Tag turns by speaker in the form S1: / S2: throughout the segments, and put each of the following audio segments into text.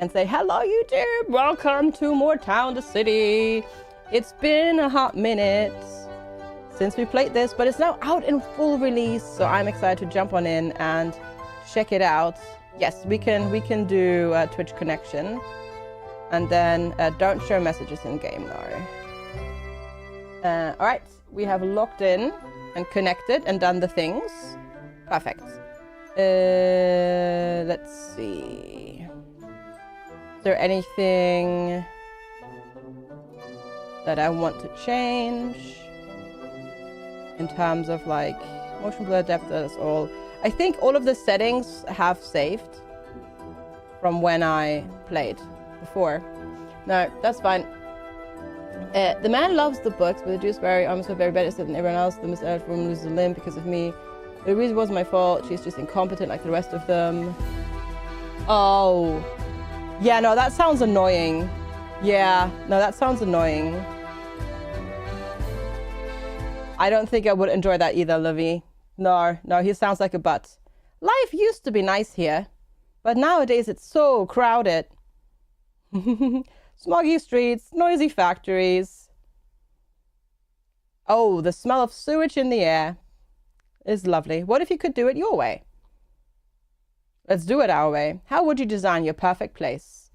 S1: and say, hello YouTube, welcome to More Town to City. It's been a hot minute since we played this, but it's now out in full release, so I'm excited to jump on in and check it out. Yes, we can do a Twitch connection, and then don't show messages in game though. All right, we have logged in and connected and done the things. Perfect. Let's see. Is there anything that I want to change in terms of like motion blur depth? That's all. I think all of the settings have saved from when I played before. No, that's fine. The man loves the books, but the Jews very almost very better than everyone else. The Miss Earth woman loses a limb because of me. The reason wasn't my fault. She's just incompetent like the rest of them. Oh. Yeah, no, that sounds annoying. Yeah, no, that sounds annoying. I don't think I would enjoy that either, Livy. No, he sounds like a butt. Life used to be nice here, but nowadays it's so crowded. Smoggy streets, noisy factories. Oh, the smell of sewage in the air is lovely. What if you could do it your way? Let's do it our way. How would you design your perfect place?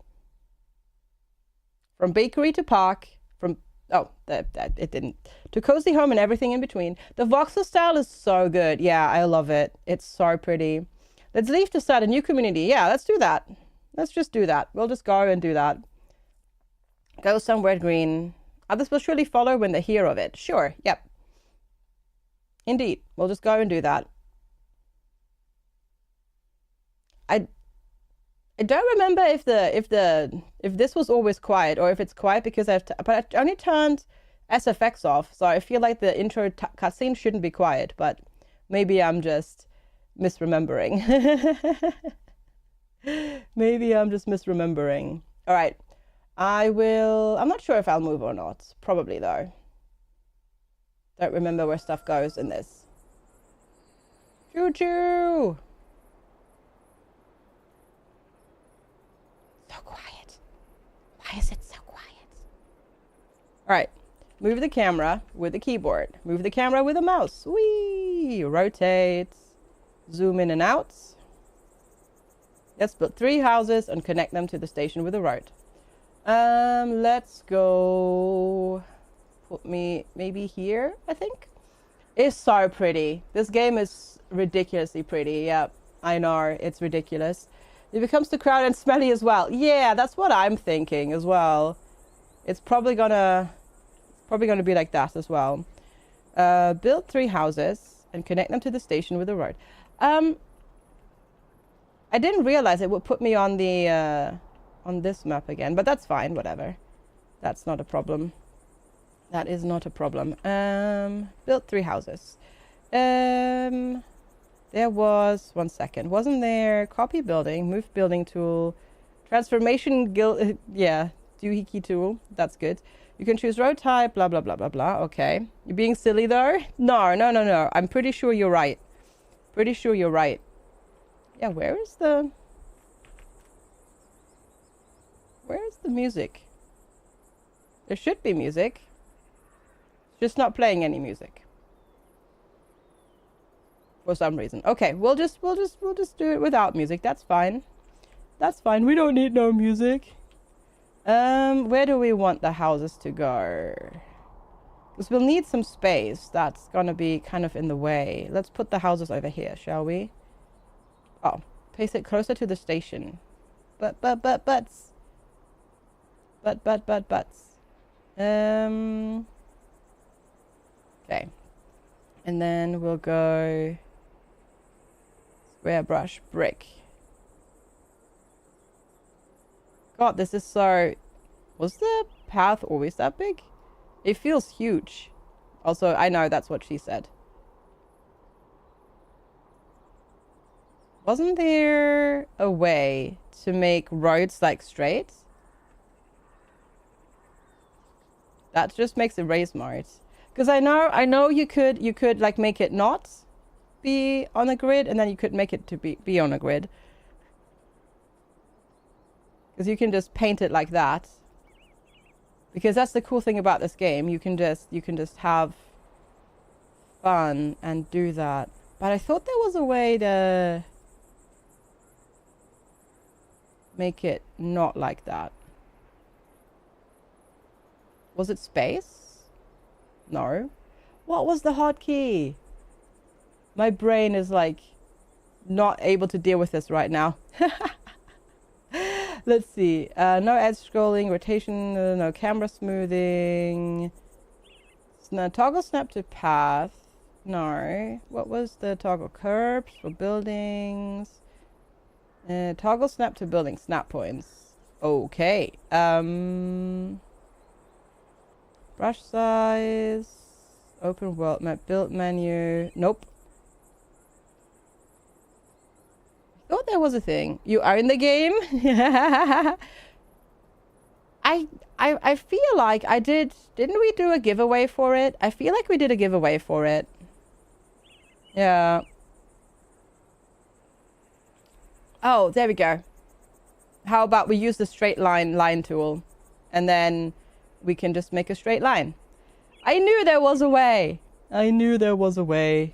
S1: From bakery to park, it didn't. To cozy home and everything in between. The Voxel style is so good. Yeah, I love it. It's so pretty. Let's leave to start a new community. Yeah, let's do that. Let's just do that. We'll just go and do that. Go somewhere green. Others will surely follow when they hear of it. Sure, yep. Indeed, we'll just go and do that. I don't remember if this was always quiet or if it's quiet because but I only turned SFX off, so I feel like the intro cutscene shouldn't be quiet, but maybe I'm just misremembering. Maybe I'm just misremembering. All right, I'm not sure if I'll move or not. Probably though. Don't remember where stuff goes in this. Choo-choo! So quiet. Why is it so quiet? All right. Move the camera with the keyboard. Move the camera with a mouse. Whee! Rotate. Zoom in and out. Let's build 3 houses and connect them to the station with a road. Let's go... Put me maybe here, I think. It's so pretty. This game is ridiculously pretty. Yeah, I know. It's ridiculous. It becomes too crowded and smelly as well. Yeah, that's what I'm thinking as well. It's probably gonna be like that as well. Build 3 houses and connect them to the station with a road. I didn't realize it would put me on the on this map again, but that's fine. Whatever. That's not a problem. That is not a problem. Built 3 houses. There was, 1 second, wasn't there? Copy building, move building tool, transformation guild, yeah, doohickey tool. That's good. You can choose road type, blah, blah, blah, blah, blah. Okay. You're being silly though? No. I'm pretty sure you're right. Pretty sure you're right. Yeah, where is the music? There should be music. Just not playing any music for some reason. Okay, we'll just do it without music. That's fine. That's fine. We don't need no music. Where do we want the houses to go? Because we'll need some space. That's gonna be kind of in the way. Let's put the houses over here, shall we? Oh, place it closer to the station. Butts. Okay, and then we'll go square brush brick. God, this is so... Was the path always that big? It feels huge. Also, I know that's what she said. Wasn't there a way to make roads like straight? That just makes it race mode. Because I know you could like make it not be on a grid, and then you could make it to be on a grid. Because you can just paint it like that. Because that's the cool thing about this game. You can just have fun and do that. But I thought there was a way to make it not like that. Was it space? No. What was the hotkey? My brain is like not able to deal with this right now. Let's see. No edge scrolling, rotation, no camera smoothing. No, toggle snap to path. No. What was the toggle? Curbs for buildings. Toggle snap to building. Snap points. Okay. Brush size. Open world map. Build menu. Nope. I thought there was a thing. You are in the game? I feel like I did. Didn't we do a giveaway for it? I feel like we did a giveaway for it. Yeah. Oh, there we go. How about we use the straight line tool, and then we can just make a straight line. I knew there was a way. I knew there was a way.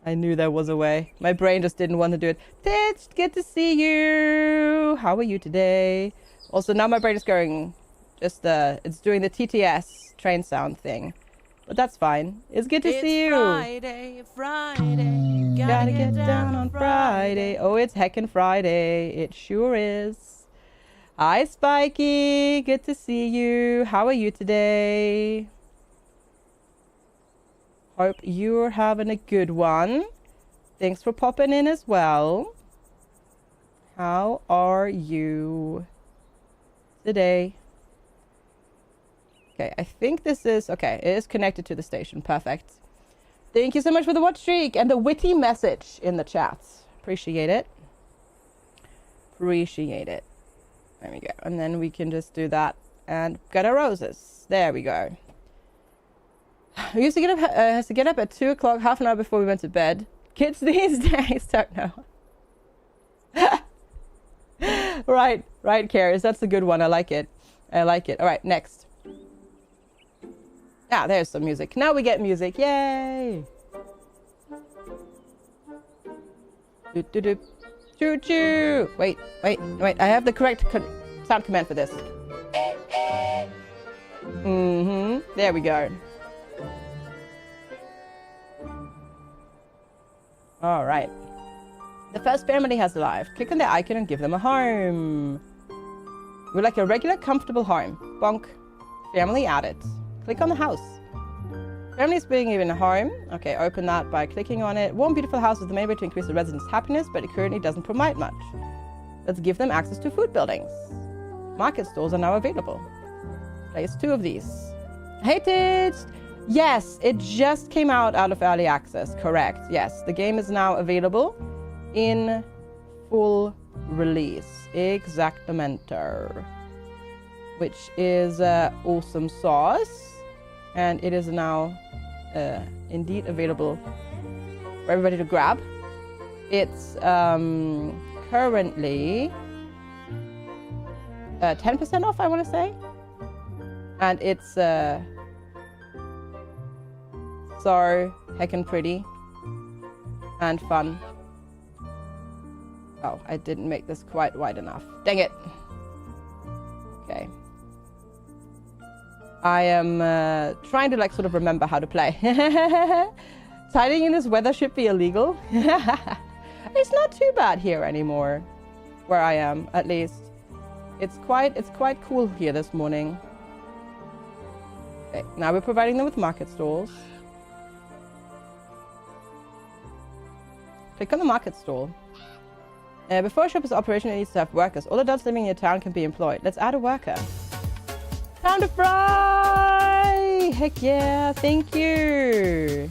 S1: I knew there was a way. My brain just didn't want to do it. Titch, good to see you. How are you today? Also, now my brain is going, it's doing the TTS train sound thing. But that's fine. It's good to see you.
S2: Friday, Friday.
S1: Gotta get down on Friday. Oh, it's heckin' Friday. It sure is. Hi, Spiky. Good to see you. How are you today? Hope you're having a good one. Thanks for popping in as well. How are you today? Okay, I think this is... Okay, it is connected to the station. Perfect. Thank you so much for the watch streak and the witty message in the chat. Appreciate it. Appreciate it. There we go. And then we can just do that and get our roses. There we go. We used to get up at 2 o'clock, half an hour before we went to bed. Kids these days don't know. Right, Karis. That's a good one. I like it. I like it. All right, next. Ah, there's some music. Now we get music. Yay! Do-do-do. Choo-choo! Wait. I have the correct sound command for this. There we go. All right. The first family has arrived. Click on the icon and give them a home. We'd like a regular, comfortable home. Bonk. Family added. Click on the house. Family is being given a home. Okay, open that by clicking on it. Warm, beautiful house is the main way to increase the residents' happiness, but it currently doesn't provide much. Let's give them access to food buildings. Market stalls are now available. Place 2 of these. Hated! Yes, it just came out of early access. Correct. Yes, the game is now available in full release. Exactamento. Which is awesome sauce. And it is now indeed available for everybody to grab. It's currently 10% off, I want to say. And it's so heckin' pretty and fun. Oh, I didn't make this quite wide enough. Dang it. Okay. I am trying to like sort of remember how to play. Tiding in this weather should be illegal. It's not too bad here anymore, where I am at least. It's quite cool here this morning. Okay, now we're providing them with market stalls. Click on the market stall. Before a shop is operational, it needs to have workers. All adults living in your town can be employed. Let's add a worker. Time to fry! Heck yeah, thank you.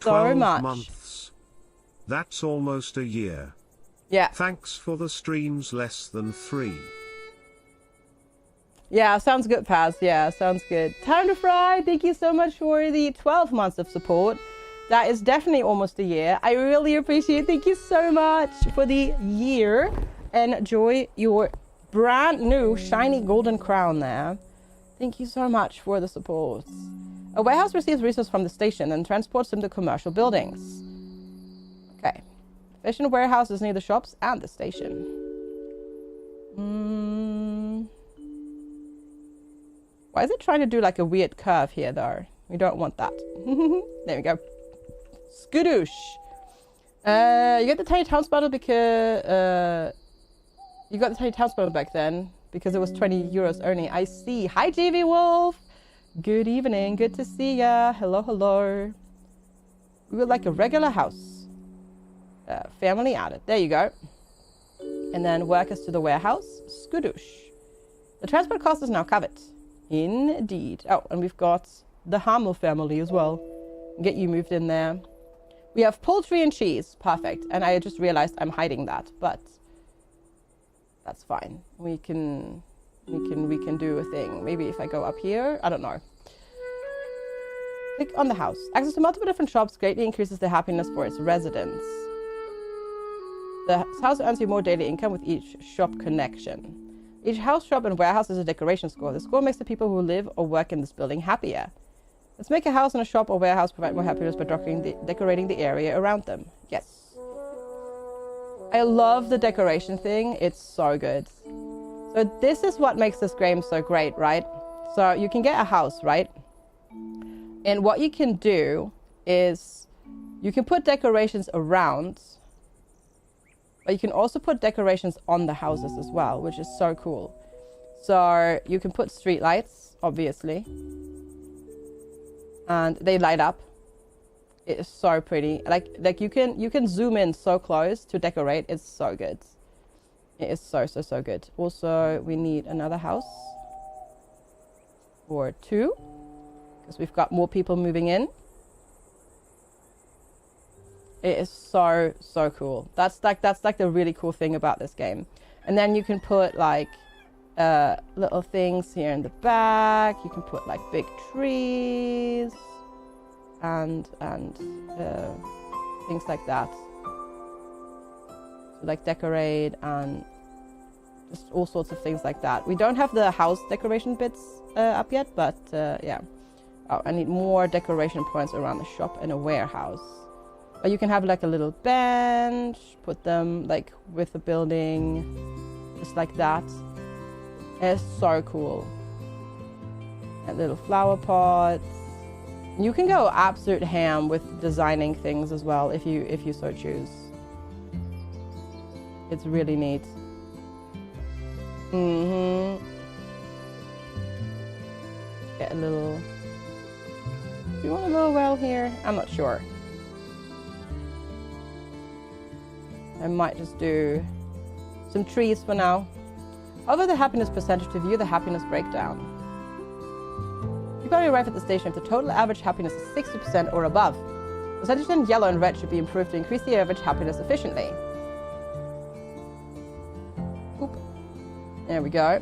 S1: So
S3: 12
S1: much.
S3: months. That's almost a year.
S1: Yeah.
S3: Thanks for the streams less than 3.
S1: Yeah, sounds good, Paz. Yeah, sounds good. Time to fry. Thank you so much for the 12 months of support. That is definitely almost a year. I really appreciate it. Thank you so much for the year. Enjoy your brand new shiny golden crown there. Thank you so much for the support. A warehouse receives resources from the station and transports them to commercial buildings. Okay. Efficient warehouses near the shops and the station. Why is it trying to do like a weird curve here though? We don't want that. There we go. Skadoosh. You get the tiny towns bundle because you got the tiny towns bundle back then because it was 20 euros only. I see. Hi JV Wolf. Good evening. Good to see ya. Hello, hello. We would like a regular house. Family added. There you go. And then workers to the warehouse. Skadoosh. The transport cost is now covered. Indeed. Oh, and we've got the Hamel family as well. Get you moved in there. We have poultry and cheese. Perfect. And I just realized I'm hiding that, but that's fine. We can do a thing. Maybe if I go up here, I don't know. Click on the house. Access to multiple different shops greatly increases the happiness for its residents. The house earns you more daily income with each shop connection. Each house, shop, and warehouse is a decoration score. The score makes the people who live or work in this building happier. Let's make a house and a shop or warehouse provide more happiness by decorating the area around them. Yes. I love the decoration thing. It's so good. So this is what makes this game so great, right? So you can get a house, right? And what you can do is you can put decorations around, but you can also put decorations on the houses as well, which is so cool. So you can put street lights, obviously, and they light up. It is so pretty. Like you can zoom in so close to decorate. It's so good. It is so good. Also, we need another house or two because we've got more people moving in. It is so cool. That's like the really cool thing about this game. And then you can put like little things here in the back. You can put like big trees and things like that. So like decorate and just all sorts of things like that. We don't have the house decoration bits up yet, but yeah. Oh, I need more decoration points around the shop and a warehouse. Or you can have like a little bench, put them like with the building, just like that. It's so cool. And little flower pots. You can go absolute ham with designing things as well if you so choose. It's really neat. Get a little. Do you want a little well here? I'm not sure. I might just do some trees for now. Over the happiness percentage to view the happiness breakdown. You probably arrive at the station if the total average happiness is 60% or above. Percentage in yellow and red should be improved to increase the average happiness efficiently. Oop. There we go.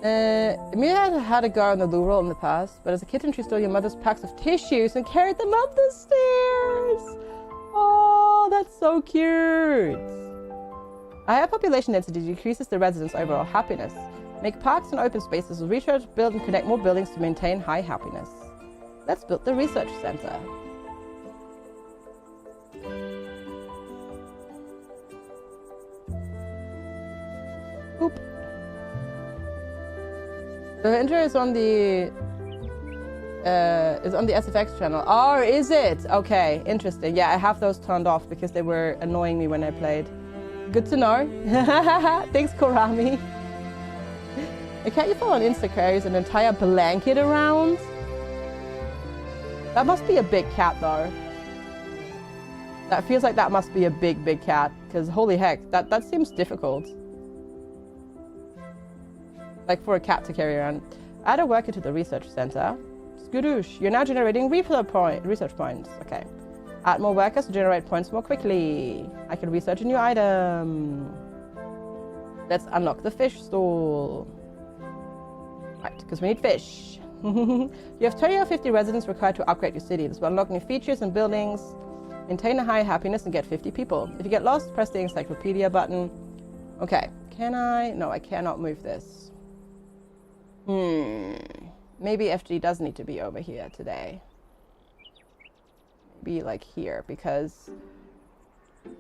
S1: Emilia had a go on the loo roll in the past, but as a kitten she stole your mother's packs of tissues and carried them up the stairs. Oh, that's so cute. A higher population density decreases the residents' overall happiness. Make parks and open spaces, research, build, and connect more buildings to maintain high happiness. Let's build the research center. Oop. The intro is on the SFX channel. Oh, is it? Okay, interesting. Yeah, I have those turned off because they were annoying me when I played. Good to know. Thanks, Korami. A cat you follow on Insta carries an entire blanket around. That must be a big cat, though. That feels like that must be a big cat. Because holy heck, that seems difficult. Like for a cat to carry around. Add a worker to the research center. Skadoosh, you're now generating research points. Okay. Add more workers to generate points more quickly. I can research a new item. Let's unlock the fish stall. Right, because we need fish. You have 20 or 50 residents required to upgrade your city. This will unlock new features and buildings, maintain a high happiness, and get 50 people. If you get lost, press the encyclopedia button. Okay, can I? No, I cannot move this. Maybe FG does need to be over here today. Maybe like here, because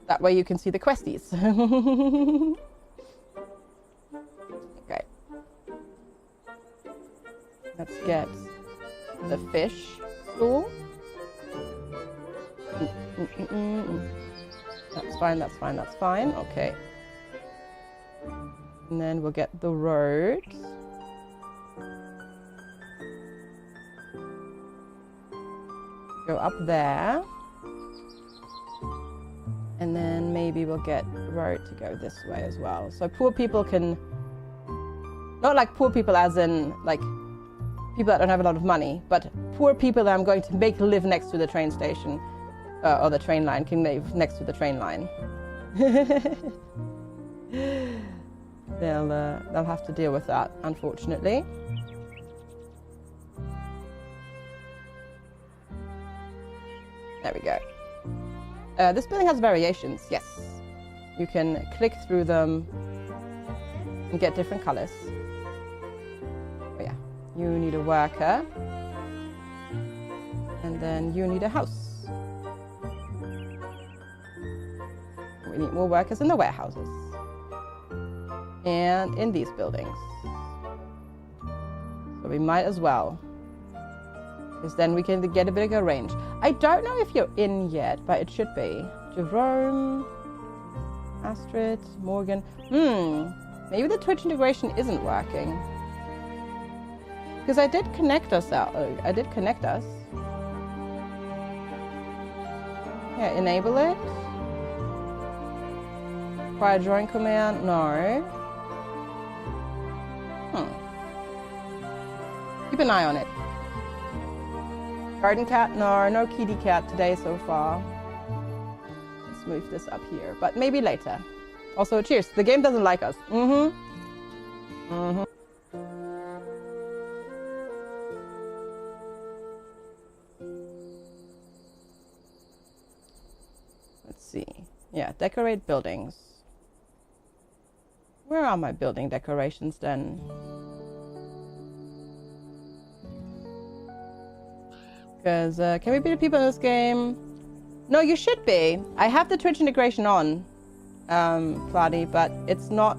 S1: that way you can see the questies. Okay. Let's get the fish stool. That's fine, that's fine, that's fine. Okay. And then we'll get the road. Go up there. And then maybe we'll get the road to go this way as well. So poor people can... Not like poor people as in like people that don't have a lot of money, but poor people that I'm going to make live next to the train station or the train line can live next to the train line. They'll have to deal with that, unfortunately. There we go. This building has variations, yes. You can click through them and get different colors. Oh yeah, you need a worker. And then you need a house. We need more workers in the warehouses. And in these buildings. So we might as well. Because then we can get a bigger range. I don't know if you're in yet, but it should be. Jerome, Astrid, Morgan. Maybe the Twitch integration isn't working. Because I did connect us out. I did connect us. Yeah, enable it. Require drawing command? No. Keep an eye on it. Garden cat? No, no kitty cat today so far. Let's move this up here, but maybe later. Also, cheers. The game doesn't like us. Let's see. Yeah, decorate buildings. Where are my building decorations then? Because, can we beat people in this game? No, you should be. I have the Twitch integration on, Claudia, but it's not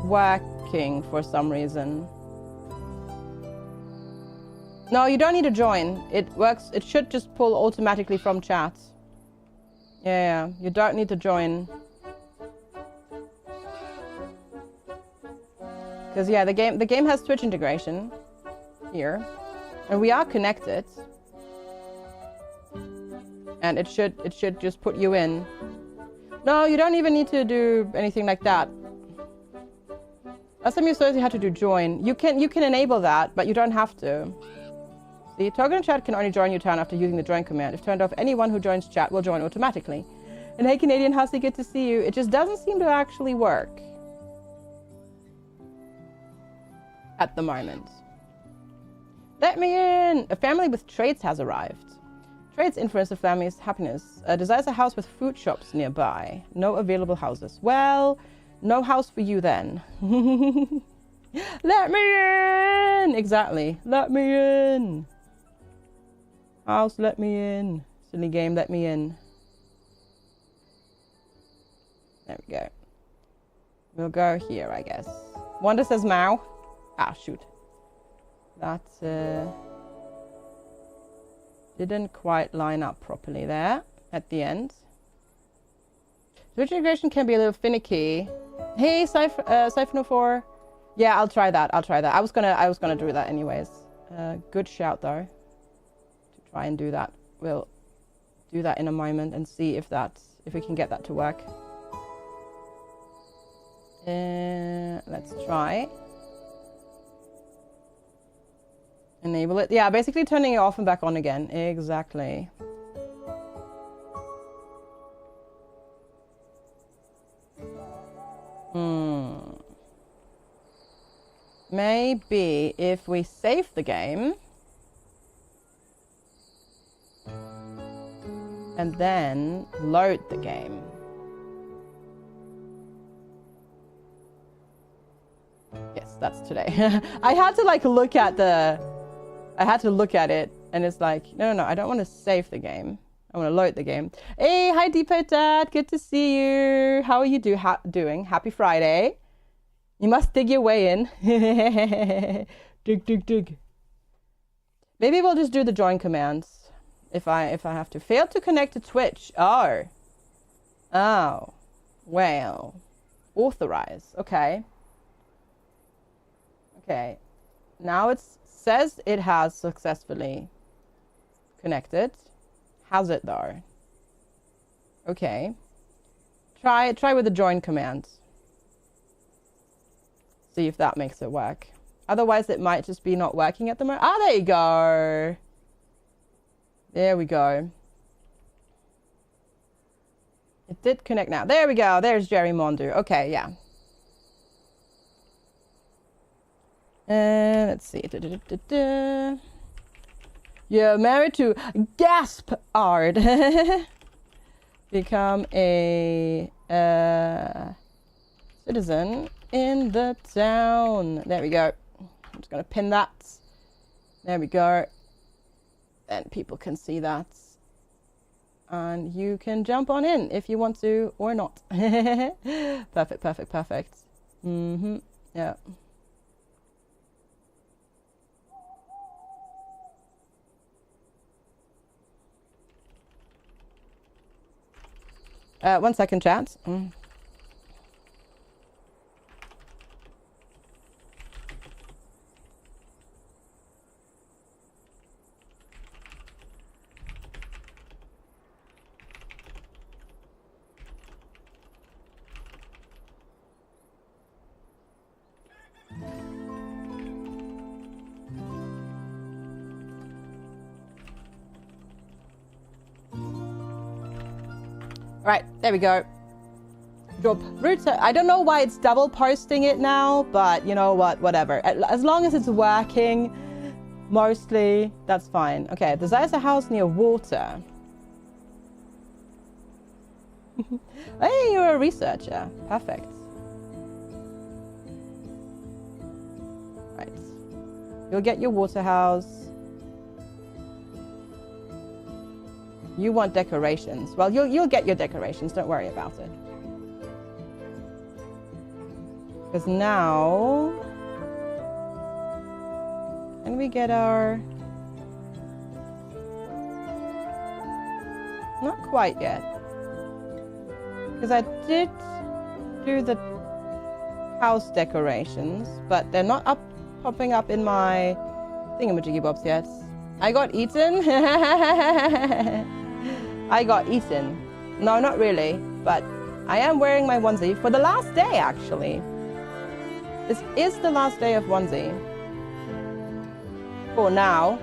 S1: working for some reason. No, you don't need to join. It works. It should just pull automatically from chat. Yeah, you don't need to join. Because yeah, the game has Twitch integration here. And we are connected. And it should just put you in. No, you don't even need to do anything like that. Last time you saw you had to do join. You can enable that, but you don't have to. See, Token chat can only join your town after using the join command. If turned off, anyone who joins chat will join automatically. And hey Canadian Hussy, good to see you. It just doesn't seem to actually work. At the moment. Let me in! A family with trades has arrived. Trades influence the family's happiness. Desires a house with food shops nearby. No available houses. Well, no house for you then. Let me in! Exactly. Let me in! House, let me in. Silly game, let me in. There we go. We'll go here, I guess. Wanda says meow. Ah, shoot. That didn't quite line up properly there at the end. Switch integration can be a little finicky. Hey, Siphon04. Yeah, I'll try that. I'll try that. I was gonna do that anyways. Good shout though. To try and do that. We'll do that in a moment and see if we can get that to work. Let's try. Enable it. Yeah, basically turning it off and back on again. Exactly. maybe if we save the game and then load the game. Yes, that's today. I had to like look at it and it's like, no, I don't want to save the game. I want to load the game. Hey, hi Deepo Dad, good to see you. How are you doing? Happy Friday. You must dig your way in. Dig. Maybe we'll just do the join commands if I have to. Fail to connect to Twitch. Oh. Well. Authorize. Okay. Now it says it has successfully connected. Has it though? Okay. Try with the join command. See if that makes it work. Otherwise, it might just be not working at the moment. There you go. There we go. It did connect now. There we go. There's Jerry Mondu. Okay, yeah. Let's see. You're married to Gasp Ard. Become a citizen in the town. There we go. I'm just going to pin that. There we go. Then people can see that. And you can jump on in if you want to or not. Perfect. Yeah. One second, chat. Right, there we go. Drop router. I don't know why it's double posting it now, but you know what, whatever. As long as it's working, mostly, that's fine. Okay, desires a house near water. Hey, you're a researcher. Perfect. Right. You'll get your water house. You want decorations. Well, you'll get your decorations. Don't worry about it. Because now, can we get our? Not quite yet. Because I did do the house decorations, but they're not popping up in my thingamajiggy bobs yet. I got eaten. I got eaten. No, not really, but I am wearing my onesie for the last day, actually. This is the last day of onesie. For now.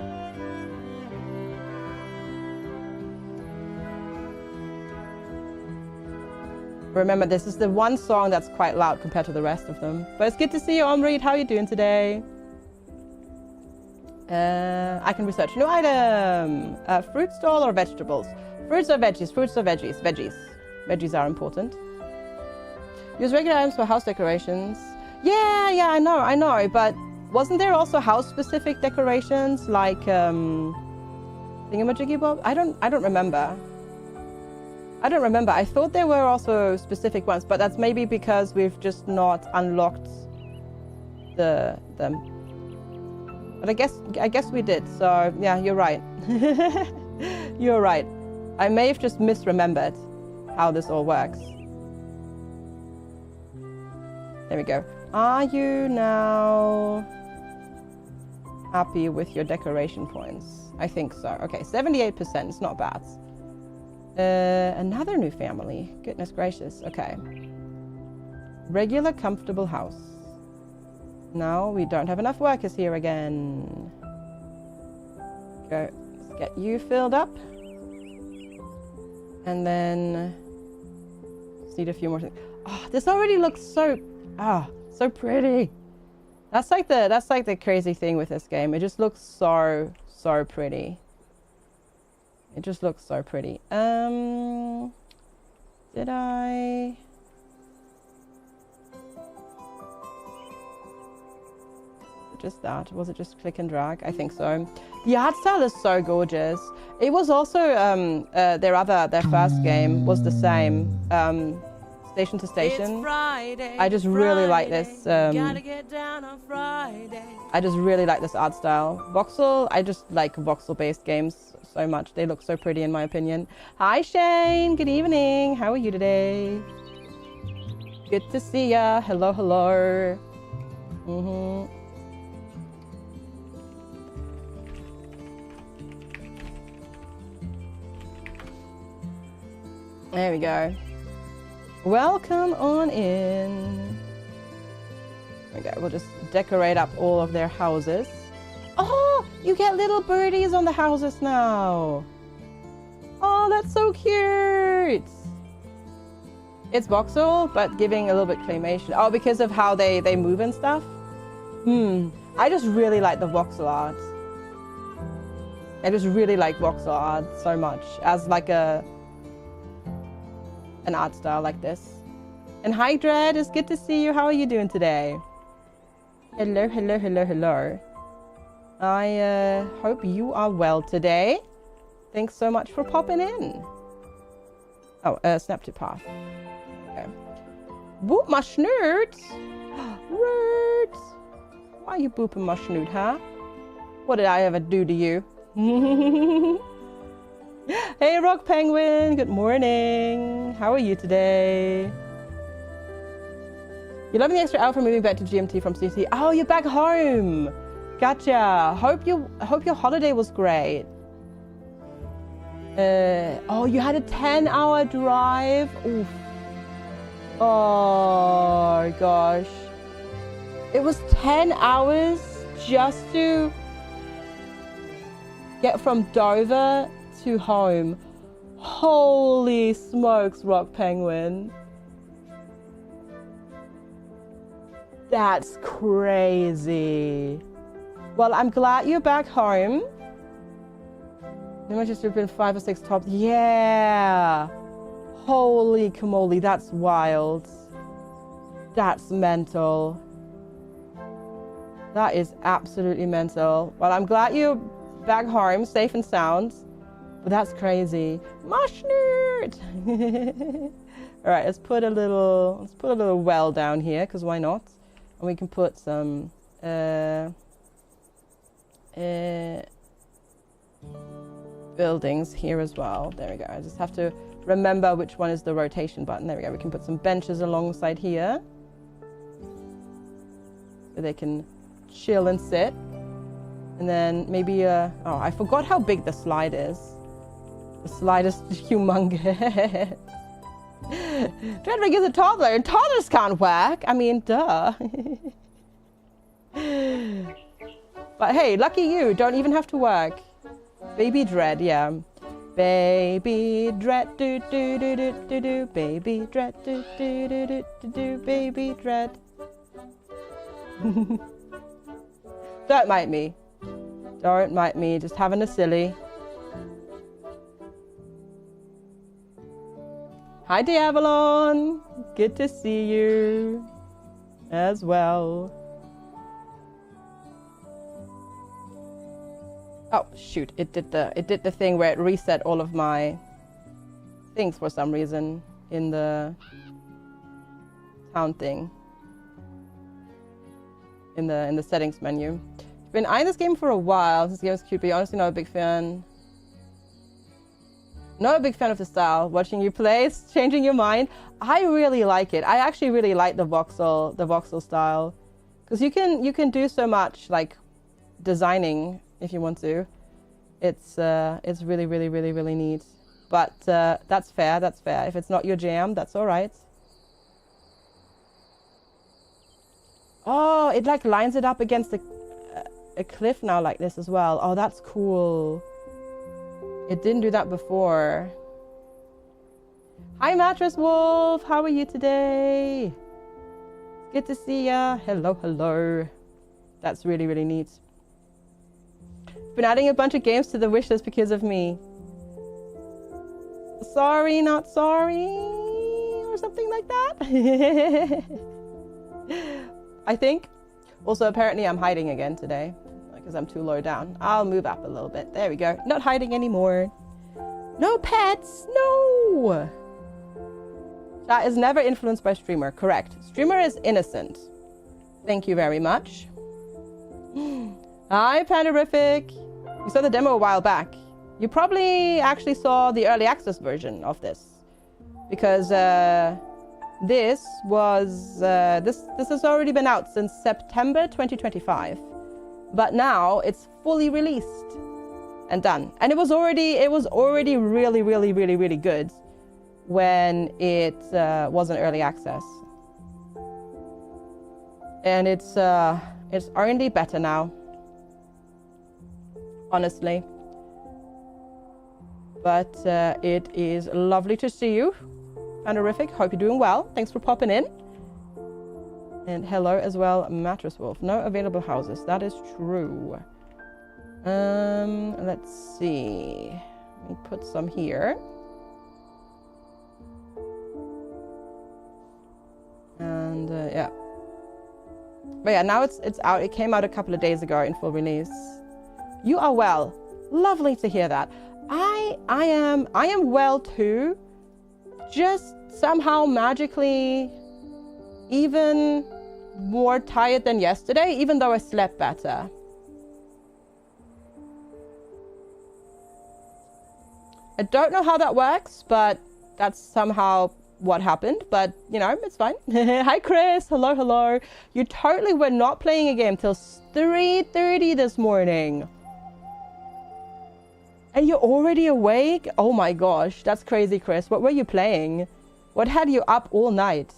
S1: Remember, this is the one song that's quite loud compared to the rest of them. But it's good to see you, Omrid. How are you doing today? I can research. New item. Fruit stall or vegetables? Fruits or veggies? Fruits or veggies? Veggies. Veggies are important. Use regular items for house decorations. Yeah, I know. But wasn't there also house-specific decorations like thingamajiggy bob? I don't remember. I thought there were also specific ones, but that's maybe because we've just not unlocked them. But I guess we did. So yeah, you're right. You're right. I may have just misremembered how this all works. There we go. Are you now happy with your decoration points? I think so. Okay, 78%. It's not bad. Another new family. Goodness gracious. Okay. Regular, comfortable house. No, we don't have enough workers here again. Go. Let's get you filled up. And then just need a few more things. Oh, this already looks so pretty. That's like the crazy thing with this game. It just looks so pretty. It just looks so pretty. Did I? Just that? Was it just click and drag? I think so. The art style is so gorgeous. It was also their first game was the same. Station to Station.
S2: Friday,
S1: I just really like this.
S2: gotta get down on Friday.
S1: I just really like this art style. Voxel, I just like voxel-based games so much. They look so pretty in my opinion. Hi Shane, good evening. How are you today? Good to see ya. Hello, hello. There we go. Welcome on in. Okay, we'll just decorate up all of their houses. Oh, you get little birdies on the houses now. Oh, that's so cute. It's voxel, but giving a little bit claymation. Oh, because of how they move and stuff? I just really like the voxel art. I just really like voxel art so much as like an art style like this. And hi Dread, it's good to see you. How are you doing today? Hello, hello, hello, hello. I hope you are well today. Thanks so much for popping in. Oh, snap to path. Okay. Boop my snoot. Roots. Why are you booping my snoot, huh? What did I ever do to you? Hey Rock Penguin, good morning. How are you today? You're loving the extra hour for moving back to GMT from CT. Oh, you're back home. Gotcha. Hope your holiday was great. Oh, you had a 10-hour drive. Oof. Oh gosh. It was 10 hours just to get from Dover to home. Holy smokes, Rock Penguin. That's crazy. Well, I'm glad you're back home. There must have been 5 or 6 tops. Yeah. Holy camoli, that's wild. That's mental. That is absolutely mental. Well, I'm glad you're back home, safe and sound. But that's crazy. Mushnert! All right, let's put a little well down here, because why not? And we can put some buildings here as well. There we go. I just have to remember which one is the rotation button. There we go. We can put some benches alongside here so they can chill and sit. And then maybe oh, I forgot how big the slide is. The slide is humongous. Dredrick is a toddler and toddlers can't work. I mean, duh. But hey, lucky you, don't even have to work. Baby Dread, yeah. Baby Dread, do do do do do do. Baby Dread, do do do do do do. Baby Dread. Don't mind me. Don't mind me, just having a silly. Hi Diavalon, good to see you as well. Oh shoot, it did the thing where it reset all of my things for some reason in the town thing. In the settings menu. Been eyeing this game for a while. This game is cute, but honestly not a big fan. Not a big fan of the style. Watching you play, it's changing your mind. I really like it. I actually really like the voxel style, because you can do so much like designing if you want to. It's really really neat. But that's fair. That's fair. If it's not your jam, that's all right. Oh, it like lines it up against a cliff now like this as well. Oh, that's cool. It didn't do that before. Hi, Mattress Wolf. How are you today? Good to see ya. Hello, hello. That's really, really neat. Been adding a bunch of games to the wish list because of me. Sorry, not sorry, or something like that. I think. Also, apparently I'm hiding again today because I'm too low down. I'll move up a little bit. There we go. Not hiding anymore. No pets, no. That is never influenced by streamer, correct. Streamer is innocent. Thank you very much. Hi, Panderific. You saw the demo a while back. You probably actually saw the early access version of this. Because this has already been out since September 2025. But now it's fully released and done. And it was already really, really, really, really good when it was an early access. And it's R&D better now. Honestly. But it is lovely to see you. Panderific, hope you're doing well. Thanks for popping in. And hello as well, Mattress Wolf. No available houses. That is true. Let's see. Let me put some here. And yeah. But yeah, now it's out. It came out a couple of days ago in full release. You are well. Lovely to hear that. I am well too. Just somehow magically even more tired than yesterday, even though I slept better. I don't know how that works, but that's somehow what happened. But, you know, it's fine. Hi, Chris. Hello, hello. You totally were not playing a game till 3:30 this morning. And you're already awake? Oh my gosh, that's crazy, Chris. What were you playing? What had you up all night?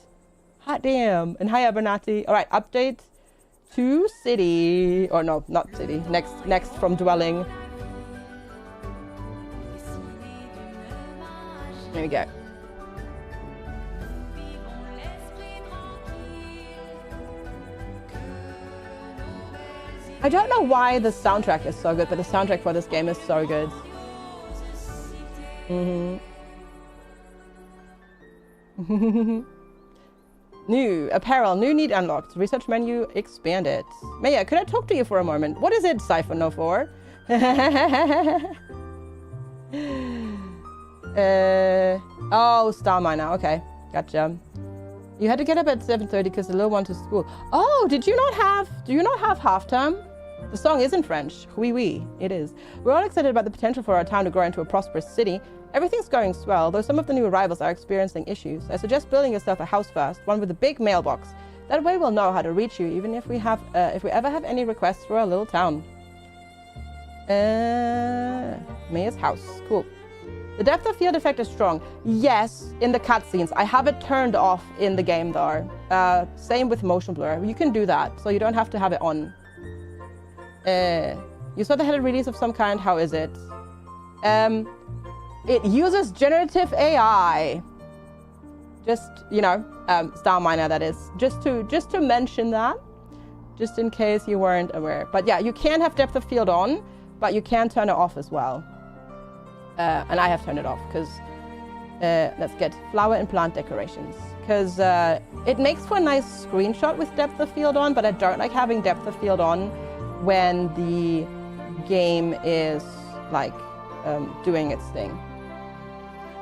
S1: Hot damn. And hi, Abernathy. All right, update to city. Or no, not city. Next from dwelling. There we go. I don't know why the soundtrack is so good, but the soundtrack for this game is so good. New apparel, new need unlocked. Research menu expanded. Maya, could I talk to you for a moment? What is it, Siphon 04? Oh, Star Miner. Okay, gotcha. You had to get up at 7:30 because the little one to school. Oh, do you not have half term? The song is in French. Oui, oui, it is. We're all excited about the potential for our town to grow into a prosperous city. Everything's going swell, though some of the new arrivals are experiencing issues. I suggest building yourself a house first, one with a big mailbox. That way we'll know how to reach you, even if we ever have any requests for our little town. Mayor's house. Cool. The depth of field effect is strong. Yes, in the cutscenes. I have it turned off in the game though. Same with motion blur. You can do that, so you don't have to have it on. You saw the headed release of some kind. How is it? It uses generative AI. Just, you know, Star Miner, that is. Just to mention that, just in case you weren't aware. But yeah, you can have depth of field on, but you can turn it off as well. And I have turned it off because let's get flower and plant decorations, because it makes for a nice screenshot with depth of field on, but I don't like having depth of field on when the game is like doing its thing.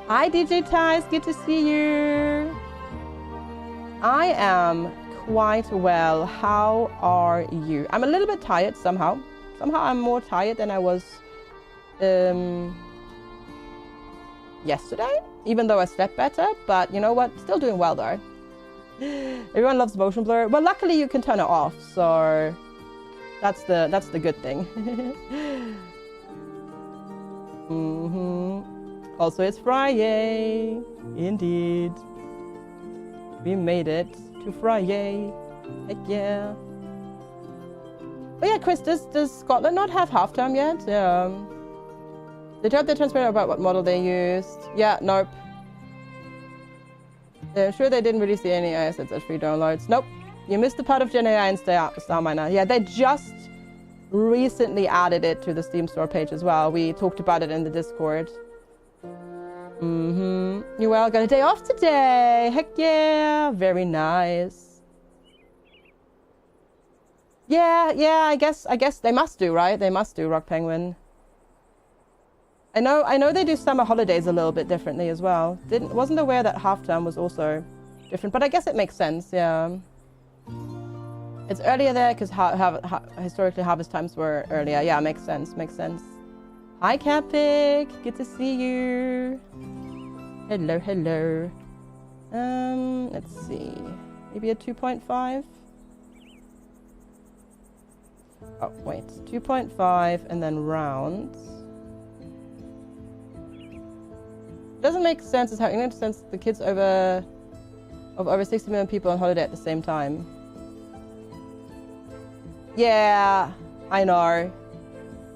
S1: Hi DJ Ties, good to see you. I am quite well. How are you? I'm a little bit tired somehow. Somehow I'm more tired than I was yesterday, even though I slept better. But you know what? Still doing well though. Everyone loves motion blur. Well, luckily you can turn it off, so that's the good thing. Also, it's Friday. Indeed, we made it to Friday. Heck yeah. But yeah, Chris, does Scotland not have half-term yet? Yeah. They told they're transparent about what model they used. Yeah, nope. I'm sure they didn't really see any assets as free downloads. Nope. You missed the part of Gen AI and Star Miner. Yeah, they just recently added it to the Steam store page as well. We talked about it in the Discord. You well, got a day off today. Heck yeah. Very nice. Yeah, I guess they must do, right? They must do, Rock Penguin. I know they do summer holidays a little bit differently as well. Wasn't aware that half term was also different, but I guess it makes sense, yeah. It's earlier there because historically harvest times were earlier. Yeah, makes sense. Hi, Capic. Good to see you. Hello. Let's see. Maybe a 2.5? Oh, wait. 2.5 and then rounds. Doesn't make sense as how England sends the kids of over 60 million people on holiday at the same time. Yeah, I know.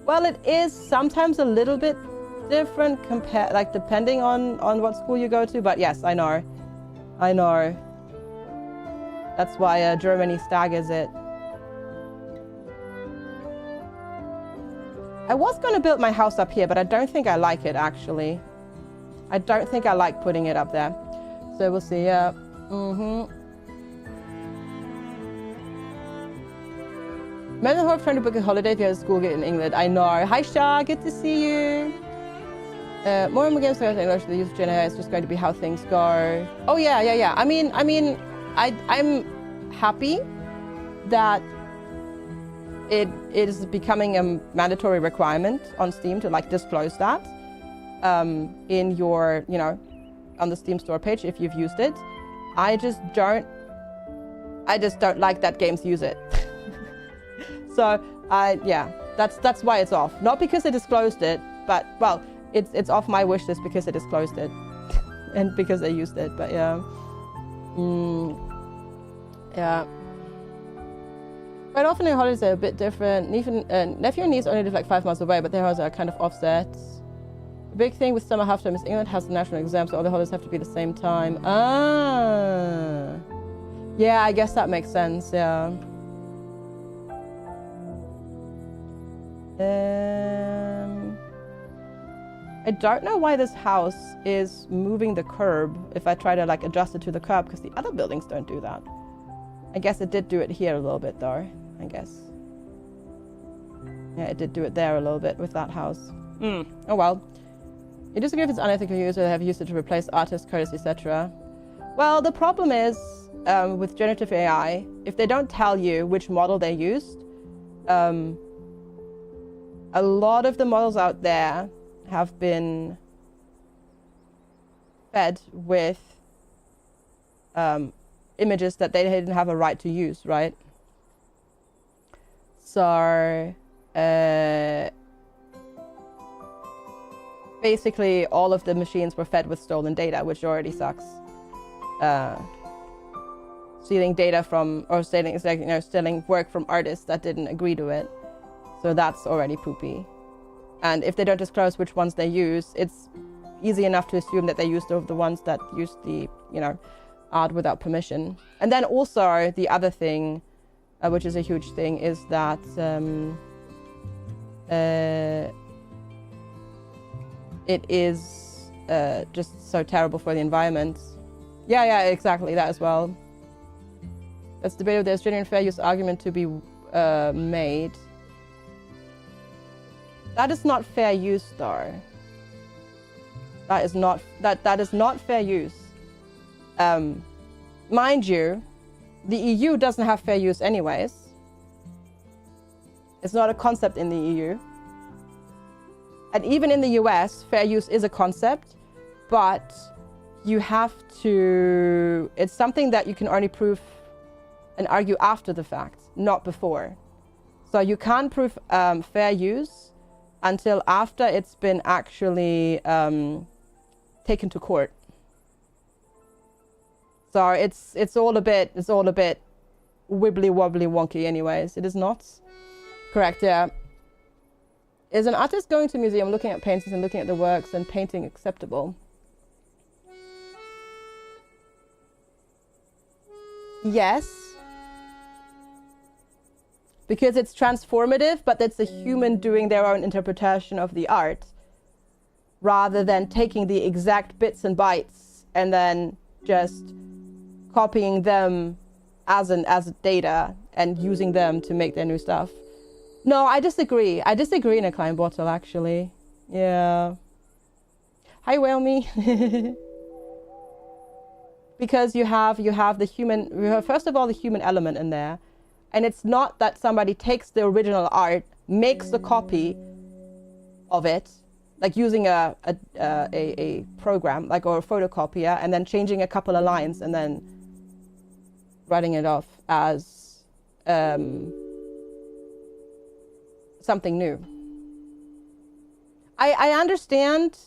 S1: Well, it is sometimes a little bit different depending on what school you go to, but yes, I know. That's why Germany staggers it. I was going to build my house up here, but I don't think I like it, actually. I don't think I like putting it up there. So we'll see. Imagine how trying to book a holiday if you have a school in England. I know. Hi, Shah. Good to see you. More and more games like English, the use of Gen AI is just going to be how things go. Oh, yeah. I mean, I'm happy that it is becoming a mandatory requirement on Steam to disclose that in your, on the Steam store page if you've used it. I just don't like that games use it. So yeah, that's why it's off. Not because they disclosed it, but well, it's off my wish list because they disclosed it and because they used it. But yeah, yeah. Quite often in holidays are a bit different. Even nephew and niece only live 5 months away, but their holidays are kind of offset. The big thing with summer half term is England has the national exam, so all the holidays have to be the same time. Ah, yeah, I guess that makes sense. Yeah. I don't know why this house is moving the curb if I try to adjust it to the curb, because the other buildings don't do that. I guess it did do it here a little bit though, I guess. Yeah, it did do it there a little bit with that house. Oh well. You disagree if it's unethical use or they have used it to replace artists, coders, etc. Well, the problem is with generative AI, if they don't tell you which model they used, a lot of the models out there have been fed with images that they didn't have a right to use, right? So basically all of the machines were fed with stolen data, which already sucks. Stealing data from, or stealing work from artists that didn't agree to it. So that's already poopy. And if they don't disclose which ones they use, it's easy enough to assume that they used the ones that used the, art without permission. And then also the other thing, which is a huge thing, is that it is just so terrible for the environment. Yeah, exactly, that as well. Let's debate if there's genuine fair use argument to be made. That is not fair use, though. That is not fair use. Mind you, the EU doesn't have fair use anyways. It's not a concept in the EU. And even in the US, fair use is a concept, but you have to, it's something that you can only prove and argue after the fact, not before. So you can't prove fair use until after it's been actually taken to court. So it's all a bit wibbly wobbly wonky anyways. It is not correct. Yeah. Is an artist going to a museum looking at paintings and looking at the works and painting acceptable? Yes, because it's transformative, but it's a human doing their own interpretation of the art, rather than taking the exact bits and bytes and then just copying them as data and using them to make their new stuff. No, I disagree. I disagree in a client bottle, actually. Yeah. Hi, whale me. Because you have the human, first of all, the human element in there. And it's not that somebody takes the original art, makes a copy of it, like using a program, like, or a photocopier, and then changing a couple of lines and then writing it off as something new. I understand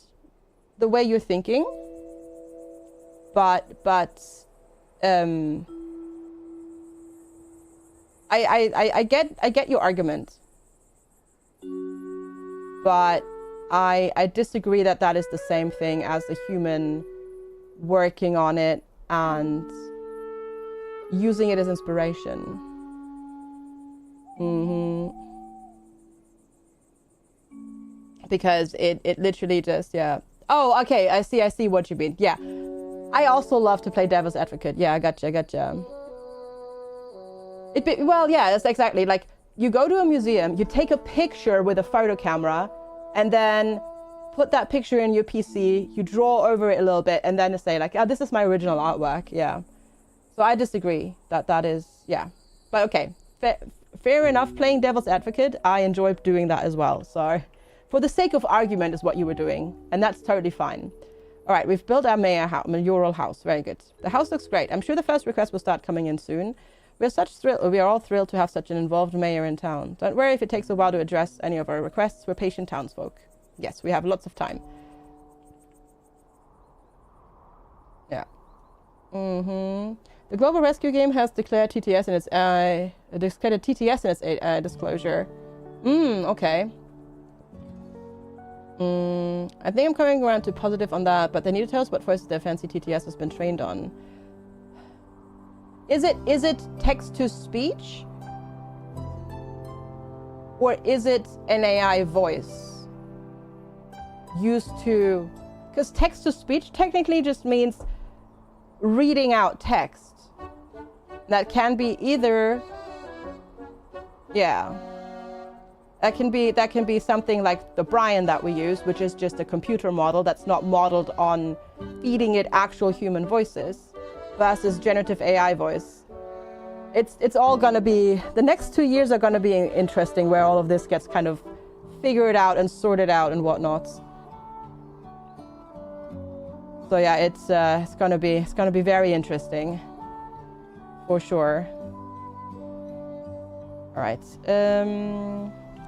S1: the way you're thinking, but I get your argument, but I disagree that that is the same thing as a human working on it and using it as inspiration. Because it literally just, yeah. Oh, okay, I see what you mean. Yeah. I also love to play devil's advocate. Yeah, I gotcha. Well, yeah, that's exactly. Like, you go to a museum, you take a picture with a photo camera, and then put that picture in your PC, you draw over it a little bit, and then say, like, oh, this is my original artwork. Yeah. So I disagree that is, yeah. But okay, fair enough. Playing devil's advocate, I enjoy doing that as well. So for the sake of argument is what you were doing, and that's totally fine. All right, we've built our mayoral house. Very good. The house looks great. I'm sure the first request will start coming in soon. We are all thrilled to have such an involved mayor in town. Don't worry if it takes a while to address any of our requests. We're patient townsfolk. Yes, we have lots of time. Yeah. The Global Rescue game has declared TTS in its disclosure. Okay. I think I'm coming around to positive on that, but they need to tell us what voices their fancy TTS has been trained on. Is it text to speech? Or is it an AI voice used to, because text to speech technically just means reading out text. That can be either, yeah. That can be something like the Brian that we use, which is just a computer model that's not modeled on feeding it actual human voices, versus generative AI voice. It's all gonna be, the next 2 years are gonna be interesting, where all of this gets kind of figured out and sorted out and whatnot. So yeah, it's gonna be very interesting, for sure. All right.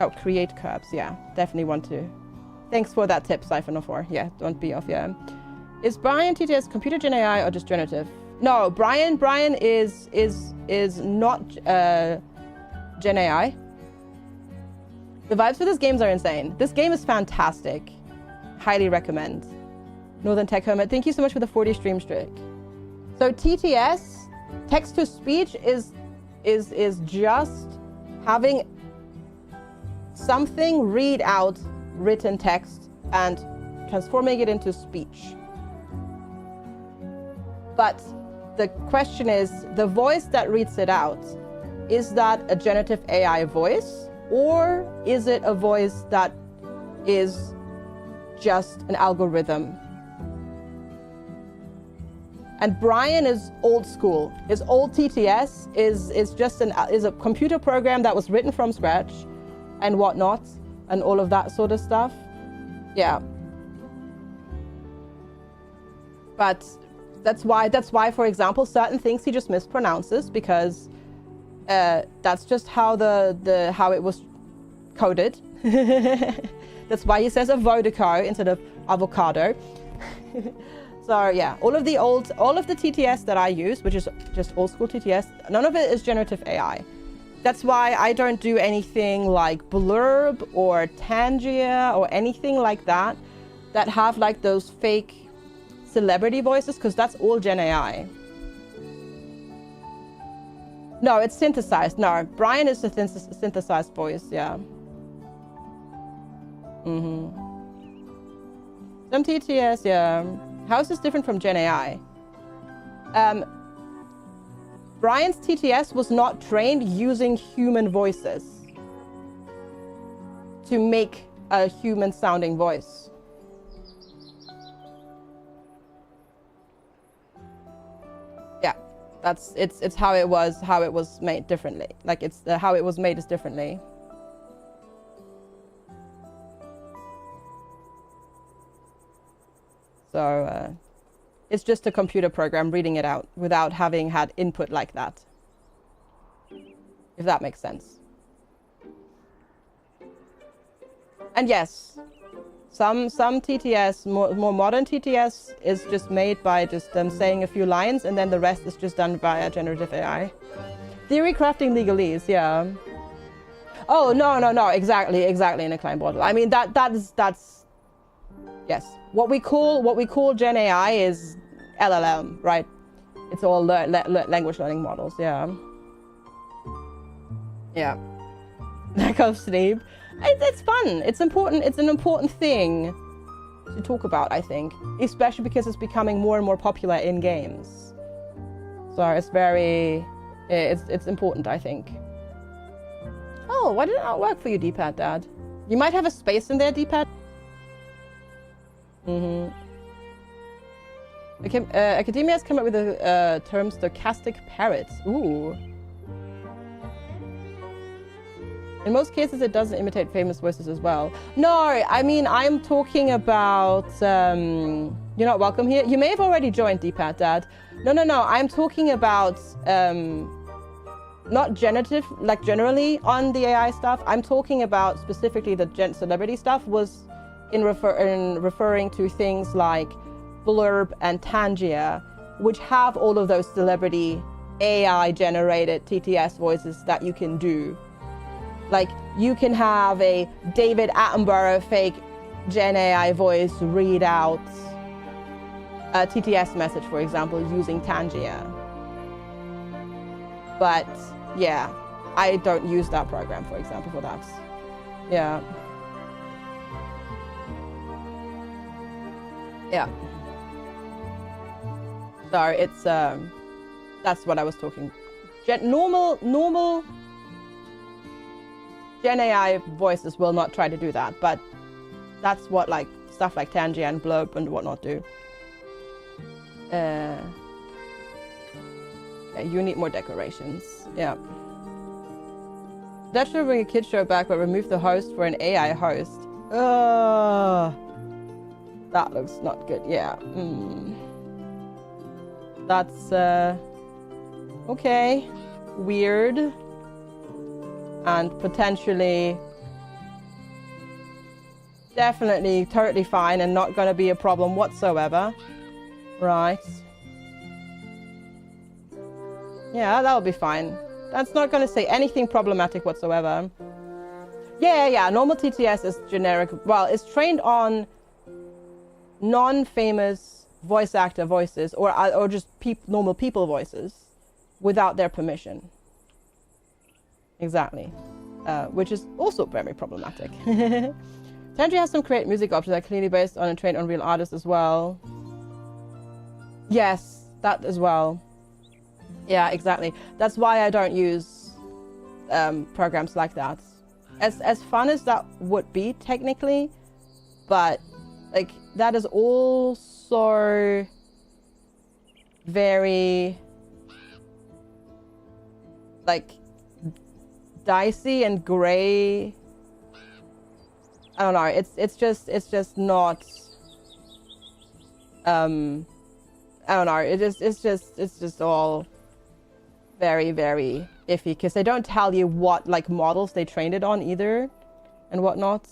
S1: Oh, create curbs. Yeah, definitely want to. Thanks for that tip, Siphon04. Yeah, don't be off. Yeah. Is Brian TTS computer gen AI or just generative? No, Brian is not gen AI. The vibes for this games are insane. This game is fantastic. Highly recommend. Northern Tech Hermit, thank you so much for the 40 stream streak. So TTS, text to speech, is just having something read out written text and transforming it into speech. But the question is, the voice that reads it out, is that a generative AI voice, or is it a voice that is just an algorithm? And Brian is old school. His old TTS is just a computer program that was written from scratch and whatnot, and all of that sort of stuff. Yeah. But that's why, for example, certain things he just mispronounces, because that's just how how it was coded. That's why he says avocado instead of avocado. So yeah, all of the TTS that I use, which is just old school TTS, none of it is generative AI. That's why I don't do anything like Blurb or Tangia or anything like that have like those fake celebrity voices, because that's all Gen AI. No, it's synthesized. No, Brian is a synthesized voice. Yeah. Some TTS. Yeah. How is this different from Gen AI? Brian's TTS was not trained using human voices to make a human sounding voice. Yeah, it's how it was made differently. Like it's how it was made is differently. So it's just a computer program reading it out without having had input like that. If that makes sense. And yes, some TTS, more modern TTS is just made by just saying a few lines, and then the rest is just done via generative AI. Theory crafting legalese, yeah. Oh no, exactly in a client model. I mean that's yes. What we call Gen AI is LLM, right? It's all language learning models, yeah. Yeah. Lack of sleep. It's fun. It's important. It's an important thing to talk about, I think, especially because it's becoming more and more popular in games. So it's very, it's important, I think. Oh, why did it not work for you, D-pad, Dad? You might have a space in there, D-pad. Academia has come up with the term stochastic parrot. Ooh. In most cases, it doesn't imitate famous voices as well. No, I mean, I'm talking about... you're not welcome here. You may have already joined, D-pad, Dad. No. I'm talking about... not generative, like generally on the AI stuff. I'm talking about specifically the celebrity stuff was in referring to things like Blurb and Tangia, which have all of those celebrity AI-generated TTS voices that you can do. Like, you can have a David Attenborough fake Gen AI voice read out a TTS message, for example, using Tangia. But, yeah, I don't use that program, for example, for that. Yeah. Yeah. So it's, that's what I was talking. Normal Gen AI voices will not try to do that, but that's what like stuff like Tangia and Blurb and whatnot do. Yeah, you need more decorations. Yeah. That should bring a kid show back, but remove the host for an AI host. That looks not good. Yeah. That's okay. Weird. And potentially definitely totally fine and not going to be a problem whatsoever. Right. Yeah, that'll be fine. That's not going to say anything problematic whatsoever. Yeah. Normal TTS is generic. Well, it's trained on non-famous voice actor voices or just normal people voices without their permission. Exactly. Which is also very problematic. Tangia has some create music options that are clearly based on and trained on real artists as well. Yes, that as well. Yeah, exactly. That's why I don't use programs like that. As fun as that would be technically, but like that is also very like dicey and gray. I don't know. It's just not. I don't know. It's just all very, very iffy because they don't tell you what like models they trained it on either, and whatnot.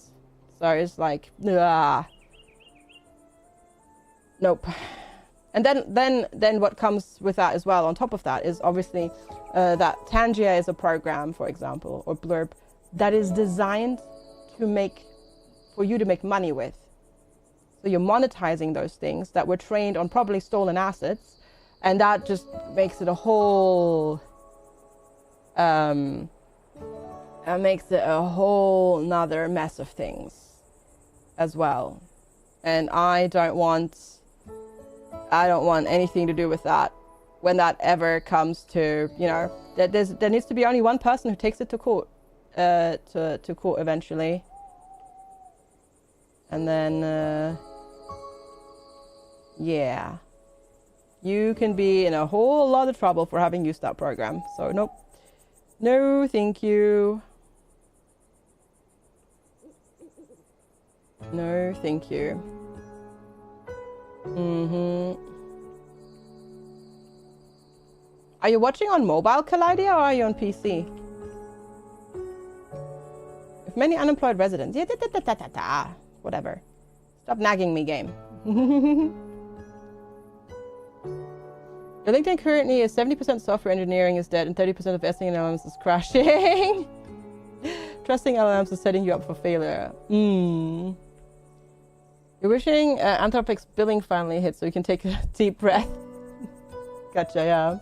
S1: So it's like, nope. And then what comes with that as well, on top of that, is obviously that Tangia is a program, for example, or Blurb, that is designed for you to make money with. So you're monetizing those things that were trained on probably stolen assets, and that just makes it a whole It makes it a whole nother mess of things as well. And I don't want anything to do with that when that ever comes to, you know, there needs to be only one person who takes it to court, to court eventually. And then, yeah, you can be in a whole lot of trouble for having used that program. So nope, no thank you. No thank you. Are you watching on mobile, Kaleidia, or are you on PC? If many unemployed residents... Yeah, whatever. Stop nagging me, game. Your LinkedIn currently is 70% software engineering is dead and 30% of investing in LLMs is crashing. Trusting LLMs is setting you up for failure. You're wishing Anthropic's billing finally hit so you can take a deep breath. Gotcha, yeah.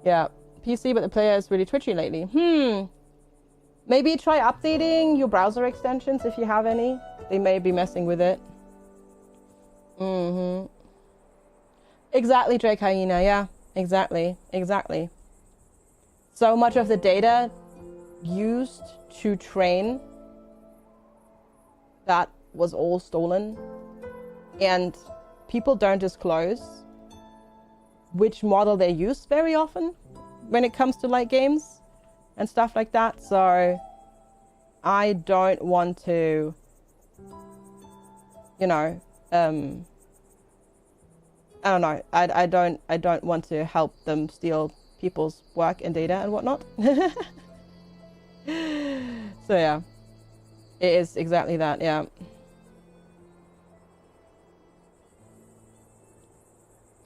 S1: Yeah, PC, but the player is really twitchy lately. Maybe try updating your browser extensions if you have any. They may be messing with it. Exactly, Drake Hyena, yeah. Exactly. So much of the data used to train that was all stolen. And people don't disclose which model they use very often when it comes to like games and stuff like that. So I don't want to, you know, I don't know. I don't want to help them steal people's work and data and whatnot. So yeah, it is exactly that. Yeah.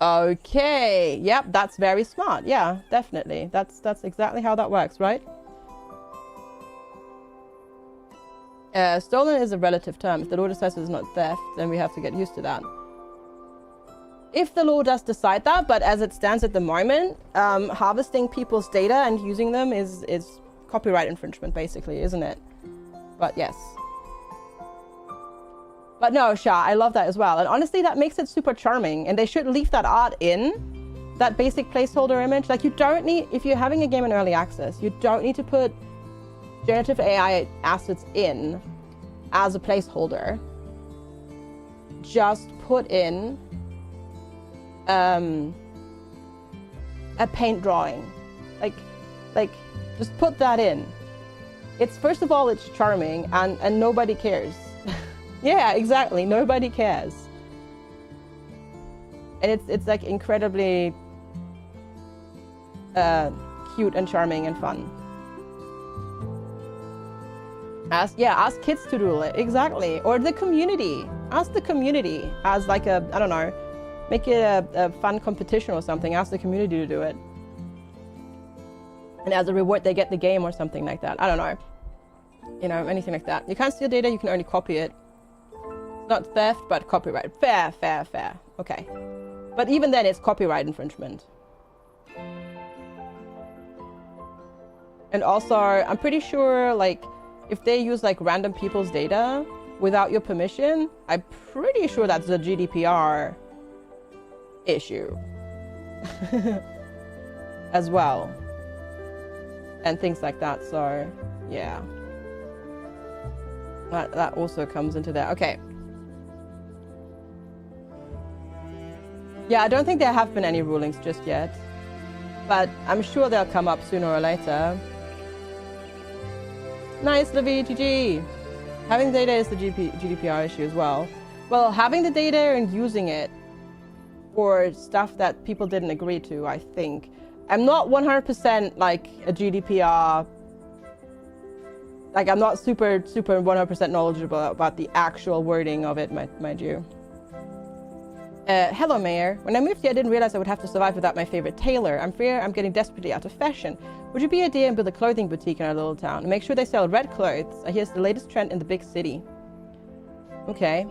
S1: Okay. Yep, that's very smart. Yeah, definitely. That's exactly how that works, right? Stolen is a relative term. If the law decides it's not theft, then we have to get used to that. If the law does decide that, but as it stands at the moment, harvesting people's data and using them is copyright infringement, basically, isn't it? But yes. But no, Sha, I love that as well. And honestly, that makes it super charming. And they should leave that art in, that basic placeholder image. Like, you don't need, if you're having a game in early access, you don't need to put generative AI assets in as a placeholder. Just put in a paint drawing. Like just put that in. It's, first of all, it's charming and nobody cares. Yeah, exactly. Nobody cares. And it's like incredibly cute and charming and fun. Ask kids to do it. Exactly. Or the community. Ask the community as like a, I don't know, make it a fun competition or something. Ask the community to do it. And as a reward, they get the game or something like that. I don't know. You know, anything like that. You can't steal data, you can only copy it. Not theft, but copyright. Fair. Okay. But even then, it's copyright infringement. And also, I'm pretty sure, like, if they use, like, random people's data without your permission, I'm pretty sure that's a GDPR issue. As well. And things like that, so, yeah. That also comes into there. Okay. Yeah, I don't think there have been any rulings just yet. But I'm sure they'll come up sooner or later. Nice, Livy, GG. Having data is the GDPR issue as well. Well, having the data and using it for stuff that people didn't agree to, I think. I'm not 100% like a GDPR. Like, I'm not super 100% knowledgeable about the actual wording of it, mind you. Hello, Mayor. When I moved here, I didn't realize I would have to survive without my favorite tailor. I'm fear I'm getting desperately out of fashion. Would you be an idea and build a clothing boutique in our little town? And make sure they sell red clothes. I hear it's the latest trend in the big city. Okay.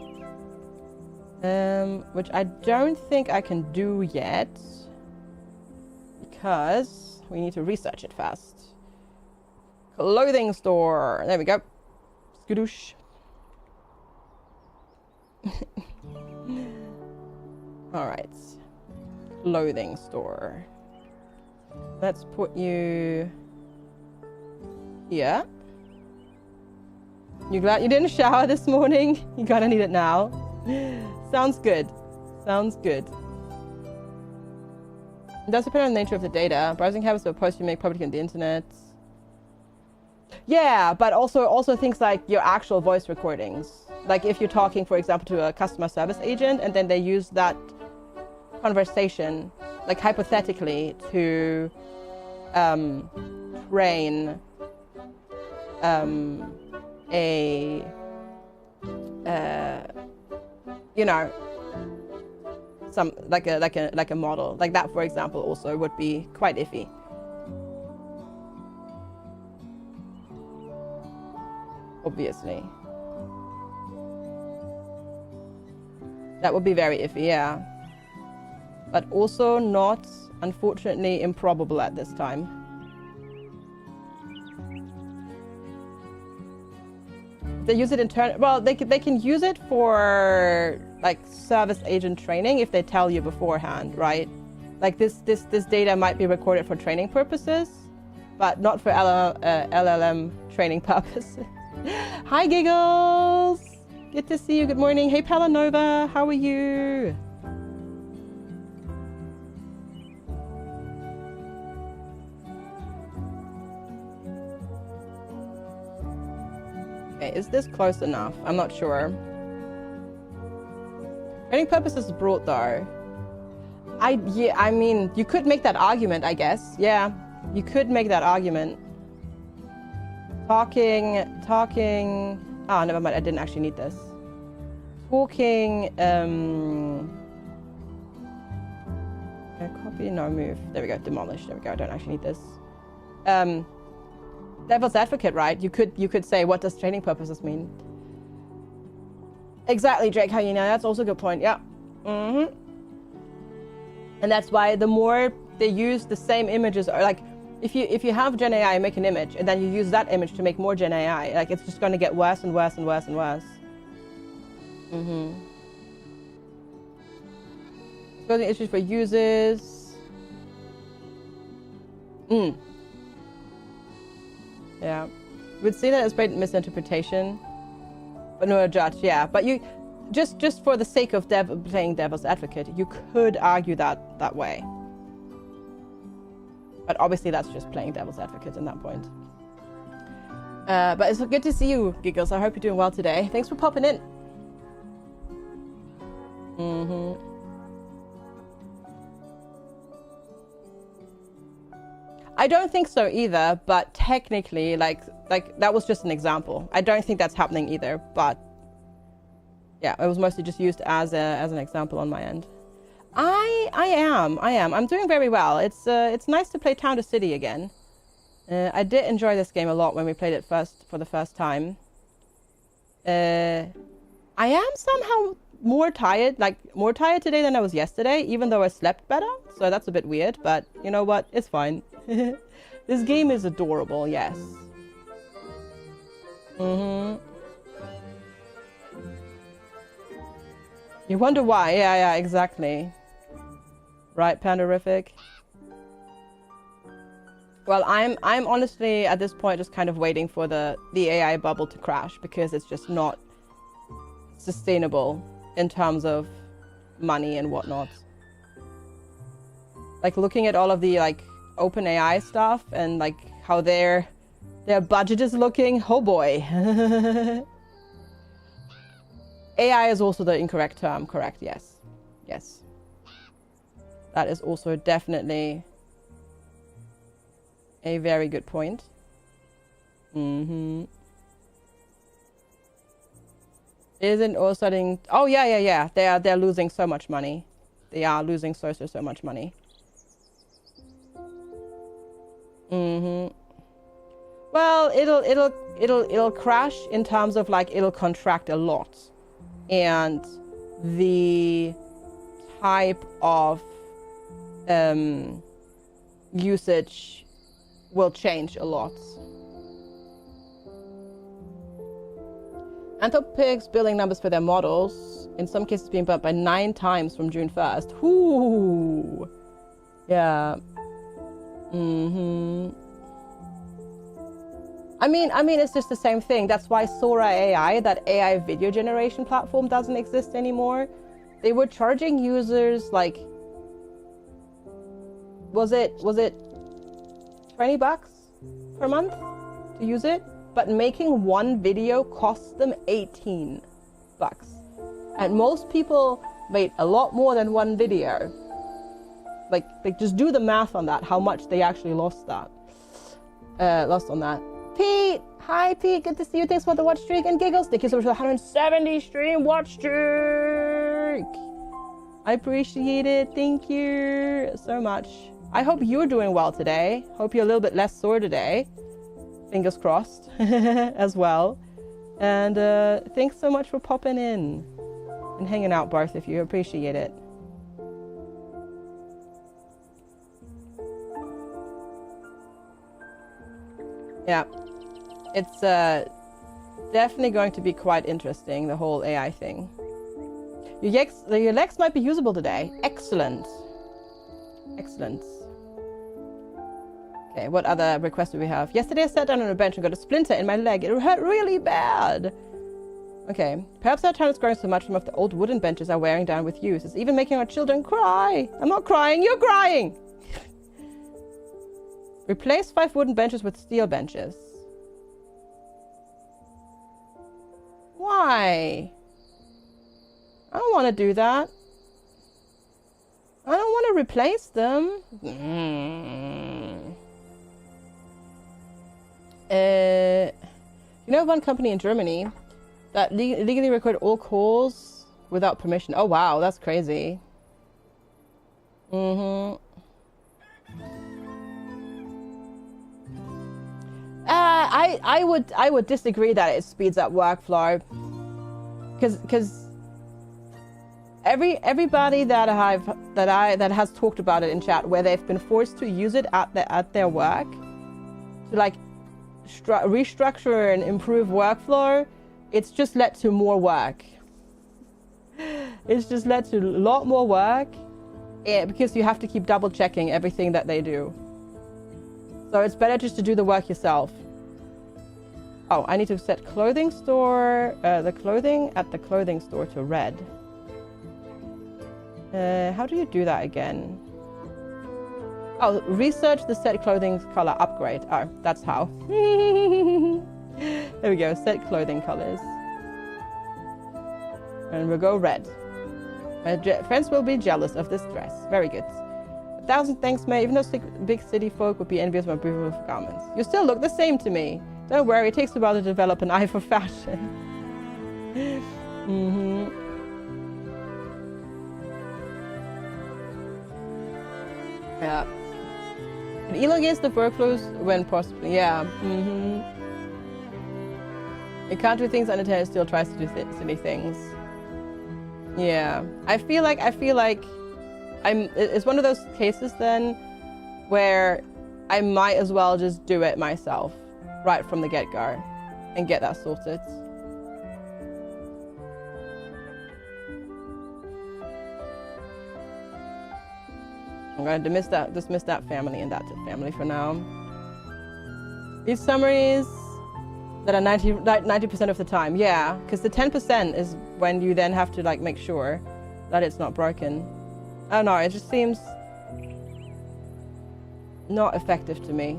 S1: Which I don't think I can do yet. Because We need to research it fast. Clothing store. There we go. Skadoosh. All right. Clothing store. Let's put you here. You glad you didn't shower this morning? You gotta need it now. Sounds good. Sounds good. It does depend on the nature of the data. Browsing habits or posts you make public on the internet. Yeah, but also things like your actual voice recordings. Like if you're talking, for example, to a customer service agent and then they use that conversation, like hypothetically, to train you know, some like a model like that, for example, also would be quite iffy. Obviously, that would be very iffy, yeah, but also not, unfortunately, improbable at this time. They use it well, they can use it for like service agent training if they tell you beforehand, right? Like this data might be recorded for training purposes, but not for LLM training purposes. Hi Giggles! Good to see you, good morning. Hey Palanova, how are you? Okay, is this close enough? I'm not sure. Training purposes broad though. I mean, you could make that argument, I guess. Yeah, you could make that argument. Talking. Oh, never mind. I didn't actually need this. Talking. Copy. No, move. There we go. Demolish. There we go. I don't actually need this. Devil's advocate, right? You could say, what does training purposes mean? Exactly, Drake. How you know? That's also a good point. Yeah. Mm-hmm. And that's why the more they use the same images, or like if you have Gen AI make an image and then you use that image to make more Gen AI, like it's just going to get worse and worse and worse and worse. Mm-hmm. Exposing issues for users. Yeah. We'd see that as blatant misinterpretation, but no judge. Yeah, but you just for the sake of playing devil's advocate, you could argue that way. But obviously that's just playing devil's advocate in that point. But it's good to see you, Giggles. I hope you're doing well today. Thanks for popping in. I don't think so either, but technically, like that was just an example. I don't think that's happening either, but yeah, it was mostly just used as an example on my end. I am. I'm doing very well. It's nice to play Town to City again. I did enjoy this game a lot when we played it for the first time. I am somehow more tired today than I was yesterday, even though I slept better. So that's a bit weird, but you know what? It's fine. This game is adorable, yes. You wonder why? Yeah, exactly. Right, Pandorific. Well, I'm honestly at this point just kind of waiting for the AI bubble to crash, because it's just not sustainable in terms of money and whatnot. Like looking at all of the like OpenAI stuff and like how their budget is looking. Oh boy. AI is also the incorrect term, correct? Yes. Yes. That is also definitely a very good point. Isn't all starting? Oh yeah. They're losing so much money. They are losing so much money. Well, it'll crash in terms of like it'll contract a lot, and the type of usage will change a lot. Anthropic's billing numbers for their models, in some cases being bumped by 9 times from June 1st. Ooh. Yeah. I mean, it's just the same thing. That's why Sora AI, that AI video generation platform, doesn't exist anymore. They were charging users like, was it $20 per month to use it? But making one video costs them $18. And most people made a lot more than one video. Like just do the math on that, how much they actually lost on that. Pete! Hi, Pete. Good to see you. Thanks for the watch streak and giggles. Thank you so much for the 170 stream watch streak. I appreciate it. Thank you so much. I hope you're doing well today. Hope you're a little bit less sore today. Fingers crossed as well. And thanks so much for popping in and hanging out, Barth, if you appreciate it. Yeah. It's definitely going to be quite interesting, the whole AI thing. Your legs might be usable today. Excellent. Excellent. Okay, what other requests do we have? Yesterday I sat down on a bench and got a splinter in my leg. It hurt really bad. Okay, perhaps our town is growing so much some of the old wooden benches are wearing down with use. It's even making our children cry. I'm not crying, you're crying! Replace 5 wooden benches with steel benches. Why? I don't want to do that. I don't want to replace them. You know one company in Germany that legally record all calls without permission. Oh wow, that's crazy. I would disagree that it speeds up workflow, because everybody that has talked about it in chat where they've been forced to use it at their work to like restructure and improve workflow, it's just led to more work. It's just led to a lot more work, because you have to keep double checking everything that they do. So it's better just to do the work yourself. Oh, I need to set clothing store, the clothing at the clothing store to red. How do you do that again? Oh, research the set clothing color upgrade. Oh, that's how. There we go, set clothing colors. And we'll go red. My friends will be jealous of this dress. Very good. 1,000 thanks, mate. Even though big city folk would be envious of my beautiful garments. You still look the same to me. Don't worry, it takes a while to develop an eye for fashion. Yeah. It elongates the workflows when possible. Yeah. It can't do things unattended, still tries to do silly things. Yeah. I feel like it's one of those cases then where I might as well just do it myself right from the get-go and get that sorted. I'm going to dismiss that family and that family for now. These summaries that are 90% of the time. Yeah, because the 10% is when you then have to like make sure that it's not broken. I don't know, it just seems not effective to me.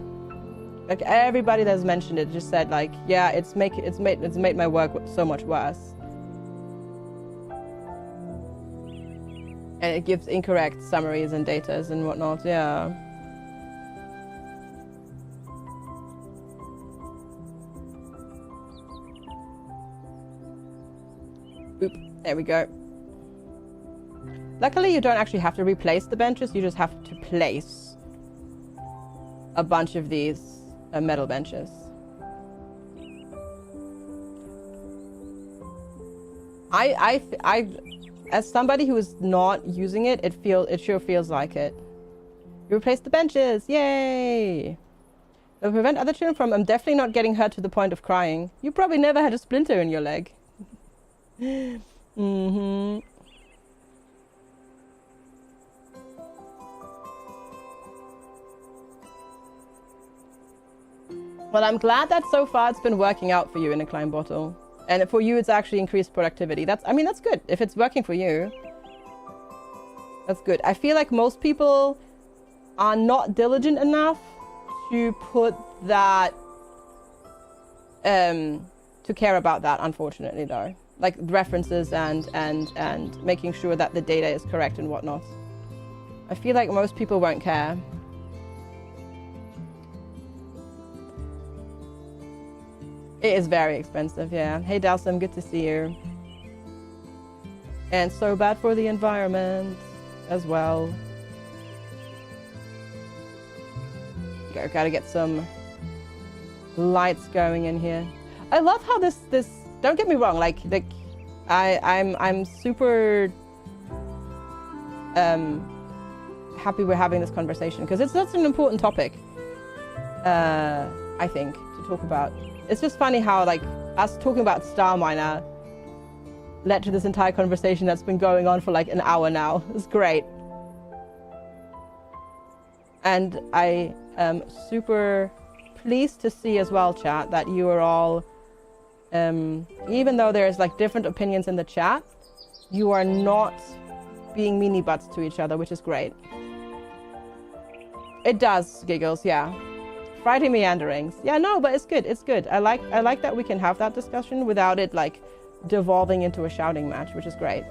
S1: Like everybody that's mentioned it just said like, yeah, it's made my work so much worse. And it gives incorrect summaries and datas and whatnot, yeah. Oop, there we go. Luckily, you don't actually have to replace the benches, you just have to place a bunch of these metal benches. I as somebody who is not using it, it sure feels like it. You replaced the benches. Yay! To prevent other children from, I'm definitely not getting hurt to the point of crying. You probably never had a splinter in your leg. Mm-hmm. Well, I'm glad that so far it's been working out for you in a Klein bottle. And for you, it's actually increased productivity. That's good. If it's working for you, that's good. I feel like most people are not diligent enough to put that, to care about that, unfortunately, though. Like references and making sure that the data is correct and whatnot. I feel like most people won't care. It is very expensive, yeah. Hey, Dalsum, good to see you. And so bad for the environment as well. Gotta get some lights going in here. I love how this don't get me wrong, like I'm super happy we're having this conversation because it's such an important topic, I think, to talk about. It's just funny how, like, us talking about Star Miner led to this entire conversation that's been going on for like an hour now. It's great. And I am super pleased to see as well, chat, that you are all, even though there's like different opinions in the chat, you are not being meanie butts to each other, which is great. It does, Giggles, yeah. Friday meanderings. Yeah, no, but it's good. It's good. I like that we can have that discussion without it like devolving into a shouting match, which is great.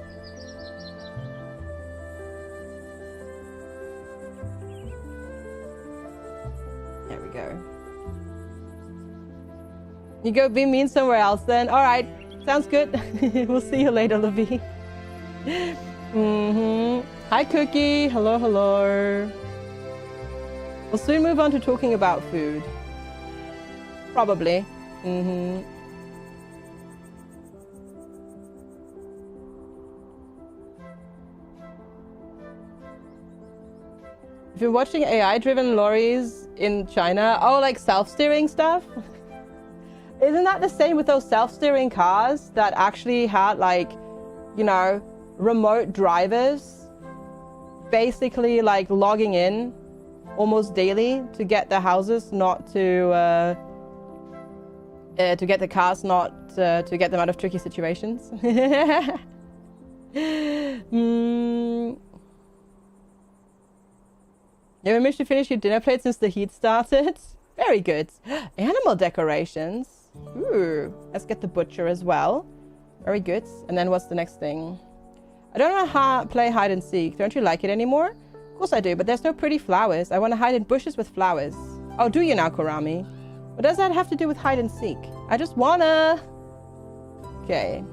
S1: There we go. You go be mean somewhere else then. All right, sounds good. We'll see you later, Levi. Hi, Cookie. Hello, hello. We'll soon move on to talking about food. Probably. If you're watching AI-driven lorries in China, oh, like self-steering stuff? Isn't that the same with those self-steering cars that actually had, like, you know, remote drivers basically like logging in almost daily to get the houses not to get the cars not to get them out of tricky situations. You haven't managed to finish your dinner plate since the heat started? Very good. Animal decorations. Ooh, let's get the butcher as well. Very good. And then what's the next thing? I don't know how to play hide and seek. Don't you like it anymore? Of course I do, but there's no pretty flowers. I want to hide in bushes with flowers. Oh, do you now, Kurami? What does that have to do with hide and seek? I just wanna... Okay.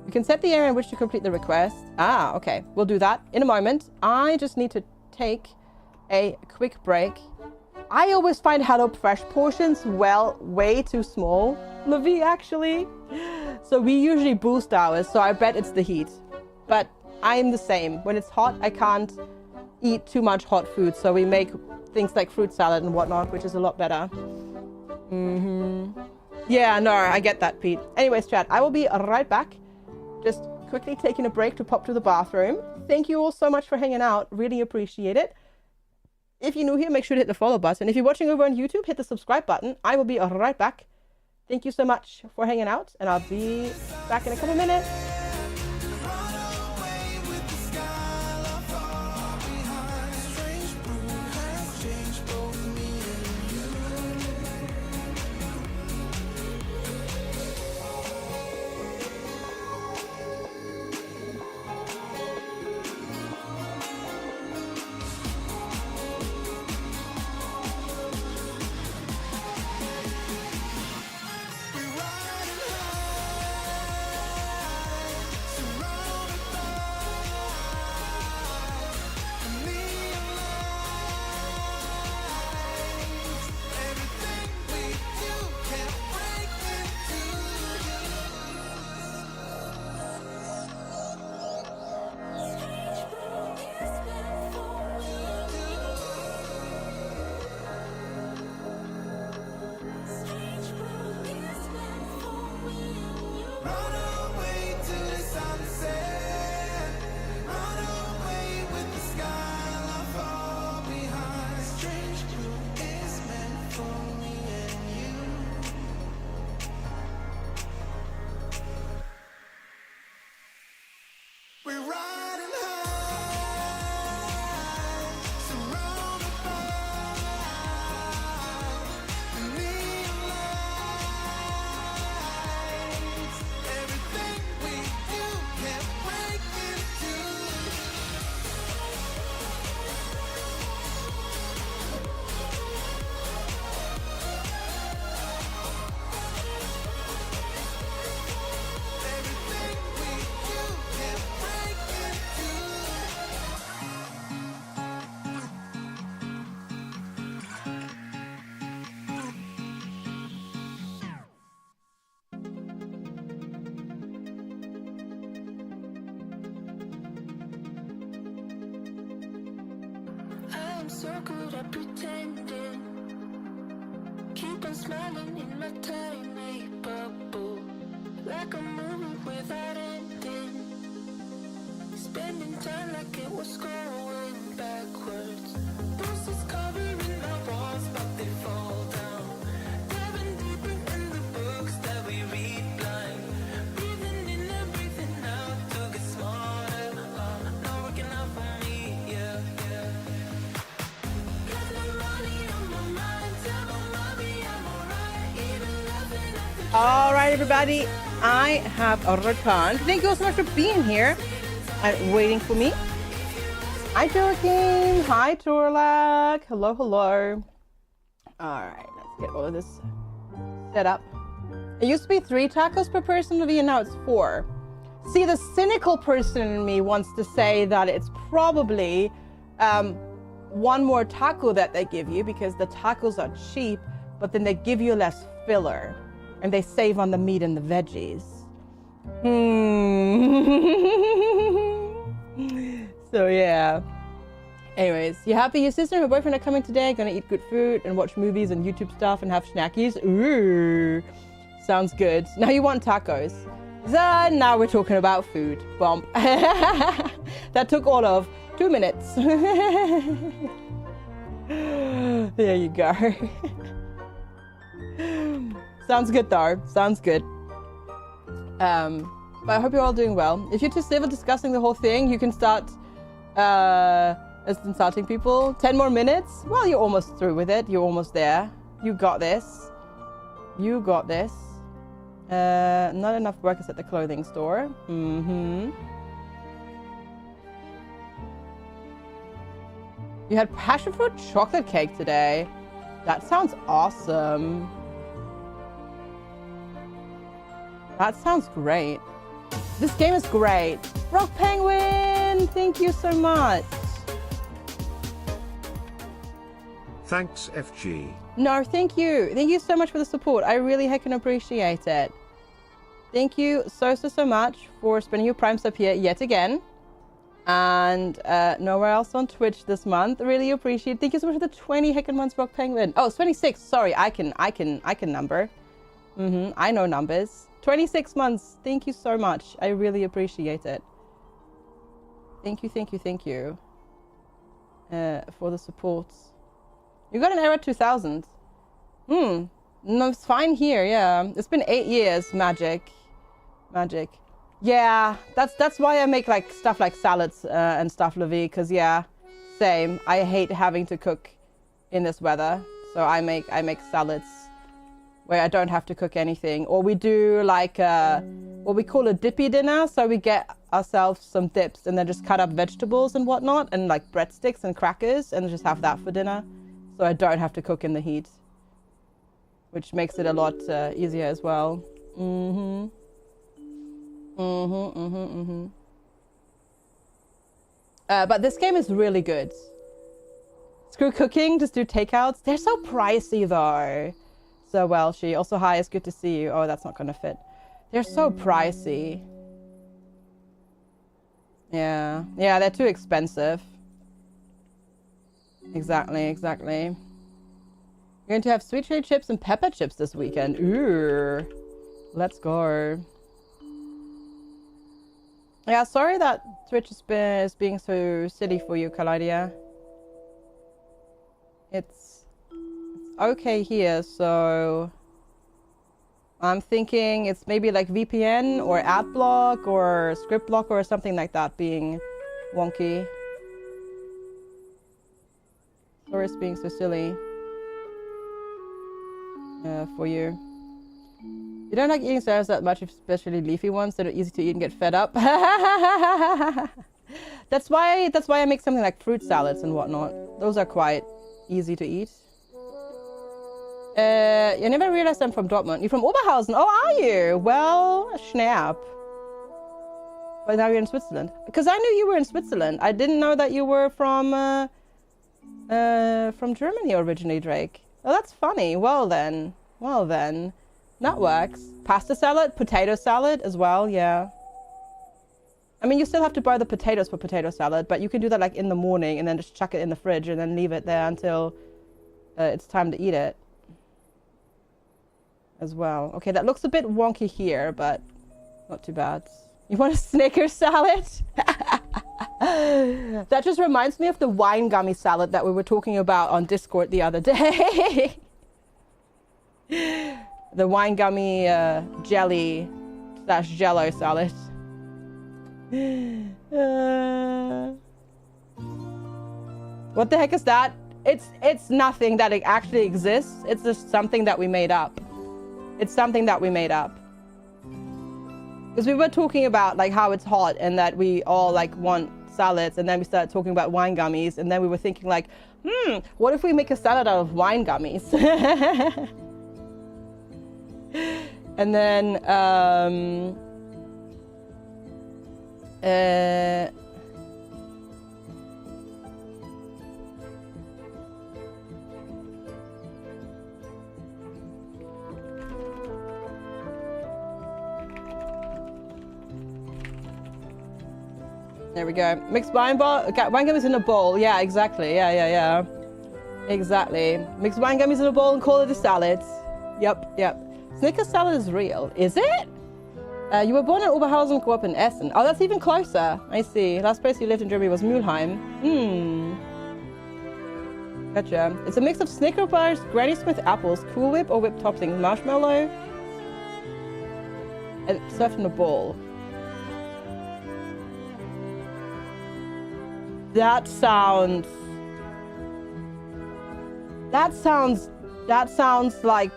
S1: You can set the area in which to complete the request. Ah, okay. We'll do that in a moment. I just need to take a quick break. I always find Hello Fresh portions, well, way too small. Levi, actually. So we usually boost ours, so I bet it's the heat. But I'm the same. When it's hot, I can't eat too much hot food, so we make things like fruit salad and whatnot, which is a lot better. Yeah, no, I get that, Pete. Anyways, chat, I will be right back. Just quickly taking a break to pop to the bathroom. Thank you all so much for hanging out. Really appreciate it. If you're new here, make sure to hit the follow button. If you're watching over on YouTube, hit the subscribe button. I will be right back. Thank you so much for hanging out, and I'll be back in a couple minutes.
S4: so good at pretending. Keep on smiling in my tiny bubble, like a movie without ending. Spending time like it was going backwards. Bruises covering my walls, but they fall down. Diving deeper in the books that we read blind. Breathing in and breathing out to get smarter. Not working out for me, yeah, yeah. Got no money on my mind. Tell my mommy I'm alright. Even laughing at the
S1: All right, everybody. I have a return. Thank you all so much for being here and waiting for me. Hi, Joaquin. Hi, Torlak. Hello, hello. All right, let's get all of this set up. It used to be 3 tacos per person, Livia. Now it's 4. See, the cynical person in me wants to say that it's probably 1 more taco that they give you because the tacos are cheap, but then they give you less filler and they save on the meat and the veggies. So yeah. Anyways, you happy your sister and her boyfriend are coming today? Gonna eat good food and watch movies and YouTube stuff and have snackies? Ooh, sounds good. Now you want tacos. Now we're talking about food. Bump. That took all of 2 minutes. There you go. Sounds good though. Sounds good. But I hope you're all doing well. If you're too civil discussing the whole thing, you can start insulting people. 10 more minutes? Well, you're almost through with it. You're almost there. You got this. You got this. Not enough workers at the clothing store. You had passion fruit chocolate cake today. That sounds awesome. That sounds great. This game is great. Rock Penguin, thank you so much.
S3: Thanks, FG.
S1: No, thank you. Thank you so much for the support. I really heckin' appreciate it. Thank you so much for spending your Prime sub here yet again. And nowhere else on Twitch this month. Really appreciate it. Thank you so much for the 20 heckin' months, Rock Penguin. Oh, it's 26. Sorry, I can number. I know numbers. 26 months. Thank you so much. I really appreciate it. Thank you for the support. You got an error 2000. No, it's fine here. Yeah, it's been 8 years. Magic. Yeah, that's why I make like stuff like salads and stuff, Levi. Because yeah, same. I hate having to cook in this weather, so I make salads where I don't have to cook anything. Or we do like what we call a dippy dinner. So we get ourselves some dips and then just cut up vegetables and whatnot and like breadsticks and crackers and just have that for dinner. So I don't have to cook in the heat, which makes it a lot easier as well. But this game is really good. Screw cooking, just do takeouts. They're so pricey though. So well, she also hi, it's good to see you. Oh, that's not gonna fit. They're so pricey. Yeah, they're too expensive. Exactly. You're going to have sweet chili chips and pepper chips this weekend. Ooh, let's go. Yeah, sorry that Twitch is being so silly for you, Kalidia. It's okay here, so I'm thinking it's maybe like VPN or AdBlock or script block or something like that being wonky. Sorry it's being so silly for you. You don't like eating salads that much, especially leafy ones that are easy to eat and get fed up. That's why I make something like fruit salads and whatnot. Those are quite easy to eat. You never realized I'm from Dortmund. You're from Oberhausen. Oh, are you? Well, snap. But now you're in Switzerland. Because I knew you were in Switzerland. I didn't know that you were from Germany originally, Drake. Oh, that's funny. Well then. That works. Pasta salad, potato salad as well, yeah. I mean, you still have to buy the potatoes for potato salad, but you can do that like in the morning and then just chuck it in the fridge and then leave it there until it's time to eat it as well. Okay, that looks a bit wonky here, but not too bad. You want a Snickers salad? That just reminds me of the wine gummy salad that we were talking about on Discord the other day. The wine gummy jelly / jello salad. What the heck is that? It's nothing that it actually exists. It's just something that we made up. It's something that we made up. Because we were talking about like how it's hot and that we all like want salads, and then we started talking about wine gummies, and then we were thinking like, what if we make a salad out of wine gummies? And then there we go. Mixed wine gummies in a bowl. Yeah, exactly. Yeah. Exactly. Mix wine gummies in a bowl and call it a salad. Yep. Snickers salad is real. Is it? You were born in Oberhausen, grew up in Essen. Oh, that's even closer. I see. Last place you lived in Germany was Mülheim. Gotcha. It's a mix of Snicker bars, Granny Smith apples, Cool Whip or whipped toppings, marshmallow, and it's served in a bowl. That sounds like,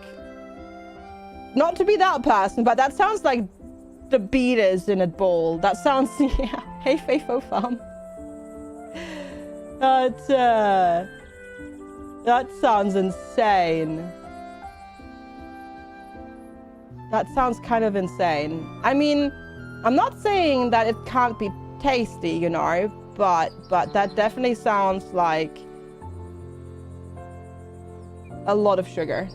S1: not to be that person, but that sounds like the beaters in a bowl. That sounds, yeah. Hey, Faithful Farm. That sounds insane. That sounds kind of insane. I mean, I'm not saying that it can't be tasty, you know, but that definitely sounds like a lot of sugar.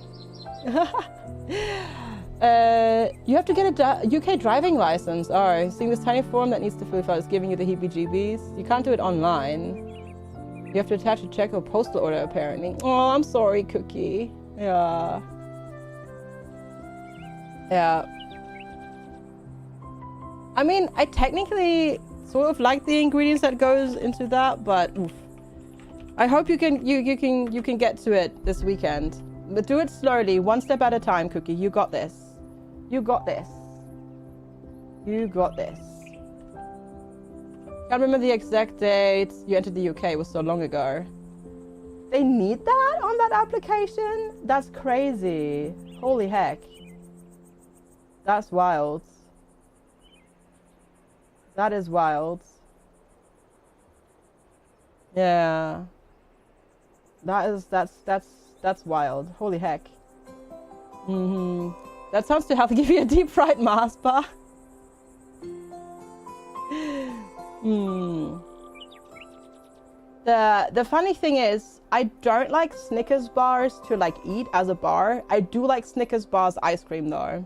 S1: You have to get a UK driving license. Oh, seeing this tiny form that needs to fill out is giving you the heebie-jeebies. You can't do it online. You have to attach a check or postal order, apparently. Oh, I'm sorry, Cookie. Yeah. I mean, I technically sort of like the ingredients that goes into that, but oof. I hope you can get to it this weekend. But do it slowly, one step at a time, Cookie. You got this. You got this. You got this. Can't remember the exact date you entered the UK. It was so long ago. They need that on that application? That's crazy. Holy heck. That's wild. That is wild. Yeah. That's wild. Holy heck. That sounds too healthy. Give you a deep fried Mars bar. The funny thing is, I don't like Snickers bars to like eat as a bar. I do like Snickers bars ice cream though.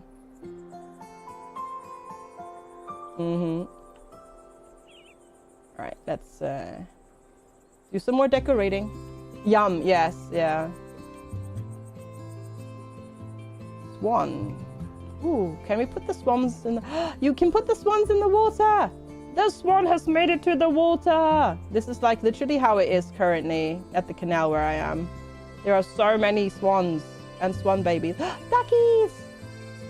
S1: Alright, let's do some more decorating. Yum, yes, yeah. Swan. Ooh, can we put the swans in the... You can put the swans in the water! The swan has made it to the water! This is like literally how it is currently at the canal where I am. There are so many swans and swan babies. Duckies!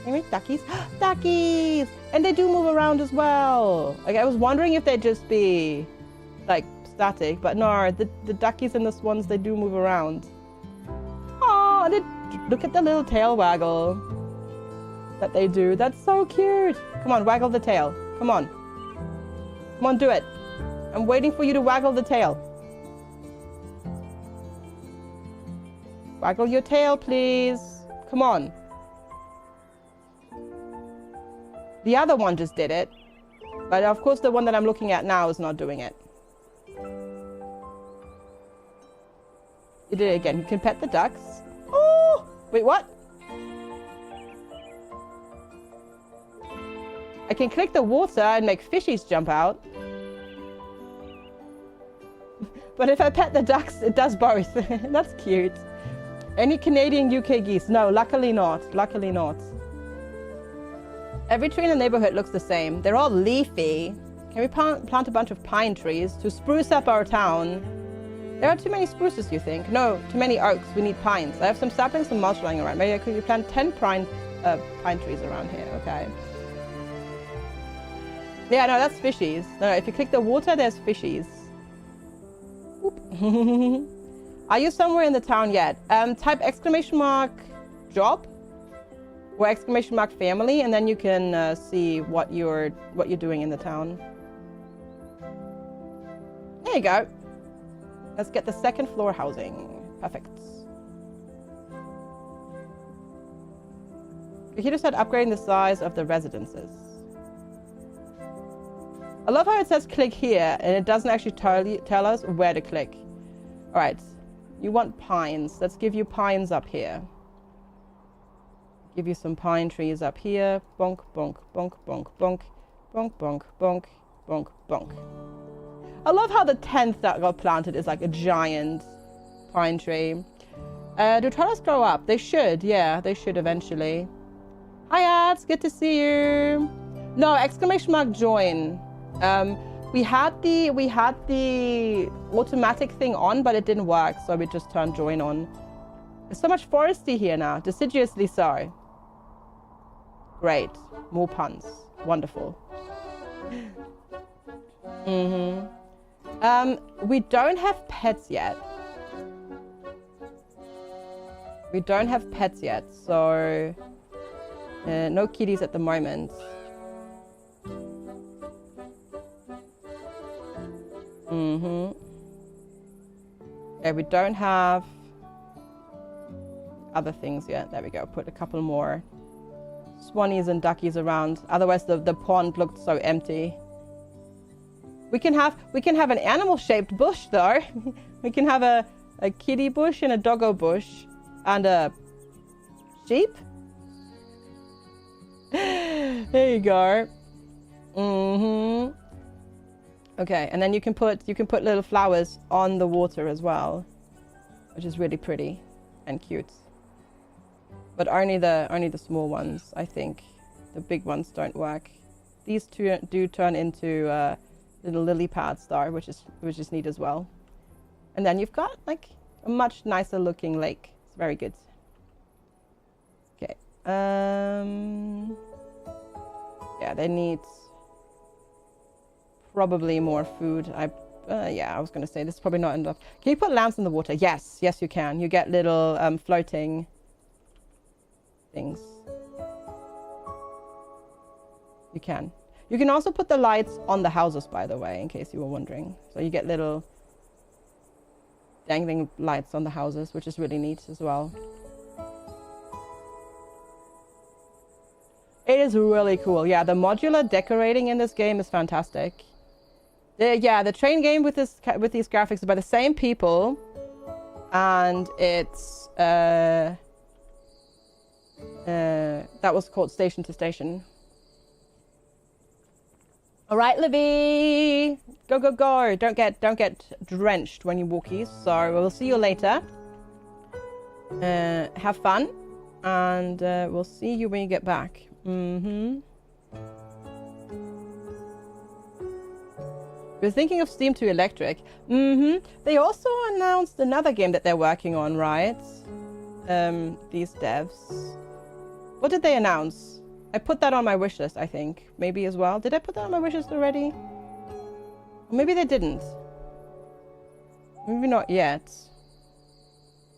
S1: Can we duckies? Duckies! And they do move around as well. Like, I was wondering if they'd just be like static, but no, the duckies and the swans, they do move around. Oh, look at the little tail waggle that they do. That's so cute. Come on, waggle the tail. Come on. Come on, do it. I'm waiting for you to waggle the tail. Waggle your tail, please. Come on. The other one just did it. But of course, the one that I'm looking at now is not doing it. You did it again. You can pet the ducks. Oh! Wait, what? I can click the water and make fishies jump out. But if I pet the ducks, it does both. That's cute. Any Canadian UK geese? No, luckily not. Luckily not. Every tree in the neighborhood looks the same. They're all leafy. Can we plant a bunch of pine trees to spruce up our town? There are too many spruces, you think? No, too many oaks. We need pines. I have some saplings and mulch lying around. Maybe I could plant 10 pine trees around here. Okay. Yeah, no, that's fishies. No, if you click the water, there's fishies. Are you somewhere in the town yet? Type > job or > family, and then you can see what you're doing in the town. There you go. Let's get the second floor housing. Perfect. Computer said upgrading the size of the residences. I love how it says click here and it doesn't actually tell us where to click. All right, you want pines. Let's give you pines up here. Give you some pine trees up here. Bonk, bonk, bonk, bonk, bonk, bonk, bonk, bonk, bonk, bonk. I love how the 10th that got planted is like a giant pine tree. Do turtles grow up? They should, yeah, they should eventually. Hi, Ads, good to see you. No, ! join. We had the automatic thing on, but it didn't work, so we just turned join on. There's so much foresty here now, decidiously so. Great, more puns, wonderful. We don't have pets yet. We don't have pets yet, so no kitties at the moment. Okay, we don't have other things yet. There we go. Put a couple more swannies and duckies around. Otherwise, the pond looked so empty. We can have an animal-shaped bush though. We can have a kitty bush and a doggo bush and a sheep. There you go. Okay, and then you can put little flowers on the water as well, which is really pretty and cute. But only the small ones, I think. The big ones don't work. These two do turn into little lily pads though, which is neat as well. And then you've got like a much nicer looking lake. It's very good. Okay. Yeah, they need probably more food. Yeah, I was going to say this is probably not enough. Can you put lamps in the water? Yes, yes you can. You get little floating things. You can. You can also put the lights on the houses, by the way, in case you were wondering. So you get little dangling lights on the houses, which is really neat as well. It is really cool. Yeah, the modular decorating in this game is fantastic. The train game with these graphics is by the same people, and it's that was called Station to Station. All right, Livy, go go go! Don't get drenched when you walkies. So we'll see you later. Have fun, and we'll see you when you get back. We're thinking of Steam to Electric. They also announced another game that they're working on, right? These devs. What did they announce? I put that on my wish list, I think. Maybe as well. Did I put that on my wish list already? Or maybe they didn't. Maybe not yet.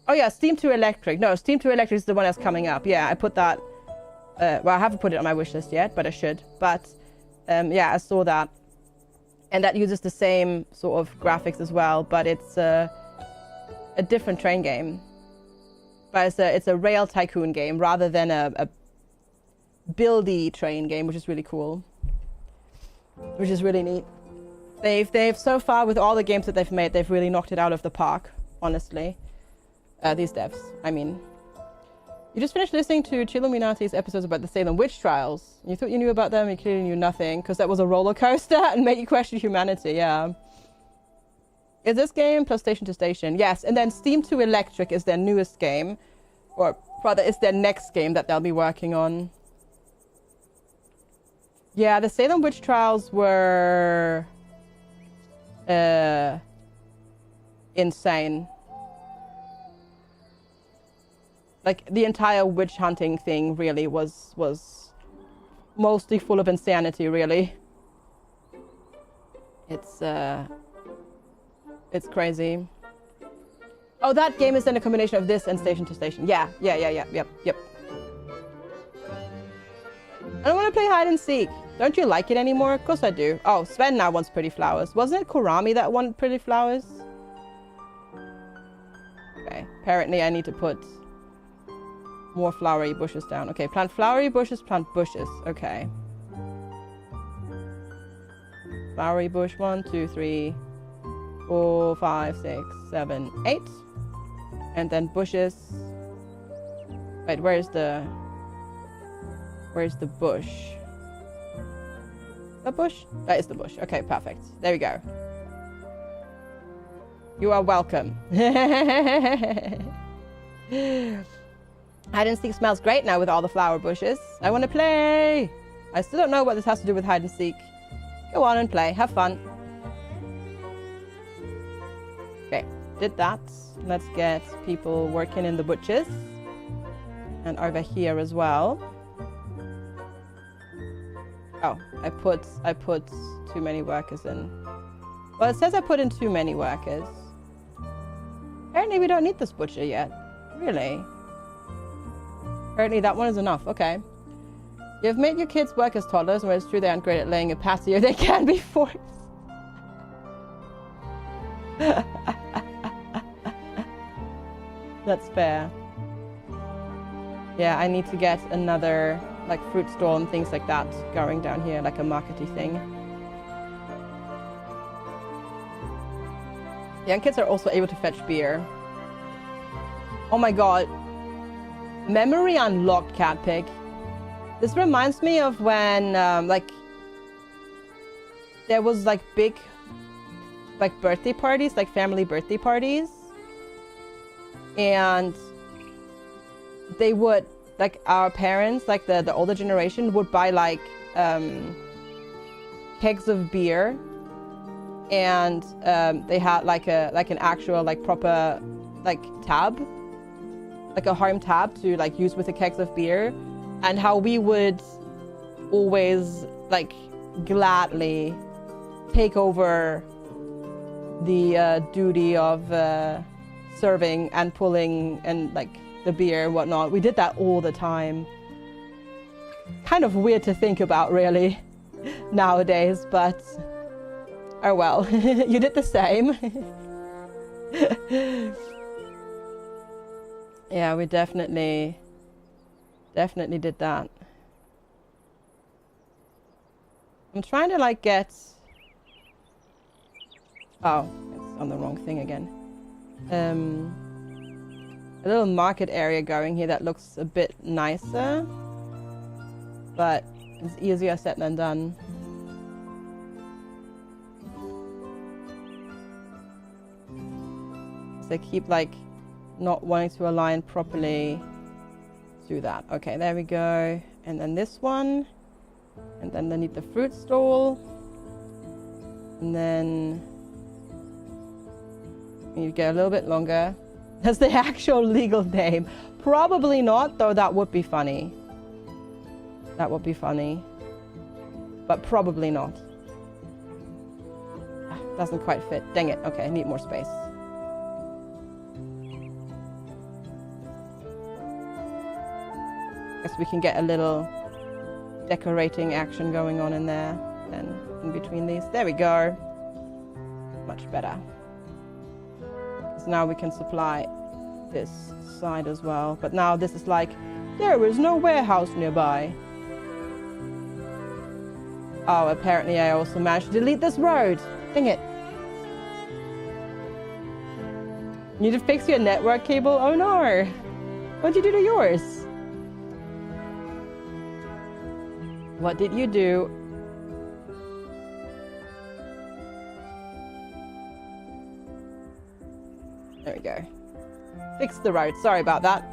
S1: Oh yeah, Steam to Electric. No, Steam to Electric is the one that's coming up. Yeah, I put that. Well, I haven't put it on my wish list yet, but I should. But yeah, I saw that. And that uses the same sort of graphics as well, but it's a different train game. But it's a rail tycoon game rather than a buildy train game, which is really cool. Which is really neat. They've so far, with all the games that they've made, they've really knocked it out of the park, honestly. These devs, I mean. You just finished listening to Chilluminati's episodes about the Salem witch trials. You thought you knew about them, you clearly knew nothing, because that was a roller coaster and made you question humanity, yeah. Is this game plus Station to Station? Yes, and then Steam to Electric is their newest game. Or rather, it's their next game that they'll be working on. Yeah, the Salem witch trials were... insane. Like, the entire witch hunting thing really was mostly full of insanity, really. It's crazy. Oh, that game is then a combination of this and Station to Station. Yeah. Yep. I don't want to play hide and seek. Don't you like it anymore? Of course I do. Oh, Sven now wants Pretty Flowers. Wasn't it Kurami that wanted Pretty Flowers? Okay, apparently I need to put more flowery bushes down. Okay, plant flowery bushes, plant bushes. Okay. Flowery bush, 1, 2, 3, 4, 5, 6, 7, 8. And then bushes. Wait, where's the bush? The bush? That is the bush. Okay, perfect. There we go. You are welcome. Hide and seek smells great now with all the flower bushes. I want to play. I still don't know what this has to do with hide and seek. Go on and play. Have fun. Okay, did that. Let's get people working in the butches. And over here as well. Oh, I put too many workers in. Well, it says I put in too many workers. Apparently we don't need this butcher yet. Really? Apparently that one is enough. Okay. You've made your kids work as toddlers, and when it's true they aren't great at laying a patio, they can be forced. That's fair. Yeah, I need to get another, like, fruit stall and things like that going down here, like a markety thing. Young kids are also able to fetch beer. Oh my god. Memory unlocked, Cat Pig. This reminds me of when, like, there was, like, big, like, birthday parties, like, family birthday parties. And they would, like, our parents, like, the older generation would buy, like, kegs of beer. And they had, like, an actual, like, proper, like, tab. Like a home tab to, like, use with the kegs of beer. And how we would always, like, gladly take over the duty of serving and pulling and, like, the beer and whatnot. We did that all the time. Kind of weird to think about, really, nowadays, but oh well. You did the same. Yeah, we definitely did that. I'm trying to, like, get... Oh, it's on the wrong thing again. A little market area going here that looks a bit nicer. But it's easier said than done. So they keep, like, not wanting to align properly. Do that. Okay, there we go. And then this one. And then they need the fruit stall. And then you get a little bit longer. That's the actual legal name. Probably not, though that would be funny. That would be funny. But probably not. Doesn't quite fit. Dang it. Okay, I need more space. Guess we can get a little decorating action going on in there and in between these. There we go. Much better. So now we can supply this side as well. But now this is like, there is no warehouse nearby. Oh, apparently I also managed to delete this road. Dang it. Need to fix your network cable? Oh no. What'd you do to yours? What did you do? There we go. Fix the road. Sorry about that.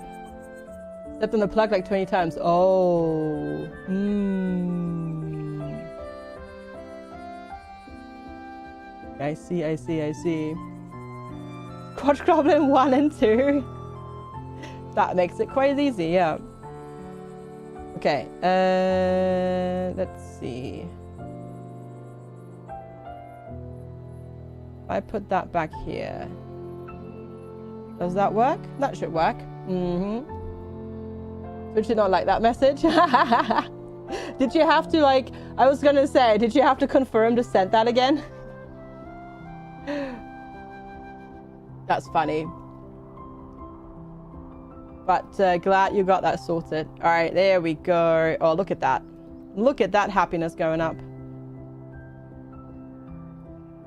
S1: Stepped on the plug like 20 times. Oh. I see, I see, I see. Quad Goblin 1 and 2. That makes it quite easy, yeah. Okay, let's see. If I put that back here. Does that work? That should work. Would you not like that message? Did you have to, like, I was gonna say, did you have to confirm to send that again? That's funny. But glad you got that sorted. All right, there we go. Oh, look at that. Look at that happiness going up.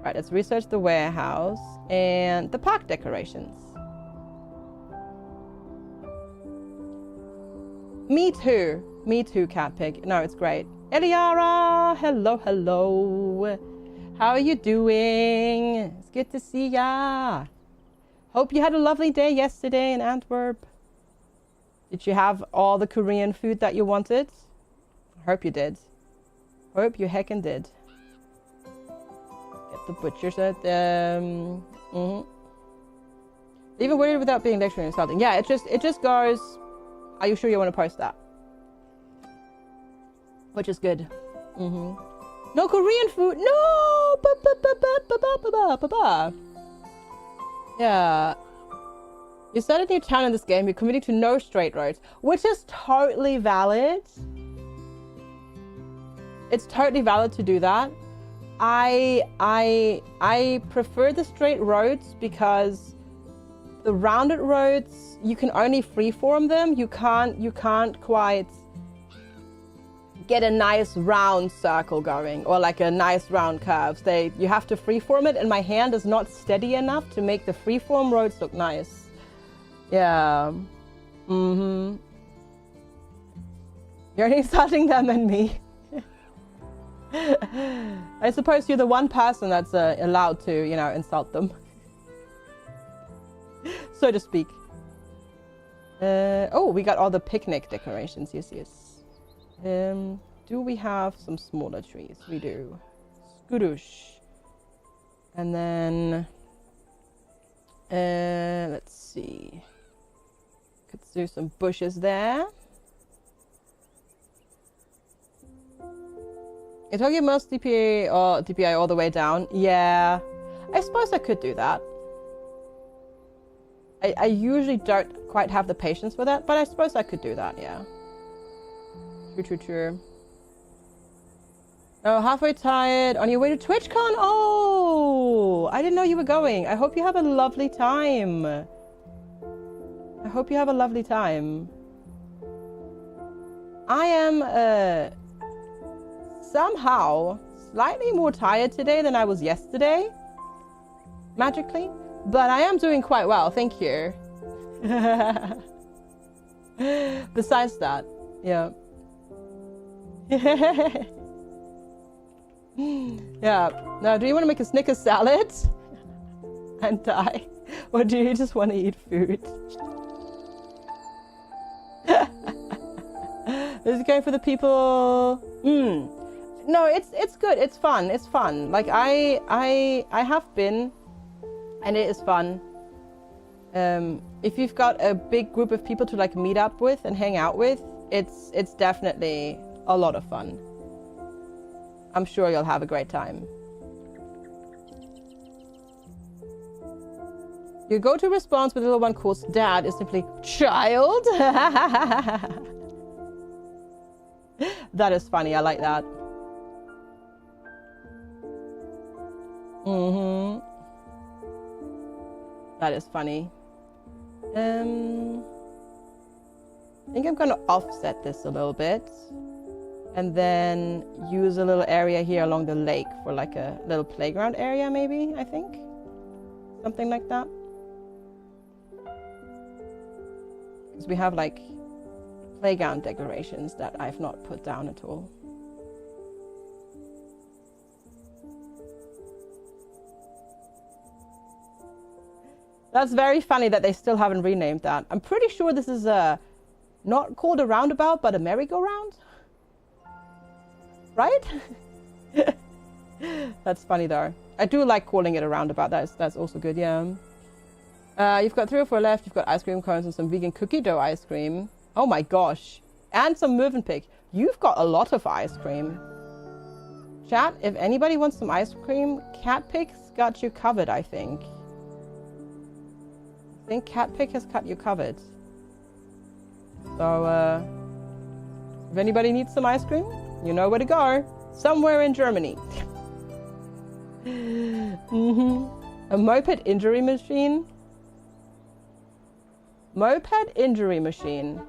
S1: Right, let's research the warehouse and the park decorations. Me too. Me too, Cat Pig. No, it's great. Eliara! Hello, hello. How are you doing? It's good to see ya. Hope you had a lovely day yesterday in Antwerp. Did you have all the Korean food that you wanted? I hope you did. Hope you heckin' did. Get the butchers at Even worded without being lecturing insulting. Yeah, it just goes. Are you sure you want to post that? Which is good. No Korean food. No. Yeah. You start a new town in this game. You're committing to no straight roads, which is totally valid. It's totally valid to do that. I prefer the straight roads because the rounded roads, you can only freeform them. You can't quite get a nice round circle going or like a nice round curves. You have to freeform it, and my hand is not steady enough to make the freeform roads look nice. Yeah. You're only insulting them and me. I suppose you're the one person that's allowed to, insult them. So to speak. Oh, we got all the picnic decorations. Yes, yes. Do we have some smaller trees? We do. Skudoosh. And then... let's see. Could do some bushes there. You're talking most DPI or DPI all the way down? Yeah. I suppose I could do that. I usually don't quite have the patience for that, but I suppose I could do that, yeah. True. Oh, halfway tired. On your way to TwitchCon? Oh! I didn't know you were going. I hope you have a lovely time. I hope you have a lovely time. I am, somehow slightly more tired today than I was yesterday. Magically. But I am doing quite well, thank you. Besides that, yeah. Yeah. Now, do you want to make a Snickers salad and die? Or do you just want to eat food? Is it going for the people? No, it's good. It's fun. It's fun. Like I have been, and it is fun. If you've got a big group of people to like meet up with and hang out with, it's definitely a lot of fun. I'm sure you'll have a great time. Your go-to response when the little one calls dad is simply child. That is funny. I like that. That is funny. I think I'm gonna offset this a little bit and then use a little area here along the lake for like a little playground area, maybe, I think. Something like that. Because we have like playground decorations that I've not put down at all. That's very funny that they still haven't renamed that. I'm pretty sure this is not called a roundabout, but a merry-go-round. Right? That's funny though. I do like calling it a roundabout. That's also good, yeah. You've got 3 or 4 left. You've got ice cream cones and some vegan cookie dough ice cream. Oh my gosh. And some Mövenpick. You've got a lot of ice cream. Chat, if anybody wants some ice cream, Catpick's got you covered, I think. I think Catpick has got you covered. So, if anybody needs some ice cream, you know where to go. Somewhere in Germany. A moped injury machine? Moped injury machine.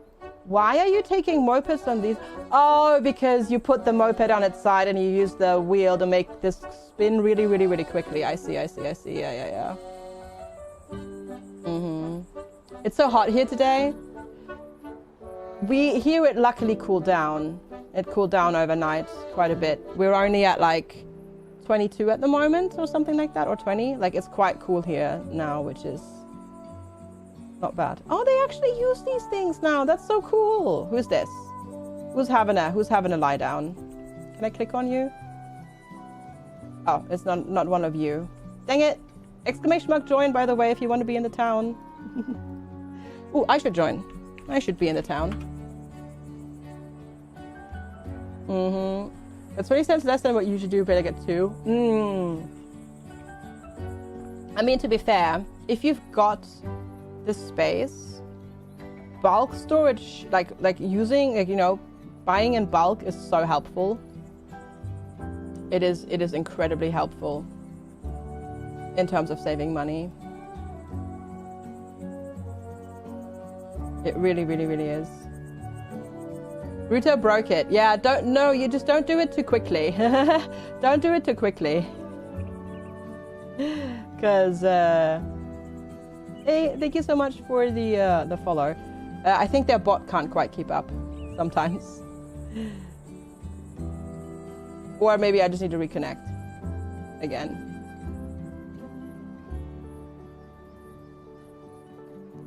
S1: Why are you taking mopeds on these? Oh, because you put the moped on its side and you use the wheel to make this spin really, really, really quickly. I see. Yeah. It's so hot here today. Here it luckily cooled down. It cooled down overnight quite a bit. We're only at like 22 at the moment or something like that, or 20. Like it's quite cool here now, which is not bad. Oh, they actually use these things now. That's so cool. Who's this? Who's having a lie down? Can I click on you? Oh, it's not one of you. Dang it. Exclamation mark join, by the way, if you want to be in the town. Ooh, I should join. I should be in the town. That's 20 cents less than what you should do, but I get 2. I mean, to be fair, if you've got the space, bulk storage, like using, like, you know, buying in bulk is so helpful. It is incredibly helpful in terms of saving money. It really, really, really is. Ruto broke it. Yeah, you just don't do it too quickly. Don't do it too quickly. Because, hey, thank you so much for the follow. I think their bot can't quite keep up sometimes. Or maybe I just need to reconnect again.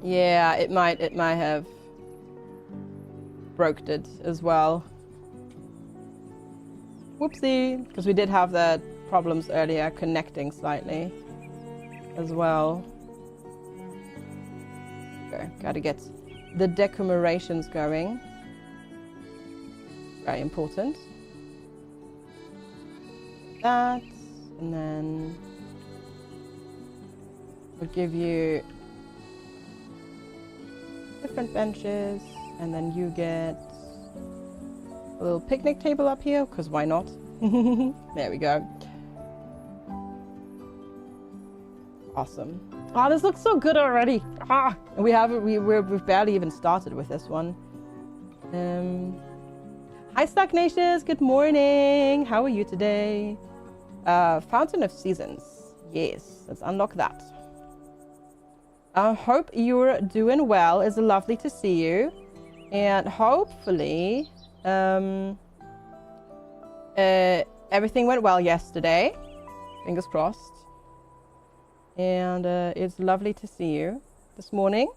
S1: Yeah, it might have broked it as well. Whoopsie, because we did have the problems earlier connecting slightly as well. Okay, gotta get the decommemorations going. Very important. That, and then we'll give you different benches, and then you get a little picnic table up here, because why not? There we go. Awesome. Oh, this looks so good already. Ah, and we've barely even started with this one. Hi Stagnacious, good morning. How are you today? Fountain of Seasons. Yes, let's unlock that. I hope you're doing well. It's lovely to see you. And hopefully, everything went well yesterday. Fingers crossed. And it's lovely to see you this morning.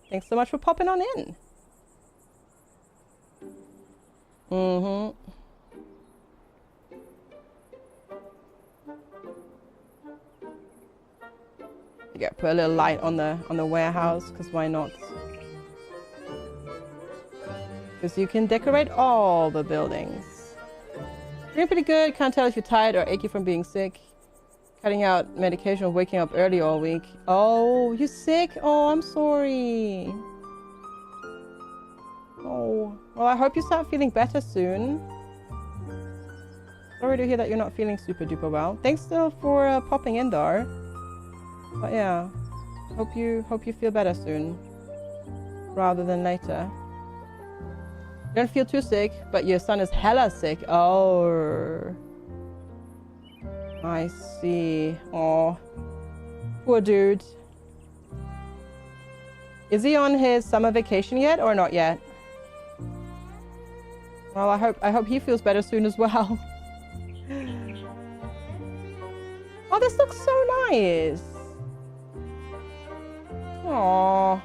S1: Thanks so much for popping on in. Yeah, put a little light on the warehouse, because why not? Because you can decorate all the buildings. Doing pretty good. Can't tell if you're tired or achy from being sick. Cutting out medication or waking up early all week. Oh, you're sick? Oh, I'm sorry. Oh, well, I hope you start feeling better soon. Sorry to hear that you're not feeling super duper well. Thanks still for popping in though. But yeah, hope you feel better soon, rather than later. You don't feel too sick, but your son is hella sick. Oh, I see. Oh, poor dude. Is he on his summer vacation yet, or not yet? Well, I hope he feels better soon as well. Oh, this looks so nice. Aww.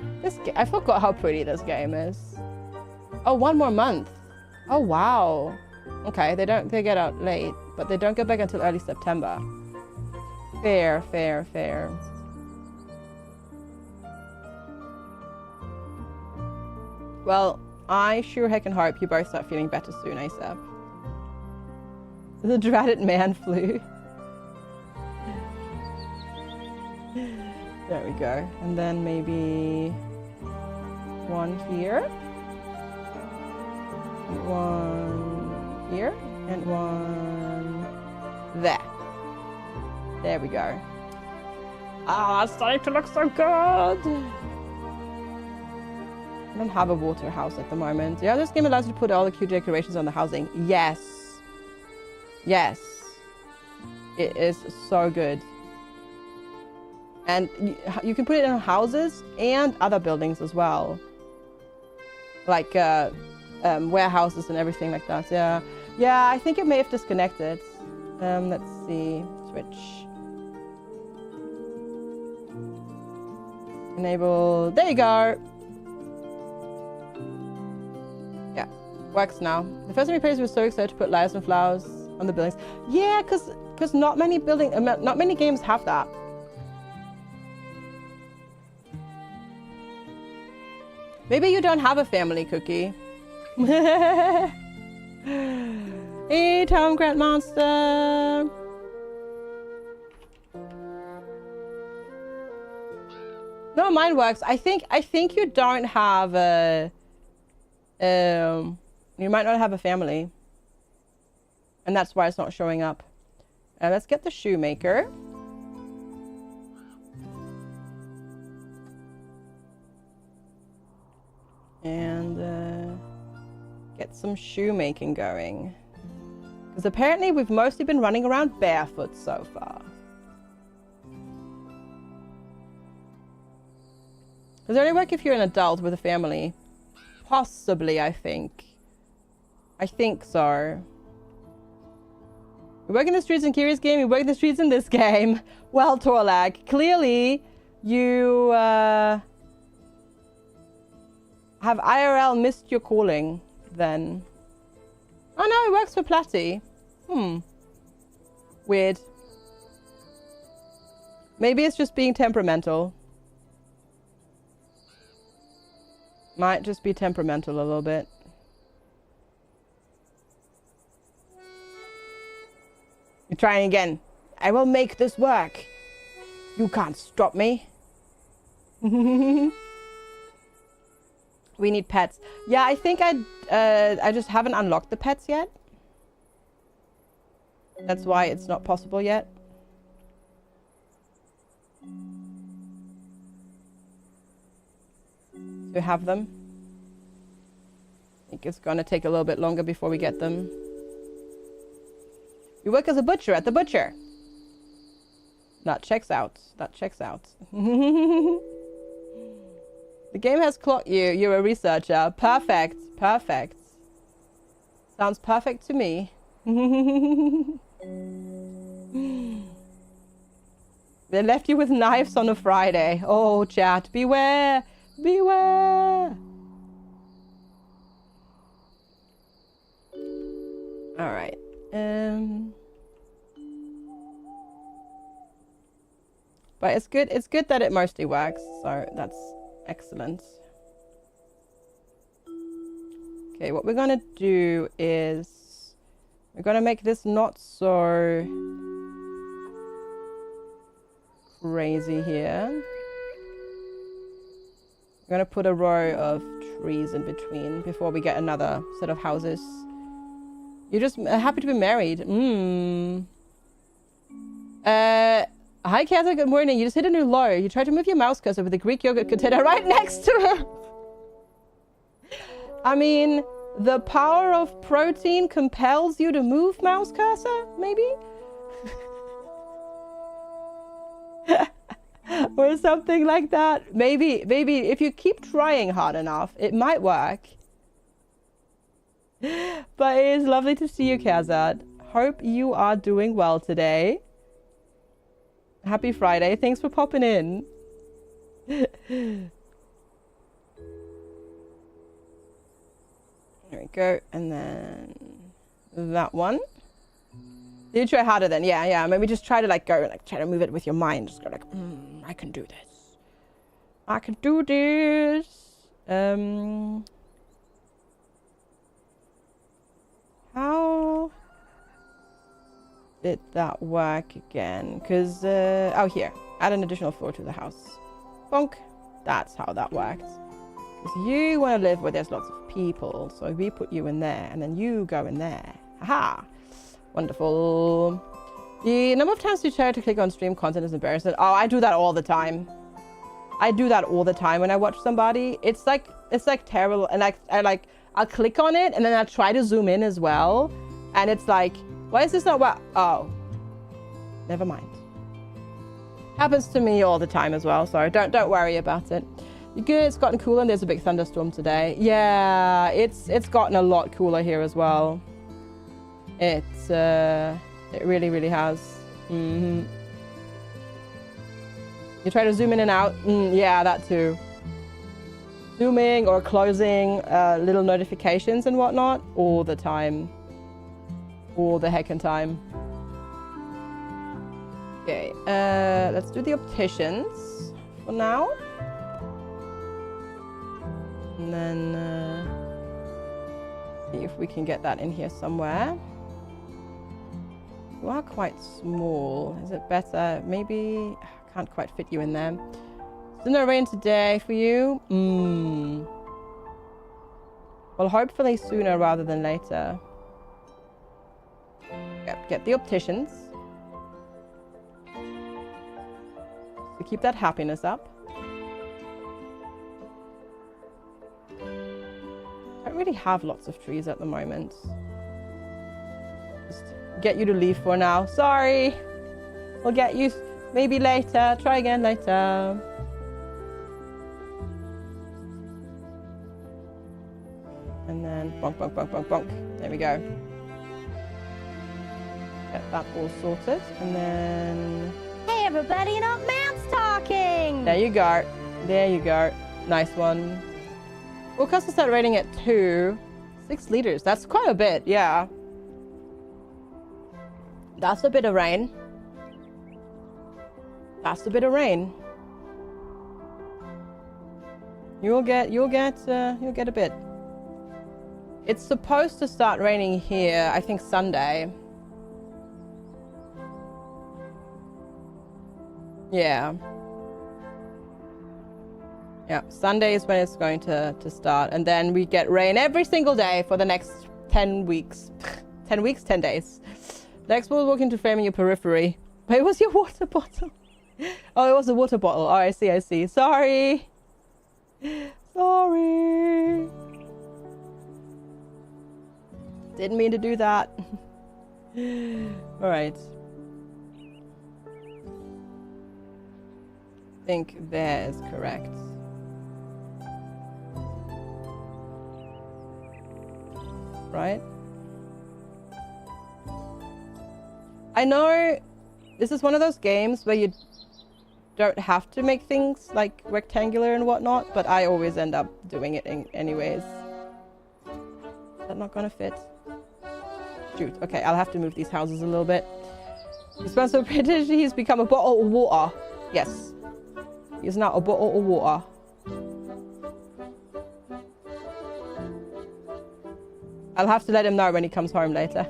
S1: I forgot how pretty this game is. Oh, 1 more month. Oh, wow. Okay, they get out late, but they don't go back until early September. Fair, fair, fair. Well, I sure heck and hope you both start feeling better soon, ASAP. The dreaded man flu. There we go. And then maybe 1 here. And 1 here. And 1 there. There we go. Ah, it's starting to look so good. I don't have a water house at the moment. Yeah, this game allows you to put all the cute decorations on the housing. Yes. Yes. It is so good. And you can put it in houses and other buildings as well. Like warehouses and everything like that. Yeah. Yeah, I think it may have disconnected. Let's see. Switch. Enable. There you go. Yeah, works now. The first time we played, we were so excited to put lights and flowers on the buildings. Yeah, because not many games have that. Maybe you don't have a family, Cookie. Hey, Tom Grant Monster. No, mine works. I think you don't have a. You might not have a family, and that's why it's not showing up. Let's get the shoemaker. And get some shoemaking going. Because apparently we've mostly been running around barefoot so far. Does it only work if you're an adult with a family? Possibly, I think. I think so. We work in the streets in Kiri's game, we work in the streets in this game. Well, Torlag, clearly you have IRL missed your calling then. Oh no, it works for Platty. Weird. Maybe it's just being temperamental. Might just be temperamental a little bit. You're trying again. I will make this work. You can't stop me. We need pets. Yeah, I think I just haven't unlocked the pets yet. That's why it's not possible yet. To have them. I think it's gonna take a little bit longer before we get them. You work as a butcher at the butcher. That checks out. That checks out. The game has clocked you. You're a researcher. Perfect. Perfect. Sounds perfect to me. They left you with knives on a Friday. Oh, chat. Beware. Beware. All right. But it's good. It's good that it mostly works. So that's excellent. Okay, what we're gonna do is we're gonna make this not so crazy here. We're gonna put a row of trees in between before we get another set of houses. You're just happy to be married. Hi, Kata. Good morning. You just hit a new low. You tried to move your mouse cursor with the Greek yogurt container right next to it. I mean, the power of protein compels you to move mouse cursor, maybe? Or something like that. Maybe if you keep trying hard enough, it might work. But it is lovely to see you, Kazad. Hope you are doing well today. Happy Friday. Thanks for popping in. There we go. And then that one. You try harder then. Yeah. Maybe just try to like go, like try to move it with your mind. Just go like, I can do this. I can do this. How did that work again? Because, oh, here. Add an additional floor to the house. Bonk. That's how that worked. Because you want to live where there's lots of people. So we put you in there, and then you go in there. Haha. Wonderful. The number of times you try to click on stream content is embarrassing. Oh, I do that all the time. I do that all the time when I watch somebody. It's like terrible. And I'll click on it, and then I'll try to zoom in as well. And it's like, why is this not what? Oh, never mind. Happens to me all the time as well. So don't worry about it. You're good. It's gotten cooler, and there's a big thunderstorm today. Yeah, it's gotten a lot cooler here as well. It really has. You try to zoom in and out. Yeah, that too. Zooming or closing little notifications and whatnot all the time. All the heckin' time. Okay, let's do the opticians for now. And then see if we can get that in here somewhere. You are quite small. Is it better? Maybe I can't quite fit you in there. Is there no rain today for you? Well, hopefully sooner rather than later. Yep, get the opticians. So keep that happiness up. I don't really have lots of trees at the moment. Just get you to leave for now. Sorry. We'll get you maybe later. Try again later. And then bonk, bonk, bonk, bonk, bonk. There we go. Get that all sorted. And then...
S5: Hey everybody, not Mount's talking!
S1: There you go. There you go. Nice one. We'll custom start rating at 2. 6 liters. That's quite a bit, yeah. That's a bit of rain. That's a bit of rain. You'll get a bit. It's supposed to start raining here, I think Sunday. Yeah. Yeah, Sunday is when it's going to start. And then we get rain every single day for the next 10 weeks. 10 weeks, 10 days. Next, we'll walk into framing your periphery. Wait, was your water bottle? Oh, it was a water bottle. Oh, I see. Sorry. Sorry. Didn't mean to do that. All right. I think there is correct. Right? I know this is one of those games where you don't have to make things like rectangular and whatnot, but I always end up doing it anyways. Is that not gonna fit? Shoot. Okay, I'll have to move these houses a little bit. He's been so British, he's become a bottle of water. Yes. He's now a bottle of water. I'll have to let him know when he comes home later.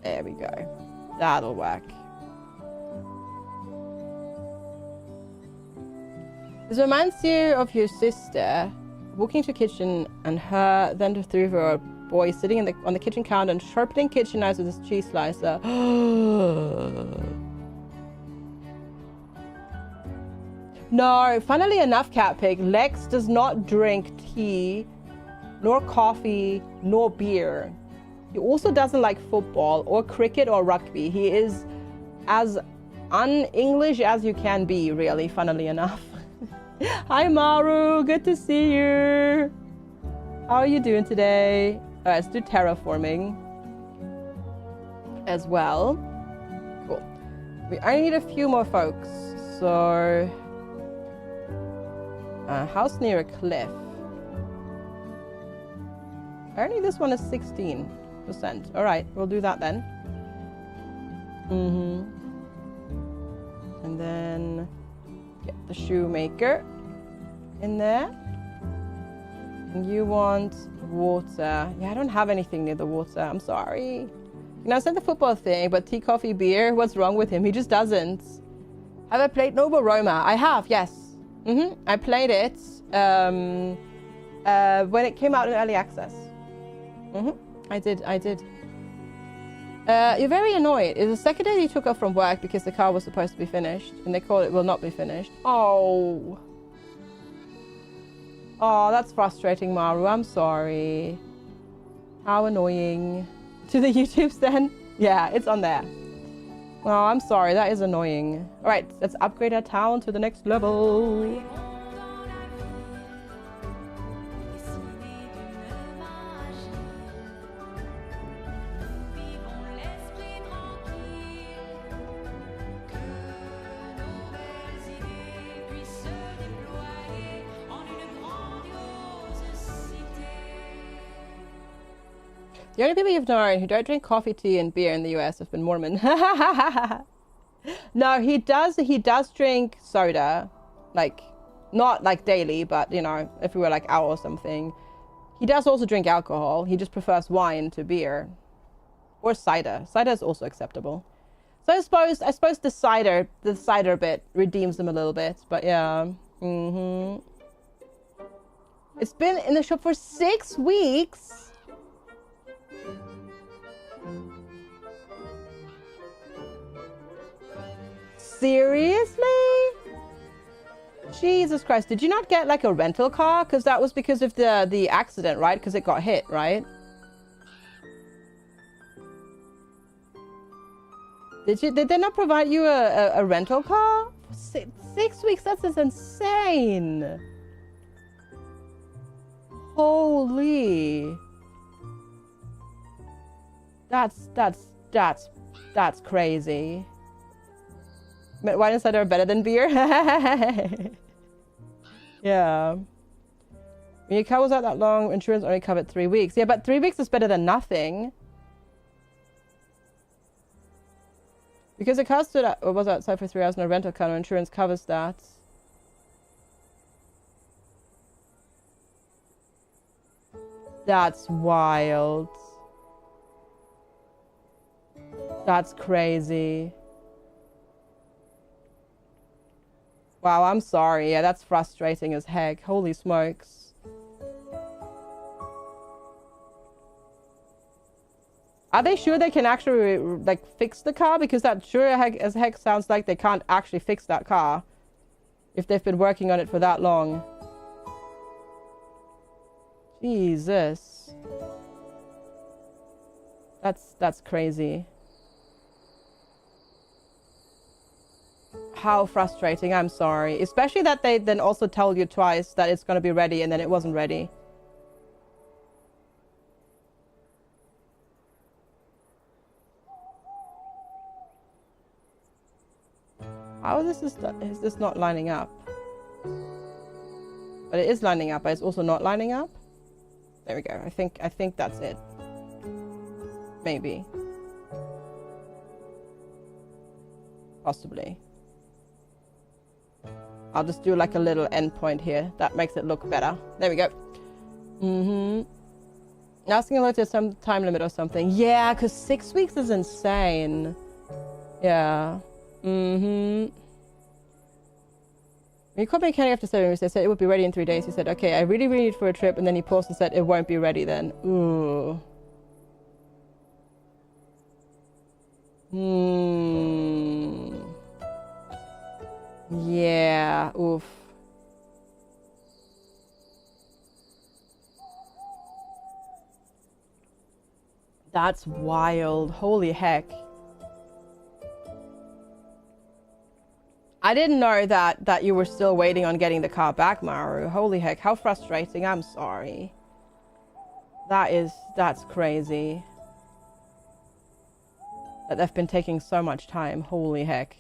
S1: There we go. That'll work. This reminds you of your sister walking to the kitchen and her then to through her boy sitting on the kitchen counter and sharpening kitchen knives with his cheese slicer. No, funnily enough, Cat Pig, Lex does not drink tea, nor coffee, nor beer. He also doesn't like football or cricket or rugby. He is as un-English as you can be, really, funnily enough. Hi, Maru. Good to see you. How are you doing today? All right, let's do terraforming as well. Cool. We only need a few more folks. So, house near a cliff. Apparently this one is 16%. All right, we'll do that then. And then get the shoemaker in there. And you want water. Yeah, I don't have anything near the water. I'm sorry. You know, I said the football thing, but tea, coffee, beer, what's wrong with him? He just doesn't. Have I played Nova Roma? I have, yes. I played it when it came out in early access. I did. You're very annoyed. It's the second day you took off from work because the car was supposed to be finished, and they call it will not be finished. Oh. Oh, that's frustrating, Maru. I'm sorry. How annoying. To the YouTubes then? Yeah, it's on there. Oh, I'm sorry. That is annoying. All right, let's upgrade our town to the next level. The only people you've known who don't drink coffee, tea, and beer in the US have been Mormon. No, he does drink soda, like not like daily, but you know, if we were like out or something. He does also drink alcohol. He just prefers wine to beer, or cider. Cider is also acceptable. So I suppose the cider bit redeems them a little bit, but yeah. It's been in the shop for 6 weeks. Seriously? Jesus Christ. Did you not get like a rental car? Because that was because of the accident, right? Because it got hit, right? Did they not provide you a rental car? 6 weeks? That's just insane. Holy. That's crazy. Wine and cider are better than beer? Yeah. When your car was out that long, insurance only covered 3 weeks. Yeah, but 3 weeks is better than nothing. Because the car stood out, or was outside for 3 hours in a rental car, no insurance covers that. That's wild. That's crazy. Wow, I'm sorry. Yeah, that's frustrating as heck. Holy smokes. Are they sure they can actually, like, fix the car? Because that sure as heck sounds like they can't actually fix that car if they've been working on it for that long. Jesus. That's crazy. How frustrating. I'm sorry. Especially that they then also tell you twice that it's going to be ready and then it wasn't ready. How is this not lining up? But it is lining up, but it's also not lining up. There we go. I think that's it. Maybe. Possibly. I'll just do like a little endpoint here. That makes it look better. There we go. Asking a lot to some time limit or something. Yeah, because 6 weeks is insane. Yeah. When you called me mechanic after 7 weeks, they said it would be ready in 3 days. He said, okay, I really need it for a trip. And then he paused and said, it won't be ready then. Ooh. Yeah. Oof. That's wild. Holy heck. I didn't know that you were still waiting on getting the car back, Maru. Holy heck, how frustrating. I'm sorry. That's crazy. that they've been taking so much time. Holy heck.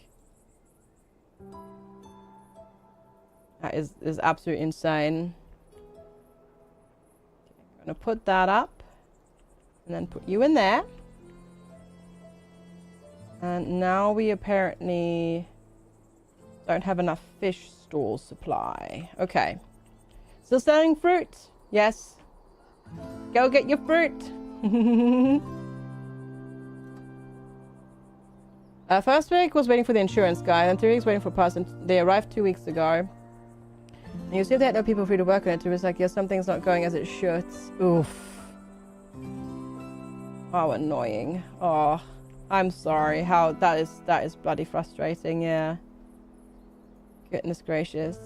S1: That is absolutely insane. I'm gonna put that up and then put you in there. And now we apparently don't have enough fish stall supply. Okay. Still selling fruit? Yes. Go get your fruit. First week was waiting for the insurance guy, and 3 weeks waiting for parts, and they arrived 2 weeks ago. And you see they had no people free to work on it. It was like, yeah, something's not going as it should. Oof. How annoying. Oh, I'm sorry. How that is bloody frustrating, yeah. Goodness gracious.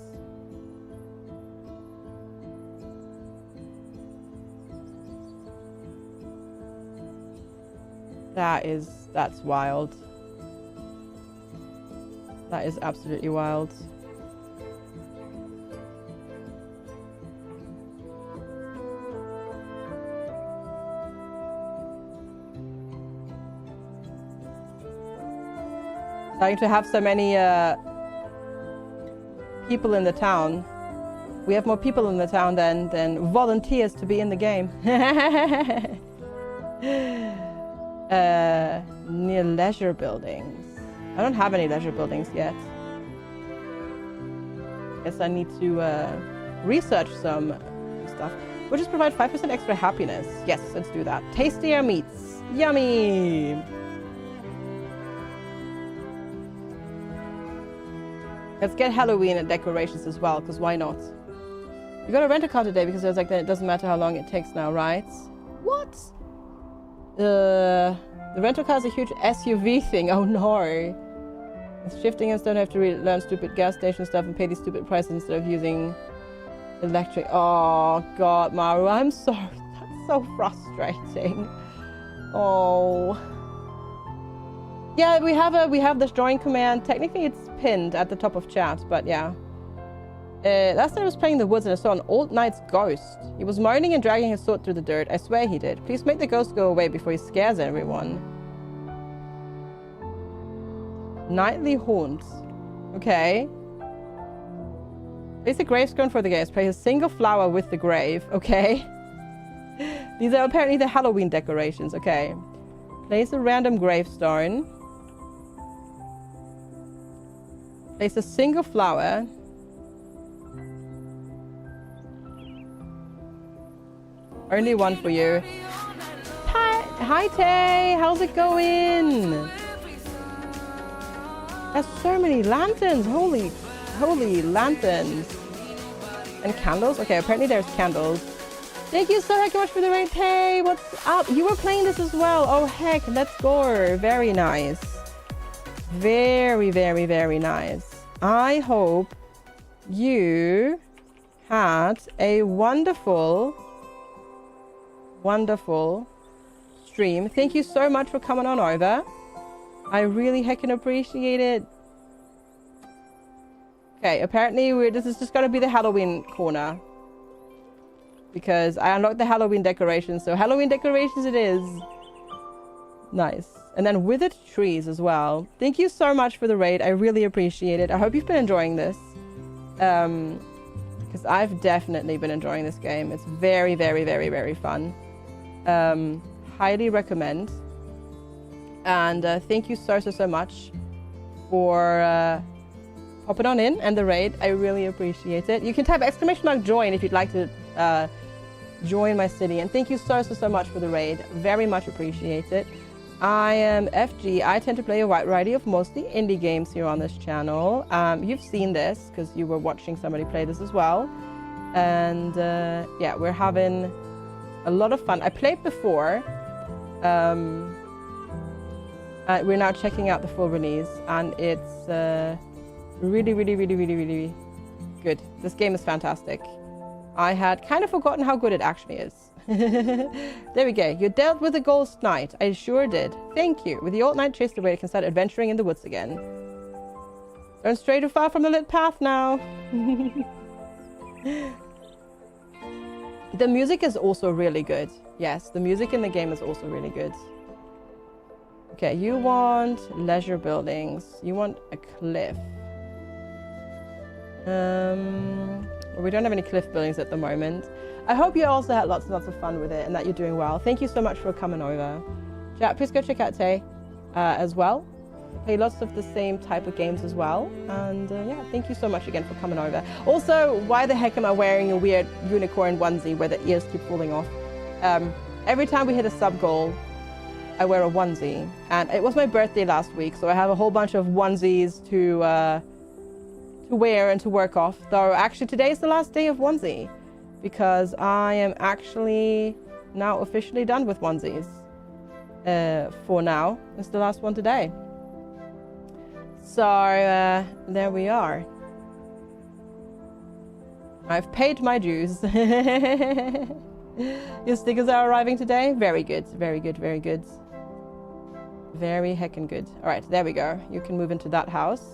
S1: That's wild. That is absolutely wild. Starting to have so many people in the town. We have more people in the town than volunteers to be in the game. Near leisure buildings. I don't have any leisure buildings yet. Guess I need to research some stuff. We'll just provide 5% extra happiness. Yes, let's do that. Tastier meats. Yummy! Let's get Halloween decorations as well, because why not? We got a rent a car today because it was like, then it doesn't matter how long it takes now, right? What? The rental car is a huge SUV thing. Oh no. It's shifting and don't have to learn stupid gas station stuff and pay these stupid prices instead of using electric. Oh god, Maru, I'm sorry. That's so frustrating. Oh. Yeah, we have this join command. Technically it's pinned at the top of chat, but yeah. Last time I was playing in the woods and I saw an old knight's ghost. He was moaning and dragging his sword through the dirt. I swear he did. Please make the ghost go away before he scares everyone. Nightly haunts. Okay. Place a gravestone for the guest. Place a single flower with the grave. Okay. These are apparently the Halloween decorations. Okay. Place a random gravestone. Place a single flower. Only one for you. Hi Tay, how's it going? There's so many lanterns. Holy lanterns. And candles? Okay, apparently there's candles. Thank you so much for the raid, Tay. What's up? You were playing this as well. Oh heck, let's go. Very nice. Very, very, very nice. I hope you had a wonderful stream. Thank you so much for coming on over. I really heckin' appreciate it. Okay, apparently this is just gonna be the Halloween corner. Because I unlocked the Halloween decorations, so Halloween decorations it is. Nice. And then withered trees as well. Thank you so much for the raid. I really appreciate it. I hope you've been enjoying this. Because I've definitely been enjoying this game. It's very, very, very, very fun. Highly recommend. And thank you so much for popping on in and the raid. I really appreciate it. You can type !join if you'd like to join my city. And thank you so much for the raid. Very much appreciate it. I am FG. I tend to play a wide variety of mostly indie games here on this channel. You've seen this because you were watching somebody play this as well. And yeah, we're having a lot of fun. I played before. We're now checking out the full release, and it's really good. This game is fantastic. I had kind of forgotten how good it actually is. There we go. You dealt with the ghost knight. I sure did. Thank you. With the old knight chased away, I can start adventuring in the woods again. Don't stray too far from the lit path now. The music is also really good. Yes, the music in the game is also really good. Okay, you want leisure buildings. You want a cliff. Well, we don't have any cliff buildings at the moment. I hope you also had lots and lots of fun with it and that you're doing well. Thank you so much for coming over. Yeah, please go check out Tay as well. Play lots of the same type of games as well. And yeah, thank you so much again for coming over. Also, why the heck am I wearing a weird unicorn onesie where the ears keep falling off? Every time we hit a sub goal, I wear a onesie. And it was my birthday last week, so I have a whole bunch of onesies to wear and to work off. Though actually today is the last day of onesie because I am actually now officially done with onesies. For now, it's the last one today. So there we are. I've paid my dues. Your stickers are arriving today. Very good, very good, very good. Very heckin' good. All right, there we go. You can move into that house.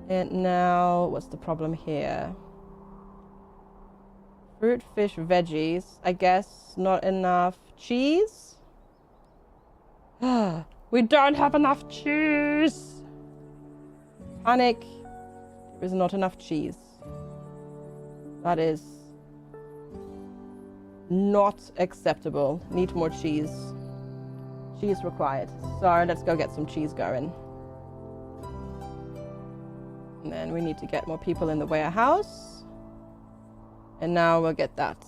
S1: And now, what's the problem here? Fruit, fish, veggies. I guess not enough cheese. We don't have enough cheese. Panic. There is not enough cheese. That is not acceptable. Need more cheese. Cheese required. So let's go get some cheese going. And then we need to get more people in the warehouse. And now we'll get that.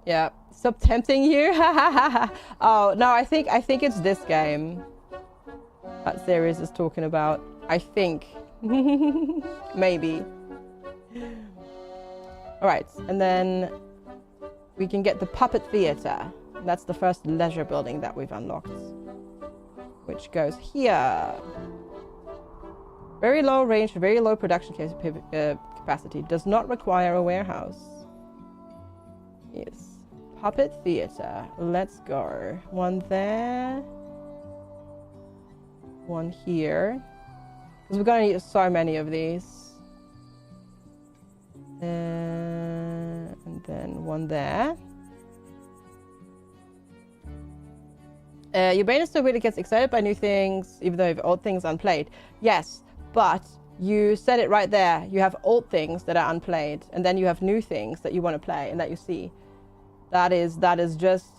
S1: Yeah. Stop tempting you. Oh, no, I think it's this game that series is talking about. I think. Maybe. All right. And then we can get the puppet theater. That's the first leisure building that we've unlocked. Which goes here. Very low range, very low production capacity. Does not require a warehouse. Yes. Puppet theater. Let's go. One there. One here. Because we're going to need so many of these. And then one there. Your brain is still really gets excited by new things, even though you have old things unplayed. Yes, but you said it right there. You have old things that are unplayed, and then you have new things that you want to play and that you see. That is just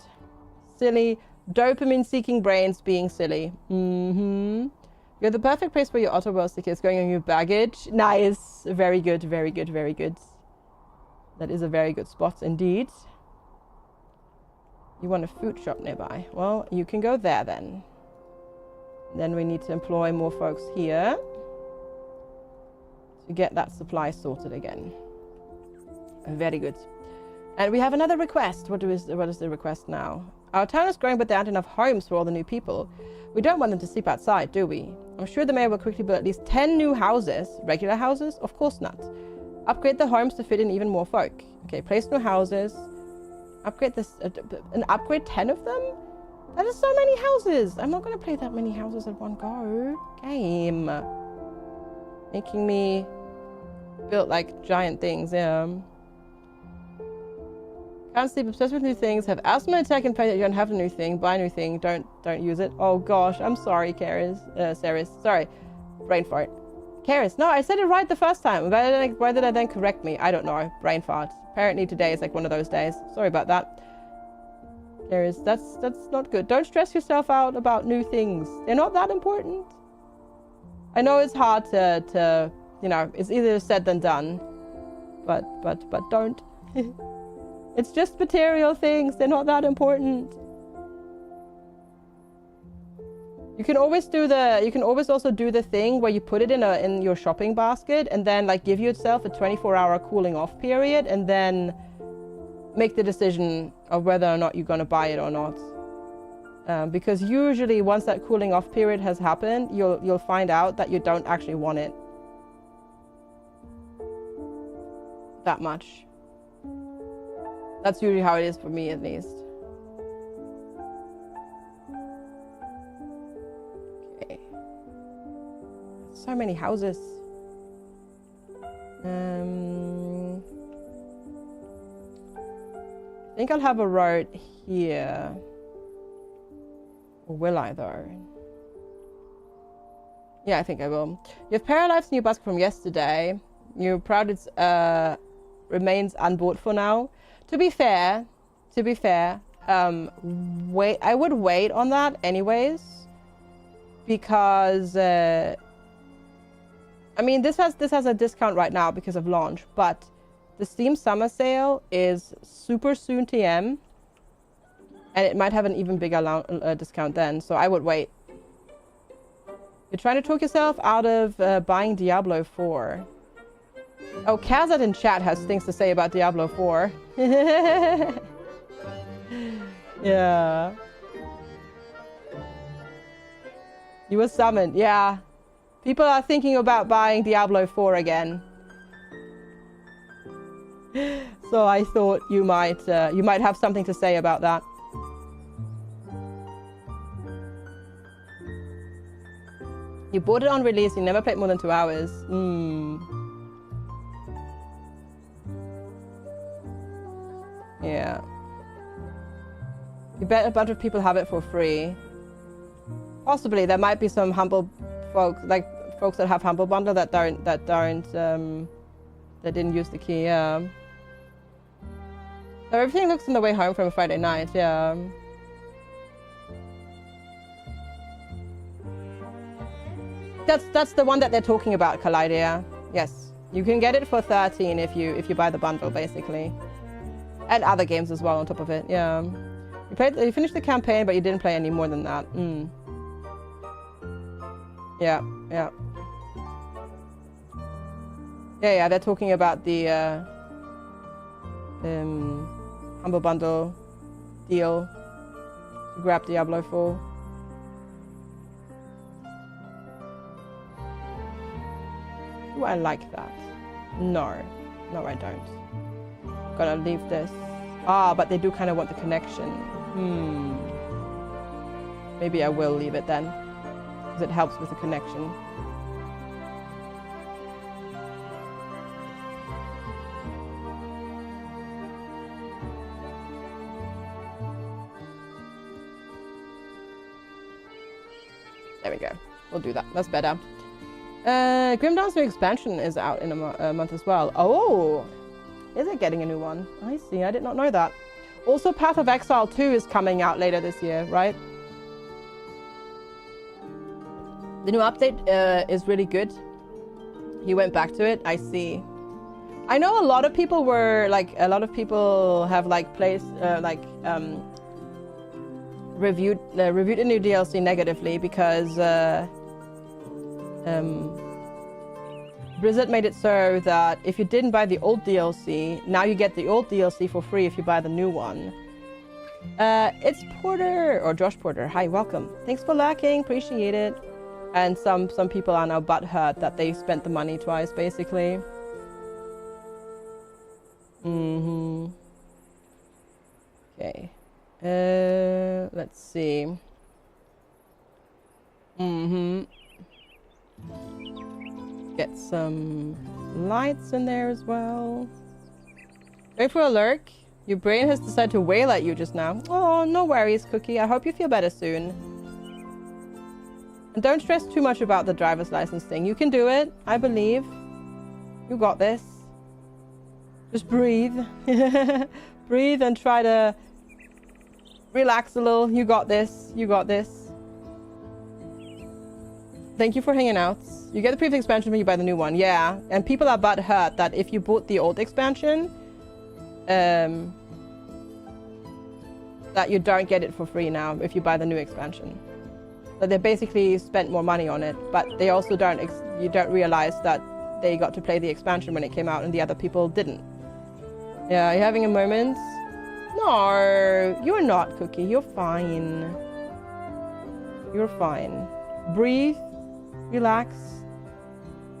S1: silly. Dopamine-seeking brains being silly. You're the perfect place for your auto world sticker is going on your baggage. Nice. Very good, very good, very good. That is a very good spot indeed. You want a food shop nearby. Well, you can go there then. Then we need to employ more folks here to get that supply sorted again. Very good. And we have another request. What is the request now? Our town is growing, but there aren't enough homes for all the new people. We don't want them to sleep outside, do we? I'm sure the mayor will quickly build at least 10 new houses. Regular houses? Of course not. Upgrade the homes to fit in even more folk. Okay, place new houses. Upgrade this, and upgrade 10 of them? That is so many houses. I'm not going to play that many houses at one go. Game. Making me build like giant things, yeah. Can't sleep, obsessed with new things, have asthma attack and pray that you don't have a new thing, buy a new thing, don't use it. Oh gosh, I'm sorry, Saris. Sorry. Brain fart. Karis, no, I said it right the first time. Why did I then correct me? I don't know. Brain fart. Apparently today is like one of those days. Sorry about that. Karis, that's not good. Don't stress yourself out about new things. They're not that important. I know it's hard to you know, it's easier said than done. But don't. It's just material things. They're not that important. You can always also do the thing where you put it in your shopping basket and then like give yourself a 24-hour cooling off period and then make the decision of whether or not you're going to buy it or not. Because usually once that cooling off period has happened, you'll find out that you don't actually want it that much. That's usually how it is for me, at least. Okay. So many houses. I think I'll have a road here. Or will I, though? Yeah, I think I will. You have Paralife's new basket from yesterday. You're proud it's remains unbought for now. To be fair, wait. I would wait on that anyways, because I mean this has a discount right now because of launch, but the Steam Summer Sale is super soon TM, and it might have an even bigger discount then. So I would wait. You're trying to talk yourself out of buying Diablo 4. Oh, Kazat in chat has things to say about Diablo 4. Yeah. You were summoned. Yeah. People are thinking about buying Diablo 4 again. So I thought you might have something to say about that. You bought it on release, you never played more than 2 hours. Yeah. You bet a bunch of people have it for free. Possibly, there might be some humble folks, like folks that have Humble Bundle that didn't use the key, yeah. So everything looks on the way home from Friday night, yeah. That's the one that they're talking about, Kaleidia. Yes, you can get it for 13 if you buy the bundle, basically, and other games as well on top of it. Yeah, you finished the campaign, but you didn't play any more than that. Yeah. They're talking about the Humble Bundle deal to grab Diablo 4. Do I like that? No, I don't. Gotta leave this. But they do kind of want the connection. Maybe I will leave it then, because it helps with the connection. There we go. We'll do that. That's better. Grim Dawn's new expansion is out in a month as well. Oh, is it getting a new one? I see. I did not know that. Also, Path of Exile 2 is coming out later this year, right? The new update is really good. You went back to it. I see. I know a lot of people were like, have like placed reviewed the new DLC negatively because Blizzard made it so that if you didn't buy the old DLC, now you get the old DLC for free if you buy the new one. It's Porter, or Josh Porter. Hi, welcome. Thanks for lurking, appreciate it. And some people are now butthurt that they spent the money twice, basically. Okay. Let's see. Get some lights in there as well. Wait for a lurk. Your brain has decided to wail at you just now. Oh, no worries, Cookie. I hope you feel better soon. And don't stress too much about the driver's license thing. You can do it. I believe. You got this. Just breathe. Breathe and try to relax a little. You got this. You got this. Thank you for hanging out. You get the previous expansion when you buy the new one. Yeah. And people are butthurt that if you bought the old expansion, that you don't get it for free now if you buy the new expansion. So they basically spent more money on it, but they also you don't realize that they got to play the expansion when it came out and the other people didn't. Yeah, are you having a moment? No, you're not, Cookie. You're fine. You're fine. Breathe, relax.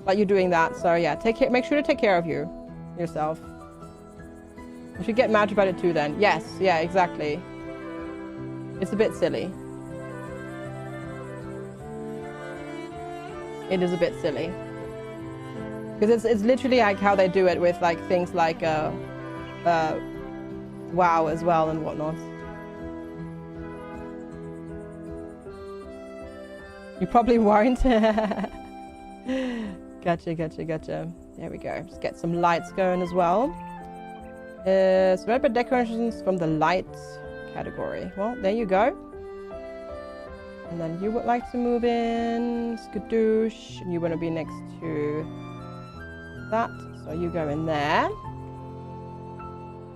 S1: But you're doing that, so yeah, make sure to take care of yourself. You should get mad about it too then. Yes, yeah, exactly. It's a bit silly. It is a bit silly. Because it's literally like how they do it with like things like WoW as well and whatnot. You probably won't. Gotcha, gotcha, gotcha. There we go. Just get some lights going as well. Celebrate decorations from the lights category. Well, there you go. And then you would like to move in. Skadoosh. And you want to be next to that. So you go in there.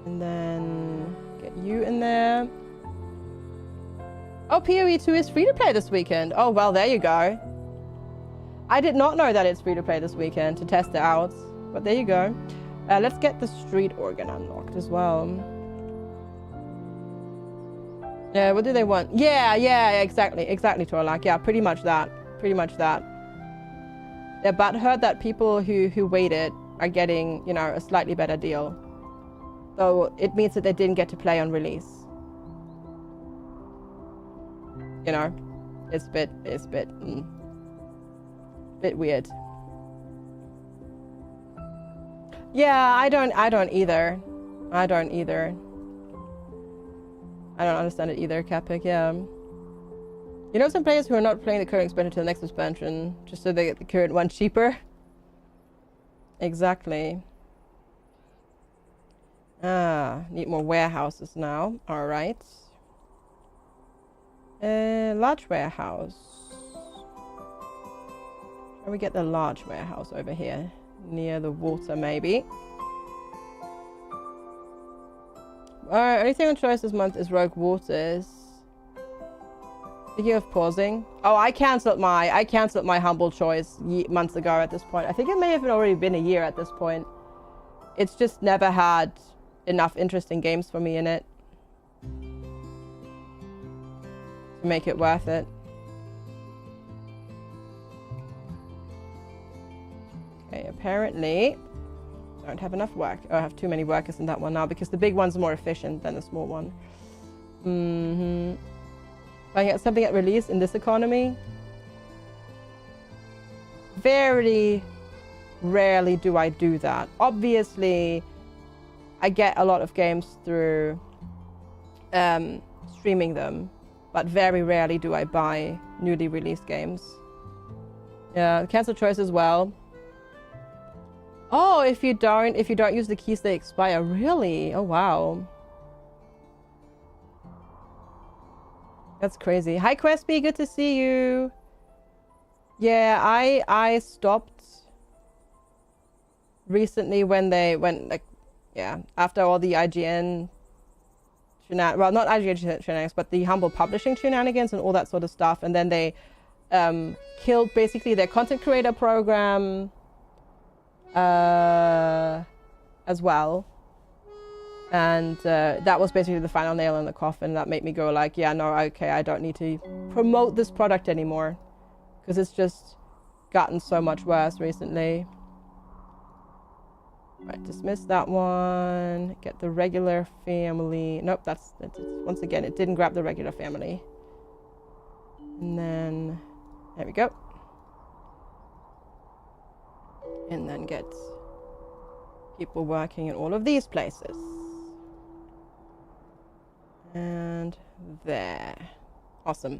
S1: And then get you in there. Oh, PoE 2 is free to play this weekend. Oh, well, there you go. I did not know that it's free to play this weekend to test it out. But there you go. Let's get the street organ unlocked as well. Yeah, what do they want? Yeah, exactly, Torlak. Yeah, pretty much that. They're butthurt that people who waited are getting, you know, a slightly better deal. So it means that they didn't get to play on release. You know, it's a bit weird. Yeah, I don't either. I don't understand it either, Capic, yeah. You know some players who are not playing the current expansion to the next expansion, just so they get the current one cheaper? Exactly. Need more warehouses now. Alright. Large warehouse. Shall we get the large warehouse over here? Near the water, maybe. Only thing on choice this month is Rogue Waters. Speaking of pausing. Oh, I cancelled my humble choice months ago at this point. I think it may have already been a year at this point. It's just never had enough interesting games for me in it to make it worth it. Okay, apparently I don't have enough work. Oh, I have too many workers in that one now because the big one's more efficient than the small one. If I get something at release in this economy, very rarely do I do that. Obviously, I get a lot of games through streaming them, but very rarely do I buy newly released games. Yeah, cancel choice as well. Oh, if you don't use the keys, they expire. Really? Oh, wow. That's crazy. Hi, Questby. Good to see you. Yeah, I stopped recently when they went, like, yeah, after all the IGN shenanigans. Well, not IGN shenanigans, but the Humble Publishing shenanigans and all that sort of stuff. And then they killed basically their content creator program as well, and that was basically the final nail in the coffin. That made me go like, yeah, no, okay, I don't need to promote this product anymore because it's just gotten so much worse recently. Right, dismiss that one. Get the regular family. Nope, that's once again, it didn't grab the regular family. And then there we go. And then get people working in all of these places. And there. Awesome.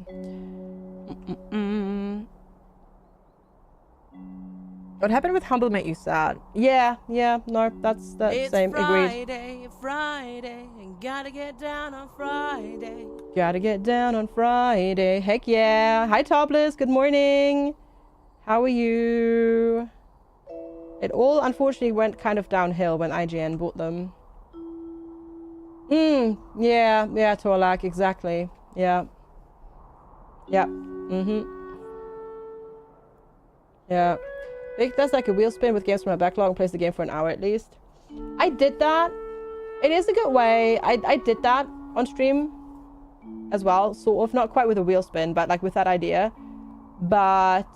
S1: What happened with Humble made you sad? Yeah, no, that's the same. Agreed.
S2: Friday, and gotta get down on Friday.
S1: Gotta get down on Friday. Heck yeah. Hi, Topless. Good morning. How are you? It all unfortunately went kind of downhill when IGN bought them. Yeah, Torlak, exactly. Yeah. Yeah. Yeah. Vic does like a wheel spin with games from a backlog and plays the game for an hour at least. I did that. It is a good way. I did that on stream as well. Sort of, not quite with a wheel spin, but like with that idea. But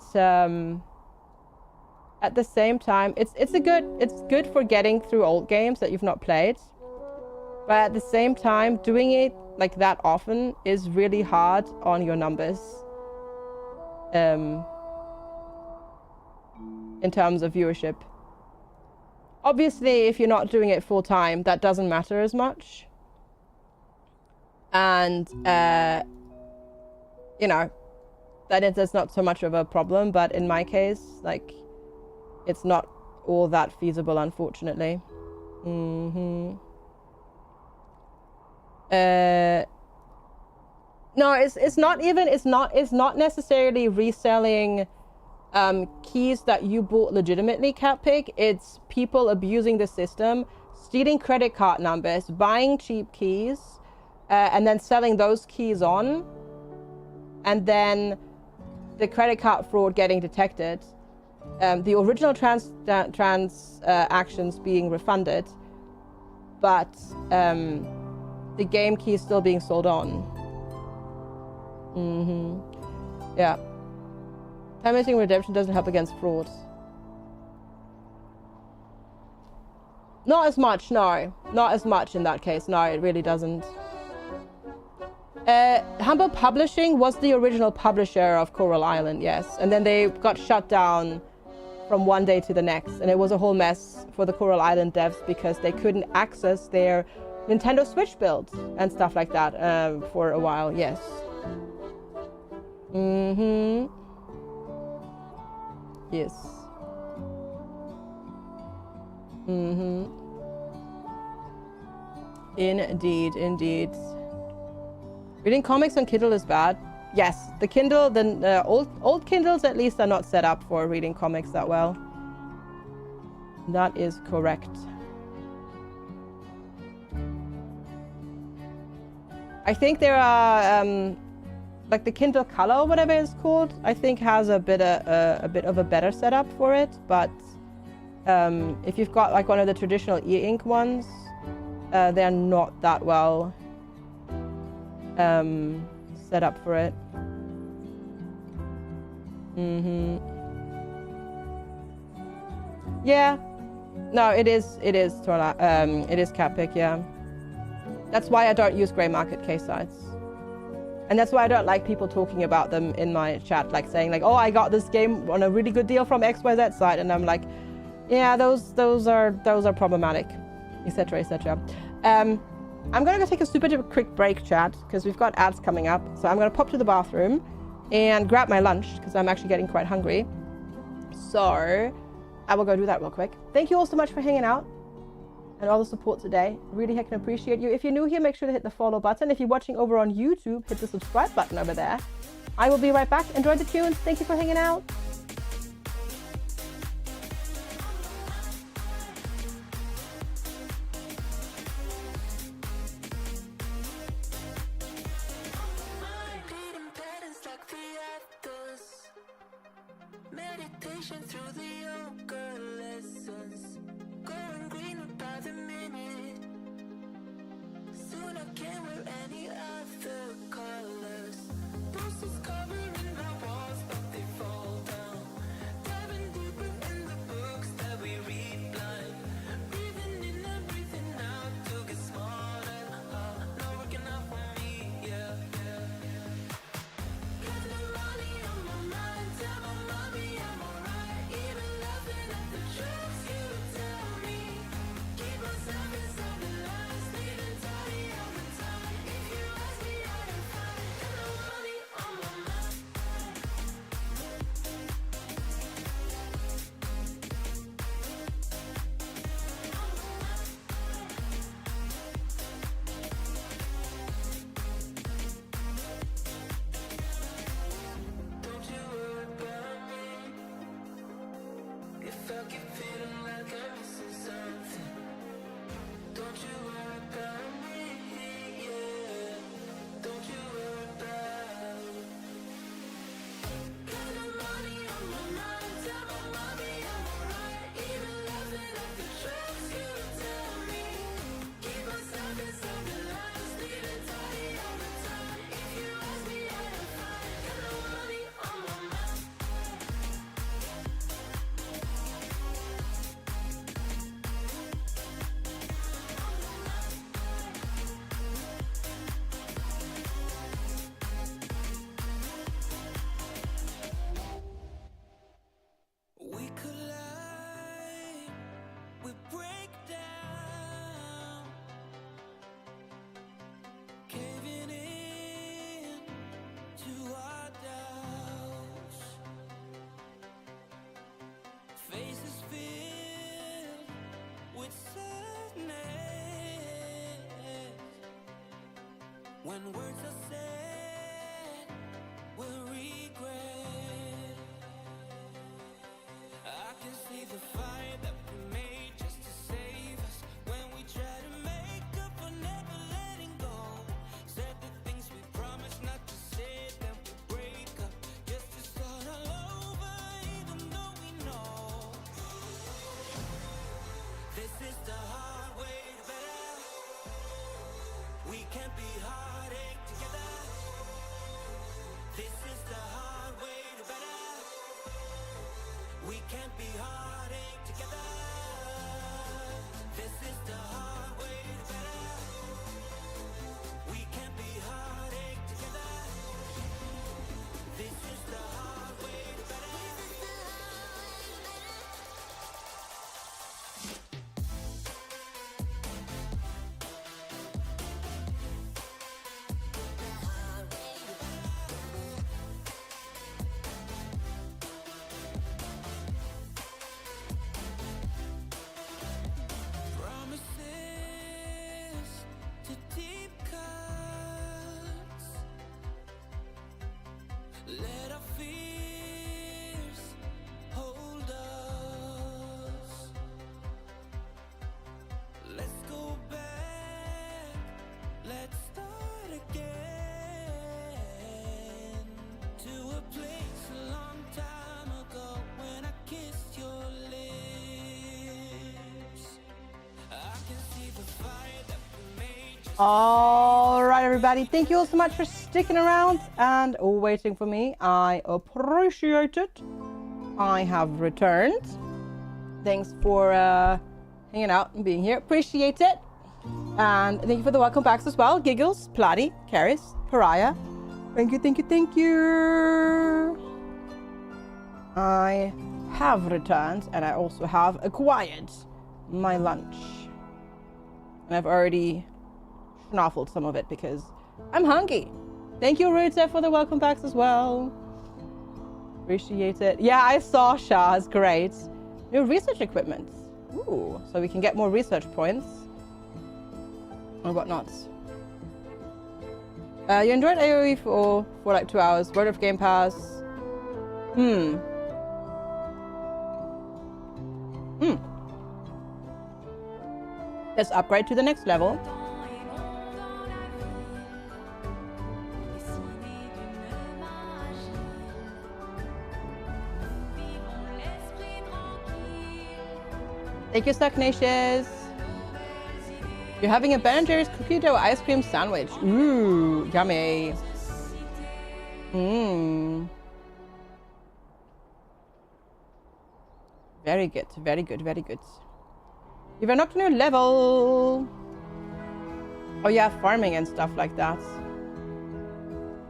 S1: at the same time, it's good for getting through old games that you've not played. But at the same time, doing it like that often is really hard on your numbers. In terms of viewership. Obviously, if you're not doing it full time, that doesn't matter as much. And, you know, then it's not so much of a problem. But in my case, like, it's not all that feasible, unfortunately. No, it's not necessarily reselling keys that you bought legitimately, Catpick. It's people abusing the system, stealing credit card numbers, buying cheap keys, and then selling those keys on, and then the credit card fraud getting detected, the original transactions being refunded, but the game key is still being sold on. Yeah. Time-wasting redemption doesn't help against fraud. Not as much, no. Not as much in that case. No, it really doesn't. Humble Publishing was the original publisher of Coral Island, yes. And then they got shut down from one day to the next. And it was a whole mess for the Coral Island devs because they couldn't access their Nintendo Switch builds and stuff like that for a while, yes. Yes. Indeed, indeed. Reading comics on Kindle is bad. Yes, the Kindle, the old Kindles at least are not set up for reading comics that well. That is correct. I think there are like the Kindle Color or whatever it's called, I think has a bit of a better setup for it. But if you've got like one of the traditional e-ink ones, they're not that well set up for it. Yeah. No, it is Torla. It is Catpick, yeah. That's why I don't use grey market case sites. And that's why I don't like people talking about them in my chat, like saying like, oh, I got this game on a really good deal from XYZ site. And I'm like, yeah, those are problematic, etc., etc. I'm gonna go take a super duper quick break, chat, because we've got ads coming up. So I'm gonna pop to the bathroom and grab my lunch because I'm actually getting quite hungry. So I will go do that real quick. Thank you all so much for hanging out and all the support today. Really heckin' appreciate you. If you're new here, make sure to hit the follow button. If you're watching over on YouTube, hit the subscribe button over there. I will be right back. Enjoy the tunes. Thank you for hanging out.
S4: Meditation through the yoga lessons, going greener by the minute. Soon I can't wear any other colors. Posters covering my walls, but they fall down. Diving deeper in the books that we read blind. Breathing in and breathing out to get smarter. Not working out for me, yeah. Got no money on my mind, tell my mommy I'm alright. Even laughing When words are said, we'll regret. I can see the fire that we made just to save us. When we try to make up for never letting go. Said the things we promised not to say, then we break up just to start all over, even though we know this is the hard way to better. We can't be heartache together. This is the hard way to better. We can't be heartache together. This is the hard way to better. We can't be heartache together. This is the hard way to better. Promises to deep cuts. Let our fears hold us. Let's go back. Let's start again to a place a long time ago when I kissed your lips. I can see the fire that we made just
S1: All right, everybody. Thank you all so much for sticking around and waiting for me. I appreciate it. I have returned. Thanks for hanging out and being here. Appreciate it. And thank you for the welcome backs as well. Giggles, Platty, Karis, Pariah. Thank you, thank you, thank you. I have returned and I also have acquired my lunch. And I've already schnoffled some of it because I'm hungry. Thank you, Ruta, for the welcome backs as well. Appreciate it. Yeah, I saw Shah's. Great. New research equipment. Ooh, so we can get more research points and whatnot. You enjoyed AoE for like 2 hours. Word of Game Pass. Let's upgrade to the next level. Thank you, Stagnacious. You're having a Ben & Jerry's cookie dough ice cream sandwich. Ooh, yummy. Very good, very good, very good. You've unlocked a new level. Oh yeah, farming and stuff like that.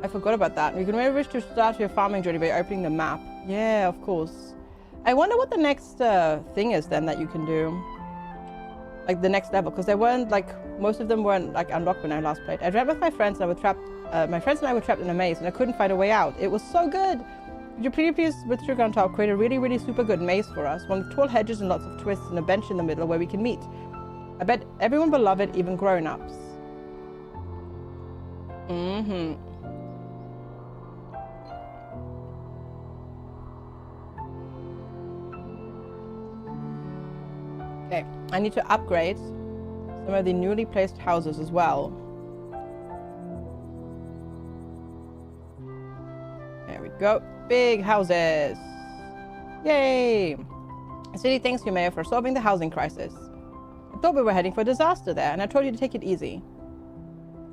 S1: I forgot about that. You can maybe wish to start your farming journey by opening the map. Yeah, of course. I wonder what the next thing is then that you can do. Like the next level, because they weren't like, most of them weren't like unlocked when I last played. I ran with my friends and I was trapped. My friends and I were trapped in a maze and I couldn't find a way out. It was so good. Could you please, with sugar on top, create a really, really super good maze for us? One with tall hedges and lots of twists and a bench in the middle where we can meet. I bet everyone will love it, even grown-ups. Okay, I need to upgrade some of the newly placed houses as well. There we go. Big houses. Yay! The city thanks you, Mayor, for solving the housing crisis. I thought we were heading for disaster there, and I told you to take it easy.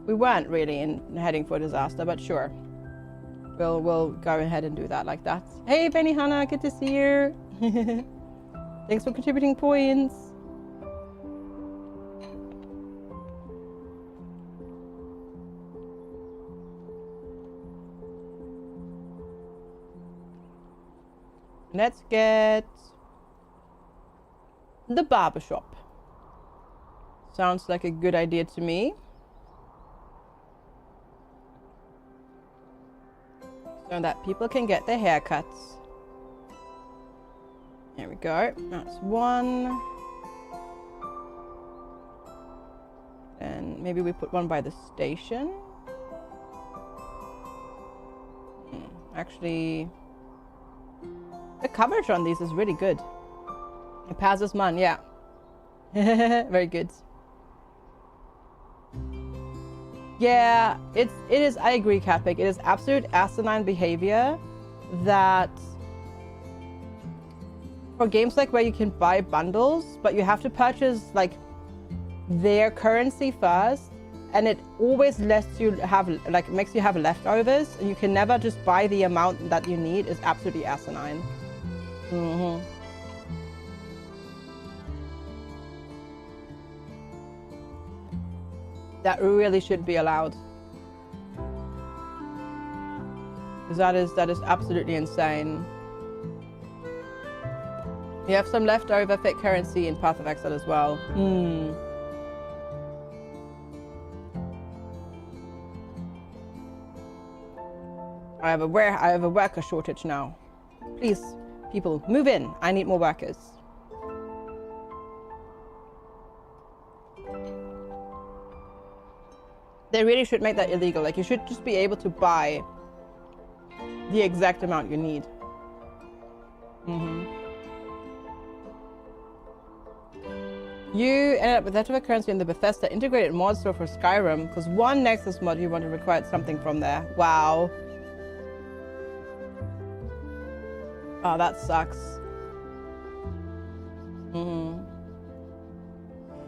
S1: We weren't really heading for disaster, but sure. We'll go ahead and do that like that. Hey, Benny Hannah, good to see you. Thanks for contributing points. Let's get the barbershop. Sounds like a good idea to me. So that people can get their haircuts. There we go. That's one. And maybe we put one by the station. Actually, the coverage on these is really good. It passes man, yeah. Very good. Yeah, it is, I agree, Capic. It is absolute asinine behavior that for games like where you can buy bundles, but you have to purchase like their currency first, and it always lets you have, like, makes you have leftovers, and you can never just buy the amount that you need, is absolutely asinine. That really should be allowed. That is absolutely insane. You have some leftover fake currency in Path of Exile as well. I have a worker shortage now. Please, people, move in. I need more workers. They really should make that illegal. Like, you should just be able to buy the exact amount you need. You ended up with leftover currency in the Bethesda integrated mod store for Skyrim because one Nexus mod you want to require something from there. Wow. Oh, that sucks.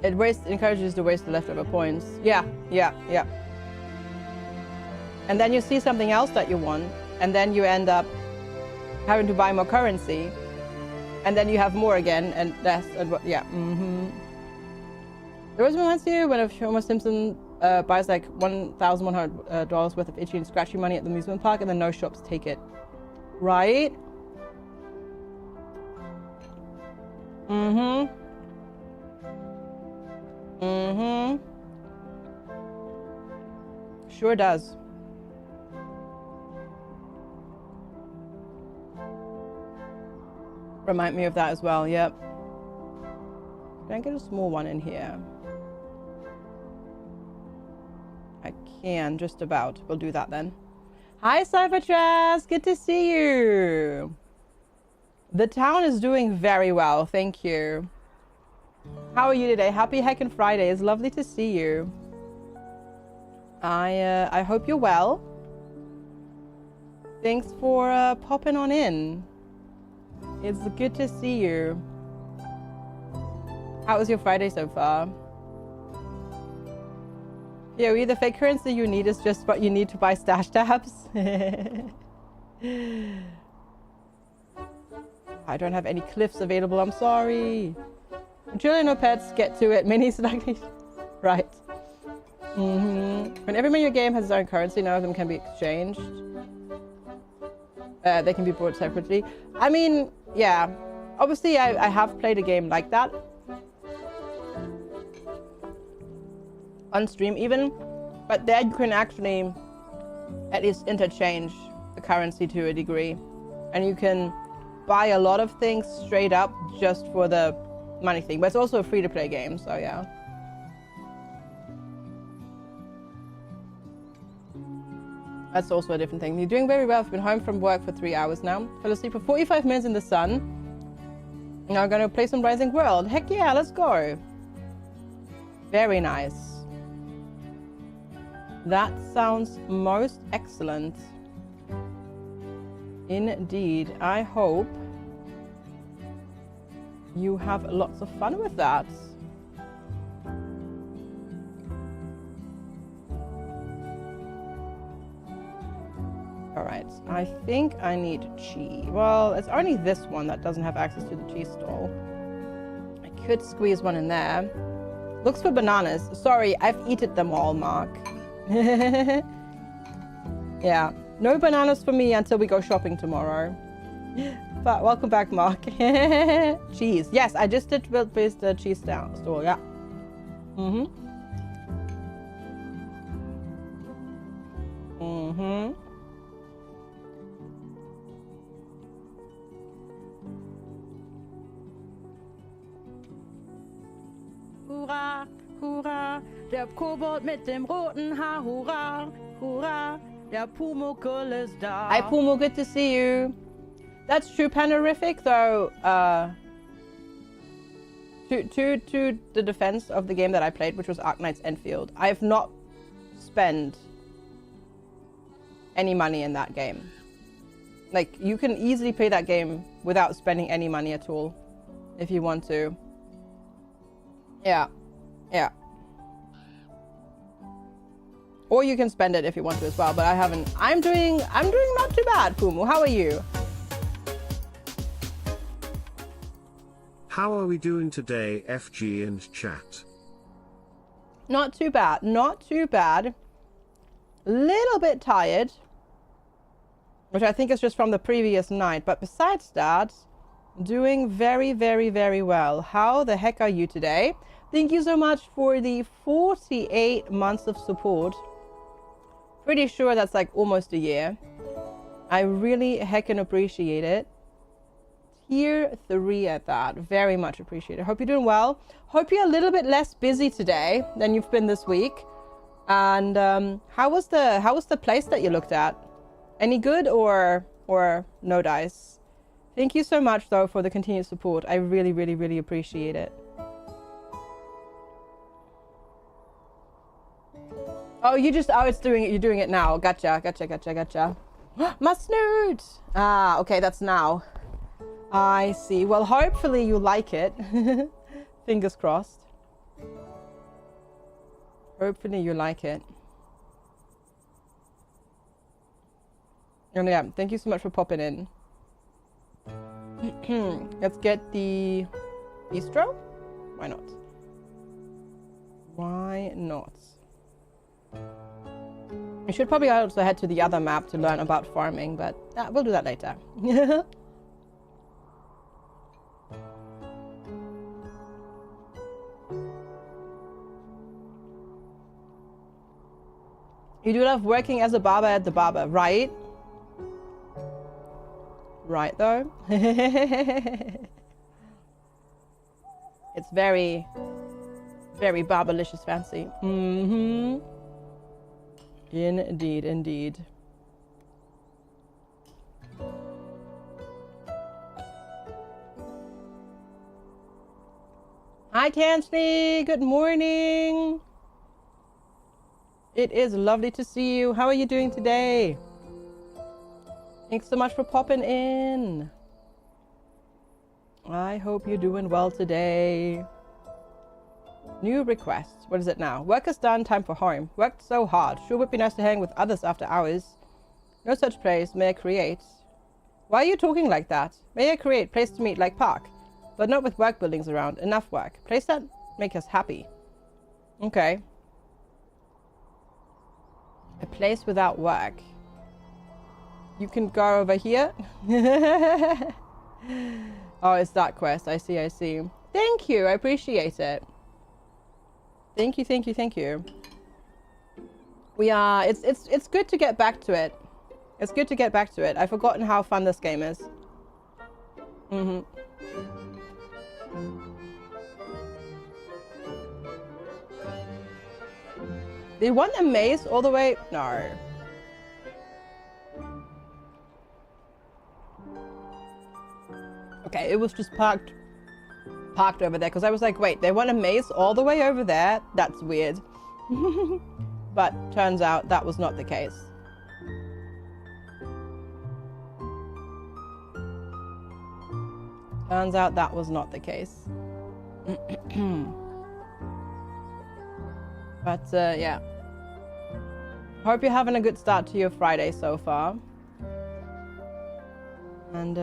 S1: It encourages you to waste the leftover points. Yeah. And then you see something else that you want, and then you end up having to buy more currency, and then you have more again, and that's yeah. There was moments here when if Homer Simpson buys like $1,100 worth of itchy and scratchy money at the amusement park, and then no shops take it, right? Sure does. Remind me of that as well, yep. Can I get a small one in here? I can, just about. We'll do that then. Hi, Cybertrash! Good to see you! The town is doing very well, thank you. How are you today? Happy Heckin' Friday. It's lovely to see you. I hope you're well. Thanks for popping on in. It's good to see you. How was your Friday so far? Yeah, the fake currency you need is just what you need to buy stash tabs. I don't have any cliffs available, I'm sorry. Children or pets, get to it. Minis like right. When every major game has its own currency, none of them can be exchanged. They can be bought separately. I mean, yeah. Obviously, I have played a game like that. On stream even. But there you can actually at least interchange the currency to a degree. And you can buy a lot of things straight up just for the money thing. But it's also a free-to-play game, so yeah. That's also a different thing. You're doing very well. I've been home from work for 3 hours now. Fell asleep for 45 minutes in the sun. Now I'm going to play some Rising World. Heck yeah, let's go. Very nice. That sounds most excellent. Indeed. I hope you have lots of fun with that. Alright, I think I need cheese. Well, it's only this one that doesn't have access to the cheese stall. I could squeeze one in there. Looks for bananas. Sorry, I've eaten them all, Mark. Yeah, no bananas for me until we go shopping tomorrow. But welcome back, Mark. Cheese. Yes, I just did build the cheese stall, yeah.
S2: Hurra, hurra, der Kobold mit dem roten Haar, hurra, hurra, Yeah, Pumo colors dark.
S1: Hi, Pumo. Good to see you. That's true, Panorific, though. To the defense of the game that I played, which was Arknight's Enfield, I have not spent any money in that game. Like, you can easily play that game without spending any money at all, if you want to. Yeah. Yeah. Or you can spend it if you want to as well, but I haven't. I'm doing not too bad, Pumu. How are you?
S3: How are we doing today, FG and chat?
S1: Not too bad. Not too bad. Little bit tired, which I think is just from the previous night. But besides that, doing very, very, very well. How the heck are you today? Thank you so much for the 48 months of support. Pretty sure that's like almost a year. I really heckin' appreciate it. Tier 3 at that. Very much appreciated. Hope you're doing well. Hope you're a little bit less busy today than you've been this week. And how was the place that you looked at? Any good or no dice? Thank you so much though for the continued support. I really, really, really appreciate it. Oh, you're doing it now. Gotcha. Must snoot. Ah, okay, that's now. I see. Well, hopefully you like it. Fingers crossed. Hopefully you like it. And yeah, thank you so much for popping in. Let's get the bistro. Why not? Why not? We should probably also head to the other map to learn about farming, but we'll do that later. You do love working as a barber at the barber, right? Right, though. It's very, very barberlicious fancy. Mm-hmm. Indeed, indeed. Hi, Kansley. Good morning. It is lovely to see you. How are you doing today? Thanks so much for popping in. I hope you're doing well today. New requests. What is it now? Work is done. Time for home. Worked so hard. Sure would be nice to hang with others after hours. No such place. May I create? Why are you talking like that? May I create? Place to meet like park. But not with work buildings around. Enough work. Place that make us happy. Okay. A place without work. You can go over here. Oh, it's that quest. I see. Thank you. I appreciate it. Thank you. We are... It's good to get back to it. It's good to get back to it. I've forgotten how fun this game is. Mm-hmm. They want a maze all the way? No. Okay, it was just parked over there because I was like, wait, they want a maze all the way over there? That's weird. But turns out that was not the case. Turns out that was not the case. But yeah. Hope you're having a good start to your Friday so far. And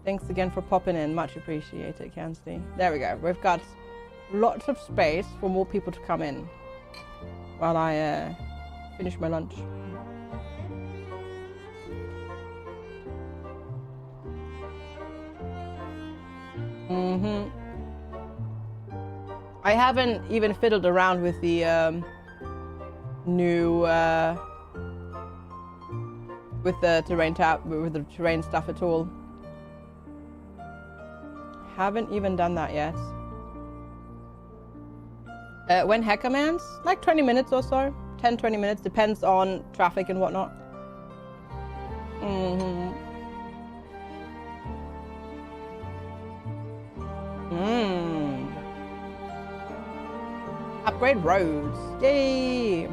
S1: thanks again for popping in. Much appreciated, Kansley. There we go. We've got lots of space for more people to come in while I finish my lunch. Mm-hmm. I haven't even fiddled around with the new with the terrain stuff at all. Haven't even done that yet. When hair commands? Like 20 minutes or so. 10, 20 minutes. Depends on traffic and whatnot. Mm-hmm. Upgrade roads. Yay!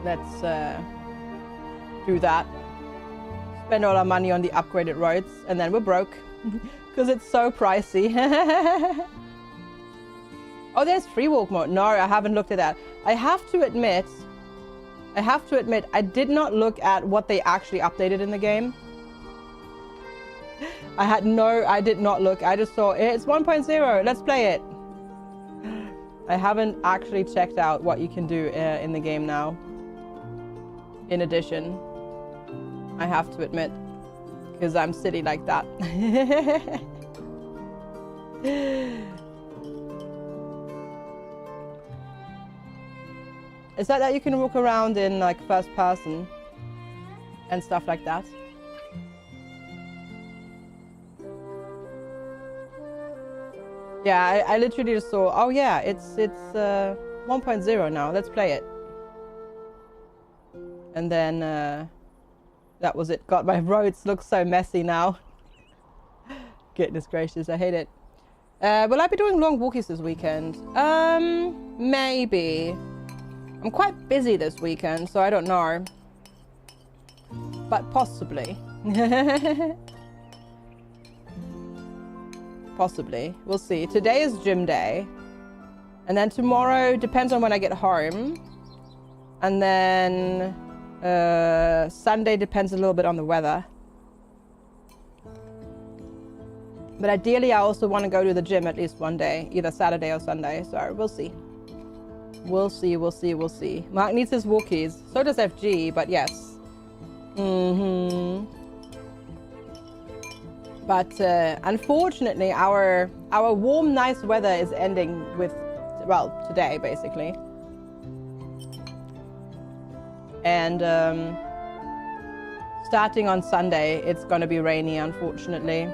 S1: Let's do that. Spend all our money on the upgraded roads, and then we're broke because it's so pricey. Oh, there's free walk mode. No, I haven't looked at that. I have to admit, I did not look at what they actually updated in the game. I did not look. I just saw it's 1.0. Let's play it. I haven't actually checked out what you can do in the game now. In addition, I have to admit, because I'm silly like that. Is that you can walk around in like first person and stuff like that? Yeah, I literally just saw, oh yeah, it's 1.0 now. Let's play it. And then that was it. God, my roads look so messy now. Goodness gracious, I hate it. Will I be doing long walkies this weekend? Maybe. I'm quite busy this weekend, so I don't know. But possibly. Possibly. We'll see. Today is gym day. And then tomorrow, depends on when I get home. And then Sunday depends a little bit on the weather. But ideally, I also want to go to the gym at least one day, either Saturday or Sunday. So we'll see. We'll see, we'll see, we'll see. Mark needs his walkies. So does FG, but yes. But unfortunately, our warm, nice weather is ending with, well, today, basically. And starting on Sunday, it's going to be rainy, unfortunately.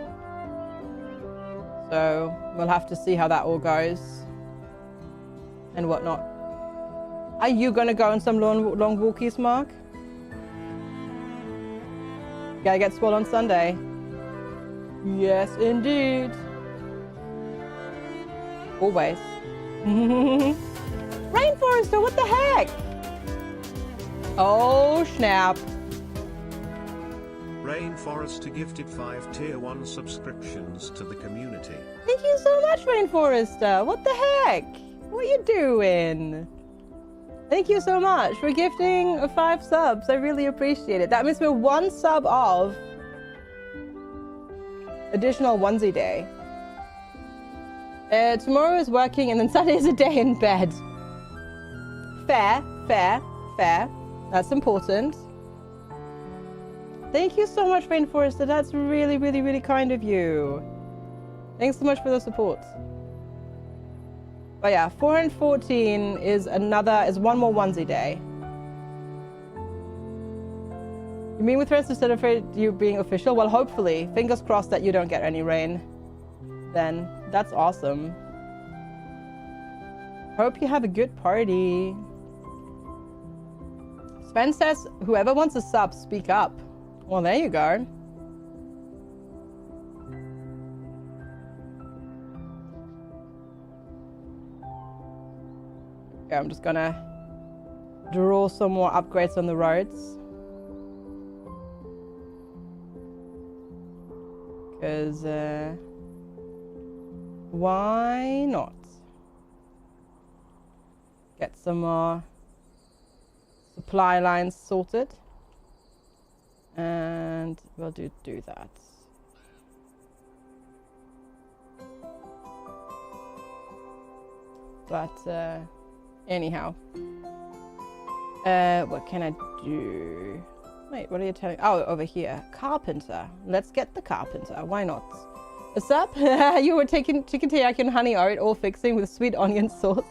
S1: So we'll have to see how that all goes and whatnot. Are you going to go on some long walkies, Mark? Gotta get swole on Sunday. Yes, indeed. Always. Rainforester, what the heck? Oh, snap.
S3: Rainforester gifted 5 tier 1 subscriptions to the community.
S1: Thank you so much, Rainforester. What the heck? What are you doing? Thank you so much for gifting 5 subs. I really appreciate it. That means we're 1 sub off additional onesie day. Tomorrow is working and then Sunday is a day in bed. Fair, fair, fair. That's important. Thank you so much, Rainforester. That's really, really, really kind of you. Thanks so much for the support. But yeah, 414 is one more onesie day. You mean with rest instead of you being official? Well, hopefully. Fingers crossed that you don't get any rain. Then that's awesome. Hope you have a good party. Sven says, whoever wants a sub, speak up. Well, there you go. Okay, I'm just gonna draw some more upgrades on the roads. Because, why not? Get some more supply lines sorted. And we'll do that. But, anyhow. What can I do? Wait, what are you telling? Oh, over here. Carpenter. Let's get the carpenter. Why not? What's up? You were taking chicken teriyaki and honey oat, all fixing with sweet onion sauce.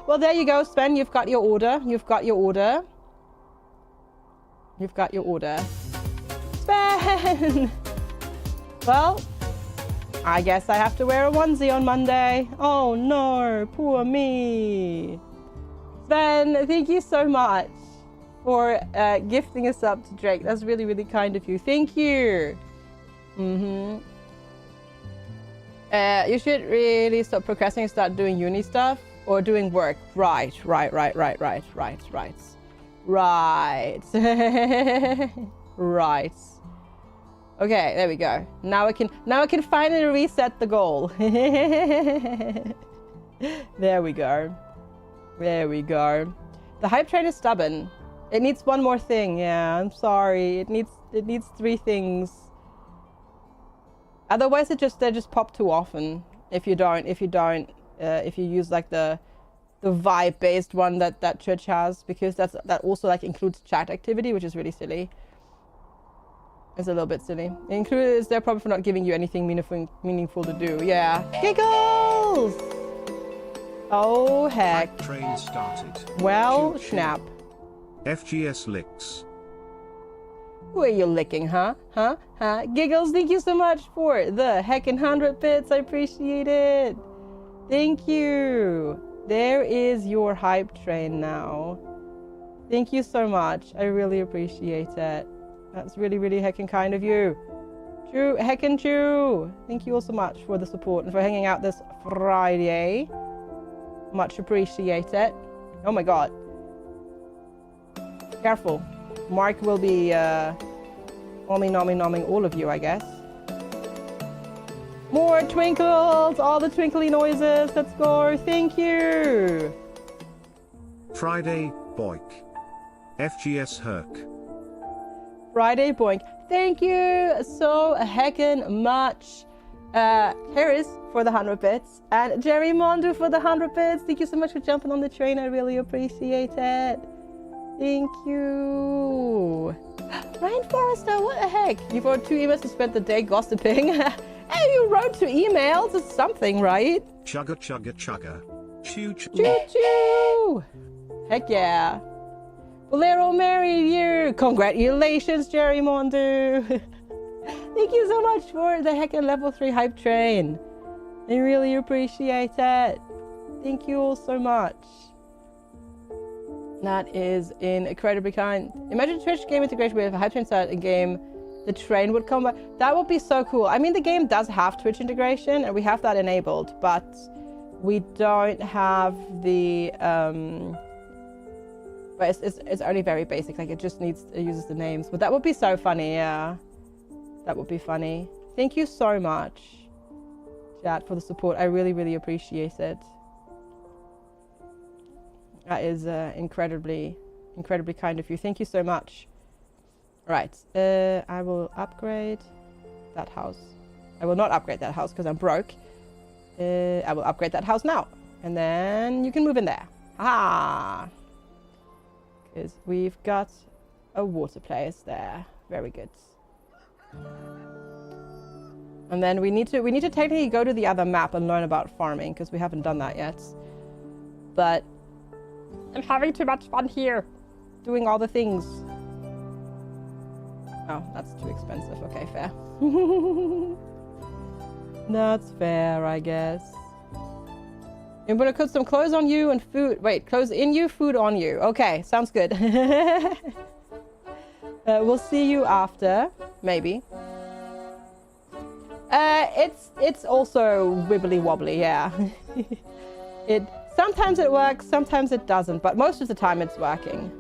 S1: Well, there you go, Sven. You've got your order. You've got your order. You've got your order. Sven! Well, I guess I have to wear a onesie on Monday. Oh no, poor me. Sven, thank you so much for gifting us up to Drake. That's really, really kind of you. Thank you. You should really stop procrastinating and start doing uni stuff or doing work. Right. Right. Right. Okay, there we go. Now I can finally reset the goal. There we go. There we go. The hype train is stubborn. It needs one more thing. Yeah, I'm sorry. It needs 3 things. Otherwise, they just pop too often. If you use like the vibe-based one that Church has, because that also like includes chat activity, which is really silly. It's a little bit silly. Is their problem for not giving you anything meaningful to do? Yeah. Giggles! Oh heck.
S3: Train started.
S1: Well,
S3: Choo-choo.
S1: snap.
S3: FGS licks.
S1: Who are you licking, huh? Huh? Giggles, thank you so much for the heckin' 100 bits. I appreciate it. Thank you. There is your hype train now. Thank you so much. I really appreciate it. That's really, really heckin' kind of you. Chew, heckin' chew. Thank you all so much for the support and for hanging out this Friday. Much appreciated. Oh my god. Careful. Mark will be nomming all of you, I guess. More twinkles! All the twinkly noises. Let's go. Thank you.
S3: Friday, boink. FGS Herc.
S1: Friday boink. Thank you so heckin' much. Harris for the 100 bits and Jerry Mondu for the 100 bits. Thank you so much for jumping on the train. I really appreciate it. Thank you. Rainforester, what the heck? You wrote 2 emails to spend the day gossiping. Hey, you wrote 2 emails. It's something, right?
S3: Chugga chugga chugga. Choo choo.
S1: Choo choo. Heck yeah. Bolero married you. Congratulations, Jerry Mondu. Thank you so much for the heckin' level 3 hype train. I really appreciate it. Thank you all so much. That is incredibly kind. Imagine Twitch game integration with a hype train start in game. The train would come back. That would be so cool. I mean, the game does have Twitch integration and we have that enabled, but we don't have the but it's only very basic. Like it uses the names. But that would be so funny. Yeah, that would be funny. Thank you so much, chat, for the support. I really, really appreciate it. That is incredibly kind of you. Thank you so much. Right, I will upgrade that house. I will not upgrade that house because I'm broke. I will upgrade that house now. And then you can move in there. Ah, because we've got a water place there. Very good. And then we need to technically go to the other map and learn about farming because we haven't done that yet. But I'm having too much fun here, doing all the things. Oh, that's too expensive. Okay, fair. That's fair, I guess. I'm gonna put some clothes on you and food. Wait, clothes in you, food on you. Okay, sounds good. We'll see you after, maybe. It's also wibbly wobbly, yeah. Sometimes it works, sometimes it doesn't, but most of the time it's working.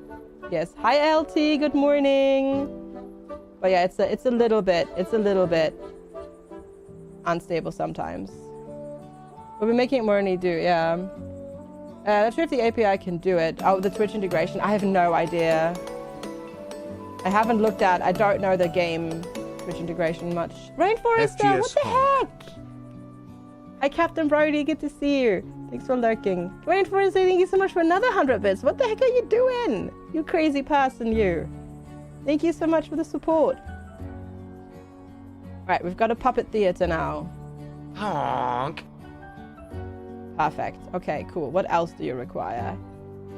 S1: Yes. Hi LT, good morning. But yeah, it's a little bit unstable sometimes. But we're making it more than you do, yeah. Not sure if the API can do it. Oh, the Twitch integration, I have no idea. I haven't looked at, I don't know the game Twitch integration much. Rainforester, what the heck? Hi Captain Brody, good to see you. Thanks for lurking. Rainforester, thank you so much for another 100 bits. What the heck are you doing? You crazy person, you. Thank you so much for the support. Right, we've got a puppet theater now.
S6: Honk.
S1: Perfect. Okay, cool. What else do you require?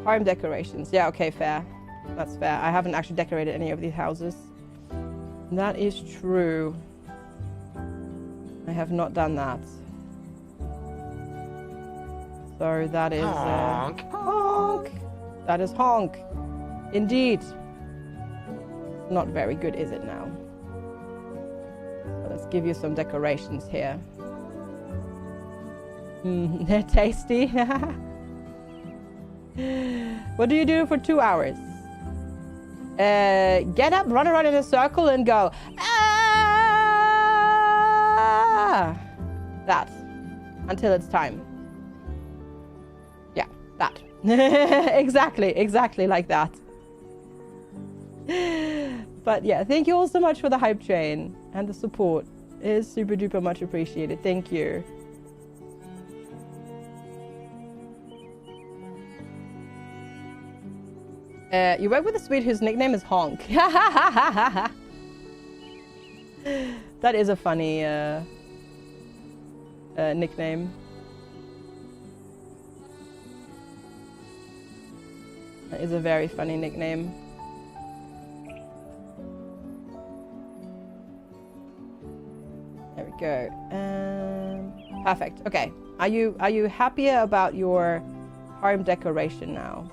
S1: Home decorations. Yeah, okay, fair. That's fair. I haven't actually decorated any of these houses. That is true. I have not done that. So that is
S6: Honk.
S1: honk. That is honk. Indeed. Not very good, is it now? So let's give you some decorations here. They're tasty. What do you do for 2 hours? Get up, run around in a circle and go, ah! That. Until it's time. Yeah, that. Exactly like that. But yeah, thank you all so much for the hype train and the support. It is super duper much appreciated. Thank you. You work with a Swede whose nickname is Honk. That is a funny nickname. That is a very funny nickname. There we go. Perfect. Okay. Are you happier about your home decoration now?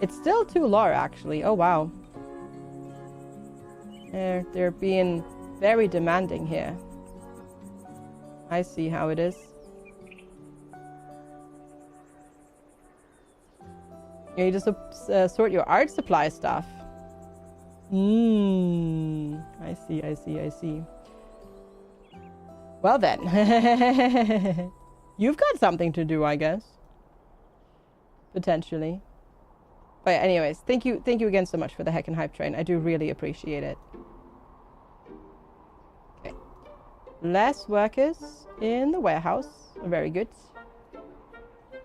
S1: It's still too low, actually. Oh, wow. They're being very demanding here. I see how it is. You need to sort your art supply stuff. I see. Well then. You've got something to do, I guess. Potentially. But yeah, anyways, thank you again so much for the heckin' hype train. I do really appreciate it. Okay. Less workers in the warehouse. Very good.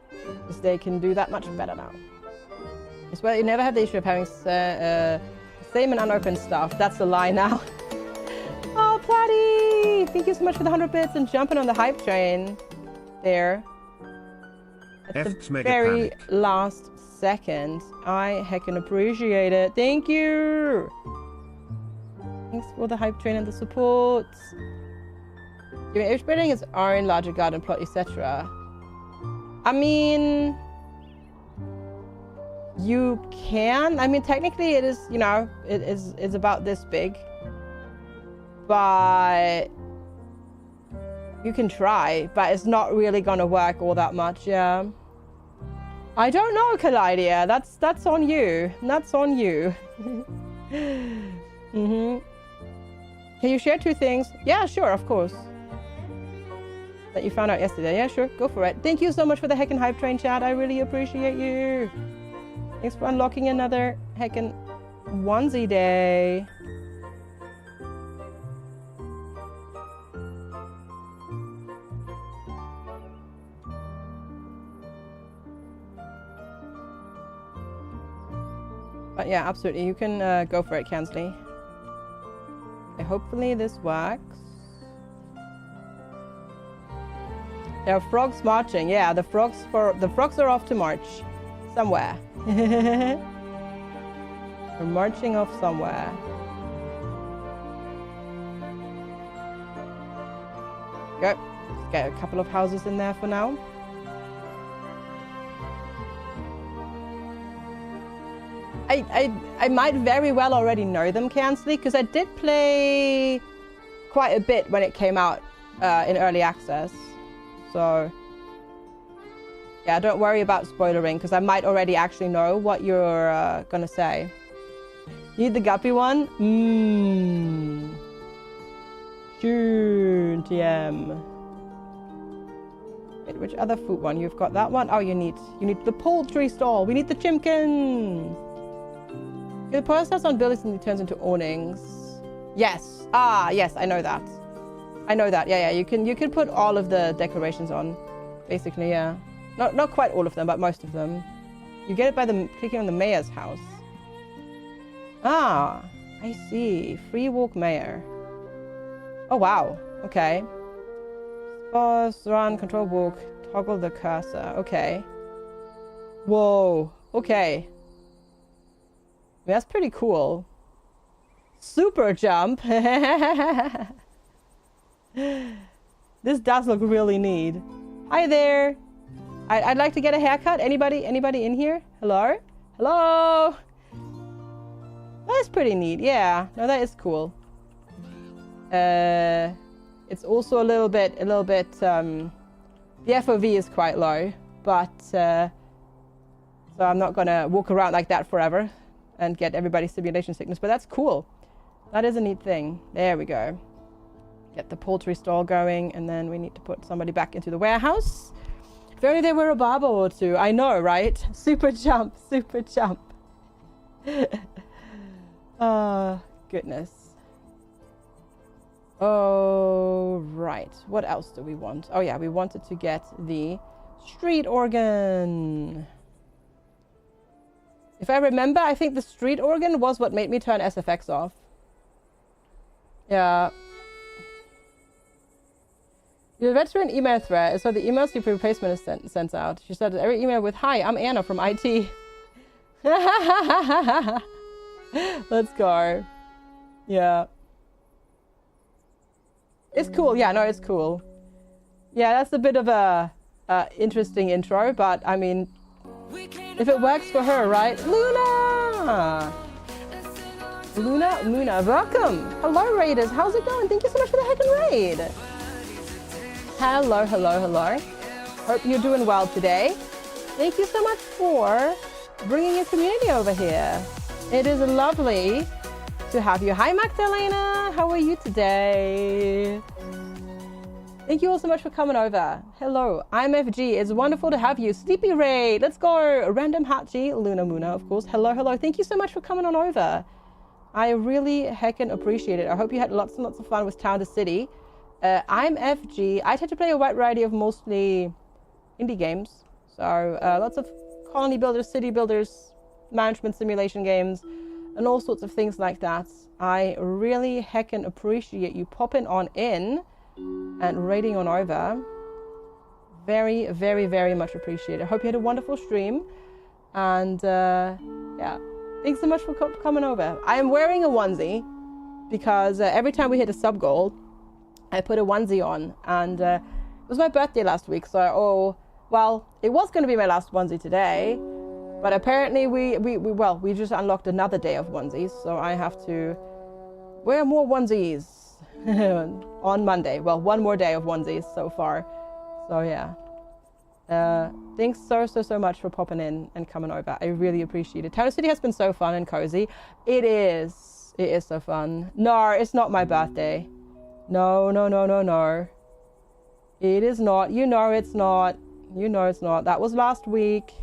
S1: Because they can do that much better now. As well, you never have the issue of having same and unopened stuff. That's a lie now. Oh, Platty! Thank you so much for the 100 bits and jumping on the hype train there. At the very last second. I heckin' appreciate it. Thank you! Thanks for the hype train and the support. Giving each building its own larger garden plot, etc. I mean... You can. I mean, technically it is, you know, it's about this big. But... You can try, but it's not really gonna work all that much, yeah. I don't know, Collidia. That's on you. That's on you. Can you share 2 things? Yeah, sure, of course. That you found out yesterday. Yeah, sure. Go for it. Thank you so much for the heckin' hype train chat. I really appreciate you. Thanks for unlocking another heckin' onesie day. But yeah, absolutely. You can go for it, Kansley. Okay, hopefully this works. There are frogs marching. Yeah, the frogs are off to march somewhere. They're marching off somewhere. Go. Let's get a couple of houses in there for now. I might very well already know them, Kansley, because I did play quite a bit when it came out in early access. So, yeah, don't worry about spoilering, because I might already actually know what you're gonna say. Need the guppy one? Sure, TM. Wait, which other food one? You've got that one? Oh, you need the poultry stall. We need the chimkin. The post house on buildings and it turns into awnings. Yes. Ah, yes, I know that. I know that. Yeah, you can put all of the decorations on, basically. Yeah, not quite all of them, but most of them. You get it by clicking on the mayor's house. Ah, I see. Free walk mayor. Oh wow. Okay. Pause, run, control walk, toggle the cursor. Okay. Whoa. Okay. That's pretty cool. Super jump. This does look really neat. Hi there. I'd like to get a haircut. Anybody in here? Hello? Hello? That's pretty neat. Yeah. No, that is cool. It's also a little bit, the FOV is quite low, but, so I'm not gonna walk around like that forever and get everybody simulation sickness, but that's cool. That is a neat thing. There we go. Get the poultry stall going, and then we need to put somebody back into the warehouse. If only there were a barber or two. I know, right? Super jump, super jump. Oh, goodness. Oh, right. What else do we want? Oh, yeah, we wanted to get the street organ. If I remember, I think the street organ was what made me turn SFX off. Yeah. You read through an email thread, so the email sleep replacement is sent out. She said every email with, "Hi, I'm Anna from IT." Let's go. Yeah. It's cool. Yeah, no, it's cool. Yeah, that's a bit of a interesting intro, but I mean, if it works for her, right? Luna! Luna, welcome! Hello, Raiders. How's it going? Thank you so much for the heckin' raid. Hello. Hope you're doing well today. Thank you so much for bringing your community over here. It is lovely to have you. Hi, Magdalena. How are you today? Thank you all so much for coming over. Hello, I'm FG. It's wonderful to have you. Sleepy Raid. Let's go. Random Hachi. Luna Muna, of course. Hello. Thank you so much for coming on over. I really heckin' appreciate it. I hope you had lots and lots of fun with Town to City. I'm FG. I tend to play a wide variety of mostly indie games. So lots of colony builders, city builders, management simulation games, and all sorts of things like that. I really heckin' appreciate you popping on in and raiding on over. Very, very, very much appreciated. I hope you had a wonderful stream. And yeah, thanks so much for coming over. I am wearing a onesie because every time we hit a sub goal, I put a onesie on, and it was my birthday last week, so well, it was going to be my last onesie today, but apparently we just unlocked another day of onesies, so I have to wear more onesies on Monday. Well, one more day of onesies so far. So yeah, thanks so much for popping in and coming over. I really appreciate it. Town City has been so fun and cozy. It is so fun. No, it's not my birthday. No. It is not. You know it's not. That was last week.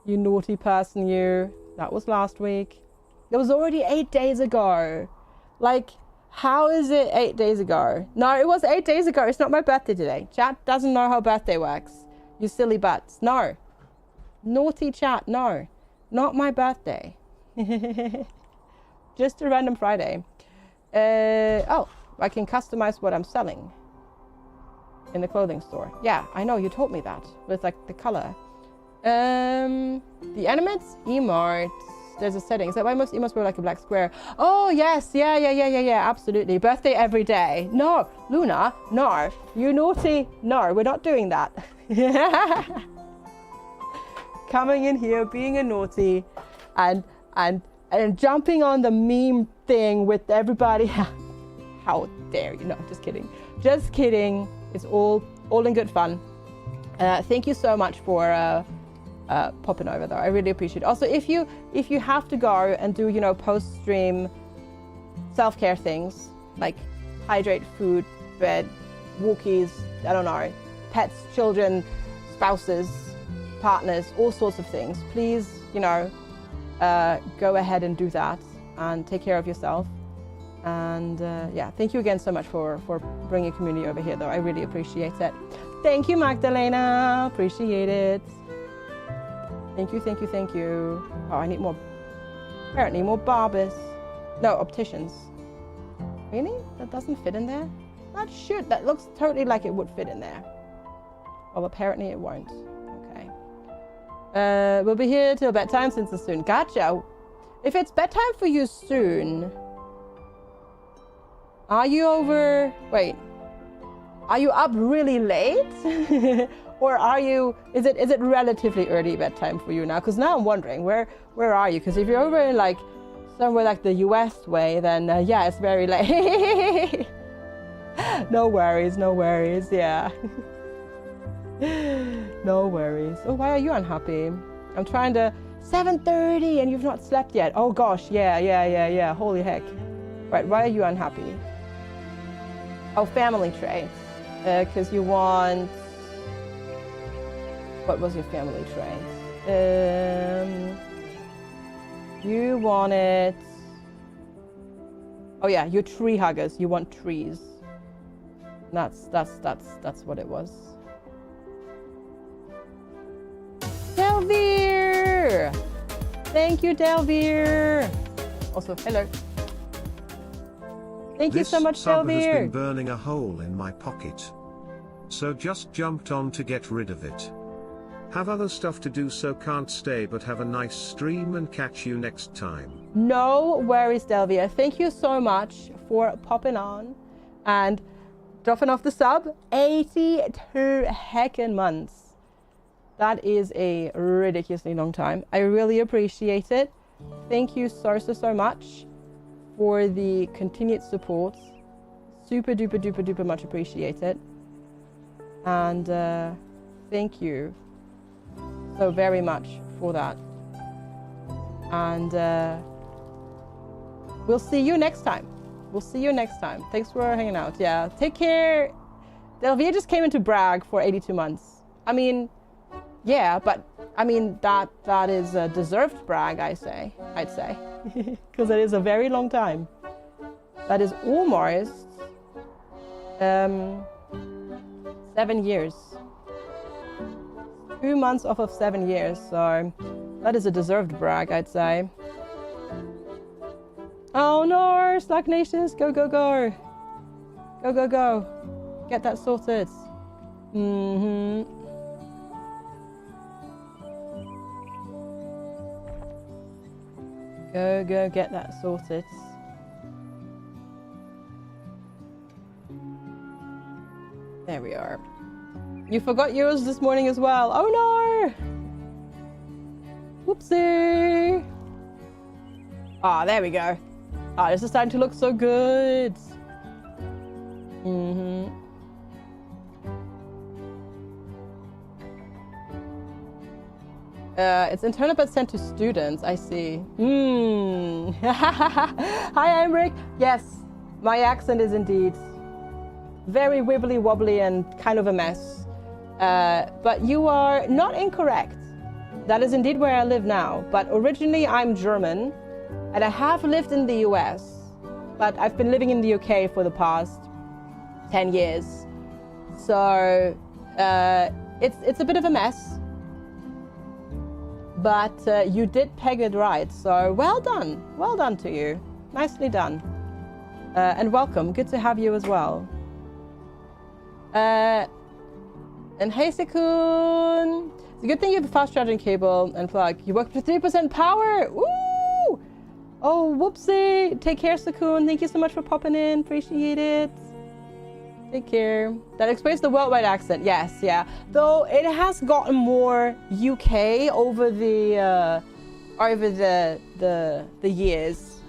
S1: You naughty person, you. That was last week. It was already 8 days ago. Like, how is it 8 days ago? No, it was 8 days ago. It's not my birthday today. Chat doesn't know how birthday works. You silly butts. No. Naughty chat, no. Not my birthday. Just a random Friday. Oh. I can customize what I'm selling in the clothing store. Yeah, I know, you told me that. With like the color. The animates, emotes. There's a setting. Is that why most emotes were like a black square? Oh, yes. Yeah, absolutely. Birthday every day. No, Luna, no. You naughty. No, we're not doing that. Coming in here, being a naughty, and jumping on the meme thing with everybody. How dare you? No, just kidding. Just kidding. It's all in good fun. Thank you so much for popping over, though. I really appreciate it. Also, if you have to go and do, post-stream self-care things, like hydrate, food, bed, walkies, I don't know, pets, children, spouses, partners, all sorts of things, please, go ahead and do that and take care of yourself. And yeah, thank you again so much for bringing community over here, though. I really appreciate it. Thank you, Magdalena. Appreciate it. Thank you. Oh, I need more, apparently more barbers. No, opticians. Really? That doesn't fit in there? That should. That looks totally like it would fit in there. Well, apparently it won't. Okay. We'll be here till bedtime since it's soon. Gotcha. If it's bedtime for you soon, are you over? Wait. Are you up really late? Or is it relatively early bedtime for you now? Because now I'm wondering, where are you? Because if you're over in like somewhere like the US way, then yeah, it's very late. No worries, yeah. No worries. Oh, why are you unhappy? I'm trying to 7:30 and you've not slept yet. Oh gosh, yeah. Holy heck. Right, why are you unhappy? Oh, family traits. Because you want... What was your family trait? You wanted... Oh yeah, you're tree huggers. You want trees. That's what it was. Delvir! Thank you, Delvir! Also, hello. Thank you so much,
S3: This sub has
S1: Delvir.
S3: been burning a hole in my pocket. So just jumped on to get rid of it. Have other stuff to do, so can't stay, but have a nice stream and catch you next time.
S1: No worries, Delvia. Thank you so much for popping on and dropping off the sub. 82 heckin' months. That is a ridiculously long time. I really appreciate it. Thank you so much for the continued support. Super duper much appreciated. And thank you so very much for that. And we'll see you next time. Thanks for hanging out. Yeah, take care. Delvia just came into brag for 82 months. I mean, yeah, but I mean that is a deserved brag, I'd say. Because it is a very long time. That is almost 7 years. 2 months off of 7 years, so that is a deserved brag, I'd say. Oh no, Slack Nations, go. Go. Get that sorted. Go get that sorted. There we are. You forgot yours this morning as well. Oh no! Whoopsie! Ah, there we go. Ah, this is starting to look so good. It's internal but sent to students, I see. Hi, Emric. Yes, my accent is indeed very wibbly wobbly and kind of a mess. But you are not incorrect. That is indeed where I live now. But originally I'm German and I have lived in the US. But I've been living in the UK for the past 10 years. So it's a bit of a mess. But you did peg it right. So well done. Well done to you. Nicely done. And welcome. Good to have you as well. And hey, Sekun! It's a good thing you have a fast charging cable and plug. You work with 3% power! Woo! Oh, whoopsie! Take care, Sekun. Thank you so much for popping in. Appreciate it. Take care. That explains the worldwide accent. Yes, yeah. Though it has gotten more UK over the years.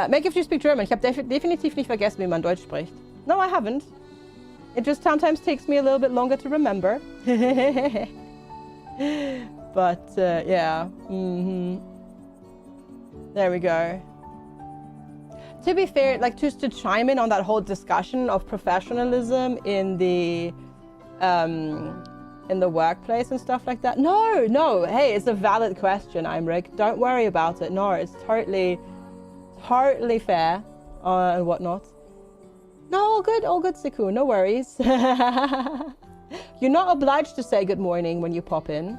S1: Make if you speak German. Ich habe definitiv nicht vergessen, wie man Deutsch spricht. No, I haven't. It just sometimes takes me a little bit longer to remember. But, yeah. There we go. To be fair, like, just to chime in on that whole discussion of professionalism in the workplace and stuff like that. No. Hey, it's a valid question, Imric. Don't worry about it. No, it's totally fair and whatnot. No, all good, Siku. No worries. You're not obliged to say good morning when you pop in.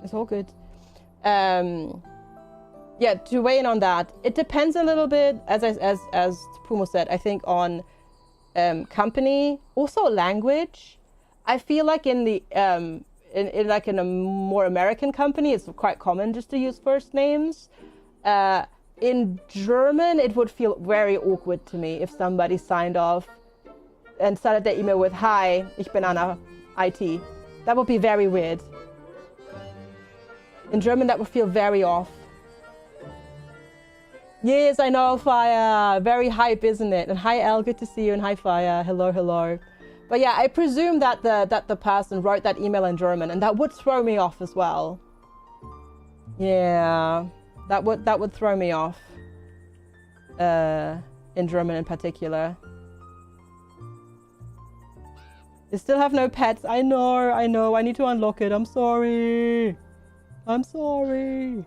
S1: It's all good. Yeah, to weigh in on that, it depends a little bit, as Pumo said, I think on company, also language. I feel like in the in a more American company, it's quite common just to use first names. In German, it would feel very awkward to me if somebody signed off and started their email with, "Hi, ich bin Anna, IT." That would be very weird. In German, that would feel very off. Yes, I know, Fire. Very hype, isn't it? And hi, Elle. Good to see you. And hi, Fire. Hello, hello. But yeah, I presume that the person wrote that email in German, and that would throw me off as well. Yeah, that would throw me off. In German in particular. You still have no pets. I know. I need to unlock it. I'm sorry. I'm sorry.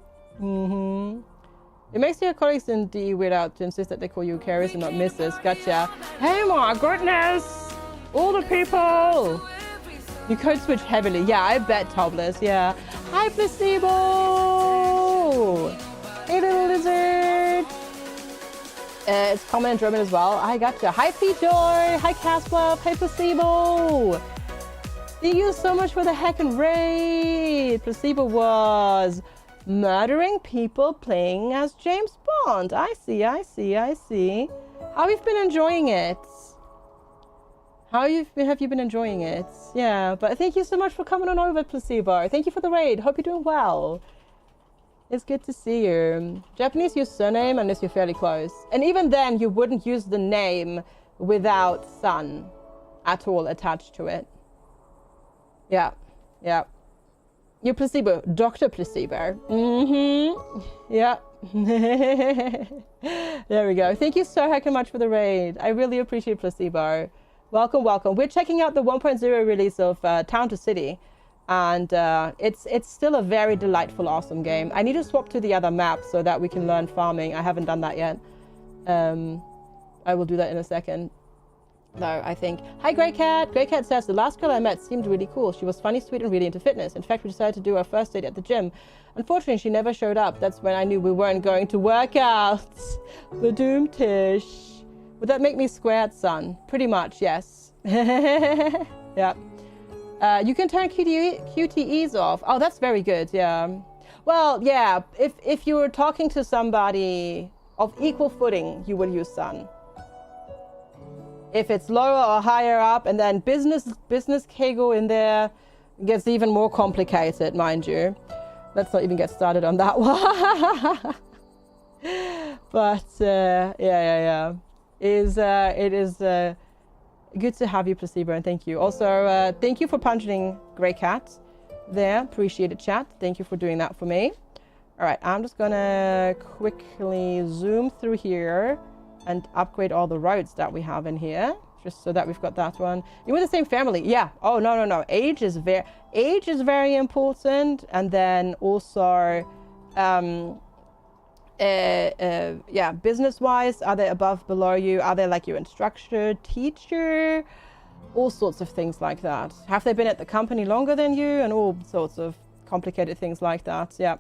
S1: It makes your colleagues in DE weird out to insist that they call you Carries and not Mrs. Gotcha. Hey, my goodness. All the people. You code switch heavily. Yeah, I bet, Topless. Yeah. Hi, Placebo. Hey, little lizard. It's common in German as well. I gotcha. Hi, P-Joy. Hi, Casper. Hi, Placebo. Thank you so much for the heckin' raid. Placebo was murdering people playing as James Bond. I see. How have you been enjoying it? Have you been enjoying it? Yeah, but thank you so much for coming on over, Placebo. Thank you for the raid. Hope you're doing well. It's good to see you. Japanese use surname unless you're fairly close. And even then, you wouldn't use the name without son at all attached to it. Yeah. You're Placebo. Dr. Placebo. Yeah. There we go. Thank you so heckin' much for the raid. I really appreciate Placebo. Welcome. We're checking out the 1.0 release of Town to City. And it's still a very delightful, awesome game. I need to swap to the other map so that we can learn farming. I haven't done that yet. I will do that in a second. No, I think. Hi, Grey Cat. Grey Cat says, the last girl I met seemed really cool. She was funny, sweet, and really into fitness. In fact, we decided to do our first date at the gym. Unfortunately, she never showed up. That's when I knew we weren't going to work out. The doom tish. Would that make me squared, son? Pretty much, yes. Yeah. You can turn QTEs off. Oh, that's very good, yeah. Well, yeah, if you were talking to somebody of equal footing, you would use sun. If it's lower or higher up, and then business kegel in there, it gets even more complicated, mind you. Let's not even get started on that one. But yeah. It is good to have you, Placebo, and thank you. Also, thank you for punching Grey Cat there. Appreciate it, chat. Thank you for doing that for me. All right, I'm just gonna quickly zoom through here and upgrade all the roads that we have in here, just so that we've got that one. You're with the same family, yeah. Oh no. Age is very important, and then also, yeah, business-wise, are they above, below you? Are they like your instructor, teacher? All sorts of things like that. Have they been at the company longer than you? And all sorts of complicated things like that. Yeah.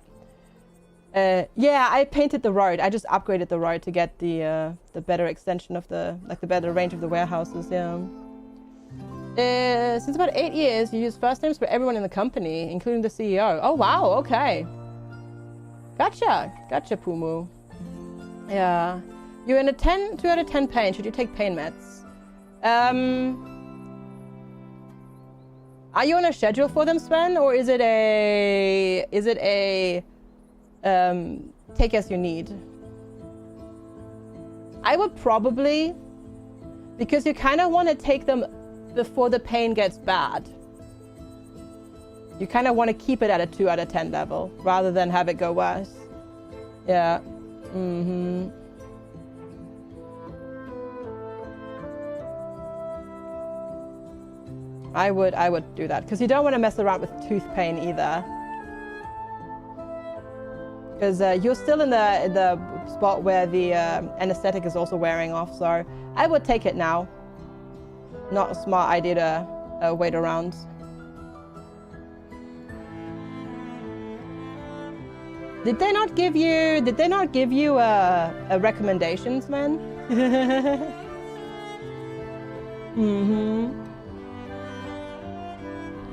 S1: Yeah, I painted the road. I just upgraded the road to get the better extension of the better range of the warehouses. Yeah. Since about 8 years, you use first names for everyone in the company, including the CEO. Oh wow. Okay. Gotcha, Pumu. Yeah. You're in a 2 out of 10 pain. Should you take pain meds? Are you on a schedule for them, Sven? Or is it a take as you need? I would probably, because you kind of want to take them before the pain gets bad. You kind of want to keep it at a 2 out of 10 level rather than have it go worse. Yeah. I would do that because you don't want to mess around with tooth pain either. Because you're still in the spot where the anesthetic is also wearing off. So I would take it now. Not a smart idea to wait around. Did they not give you a recommendations, man?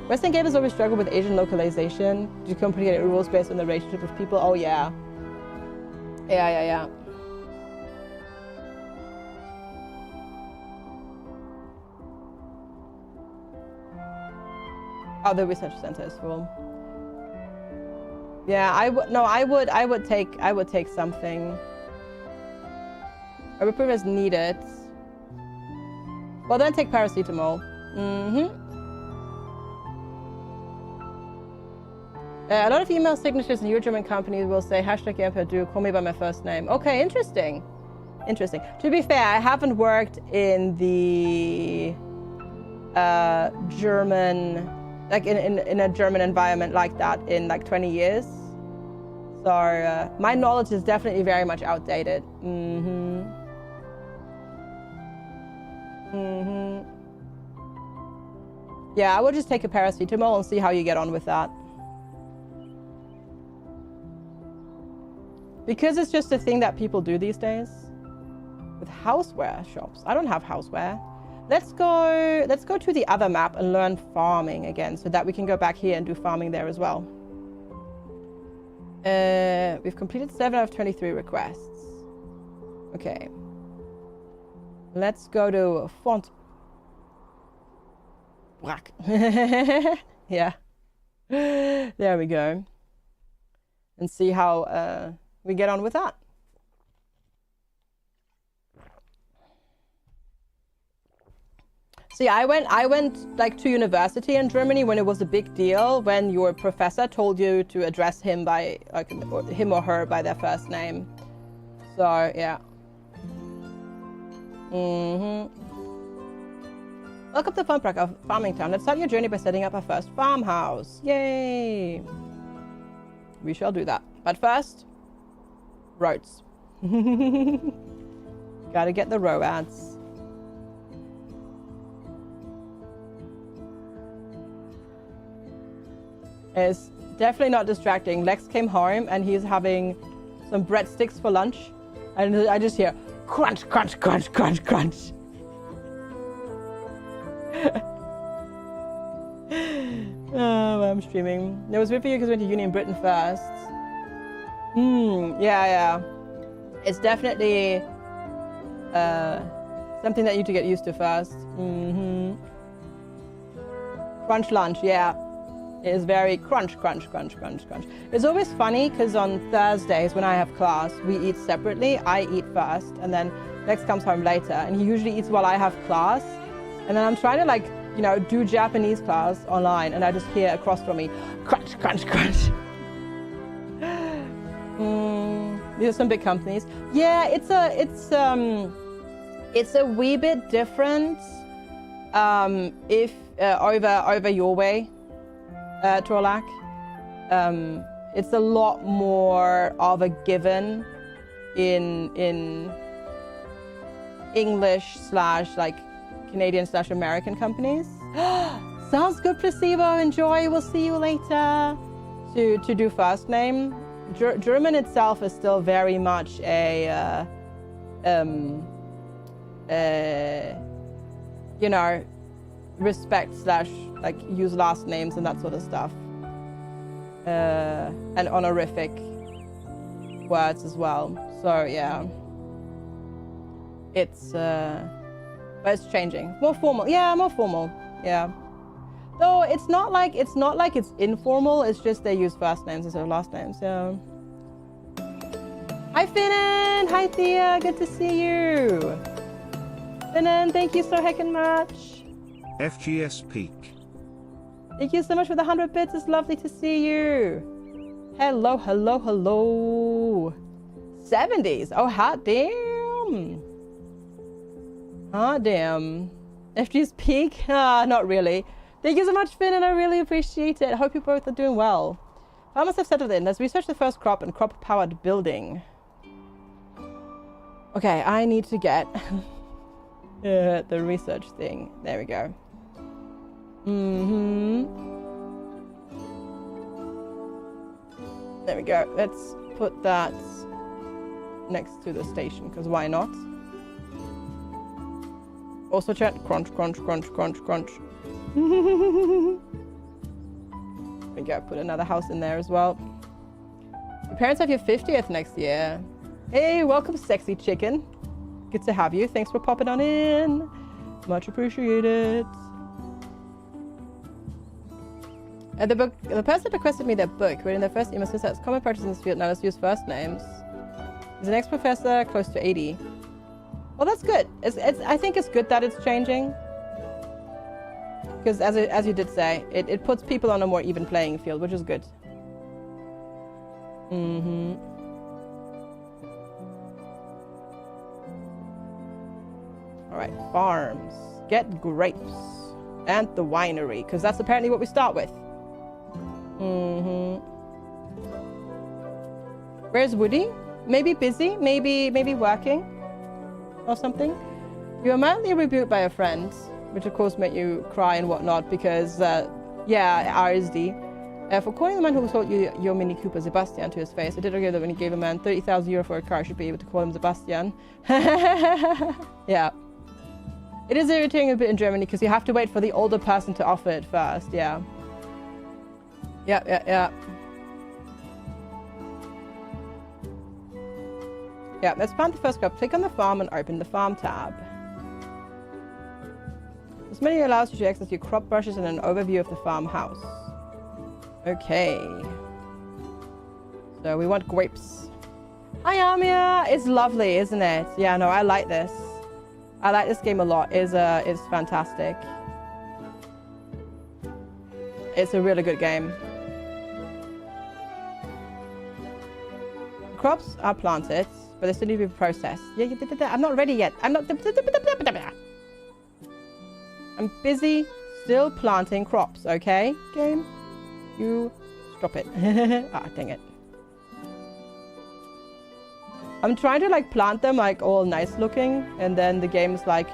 S1: Western gamers always struggle with Asian localization. Do complicated rules based on the relationship with people? Oh yeah. Yeah. Oh, the research center is full. Yeah, I would take something. Ibuprofen is needed. Well, then take paracetamol. A lot of email signatures in your German companies will say hashtag #Perdu, call me by my first name. Okay, interesting. Interesting. To be fair, I haven't worked in the German, like in a German environment like that in like 20 years. So my knowledge is definitely very much outdated. Yeah, I would just take a paracetamol and see how you get on with that. Because it's just a thing that people do these days. With houseware shops. I don't have houseware. Let's go to the other map and learn farming again so that we can go back here and do farming there as well. We've completed 7 out of 23 requests. Okay. Let's go to Font. Brack. Yeah. There we go. And see how we get on with that. See, I went like to university in Germany when it was a big deal when your professor told you to address him by like him or her by their first name. So yeah. Welcome to Funpark of Farming Town. Let's start your journey by setting up our first farmhouse. Yay! We shall do that. But first, roads. Gotta get the roads. It's definitely not distracting. Lex came home and he's having some breadsticks for lunch. And I just hear crunch, crunch, crunch, crunch, crunch. Oh, I'm streaming. It was weird for you because we went to uni in Britain first. Yeah. It's definitely something that you need to get used to first. Crunch lunch, yeah. It is very crunch, crunch, crunch, crunch, crunch. It's always funny because on Thursdays when I have class, we eat separately. I eat first and then Lex comes home later and he usually eats while I have class. And then I'm trying to like, you know, do Japanese class online and I just hear across from me, crunch, crunch, crunch. These are some big companies. Yeah, it's a wee bit different if over your way. Trolak. It's a lot more of a given in English / like Canadian / American companies. Sounds good, Placebo. Enjoy. We'll see you later. To do first name. German itself is still very much a you know, respect / like use last names and that sort of stuff, and honorific words as well. So yeah, it's but it's changing. More formal. Yeah, more formal. Yeah. Though it's not like it's informal. It's just they use first names instead of last names. Yeah. Hi Finnan. Hi Thea. Good to see you. Finnan, thank you so heckin' much.
S3: FGS Peak.
S1: Thank you so much for the 100 bits. It's lovely to see you. Hello, hello, hello. 70s. Oh, hot damn. Hot damn. FG's Peak? Not really. Thank you so much, Finn, and I really appreciate it. I hope you both are doing well. Farmers have settled in. Let's research the first crop and crop-powered building. Okay, I need to get the research thing. There we go. There we go. Let's put that next to the station, because why not? Also chat, crunch, crunch, crunch, crunch, crunch. There we go. Put another house in there as well. Your parents have your 50th next year. Hey, welcome, sexy chicken. Good to have you. Thanks for popping on in. Much appreciated. The person requested me their book, written in their first email, says that it's common practice in this field now. Let's use first names. He's an ex-professor, close to 80. Well, that's good. I think it's good that it's changing. Because as you did say, it puts people on a more even playing field, which is good. Alright, farms. Get grapes. And the winery, because that's apparently what we start with. Where's Woody? Maybe busy, maybe working or something. You were mildly rebuked by a friend, which of course made you cry and whatnot because, yeah, RSD. For calling the man who sold you your Mini Cooper Sebastian to his face, I did agree that when you gave a man 30,000 euro for a car, you should be able to call him Sebastian. Yeah. It is irritating a bit in Germany because you have to wait for the older person to offer it first, yeah. Yeah. Yeah, let's plant the first crop. Click on the farm and open the farm tab. This menu allows you to access your crop brushes and an overview of the farmhouse. Okay. So we want grapes. Hi, Amia! It's lovely, isn't it? Yeah, no, I like this. I like this game a lot. It's fantastic. It's a really good game. Crops are planted, but they still need to be processed. Yeah, I'm not ready yet. I'm busy still planting crops, okay? Game, you stop it. Ah, dang it. I'm trying to like plant them like all nice looking, and then the game is like,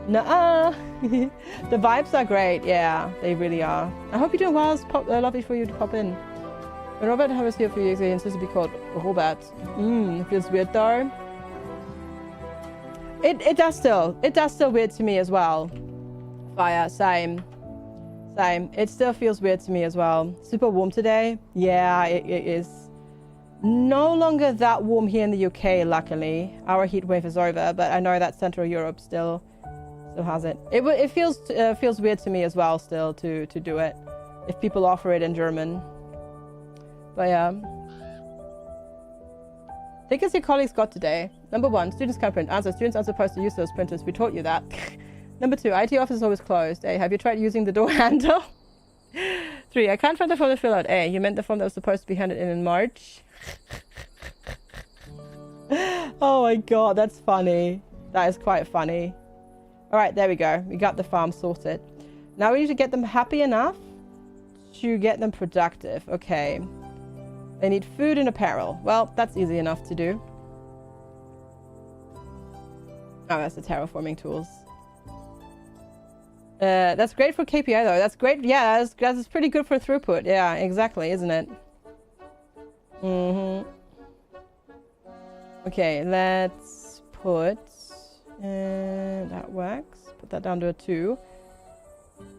S1: nah. The vibes are great, yeah, they really are. I hope you're doing well. It's lovely for you to pop in. When Robert was here a few years ago, he insisted to be called Robert. It feels weird though. It does still weird to me as well. Fire, same. It still feels weird to me as well. Super warm today. Yeah, it is. No longer that warm here in the UK, luckily. Our heat wave is over, but I know that Central Europe still has it. It feels weird to me as well still to do it. If people offer it in German. But yeah. Tickets your colleagues got today. Number 1, students can't print. Answer, students aren't supposed to use those printers. We taught you that. Number 2, IT office is always closed. A, have you tried using the door handle? 3, I can't find the form to fill out. A, you meant the form that was supposed to be handed in March? Oh my god, that's funny. That is quite funny. Alright, there we go. We got the farm sorted. Now we need to get them happy enough to get them productive. Okay. They need food and apparel. Well, that's easy enough to do. Oh, that's the terraforming tools. That's great for KPI though. That's great. Yeah, that's pretty good for throughput. Yeah, exactly, isn't it? Okay, let's put... that works. Put that down to a 2.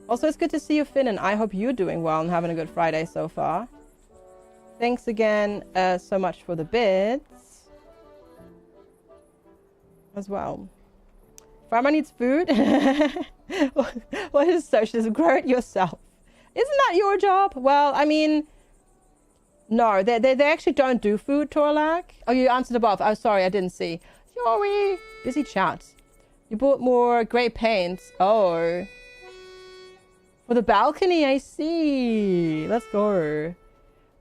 S1: Also, it's good to see you, Finn, and I hope you're doing well and having a good Friday so far. Thanks again so much for the bits. As well. Farmer needs food. What is socialism? Grow it yourself. Isn't that your job? Well, I mean... No, they actually don't do food, Torlak. Oh, you answered above. Oh, sorry, I didn't see. Sorry. Busy chat. You bought more grey paint. Oh. For the balcony, I see. Let's go.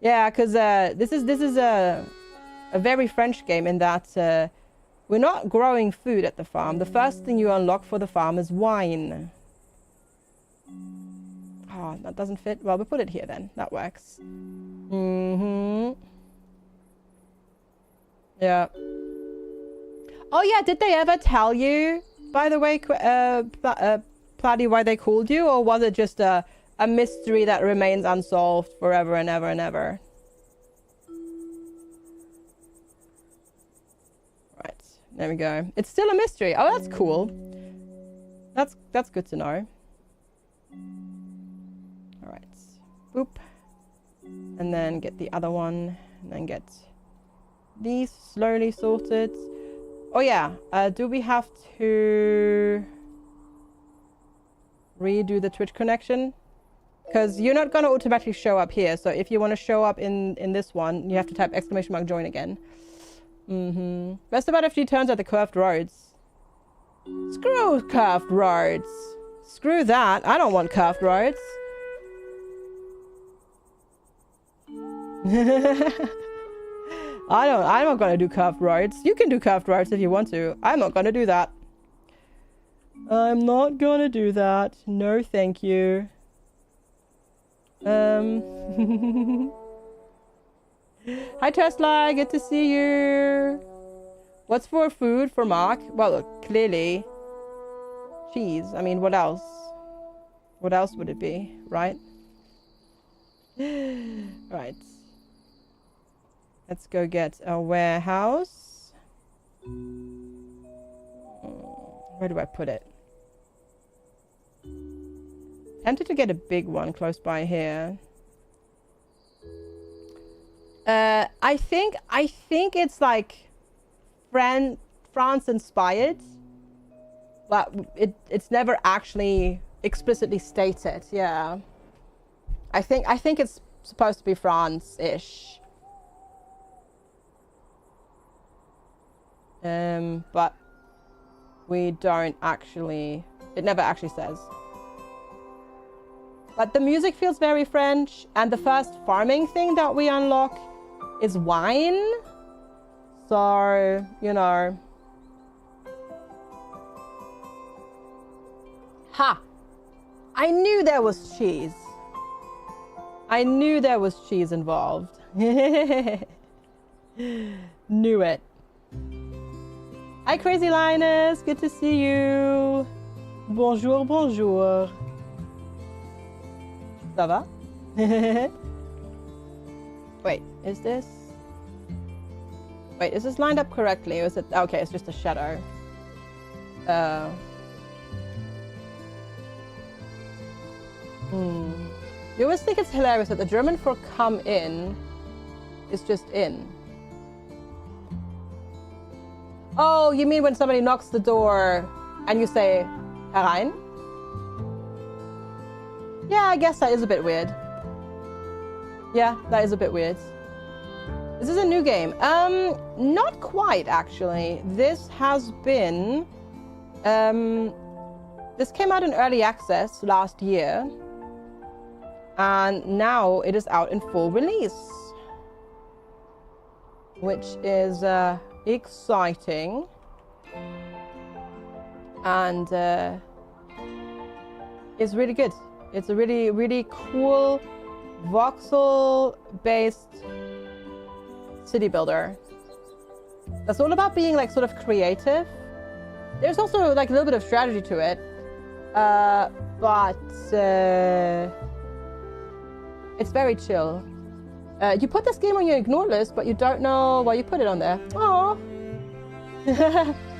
S1: Yeah, because this is a very French game in that we're not growing food at the farm. The first thing you unlock for the farm is wine. Oh, that doesn't fit. Well, we'll put it here then. That works. Yeah. Oh yeah, did they ever tell you, by the way, Platy, why they called you? Or was it just a mystery that remains unsolved forever and ever and ever? Right, there we go. It's still a mystery. Oh, that's cool. That's good to know. Alright. Boop. And then get the other one. And then get these slowly sorted. Oh yeah, do we have to redo the Twitch connection? Because you're not going to automatically show up here. So if you want to show up in this one, you have to type !join again. Best about FG turns out the curved roads. Screw curved roads. Screw that. I don't want curved roads. I'm not going to do curved roads. You can do curved roads if you want to. I'm not going to do that. I'm not going to do that. No, thank you. Hi Tesla, good to see you. What's for food for Mark? Well, look, clearly cheese. I mean, what else? What else would it be, right? Right. Let's go get a warehouse. Where do I put it? Tempted to get a big one close by here. I think it's like France inspired, but it's never actually explicitly stated. Yeah, I think it's supposed to be France-ish. But we don't actually. It never actually says. But the music feels very French, and the first farming thing that we unlock is wine. So, you know. Ha! I knew there was cheese. I knew there was cheese involved. Knew it. Hi, Crazy Linus. Good to see you. Bonjour, bonjour. Ça va? Wait, is this? Wait, is this lined up correctly? Or is it? Okay, it's just a shadow. You always think it's hilarious that the German for come in is just in. Oh, you mean when somebody knocks the door and you say, herein? Yeah, I guess that is a bit weird. Yeah, that is a bit weird. This is a new game. Not quite, actually. This has been... this came out in early access last year. And now it is out in full release. Which is exciting. And it's really good. It's a really, really cool voxel-based city builder. That's all about being like sort of creative. There's also like a little bit of strategy to it. But it's very chill. You put this game on your ignore list, but you don't know why you put it on there. Oh.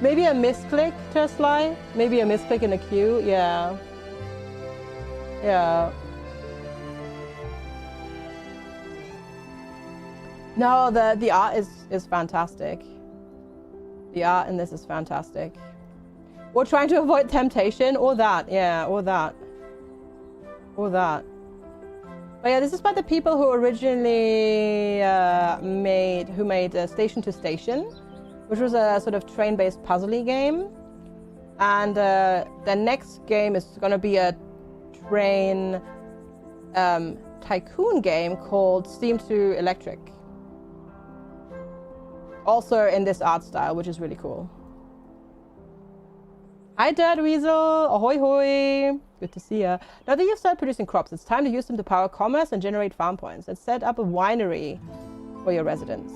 S1: Maybe a misclick, Tesla? Maybe a misclick in the queue? Yeah. Yeah. No, the art is fantastic. The art in this is fantastic. Or trying to avoid temptation, or that, yeah, or that. Or that. But yeah, this is by the people who originally made Station to Station, which was a sort of train-based puzzly game. And the next game is going to be a train tycoon game called Steam to Electric. Also in this art style, which is really cool. Hi, Dad Weasel. Ahoy, hoy. Good to see ya. Now that you've started producing crops, it's time to use them to power commerce and generate farm points. Let's set up a winery for your residents.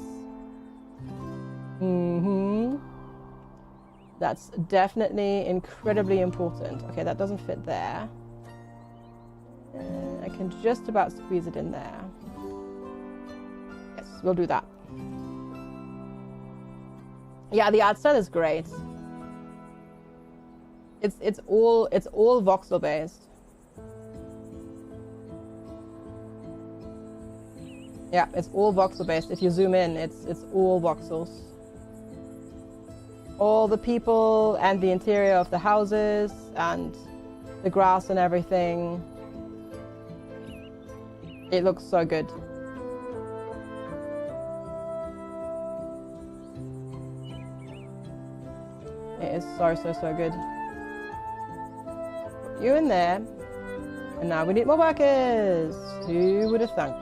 S1: That's definitely incredibly important. Okay, that doesn't fit there. I can just about squeeze it in there. Yes, we'll do that. Yeah, the art style is great. It's all voxel based. Yeah, it's all voxel based. If you zoom in, it's all voxels. All the people and the interior of the houses and the grass and everything. It looks so good. It is so, so, so good. Put you in there. And now we need more workers. Who would have thunk?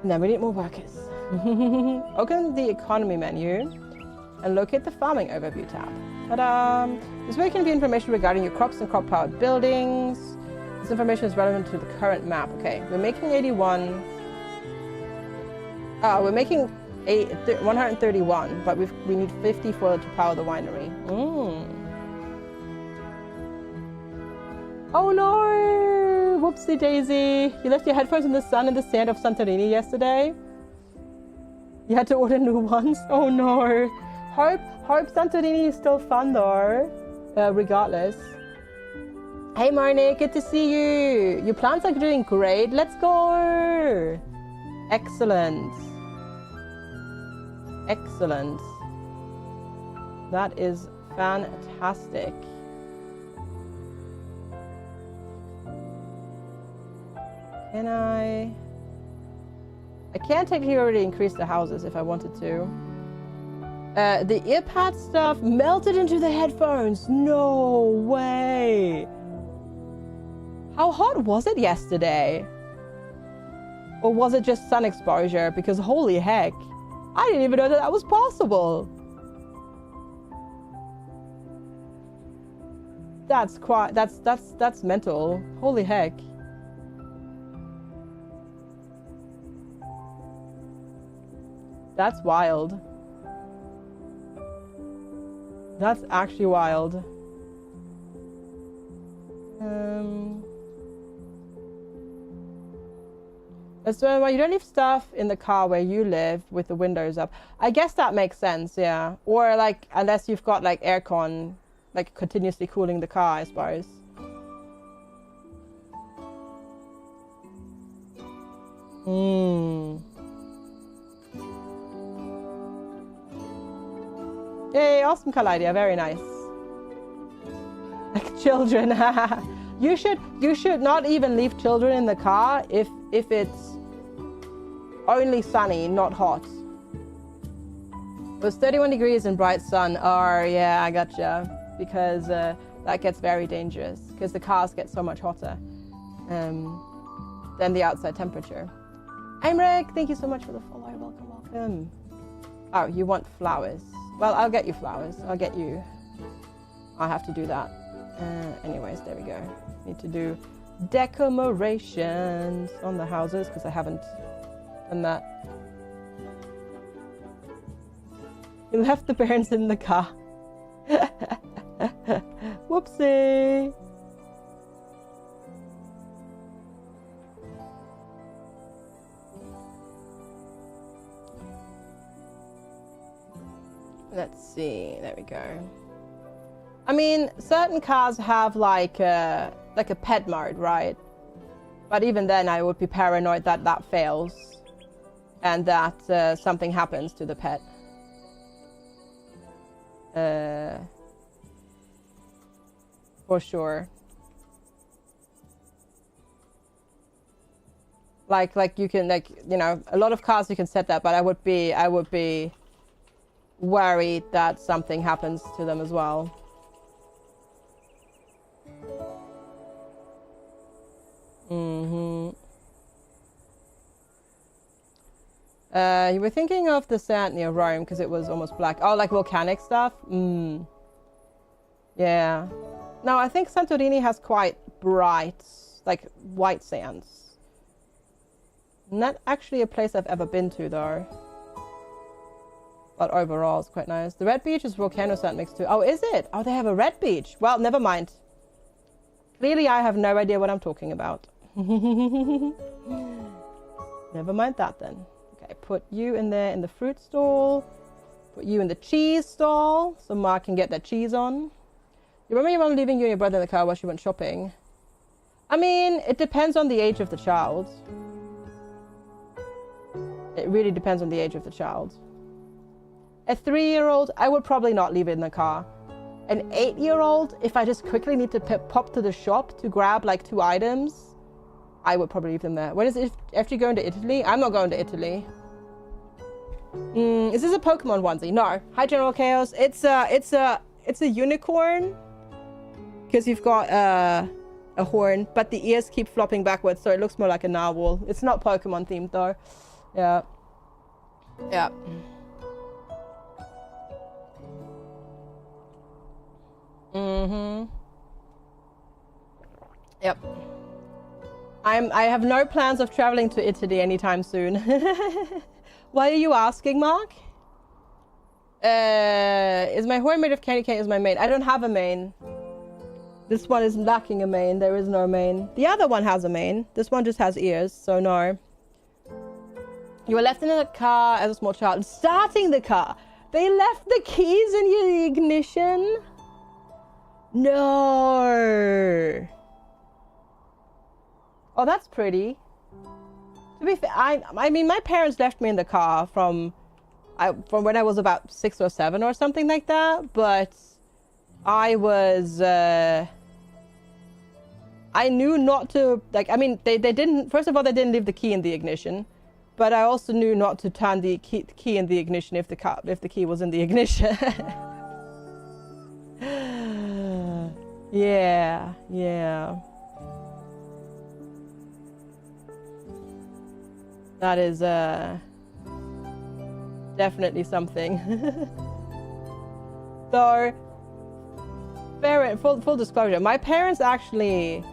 S1: Now we need more workers. Open the economy menu and locate the farming overview tab. Ta-da! This is where you can view information regarding your crops and crop-powered buildings. This information is relevant to the current map. Okay, we're making 81. We're making 131, but we need 50 to power the winery. Oh no! Whoopsie daisy! You left your headphones in the sun and the sand of Santorini yesterday? You had to order new ones? Oh no! Hope Santorini is still fun though, regardless. Hey Marnie, good to see you! Your plants are doing great, let's go! Excellent. Excellent. That is fantastic. Can I can't technically already increase the houses if I wanted to. The earpad stuff melted into the headphones. No way. How hot was it yesterday? Or was it just sun exposure? Because holy heck, I didn't even know that was possible. That's mental. Holy heck. That's wild. That's actually wild. So well, you don't leave stuff in the car where you live with the windows up. I guess that makes sense, yeah. Or like, unless you've got like aircon, like continuously cooling the car, I suppose. Yay, awesome Kaleidia, very nice. Like children. You should not even leave children in the car if it's only sunny, not hot. It was 31 degrees in bright sun. Oh yeah, I gotcha. Because that gets very dangerous because the cars get so much hotter than the outside temperature. Aymeric, thank you so much for the follow. Welcome, welcome. Oh, you want flowers? Well, I'll get you flowers. I'll have to do that. Anyways, there we go. Need to do decorations on the houses because I haven't done that. You left the parents in the car. Whoopsie. Let's see. There we go. I mean, certain cars have like a pet mode, right? But even then, I would be paranoid that that fails and that something happens to the pet. For sure. Like you can, like, you know, a lot of cars you can set that, but I would be worried that something happens to them as well. You were thinking of the sand near Rome because it was almost black. Oh, like volcanic stuff? Yeah. No, I think Santorini has quite bright, like, white sands. Not actually a place I've ever been to, though. But overall, it's quite nice. The red beach is volcano sand mixed too. Oh, is it? Oh, they have a red beach. Well, never mind. Clearly, I have no idea what I'm talking about. Never mind that then. Okay, put you in there in the fruit stall. Put you in the cheese stall so Mark can get that cheese on. You remember your mom leaving you and your brother in the car while she went shopping? I mean, it depends on the age of the child. It really depends on the age of the child. A 3-year-old, I would probably not leave it in the car. An 8-year-old, if I just quickly need to pop to the shop to grab like 2 items, I would probably leave them there. When is FG going to Italy? I'm not going to Italy. Is this a Pokemon onesie? No. Hi, General Chaos. It's a unicorn. Because you've got a horn, but the ears keep flopping backwards, so it looks more like a narwhal. It's not Pokemon themed though. Yeah. Yeah. Yep. I have no plans of traveling to Italy anytime soon. Why are you asking, Mark? Is my horn made of candy cane? Is my main? I don't have a main. This one is lacking a main. There is no main. The other one has a main. This one just has ears, so no. You were left in the car as a small child. Starting the car. They left the keys in the ignition? No. Oh, that's pretty. To be fair, I mean, my parents left me in the car from when I was about 6 or 7 or something like that, but I was, I knew not to, like, I mean, they didn't, first of all, they didn't leave the key in the ignition, but I also knew not to turn the key in the ignition if the key was in the ignition. Yeah, yeah. That is, definitely something. So, full disclosure, my parents actually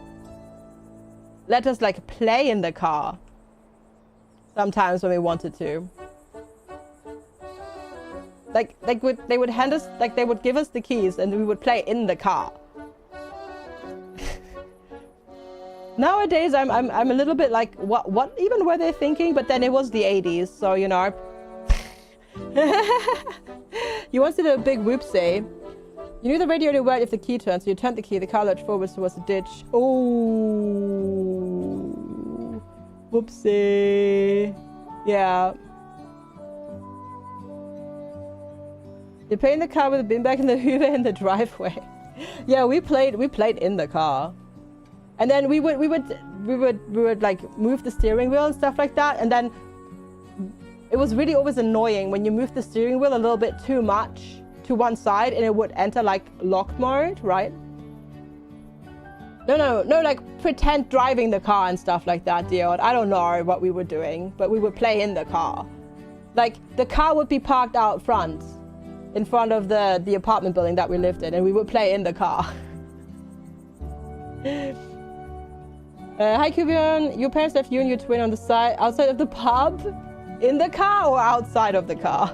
S1: let us like play in the car sometimes when we wanted to. They would hand us, like they would give us the keys and we would play in the car. Nowadays, I'm a little bit like, what even were they thinking? But then it was the 80s, so you know. You once did a big whoopsie. You knew the radio only worked if the key turned, so you turned the key, the car lurched forwards towards the ditch. Oh, whoopsie. Yeah. You're playing the car with a bin bag and the Hoover in the driveway. Yeah, we played in the car. And then we would like move the steering wheel and stuff like that. And then it was really always annoying when you moved the steering wheel a little bit too much to one side and it would enter like lock mode, right? No, like pretend driving the car and stuff like that, Diod. I don't know what we were doing, but we would play in the car. Like the car would be parked out front in front of the apartment building that we lived in, and we would play in the car. Hi Cubion, your parents left you and your twin on the side, outside of the pub? In the car or outside of the car?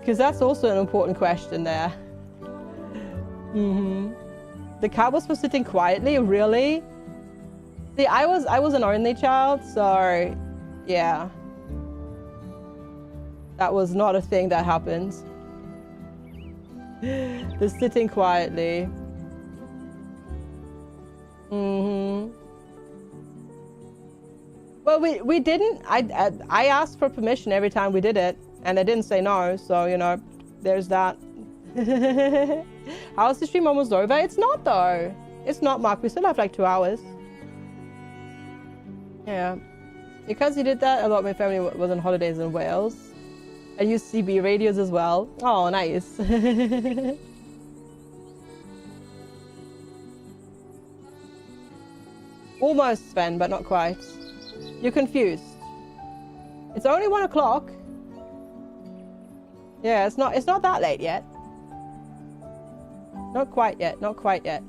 S1: Because that's also an important question there. The car was for sitting quietly, really? See, I was an only child, so yeah. That was not a thing that happened. The sitting quietly. Well, we didn't. I asked for permission every time we did it, and they didn't say no. So you know, there's that. How's the stream almost over? It's not though. It's not, Mark. We still have like 2 hours. Yeah, because you did that. A lot of my family was on holidays in Wales. I used CB radios as well. Oh, nice. Almost, Sven, but not quite. You're confused. It's only 1 o'clock. Yeah, it's not that late yet. Not quite yet. Not quite yet.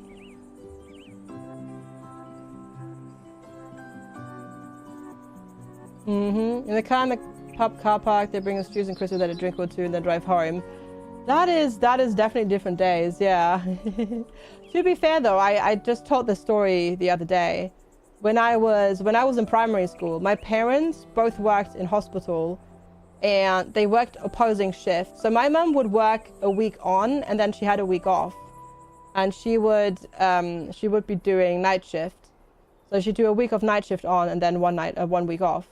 S1: In the car in the pub car park, they bring us juice and crisps, that a drink or two, and then drive home. That is definitely different days. Yeah. To be fair though, I just told the story the other day. When I was in primary school, my parents both worked in hospital, and they worked opposing shifts. So my mum would work a week on, and then she had a week off, and she would be doing night shift. So she'd do a week of night shift on, and then 1 week off.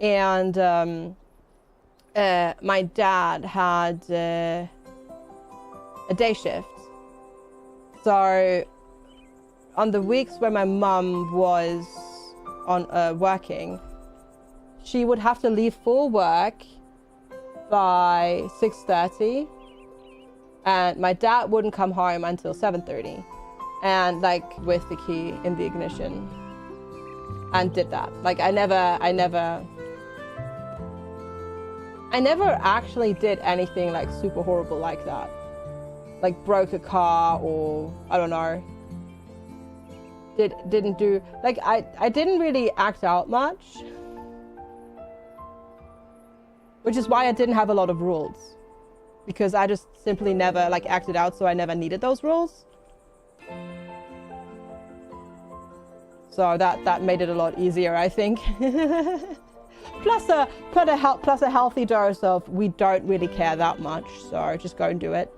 S1: And my dad had a day shift. So on the weeks where my mum was on working, she would have to leave for work by 6:30, and my dad wouldn't come home until 7:30, and like with the key in the ignition, and did that. Like I never actually did anything like super horrible like that, like broke a car, or I don't know, didn't do, like I didn't really act out much, which is why I didn't have a lot of rules, because I just simply never like acted out, so I never needed those rules. So that made it a lot easier, I think. plus a healthy dose of we don't really care that much, so just go and do it.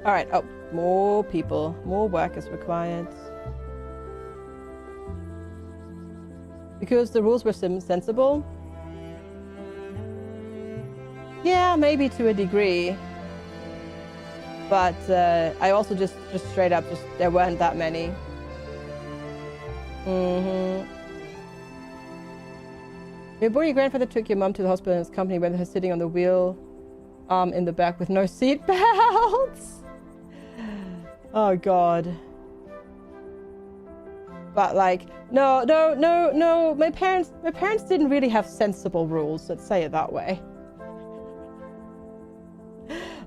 S1: All right. Oh, more people, more work is required. Because the rules were sensible. Yeah, maybe to a degree. But I also just straight up, there weren't that many. Before your grandfather took your mum to the hospital in his company, when her sitting on the wheel, in the back with no seat belts. Oh God. But like, no. My parents didn't really have sensible rules. Let's say it that way.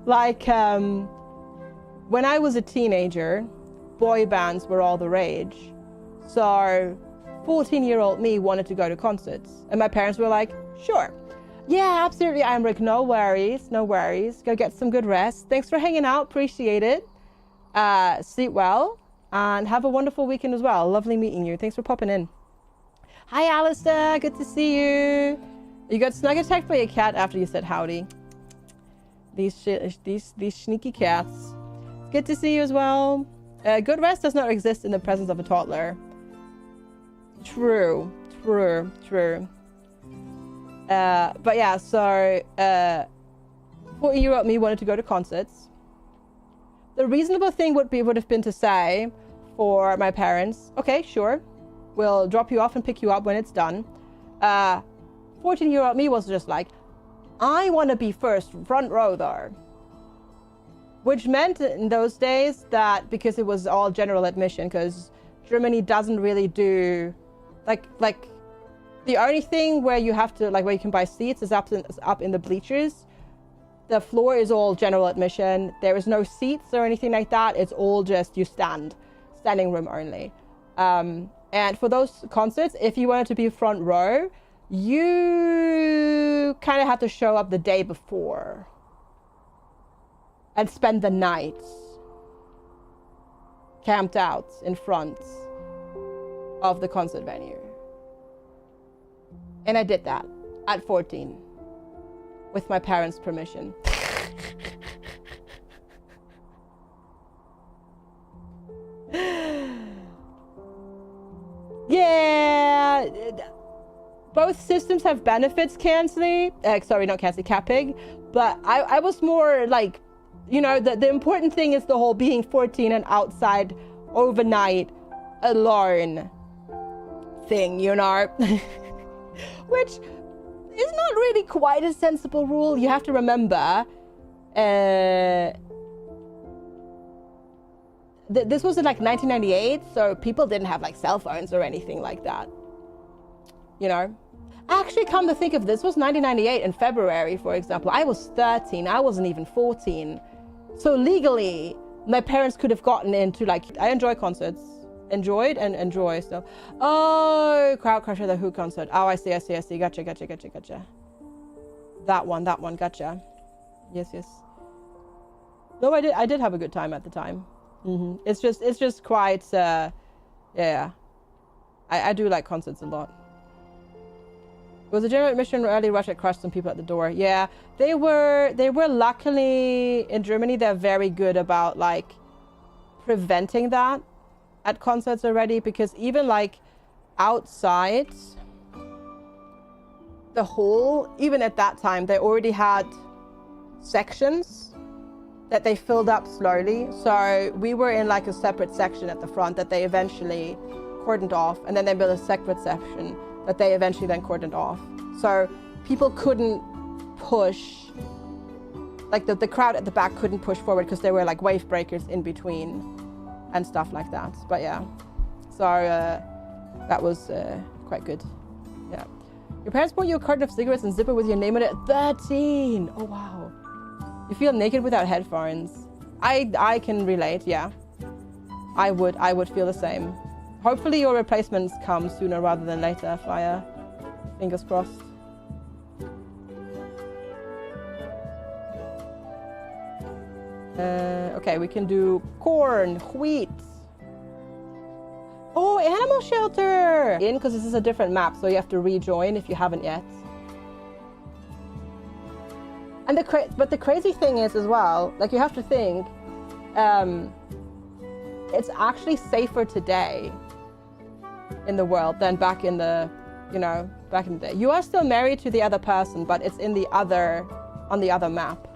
S1: Like, when I was a teenager, boy bands were all the rage. So 14-year-old me wanted to go to concerts, and my parents were like, sure. Yeah, absolutely, Amric, no worries. Go get some good rest. Thanks for hanging out, appreciate it. Sleep well, and have a wonderful weekend as well. Lovely meeting you. Thanks for popping in. Hi, Alistair, good to see you. You got snug attacked by a cat after you said howdy. These sneaky cats. It's good to see you as well. Good rest does not exist in the presence of a toddler. True. But yeah, so 14-year-old me wanted to go to concerts. The reasonable thing would have been to say for my parents, okay, sure, we'll drop you off and pick you up when it's done. 14-year-old me was just like, I want to be front row though. Which meant in those days that, because it was all general admission, because Germany doesn't really do, like the only thing where you have to, like, where you can buy seats is up in the bleachers. The floor is all general admission. There is no seats or anything like that. It's all just you standing room only. And for those concerts, if you wanted to be front row, you kind of had to show up the day before and spend the night camped out in front of the concert venue. And I did that at 14 with my parents' permission. Yeah, both systems have benefits, Kansley. Sorry, not Kansley, Capig. But I was more like, you know, the important thing is the whole being 14 and outside overnight alone thing, you know? Which is not really quite a sensible rule. You have to remember, this was in like 1998, so people didn't have like cell phones or anything like that. You know? Actually, come to think of this, was 1998 in February, for example. I was 13, I wasn't even 14. So legally, my parents could have gotten into, like, I enjoy concerts. Enjoyed and enjoy still. Oh, Crowd Crusher, the Who concert. Oh, I see. Gotcha. That one, gotcha. Yes. No, I did have a good time at the time. It's just quite, yeah. I do like concerts a lot. It was a general admission early rush that crushed some people at the door. Yeah, they were luckily, in Germany, they're very good about, like, preventing that at concerts already, because even, like, outside the hall, even at that time, they already had sections that they filled up slowly. So we were in like a separate section at the front that they eventually cordoned off, and then they built a separate section that they eventually then cordoned off. So people couldn't push, like the crowd at the back couldn't push forward because there were like wave breakers in between and stuff like that. But yeah, so that was quite good. Yeah. Your parents bought you a carton of cigarettes and zipper with your name on it at 13. Oh wow. You feel naked without headphones. I can relate, yeah. I would feel the same. Hopefully your replacements come sooner rather than later, Fire. Fingers crossed. Okay, we can do corn, wheat. Oh, animal shelter! In, because this is a different map, so you have to rejoin if you haven't yet. And but the crazy thing is as well, like you have to think, it's actually safer today in the world than back in the, back in the day. You are still married to the other person, but it's in on the other map.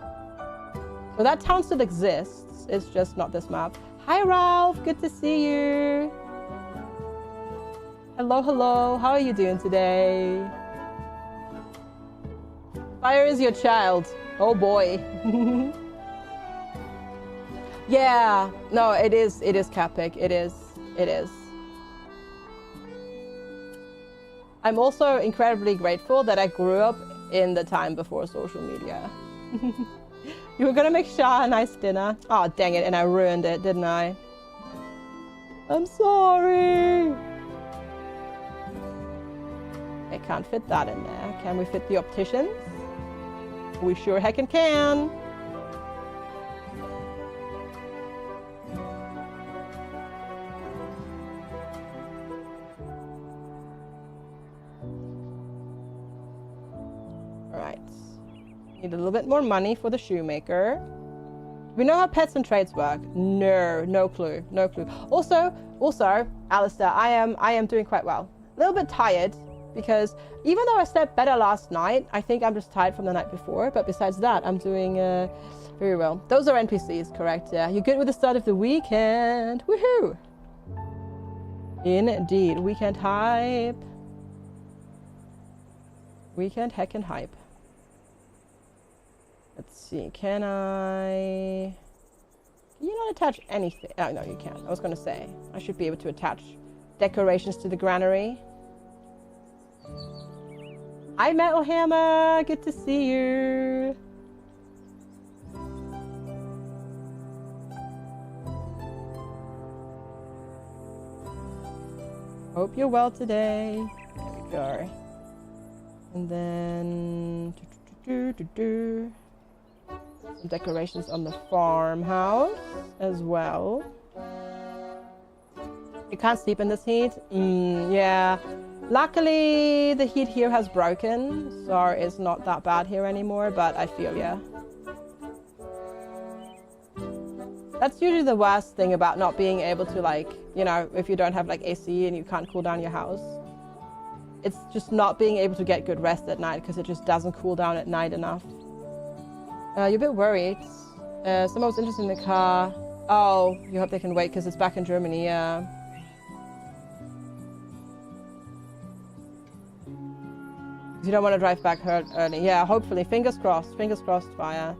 S1: So that town still exists, it's just not this map. Hi Ralph, good to see you. Hello, how are you doing today? Fire is your child. Oh boy. Yeah, no, it is Capic. It is. I'm also incredibly grateful that I grew up in the time before social media. You were gonna make Shah a nice dinner. Oh, dang it, and I ruined it, didn't I? I'm sorry. I can't fit that in there. Can we fit the opticians? We sure heckin' can. All right. Need a little bit more money for the shoemaker. Do we know how pets and trades work? No clue. Also, Alistair, I am doing quite well. A little bit tired, because even though I slept better last night, I think I'm just tired from the night before. But besides that, I'm doing very well. Those are NPCs, correct? Yeah. You're good with the start of the weekend. Woohoo! Indeed. Weekend hype. Weekend heckin' hype. Let's see. Can you not attach anything? Oh, no, you can't. I was going to say, I should be able to attach decorations to the granary. Hi, Metal Hammer. Good to see you. Hope you're well today. There we go. And then some decorations on the farmhouse as well. You can't sleep in this heat? Yeah. Luckily, the heat here has broken, so it's not that bad here anymore, but I feel ya. That's usually the worst thing about not being able to, like, if you don't have, like, AC and you can't cool down your house. It's just not being able to get good rest at night because it just doesn't cool down at night enough. You're a bit worried. Someone was interested in the car. Oh, you hope they can wait because it's back in Germany, yeah. You don't want to drive back early. Yeah, hopefully. Fingers crossed, Fire,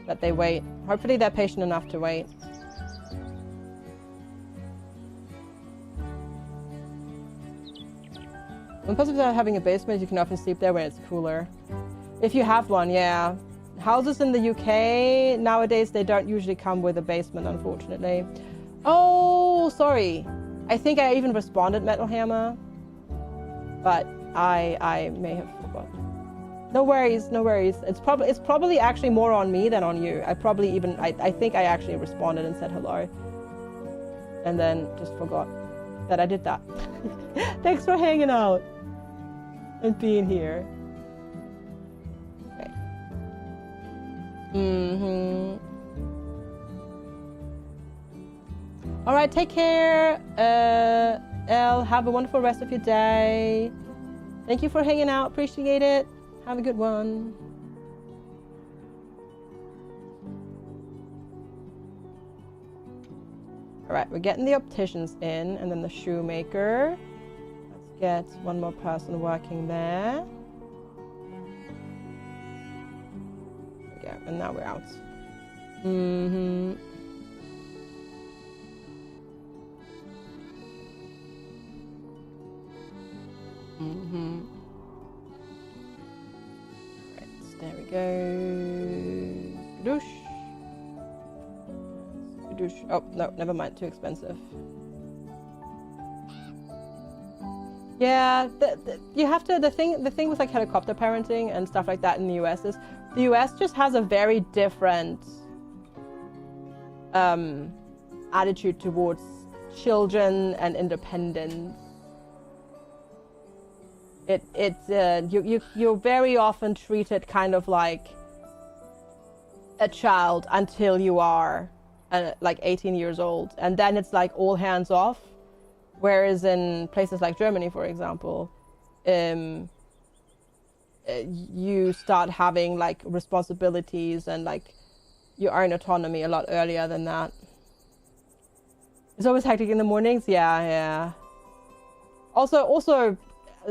S1: that they wait. Hopefully they're patient enough to wait. One positive about having a basement, you can often sleep there when it's cooler. If you have one, yeah. Houses in the UK, nowadays, they don't usually come with a basement, unfortunately. Oh, sorry. I think I even responded, Metal Hammer. But I may have forgotten. No worries. It's probably actually more on me than on you. I think I actually responded and said hello. And then just forgot that I did that. Thanks for hanging out and being here. Okay. All right, take care. Elle, have a wonderful rest of your day. Thank you for hanging out. Appreciate it. Have a good one. All right, we're getting the opticians in, and then the shoemaker. Let's get one more person working there. Yeah, and now we're out. Mm-hmm. Mm-hmm. Right, there we go. Skadoosh. Skadoosh. Oh, no, never mind. Too expensive. Yeah, you have to. The thing with like helicopter parenting and stuff like that in the US is the US just has a very different attitude towards children and independence. You're very often treated kind of like a child until you are like 18 years old, and then it's like all hands off. Whereas in places like Germany, for example, you start having like responsibilities and like your own autonomy a lot earlier than that. It's always hectic in the mornings. Yeah. Also,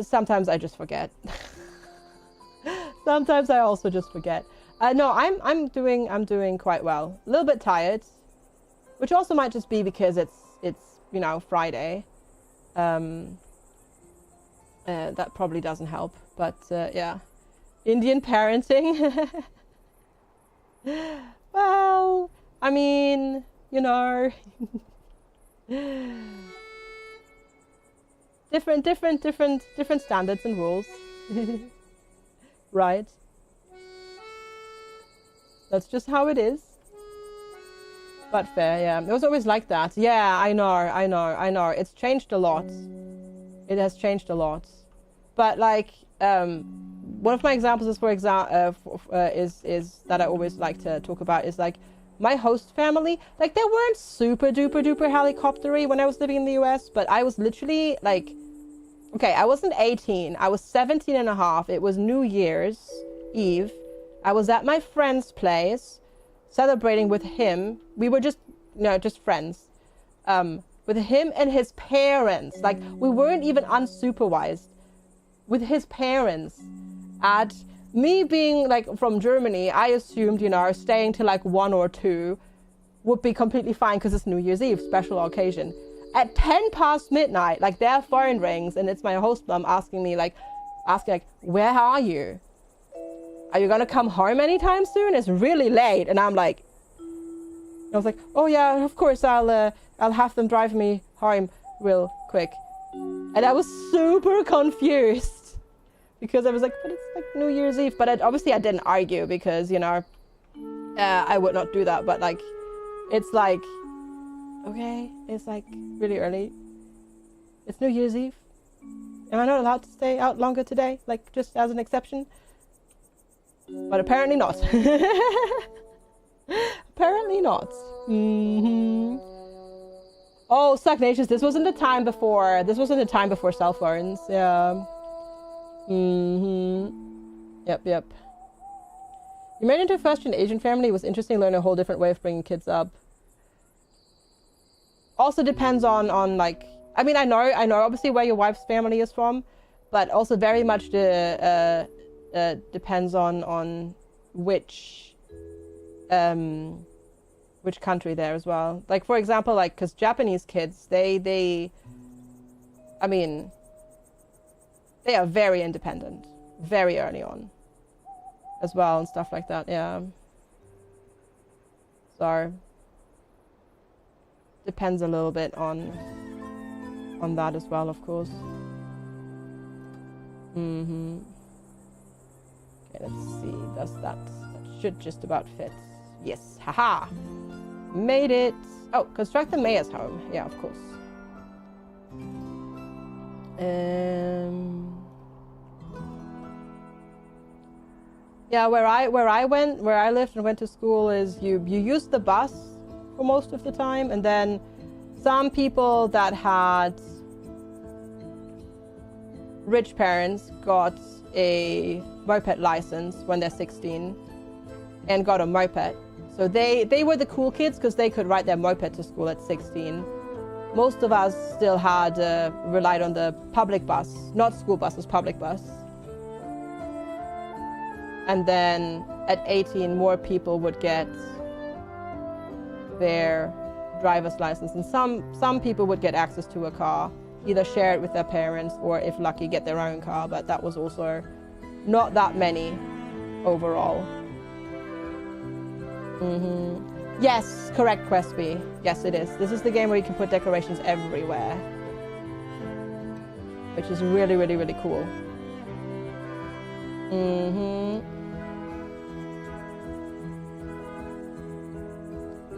S1: sometimes I just forget. Sometimes I also just forget. No, I'm doing quite well. A little bit tired, which also might just be because it's Friday. That probably doesn't help, but yeah. Indian parenting. Well, I mean, different standards and rules. Right? That's just how it is. But fair, yeah. It was always like that. Yeah, I know. It's changed a lot. It has changed a lot. But like, one of my examples is, is that I always like to talk about is like my host family. Like they weren't super duper helicoptery when I was living in the US, but I was literally like, okay, I wasn't 18. I was 17 and a half. It was New Year's Eve. I was at my friend's place celebrating with him. We were just friends. With him and his parents. Like, we weren't even unsupervised. With his parents. At me being, like, from Germany, I assumed, staying till, like, 1 or 2 would be completely fine because it's New Year's Eve, special occasion. At 10 past midnight, like, their phone rings and it's my host mom asking, where are you? Are you gonna come home anytime soon? It's really late. And I was like, oh yeah, of course, I'll have them drive me home real quick. And I was super confused because I was like, but it's like New Year's Eve. But obviously I didn't argue because, I would not do that. But like, it's like, okay, it's like really early. It's New Year's Eve. Am I not allowed to stay out longer today? Like, just as an exception? But apparently not. Apparently not. Mm-hmm. Oh, Stagnacious, this wasn't the time before cell phones. Yeah. Mm-hmm. Yep. You married into a first-gen Asian family. It was interesting to learn a whole different way of bringing kids up. Also depends on like, I mean, I know obviously where your wife's family is from, but also very much depends on which country there as well. Like, for example, like, because Japanese kids, they are very independent, very early on as well and stuff like that, yeah. So, depends a little bit on that as well, of course. Mm-hmm. Okay, let's see. That should just about fit. Yes, haha. Made it. Oh, construct the mayor's home. Yeah, of course. Yeah, where I lived and went to school is you used the bus for most of the time, and then some people that had rich parents got a moped license when they're 16 and got a moped. So they were the cool kids because they could ride their moped to school at 16. Most of us still had relied on the public bus, not school buses, public bus. And then at 18, more people would get their driver's license, and some people would get access to a car, either share it with their parents or, if lucky, get their own car. But that was also not that many overall. Yes, correct, Crespi. Yes, it is. This is the game where you can put decorations everywhere, which is really, really, really cool.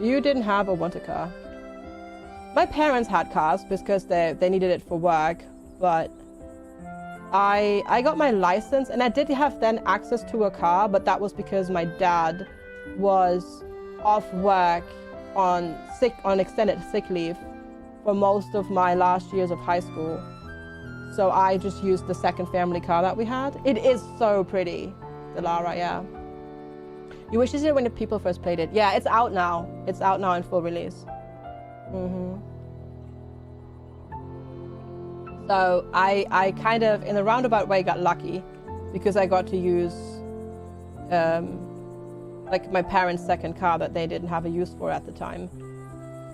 S1: You didn't have or want a car. My parents had cars because they needed it for work, but I got my license and I did have then access to a car, but that was because my dad was off work on extended sick leave for most of my last years of high school. So I just used the second family car that we had. It is so pretty, the Lara, yeah. You wish you did it when the people first played it. Yeah, it's out now. It's out now in full release. So I kind of, in a roundabout way, got lucky because I got to use like my parents' second car that they didn't have a use for at the time,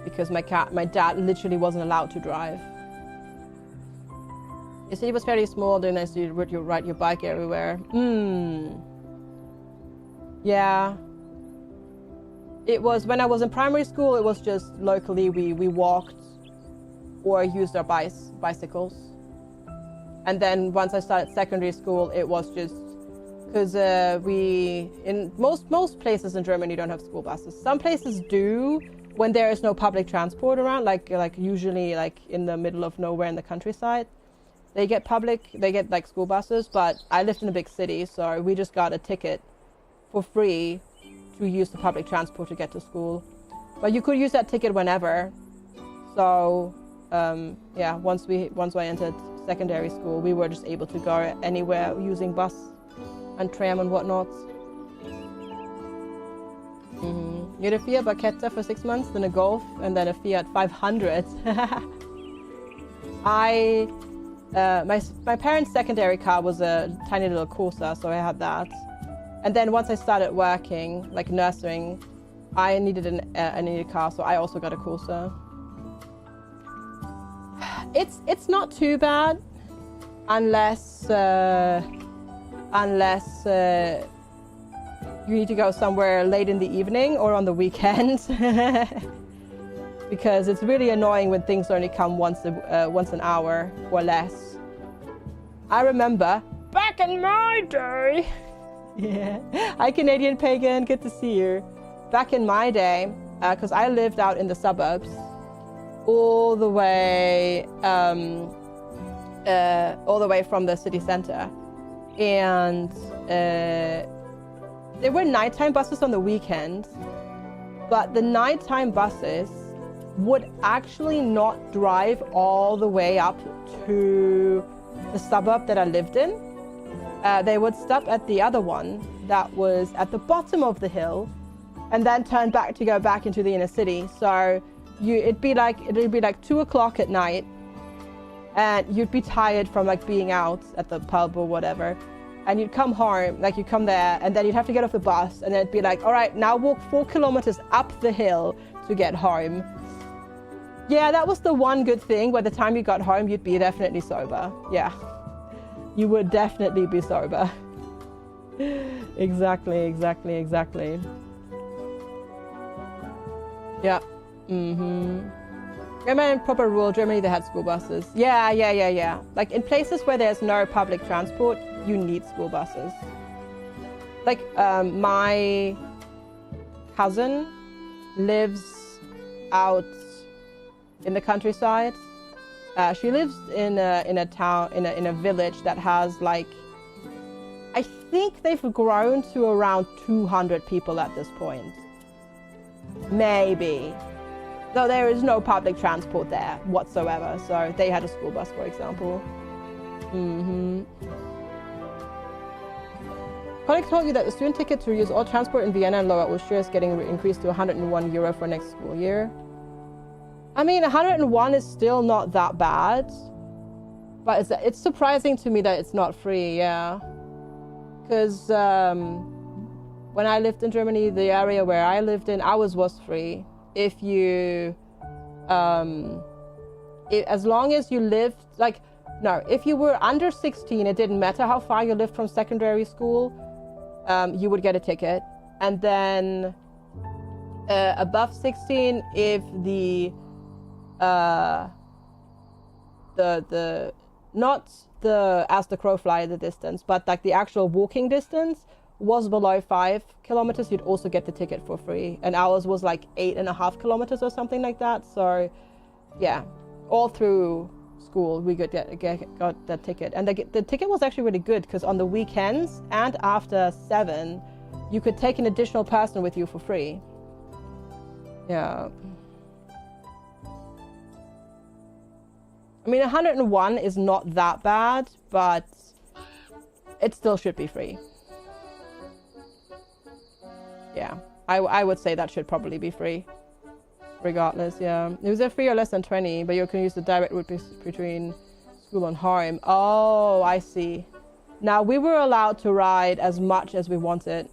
S1: because my dad literally wasn't allowed to drive. You see, it was fairly small, then as you would ride your bike everywhere. Yeah. It was, when I was in primary school, it was just locally we walked or used our bicycles. And then once I started secondary school, it was just because we, in most places in Germany, don't have school buses. Some places do when there is no public transport around, like usually like in the middle of nowhere in the countryside. They get like school buses, but I lived in a big city, so we just got a ticket for free to use the public transport to get to school. But you could use that ticket whenever. So yeah, once I entered secondary school, we were just able to go anywhere using bus and tram and whatnot. You had a Fiat Barchetta for 6 months, then a Golf, and then a Fiat 500. My parents' secondary car was a tiny little Corsa, so I had that. And then once I started working, like nursing, I needed a car, so I also got a Corsa. It's not too bad, unless you need to go somewhere late in the evening or on the weekend, because it's really annoying when things only come once an hour or less. I remember back in my day. Yeah. Hi, Canadian Pagan. Good to see you. Back in my day, because I lived out in the suburbs, all the way from the city center, and there were nighttime buses on the weekend, but the nighttime buses would actually not drive all the way up to the suburb that I lived in. They would stop at the other one that was at the bottom of the hill and then turn back to go back into the inner city. So it'd be like 2 o'clock at night, and you'd be tired from like being out at the pub or whatever, and you'd come home, like you come there, and then you'd have to get off the bus, and then it'd be like, all right, now walk 4 kilometers up the hill to get home. Yeah, that was the one good thing. By the time you got home, you'd be definitely sober. Yeah, you would definitely be sober. Exactly. Yeah. Remember, in proper rural Germany, they had school buses. Yeah. Like in places where there's no public transport, you need school buses. Like my cousin lives out in the countryside. She lives in a town, in a village that has like, I think they've grown to around 200 people at this point. Maybe. Though there is no public transport there whatsoever, so they had a school bus, for example. Colleague told you that the student ticket to use all transport in Vienna and Lower Austria is getting increased to 101 euro for next school year. I mean, 101 is still not that bad, but it's surprising to me that it's not free, yeah. Because when I lived in Germany, the area where I lived in, ours was free. If you, as long as you lived, like, no, if you were under 16, it didn't matter how far you lived from secondary school, you would get a ticket. And then above 16, if not the as the crow fly the distance, but like the actual walking distance was below 5 kilometers, you'd also get the ticket for free. And ours was like 8.5 kilometers or something like that. So yeah, all through school we got that ticket. And the ticket was actually really good because on the weekends and after 7 you could take an additional person with you for free. Yeah. I mean, 101 is not that bad, but it still should be free. Yeah, I would say that should probably be free. Regardless, yeah. It was a free or less than 20, but you can use the direct route between school and home. Oh, I see. Now, we were allowed to ride as much as we wanted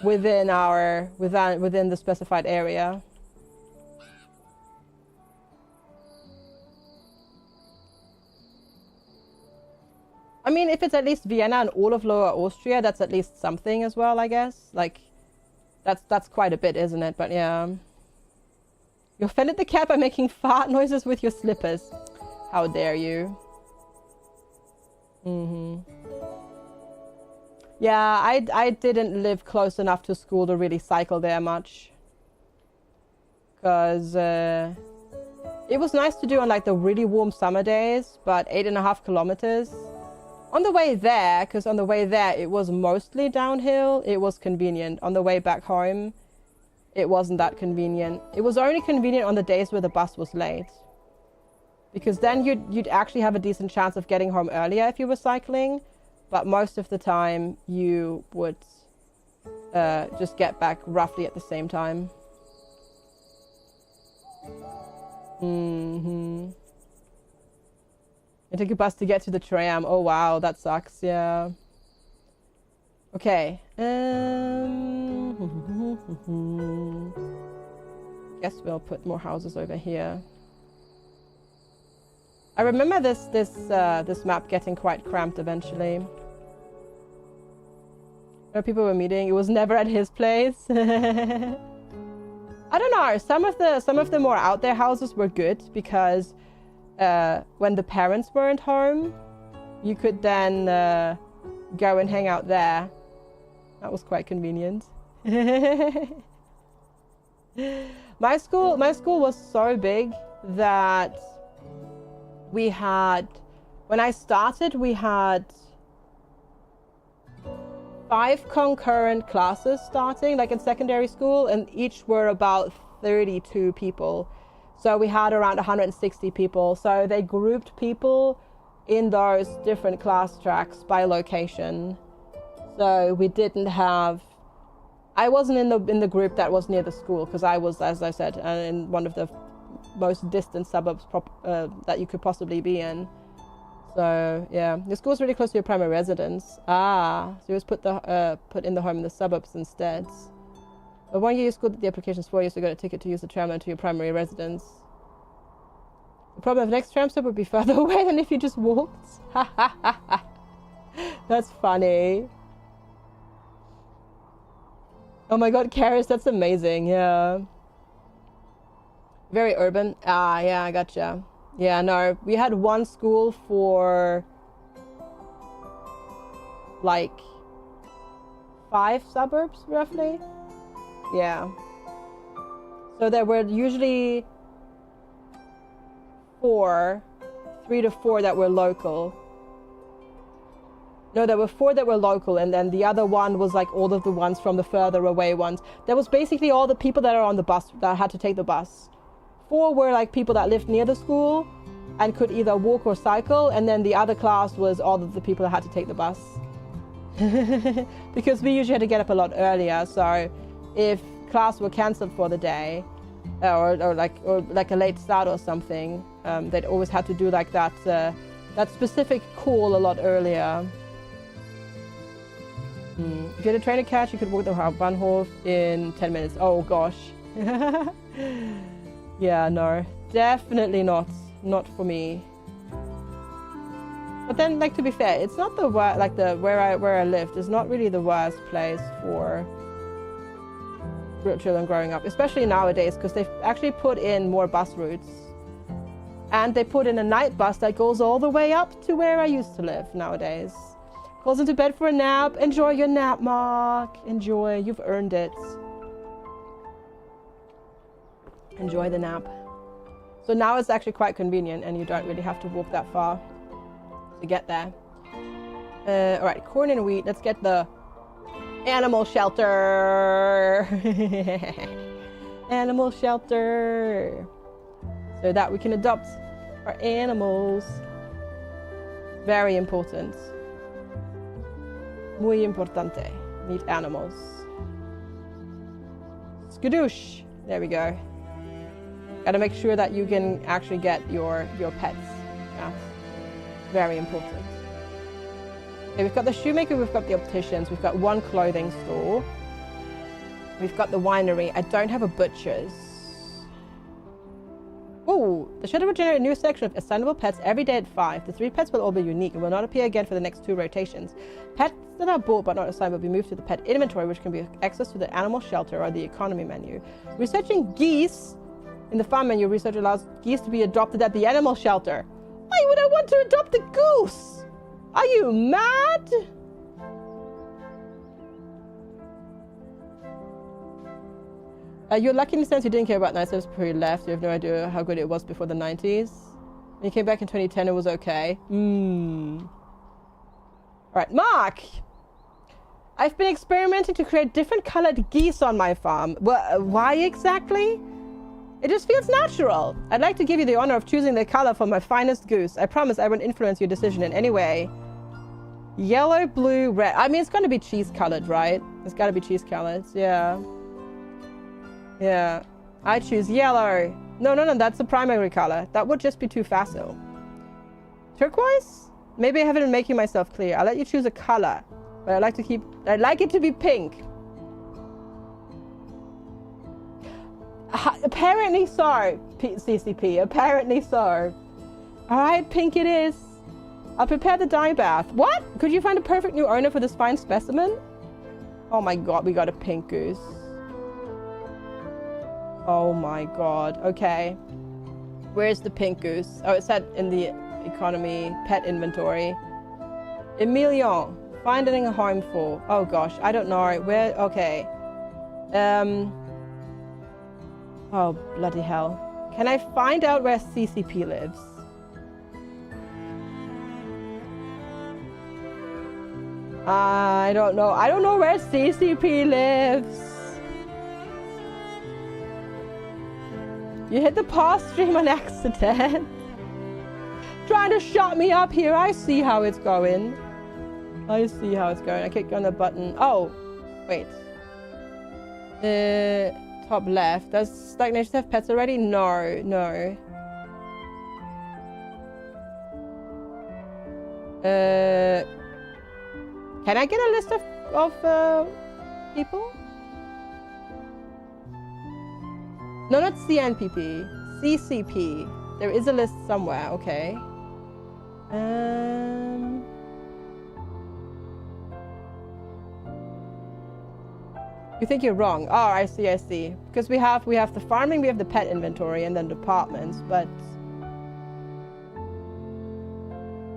S1: within the specified area. I mean, if it's at least Vienna and all of Lower Austria, that's at least something as well, I guess. Like, that's quite a bit, isn't it? But yeah. You offended the cat by making fart noises with your slippers. How dare you? Yeah, I didn't live close enough to school to really cycle there much. Because it was nice to do on like the really warm summer days, but 8.5 kilometers. On the way there, because on the way there it was mostly downhill, it was convenient. On the way back home, it wasn't that convenient. It was only convenient on the days where the bus was late. Because then you'd actually have a decent chance of getting home earlier if you were cycling. But most of the time you would just get back roughly at the same time. I took a bus to get to the tram. Oh wow, that sucks, yeah. Okay. Guess we'll put more houses over here. I remember this map getting quite cramped eventually. Where people were meeting, it was never at his place. I don't know. Some of the more out there houses were good because when the parents weren't home, you could then go and hang out there. That was quite convenient. My school was so big that we had, when I started, we had 5 concurrent classes starting, like in secondary school, and each were about 32 people. So we had around 160 people. So they grouped people in those different class tracks by location. So we didn't have, I wasn't in the group that was near the school because I was, as I said, in one of the most distant suburbs that you could possibly be in. So yeah, the school's really close to your primary residence. So you just put in the home in the suburbs instead. But when you use school, the application's for you, so you got a ticket to use the tram into your primary residence. The problem of the next tram stop would be further away than if you just walked. That's funny. Oh my god, Karis, that's amazing, yeah. Very urban. Yeah, I gotcha. Yeah, no, we had one school for like 5 suburbs, roughly. Yeah. So there were usually 3 to 4 that were local. No, there were 4 that were local, and then the other one was like all of the ones from the further away ones. There was basically all the people that are on the bus that had to take the bus. 4 were like people that lived near the school and could either walk or cycle, and then the other class was all of the people that had to take the bus. Because we usually had to get up a lot earlier. So if class were cancelled for the day, or like a late start or something, they'd always had to do like that specific call a lot earlier. If you had a train to catch, you could walk the Bahnhof in 10 minutes. Oh gosh. Yeah, no, definitely not for me. But then, like, to be fair, it's not the worst. Like where I lived is not really the worst place for children growing up, especially nowadays, because they've actually put in more bus routes, and they put in a night bus that goes all the way up to where I used to live nowadays. Goes into bed for a nap. Enjoy your nap, Mark. Enjoy. You've earned it. Enjoy the nap. So now it's actually quite convenient, and you don't really have to walk that far to get there. All right, corn and wheat. Let's get the animal shelter. Animal shelter. So that we can adopt our animals. Very important. Muy importante. Need animals. Skadoosh. There we go. Gotta make sure that you can actually get your pets. Yeah. Very important. Okay, we've got the shoemaker, we've got the opticians, we've got one clothing store. We've got the winery. I don't have a butcher's. Oh, the shelter will generate a new section of assignable pets every day at 5. The 3 pets will all be unique and will not appear again for the next 2 rotations. Pets that are bought but not assigned will be moved to the pet inventory, which can be accessed to the animal shelter or the economy menu. Researching geese in the farm menu, research allows geese to be adopted at the animal shelter. Why would I want to adopt a goose? Are you mad? You're lucky in the sense you didn't care about night service before you left. You have no idea how good it was before the 90s. When you came back in 2010, it was okay. Alright, Mark! I've been experimenting to create different colored geese on my farm. Why exactly? It just feels natural. I'd like to give you the honor of choosing the color for my finest goose. I promise I won't influence your decision in any way. Yellow, blue, red. I mean, it's going to be cheese colored, right? It's got to be cheese colored. Yeah. Yeah. I choose yellow. No, that's the primary color. That would just be too facile. Turquoise? Maybe I haven't been making myself clear. I'll let you choose a color. But I'd like it to be pink. Apparently so, CCP. Apparently so. Alright, pink it is. I'll prepare the dye bath. What? Could you find a perfect new owner for this fine specimen? Oh my god, we got a pink goose. Oh my god. Okay. Where's the pink goose? Oh, it's set in the economy pet inventory. Emilion. Finding a home for. Oh gosh, I don't know. Where? Okay. Oh, bloody hell. Can I find out where CCP lives? I don't know. I don't know where CCP lives. You hit the pause stream on accident. Trying to shut me up here. I see how it's going. I see how it's going. I click on the button. Oh, wait. Top left. Does Stagnation have pets already? No. Can I get a list of people? No, not CNPP. CCP. There is a list somewhere. Okay. You think you're wrong. Oh, I see. Because we have the farming, we have the pet inventory, and then departments, but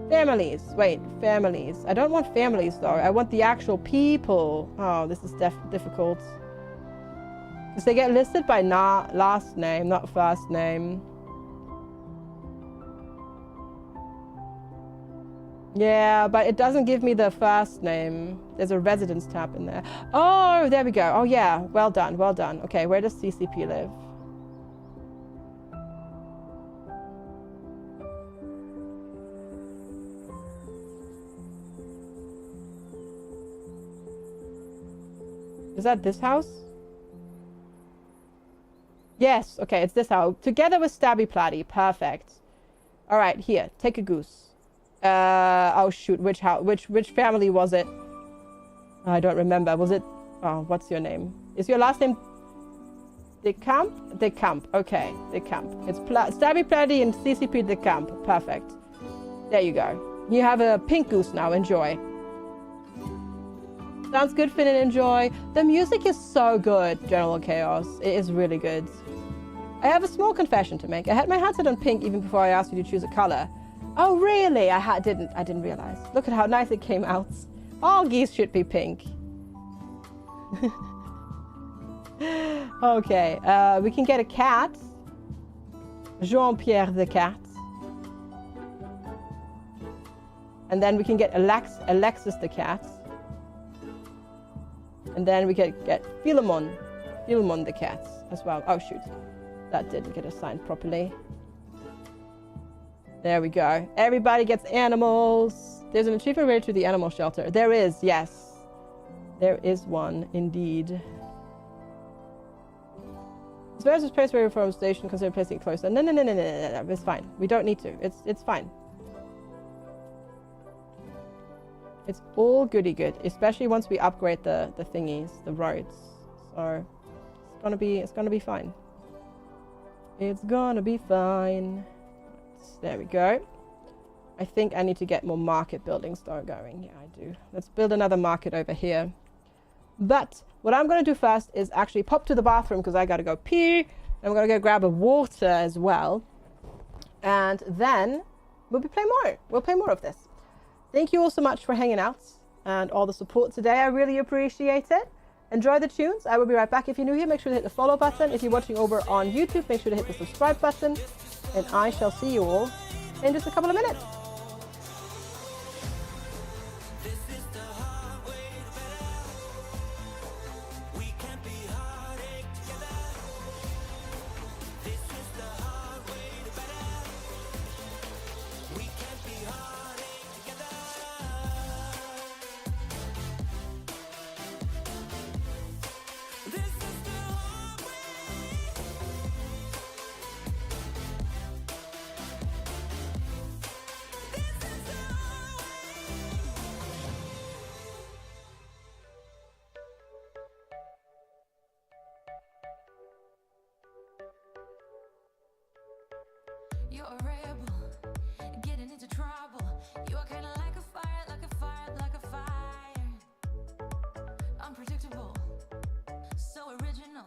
S1: families. Wait, families. I don't want families though. I want the actual people. Oh, this is difficult. Because they get listed by last name, not first name. Yeah, but it doesn't give me the first name. There's a residence tab in there. Oh, there we go. Oh yeah, well done. Okay, where does CCP live? Is that this house? Yes, okay, it's this house. Together with Stabby Platty. Perfect. All right, here, take a goose. Oh shoot, which house? Which family was it? I don't remember. Was it? Oh, what's your name? Is your last name De Camp? De Camp. Okay, De Camp. It's Stabby Platty and CCP De Camp. Perfect. There you go. You have a pink goose now. Enjoy. Sounds good, Finn, and enjoy. The music is so good, General Chaos. It is really good. I have a small confession to make. I had my hat set on pink even before I asked you to choose a color. Oh, really? I didn't realize. Look at how nice it came out. All geese should be pink. Okay, we can get a cat. Jean-Pierre the cat. And then we can get Alexis the cat. And then we can get Philemon the cat as well. Oh, shoot. That didn't get assigned properly. There we go. Everybody gets animals. There's an achievement related to the animal shelter. There is, yes. There is one, indeed. As far as this place where you're from station, consider placing it closer. No. It's fine. We don't need to. It's fine. It's all goody good, especially once we upgrade the thingies, the roads. So it's gonna be fine. It's gonna be fine. There we go. I think I need to get more market buildings going. Yeah, I do. Let's build another market over here. But what I'm going to do first is actually pop to the bathroom because I got to go pee. I'm going to go grab a water as well. And then we'll be playing more. We'll play more of this. Thank you all so much for hanging out and all the support today. I really appreciate it. Enjoy the tunes. I will be right back. If you're new here, make sure to hit the follow button. If you're watching over on YouTube, make sure to hit the subscribe button. And I shall see you all in just a couple of minutes.
S4: You're a rebel, getting into trouble. You are kinda like a fire, like a fire, like a fire. Unpredictable, so original.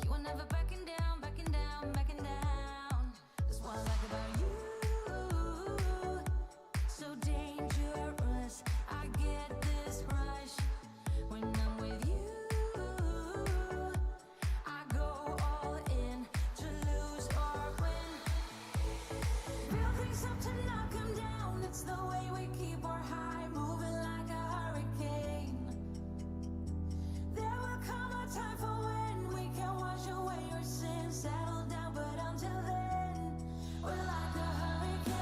S4: You are never backing down, backing down, backing down. That's what I like about you. So dangerous, I get this rush when I'm with you. I go all in to lose or win. Build things up to knock 'em down. It's the way we keep our high, moving like a hurricane. There will come a time for when we can wash away your sins, settle down, but until then, we're like a hurricane.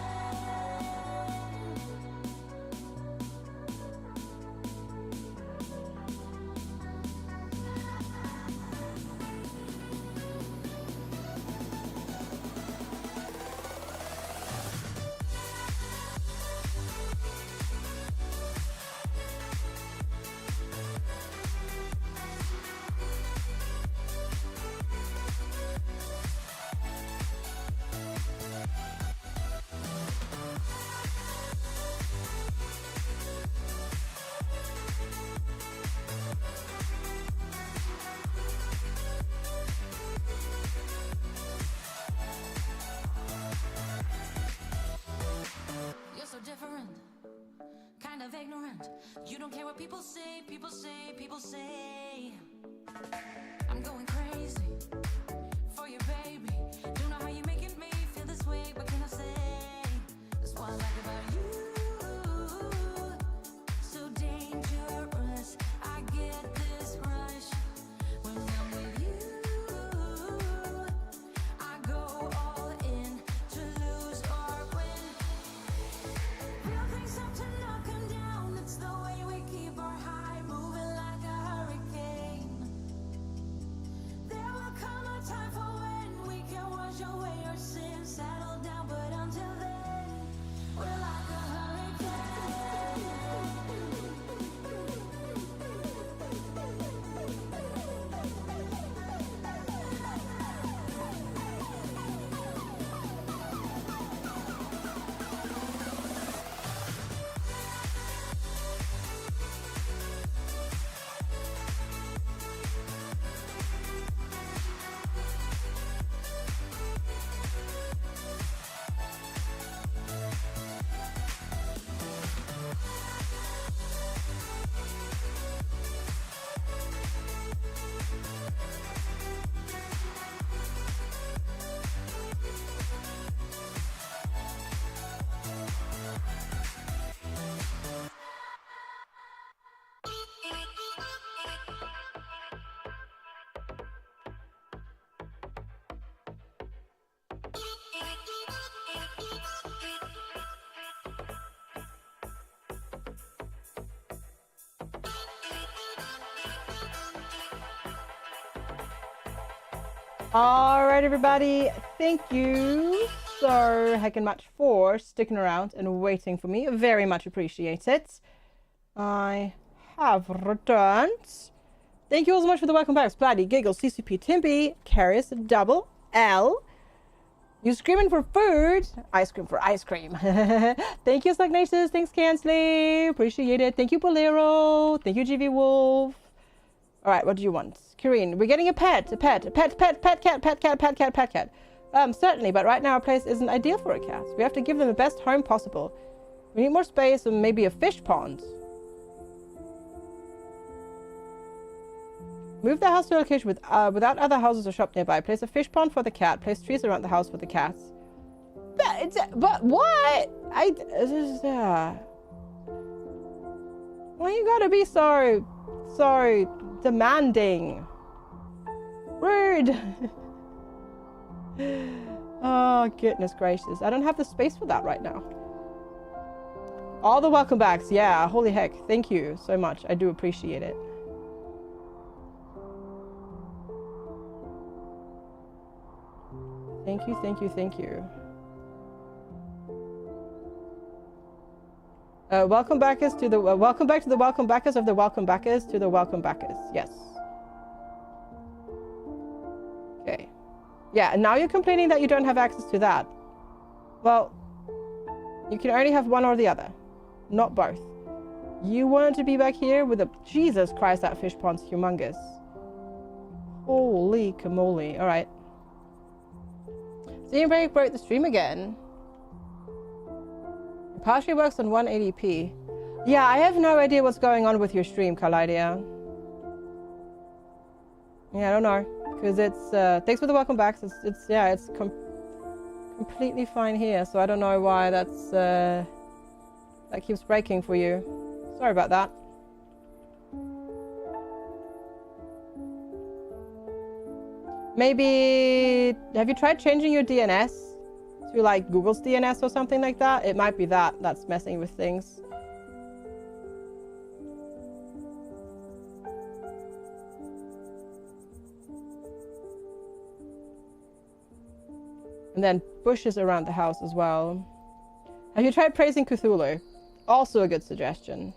S4: You're so different, kind of ignorant. You don't care what people say, people say, people say. I'm going crazy for you, baby. Don't know how you're making me feel this way. What can I say? That's what I like about you. So dangerous, I get this rush when I'm with you. I go all in to lose or win. Build things up to knock 'em down. It's the way we keep our high, moving like a hurricane.
S1: All right, everybody. Thank you so heckin' much for sticking around and waiting for me. Very much appreciate it. I have returned. Thank you all so much for the welcome backs. Platty, Giggles, CCP, Timpy, Carius, Double, L. You screaming for food? I scream for ice cream. Thank you, Stagnacious. Thanks, Cansley. Appreciate it. Thank you, Bolero. Thank you, GV Wolf. All right, what do you want? Karine, we're getting a pet. Pet cat. Certainly, but right now our place isn't ideal for a cat. We have to give them the best home possible. We need more space and maybe a fish pond. Move the house to a location without other houses or shop nearby. Place a fish pond for the cat. Place trees around the house for the cats. But what? Why you gotta be so demanding? Rude. Oh, goodness gracious. I don't have the space for that right now. All the welcome backs. Yeah, holy heck. Thank you so much. I do appreciate it. Thank you, thank you, thank you. Welcome backers to the welcome back to the welcome backers of the welcome backers to the welcome backers. Yes. Okay. Yeah, and now you're complaining that you don't have access to that. Well, you can only have one or the other, not both. You wanted to be back here with a... Jesus Christ, that fish pond's humongous. Holy camole. All right. Steam Break broke the stream again. It partially works on 180p. Yeah, I have no idea what's going on with your stream, Kaleidia. Yeah, I don't know. Because it's, thanks for the welcome backs. It's completely fine here. So I don't know why that's, that keeps breaking for you. Sorry about that. Maybe, have you tried changing your DNS to like Google's DNS or something like that? It might be that's messing with things. And then bushes around the house as well. Have you tried praising Cthulhu? Also a good suggestion.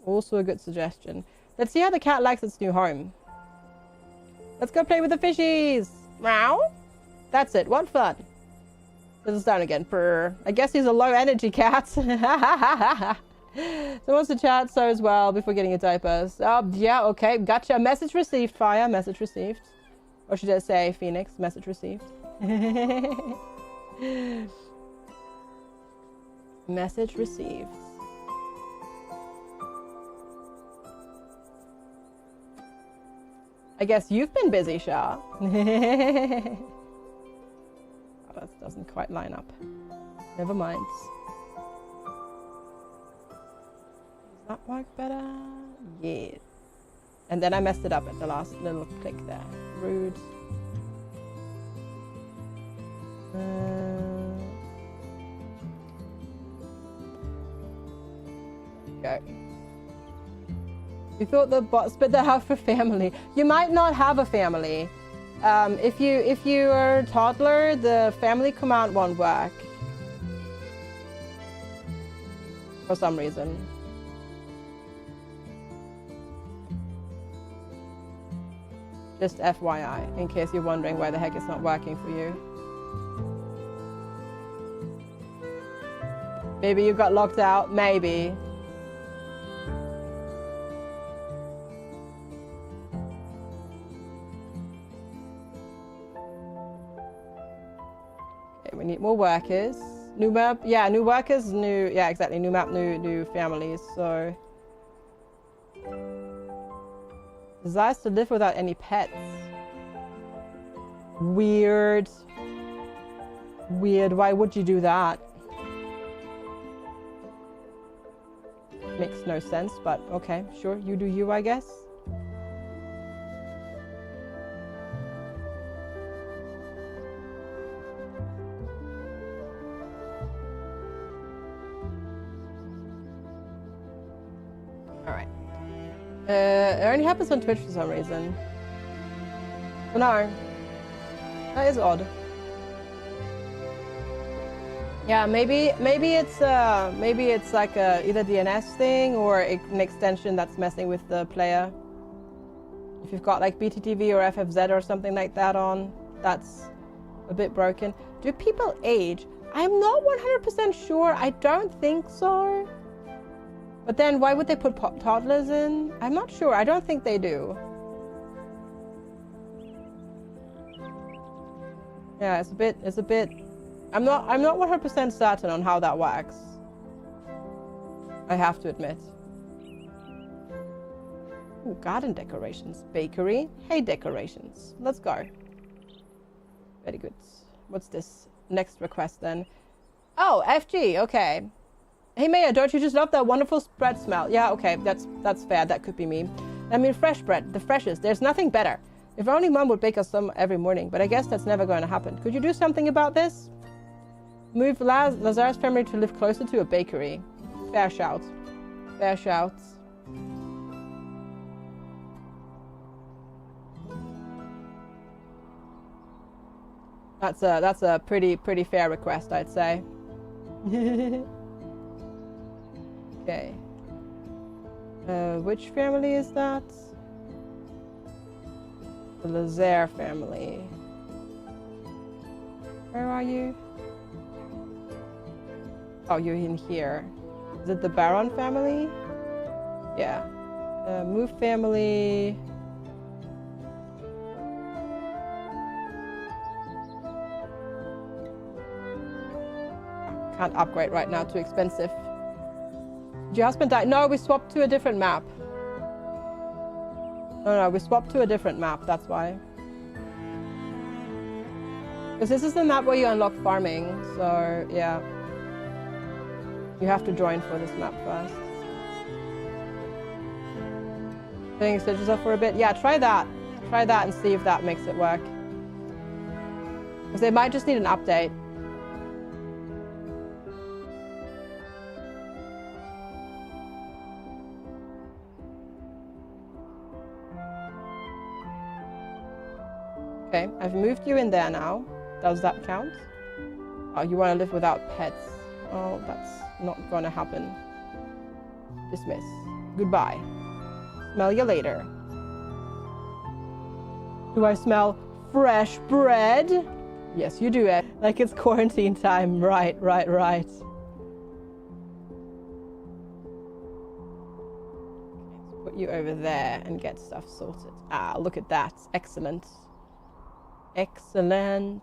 S1: Also a good suggestion. Let's see how the cat likes its new home. Let's go play with the fishies. Meow. That's it. What fun. This is down again. Purr. I guess he's a low energy cat. Someone wants to chat so as well before getting a diaper. Yeah, okay. Gotcha. Message received, Fire. Message received. Or should I say Phoenix? Message received. Message received. I guess you've been busy, Shah. Oh, that doesn't quite line up. Never mind. Does that work better? Yeah. And then I messed it up at the last little click there. Rude. Go. You thought the bot spit that out for family. You might not have a family. If you are a toddler, the family command won't work. For some reason. Just FYI, in case you're wondering why the heck it's not working for you. Maybe you got locked out, maybe. Okay, we need more workers. New map, yeah, new workers, new, yeah, exactly, new map, new families, so. Desires to live without any pets. Weird. Weird, why would you do that? Makes no sense, but okay, sure, you do you, I guess. Alright. It only happens on Twitch for some reason. So no. That is odd. Yeah, maybe it's like a either DNS thing or an extension that's messing with the player. If you've got like BTTV or FFZ or something like that on, that's a bit broken. Do people age? I'm not 100% sure. I don't think so. But then why would they put toddlers in? I'm not sure. I don't think they do. Yeah, it's a bit. I'm not 100% certain on how that works. I have to admit. Ooh, garden decorations, bakery, hay decorations. Let's go. Very good. What's this next request then? Oh, FG. Okay. Hey Maya, don't you just love that wonderful bread smell? Yeah, okay, that's fair. That could be me. I mean, fresh bread, the freshest. There's nothing better. If only Mom would bake us some every morning, but I guess that's never going to happen. Could you do something about this? Move Lazar's family to live closer to a bakery. Fair shout. Fair shouts. That's a pretty fair request, I'd say. Okay. Which family is that? The Lazare family. Where are you? Oh, you're in here. Is it the Baron family? Yeah. Move family. Can't upgrade right now, too expensive. Did your husband die? No, we swapped to a different map. No, we swapped to a different map, that's why. Because this is the map where you unlock farming, so yeah. You have to join for this map first. Doing stitches up for a bit? Yeah, try that. Try that and see if that makes it work. Because they might just need an update. Okay, I've moved you in there now. Does that count? Oh, you want to live without pets. Oh, that's not going to happen. Dismiss. Goodbye. Smell you later. Do I smell fresh bread? Yes, you do it. Like it's quarantine time. Right. Let's put you over there and get stuff sorted. Ah, look at that. Excellent. Excellent.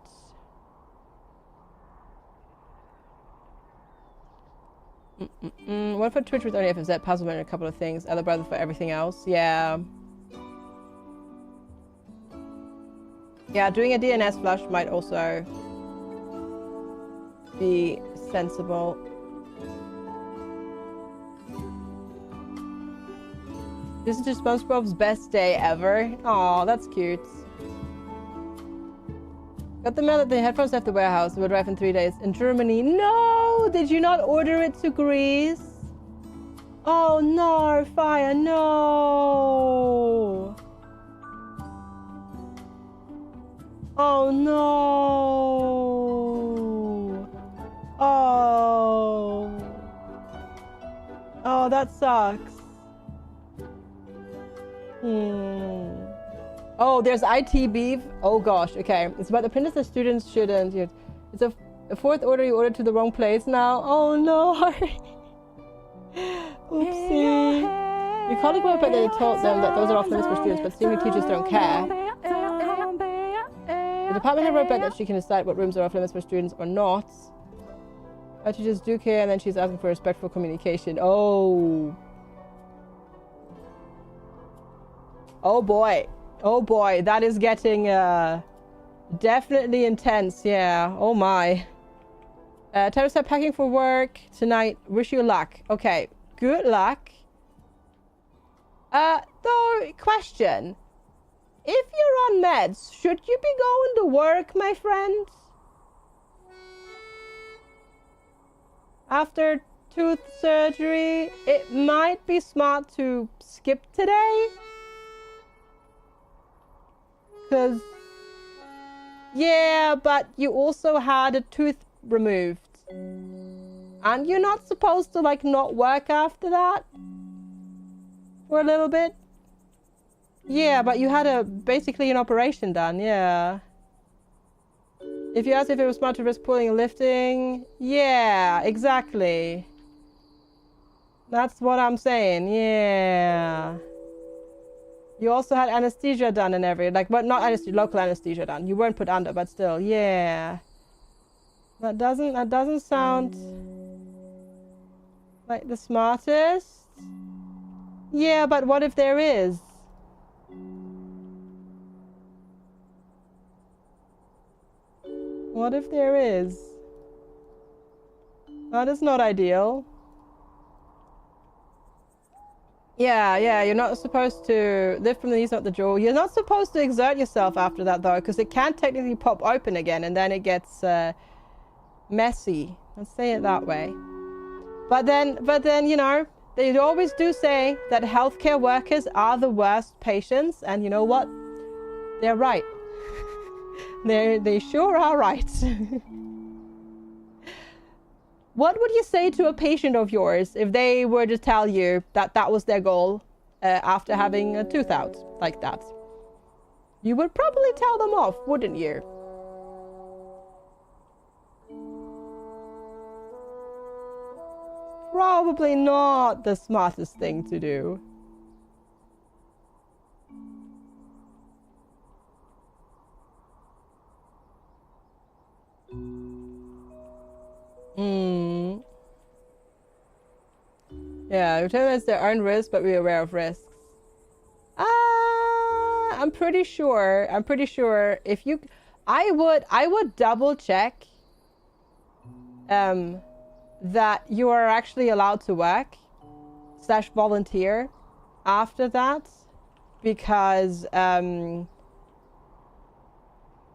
S1: What for Twitch with only FFZ, puzzle and a couple of things, other brother for everything else? Yeah. Yeah, doing a DNS flush might also be sensible. This is just SpongeBob's best day ever. Aw, that's cute. Got the mail that the headphones left the warehouse. They will arrive in 3 days. In Germany. No! Did you not order it to Greece? Oh no, Fire, no! Oh no! Oh! Oh, that sucks. Oh, there's IT beef. Oh gosh, okay. It's about the printers that students shouldn't. It's a fourth order you ordered to the wrong place now. Oh no. Oopsie. Your colleague wrote back that they told them that those are off limits for students, but seemingly teachers don't care. The department head wrote back that she can decide what rooms are off limits for students or not. Our teachers do care, and then she's asking for respectful communication. Oh. Oh boy. Oh boy, that is getting definitely intense, yeah. Oh my. Time to start packing for work tonight. Wish you luck. Okay, good luck. Though, question. If you're on meds, should you be going to work, my friend? After tooth surgery, it might be smart to skip today. Because Yeah, but you also had a tooth removed. And you're not supposed to, like, not work after that? For a little bit? Yeah, but you had basically an operation done, yeah. If you asked if it was smart to risk pulling and lifting, yeah, exactly. That's what I'm saying, yeah. You also had anesthesia done and everything, like, but not anesthesia, local anesthesia done. You weren't put under, but still, yeah. That doesn't sound like the smartest. Yeah, but what if there is? What if there is? That is not ideal. Yeah, you're not supposed to lift from the knees, not the jaw. You're not supposed to exert yourself after that, though, because it can technically pop open again, and then it gets messy. Let's say it that way. But then, you know, they always do say that healthcare workers are the worst patients, and you know what? They're right. They sure are right. What would you say to a patient of yours if they were to tell you that that was their goal after having a tooth out like that? You would probably tell them off, wouldn't you? Probably not the smartest thing to do. Yeah, it's their own risk, but be aware of risks. I'm pretty sure if you, I would double check that you are actually allowed to work / volunteer after that, because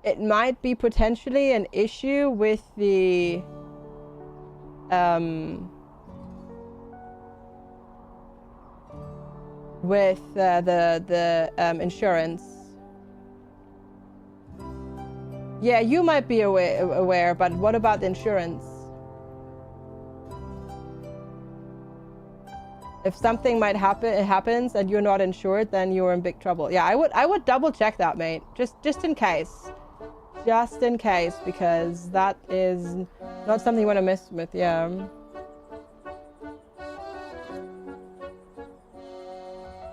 S1: it might be potentially an issue with the insurance. Yeah, you might be aware, but what about the insurance? If something might happen, it happens, and you're not insured, then you're in big trouble. Yeah, I would double check that, mate. Just in case. Just in case, because that is not something you want to mess with, yeah.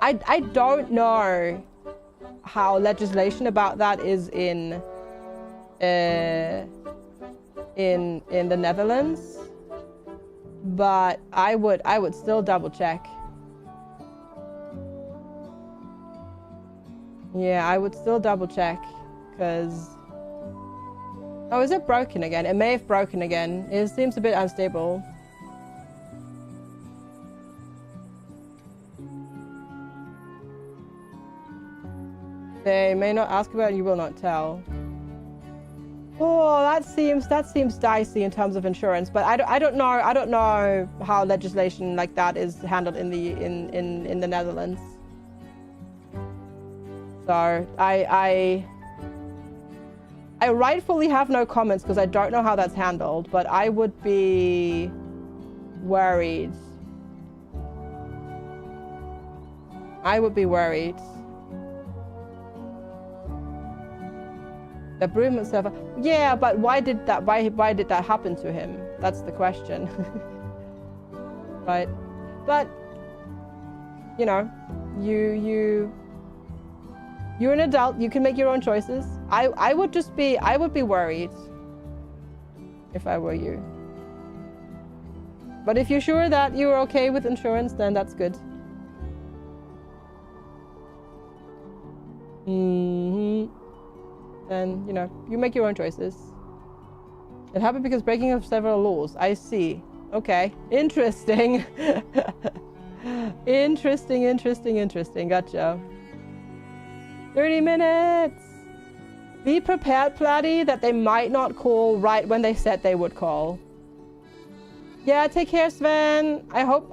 S1: I don't know how legislation about that is in the Netherlands, but I would still double check. Yeah, I would still double check, because oh, is it broken again? It may have broken again. It seems a bit unstable. They may not ask about it, you will not tell. Oh, that seems dicey in terms of insurance, but I don't know how legislation like that is handled in the Netherlands. So I rightfully have no comments because I don't know how that's handled, but I would be worried. I would be worried. The broom itself. Yeah, but why did that happen to him? That's the question. Right? But you know, you're an adult, you can make your own choices. I would be worried if I were you. But if you're sure that you're okay with insurance, then that's good. Then, you know, you make your own choices. It happened because breaking of several laws. I see. Okay. Interesting. Interesting. Gotcha. 30 minutes. Be prepared, Platy, that they might not call right when they said they would call. Yeah, take care, Sven. I hope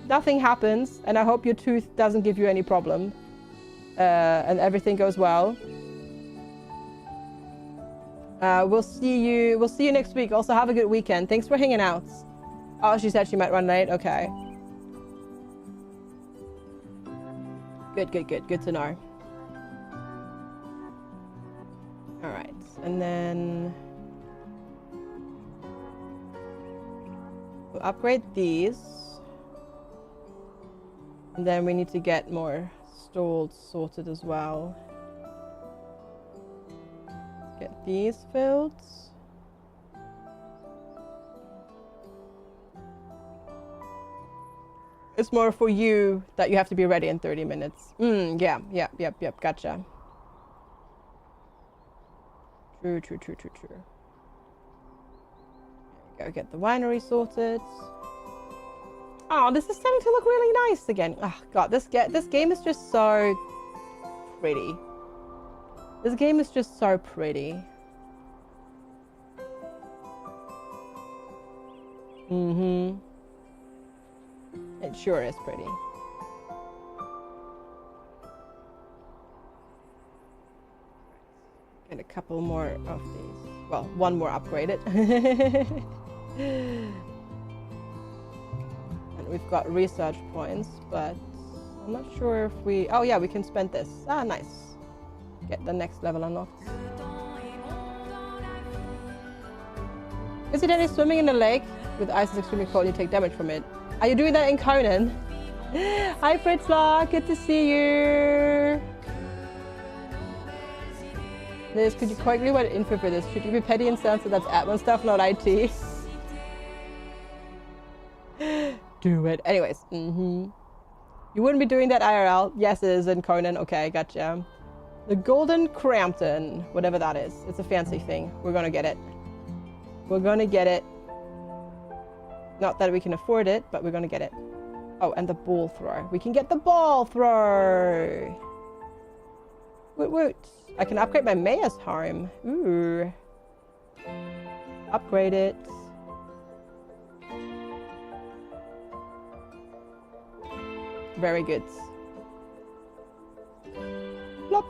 S1: nothing happens, and I hope your tooth doesn't give you any problem. And everything goes well. We'll see you next week. Also, have a good weekend. Thanks for hanging out. Oh, she said she might run late. Okay. Good to know. All right, and then we'll upgrade these, and then we need to get more stalls sorted as well. Get these filled. It's more for you that you have to be ready in 30 minutes. Yeah, gotcha. True. Go get the winery sorted. Oh, this is starting to look really nice again. Oh god, this game is just so pretty. This game is just so pretty. It sure is pretty. Get a couple more of these. Well, one more upgraded. And we've got research points, but I'm not sure if we... Oh yeah, we can spend this. Ah, nice. Get the next level unlocked. Incidentally, swimming in the lake with ice is extremely cold. You take damage from it. Are you doing that in Conan? Hi Fritzlock, good to see you. Liz, could you quickly what info for this? Should you be petty and sense that that's admin stuff, not IT? Do it. Anyways, You wouldn't be doing that IRL? Yes, it is in Conan. Okay, gotcha. The Golden Crampton, whatever that is. It's a fancy thing. We're gonna get it. We're gonna get it. Not that we can afford it, but we're gonna get it. Oh, and the ball throw. We can get the ball throw. Woot woot. I can upgrade my mayor's home. Ooh. Upgrade it. Very good. Plop.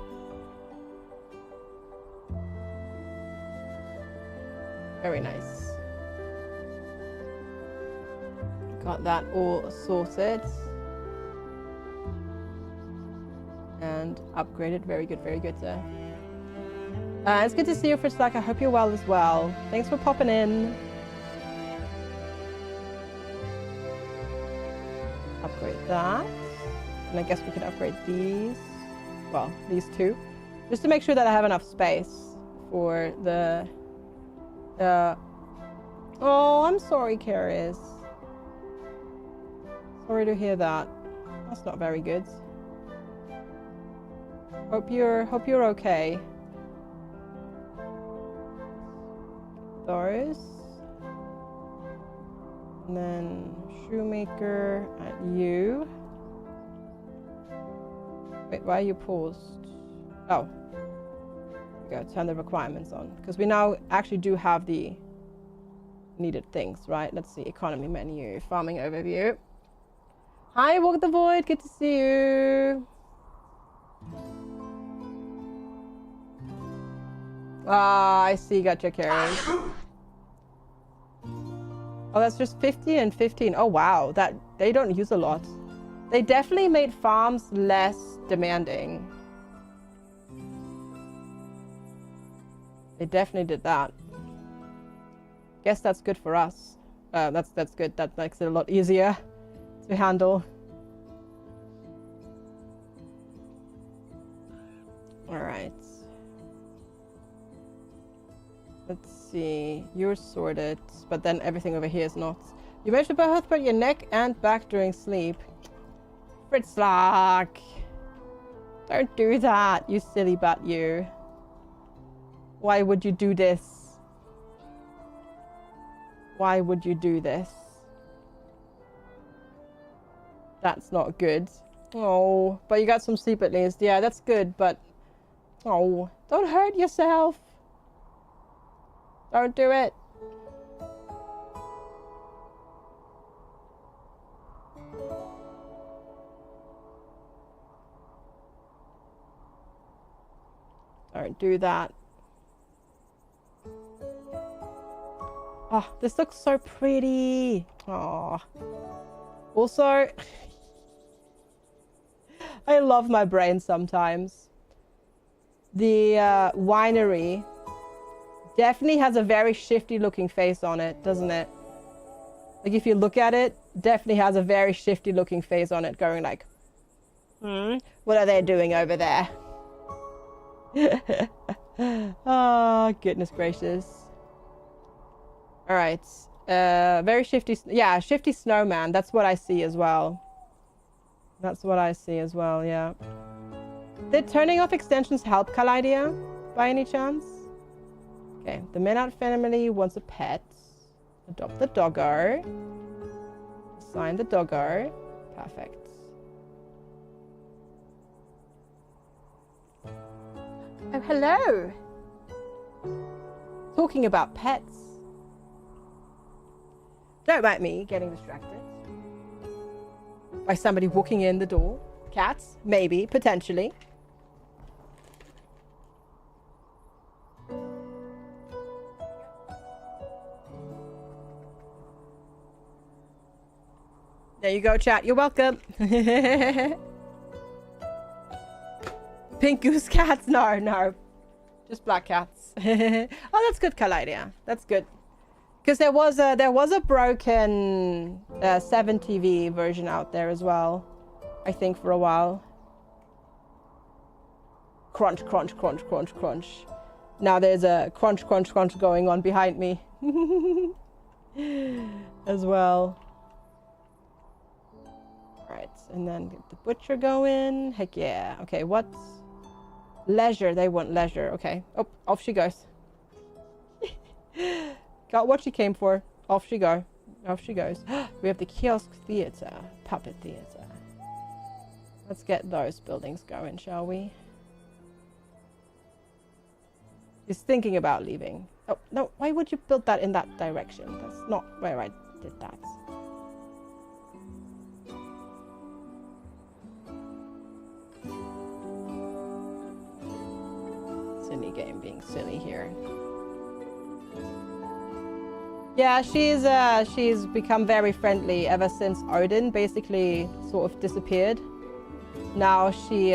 S1: Very nice. Got that all sorted. And upgraded. Very good, sir. It's good to see you, Fritzlack. I hope you're well as well. Thanks for popping in. Upgrade that. And I guess we can upgrade these. Well, these two. Just to make sure that I have enough space for the... Oh, I'm sorry, Karis. Sorry to hear that. That's not very good. Hope you're okay. Those. And then shoemaker at you. Wait, why are you paused? Oh. There we go, turn the requirements on. Because we now actually do have the needed things, right? Let's see, economy menu, farming overview. Hi, Walk the Void, good to see you. Ah, I see, gotcha, Carrie. Oh, that's just 50 and 15. Oh, wow, that they don't use a lot. They definitely made farms less demanding. They definitely did that. Guess that's good for us. That's good. That makes it a lot easier to handle. All right. Let's see. You're sorted, but then everything over here is not. You managed to both put your neck and back during sleep. Fritzlock! Don't do that, you silly butt, you. Why would you do this? Why would you do this? That's not good. Oh, but you got some sleep at least. Yeah, that's good, but... Oh, don't hurt yourself. Don't do it. Don't do that. Oh, this looks so pretty. Oh. Also, I love my brain sometimes. The winery definitely has a very shifty looking face on it, doesn't it? Like if you look at it, definitely has a very shifty looking face on it, going like, what are they doing over there? Oh, goodness gracious. All right. Very shifty. Yeah, shifty snowman. That's what I see as well. That's what I see as well, yeah. Did turning off extensions help Kaleidia by any chance? Okay, the Menard family wants a pet. Adopt the doggo. Assign the doggo. Perfect. Oh, hello. Talking about pets. Don't mind me getting distracted by somebody walking in the door. Cats, maybe, potentially. There you go, chat. You're welcome. Pink goose cats? No, no. Just black cats. Oh, that's good, Kaleidia. That's good. Because there was a broken 7TV version out there as well. I think for a while. Crunch, crunch, crunch, crunch, crunch. Now there's a crunch, crunch, crunch going on behind me. As well. Alright, and then get the butcher going. Heck yeah. Okay, what's... Leisure, they want leisure. Okay. Oh, off she goes. Got what she came for. Off she go. Off she goes. We have the kiosk theater. Puppet theater. Let's get those buildings going, shall we? He's thinking about leaving. Oh, no. Why would you build that in that direction? That's not where I did that. Silly game being silly here. Yeah, she's become very friendly ever since Odin basically sort of disappeared. Now she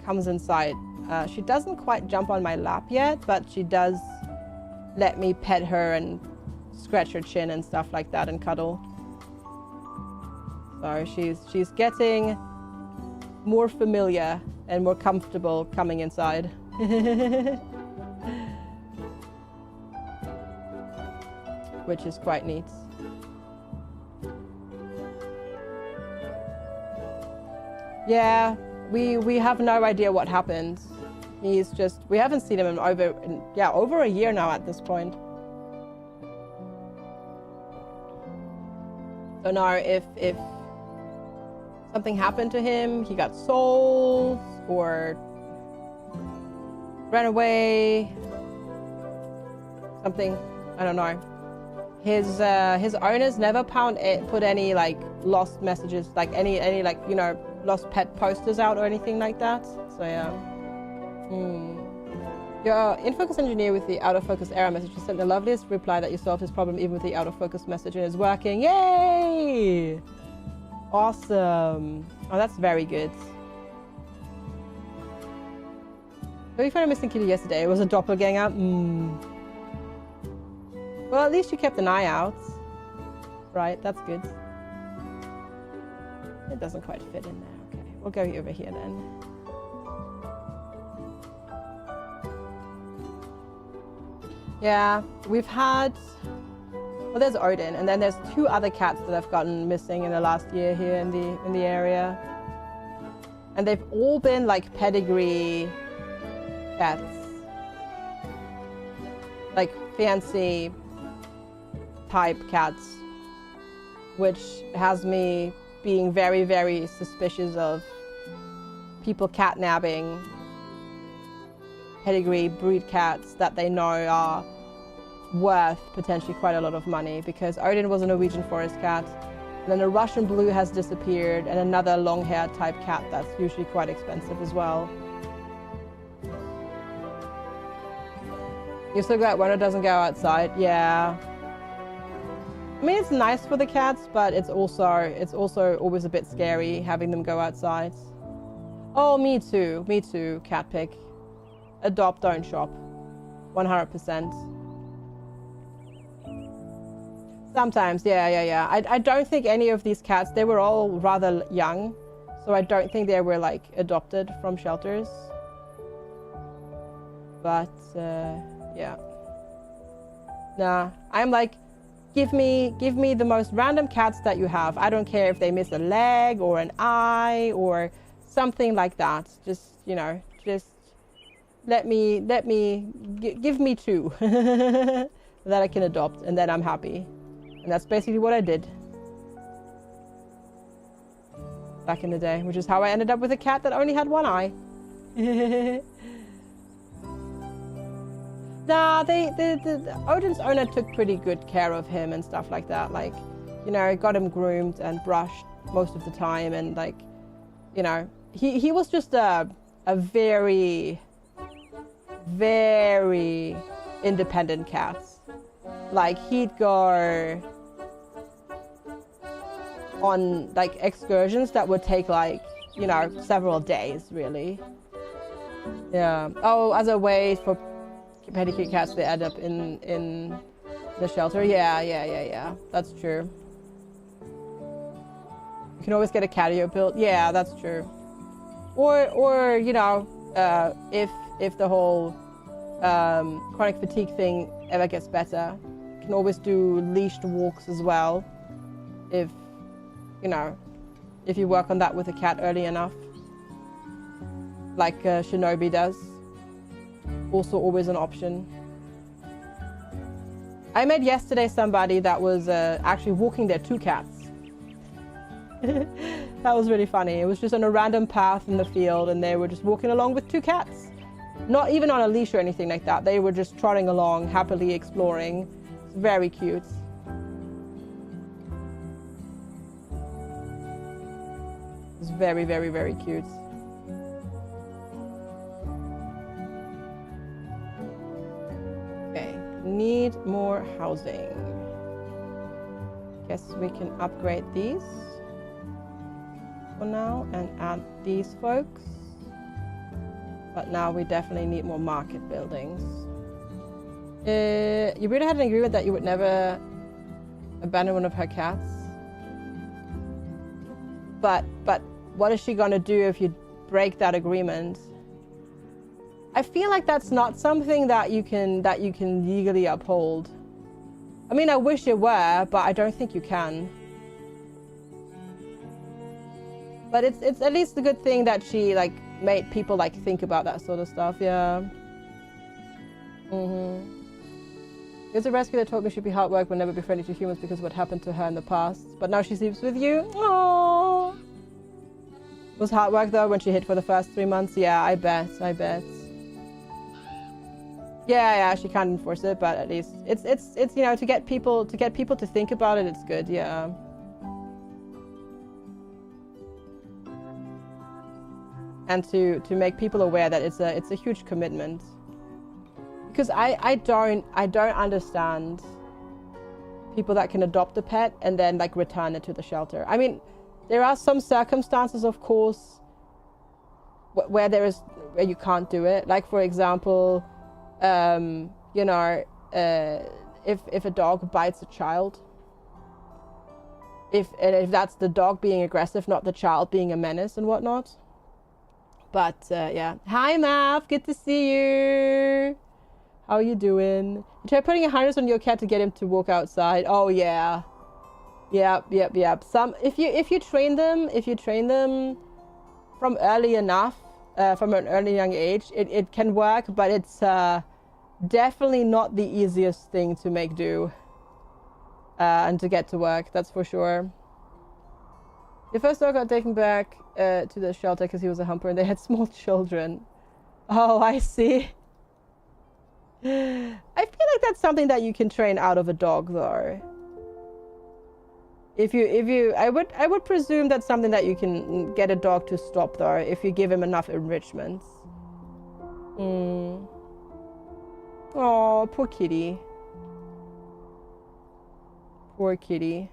S1: comes inside. She doesn't quite jump on my lap yet, but she does let me pet her and scratch her chin and stuff like that and cuddle. So she's getting more familiar and more comfortable coming inside. Which is quite neat. Yeah, we have no idea what happened. He's just, we haven't seen him in over a year now at this point. Don't know if something happened to him, he got sold or ran away, something, I don't know. His owners never put any like lost messages, like any like, you know, lost pet posters out or anything like that. So yeah. Your in-focus engineer with the out of focus error message just sent the loveliest reply that you solved his problem even with the out of focus message and it's working. Yay! Awesome. Oh, that's very good. We found a missing kitty yesterday. It was a doppelganger. Well, at least you kept an eye out. Right, that's good. It doesn't quite fit in there. Okay, we'll go over here then. Yeah, we've had... Well, there's Odin, and then there's 2 other cats that have gotten missing in the last year here in the area. And they've all been like pedigree cats. Like fancy type cats, which has me being very, very suspicious of people catnapping pedigree breed cats that they know are worth potentially quite a lot of money, because Odin was a Norwegian forest cat, and then a Russian blue has disappeared, and another long-haired type cat that's usually quite expensive as well. You're so glad Werner doesn't go outside? Yeah. I mean, it's nice for the cats, but it's also always a bit scary having them go outside. Oh, me too, cat pick. Adopt, don't shop. 100%. Sometimes, yeah. I don't think any of these cats, they were all rather young, so I don't think they were like adopted from shelters. But yeah. Nah, I'm like, give me the most random cats that you have. I don't care if they miss a leg or an eye or something like that. Just, you know, just give me two that I can adopt, and then I'm happy. And that's basically what I did back in the day, which is how I ended up with a cat that only had one eye. Nah, the Odin's owner took pretty good care of him and stuff like that. Like, you know, got him groomed and brushed most of the time, and like, you know, he was just a very, very independent cat. Like, he'd go on like excursions that would take like, you know, several days really. Yeah. Oh, as a way for pedicure cats to end up in the shelter. Yeah. That's true. You can always get a catio built. Yeah, that's true. Or you know, if the whole chronic fatigue thing ever gets better, you can always do leashed walks as well. If you know, if you work on that with a cat early enough, like Shinobi does. Also always an option. I met yesterday somebody that was actually walking their two cats. That was really funny. It was just on a random path in the field, and they were just walking along with two cats. Not even on a leash or anything like that. They were just trotting along, happily exploring. It's very cute. It's very, very, very cute. Okay, need more housing. Guess we can upgrade these for now and add these folks. But now we definitely need more market buildings. You really had an agreement that you would never abandon one of her cats. But what is she gonna do if you break that agreement? I feel like that's not something that you can legally uphold. I mean, I wish it were, but I don't think you can. But it's at least a good thing that she like made people like think about that sort of stuff. Yeah. There's a rescue that told me she'd be hard work but never be friendly to humans because of what happened to her in the past. But now she sleeps with you. Aww. It was hard work though when she hid for the first 3 months. Yeah, I bet. Yeah, she can't enforce it, but at least it's you know, to get people to think about it, it's good. Yeah. And to make people aware that it's a huge commitment. Because I don't understand people that can adopt a pet and then like return it to the shelter. I mean, there are some circumstances, of course, where you can't do it. Like, for example, you know, if a dog bites a child, if that's the dog being aggressive, not the child being a menace and whatnot. But yeah, hi Mav, good to see you. How are you doing? You try putting a harness on your cat to get him to walk outside. Oh yeah. Yep. Some if you train them from early enough, from an early young age, it can work, but it's definitely not the easiest thing to make do and to get to work, that's for sure. The first dog got taken back to the shelter because he was a humper and they had small children. Oh, I see. I feel like that's something that you can train out of a dog though. I would presume that's something that you can get a dog to stop though, if you give him enough enrichments. Oh, poor kitty. Poor kitty.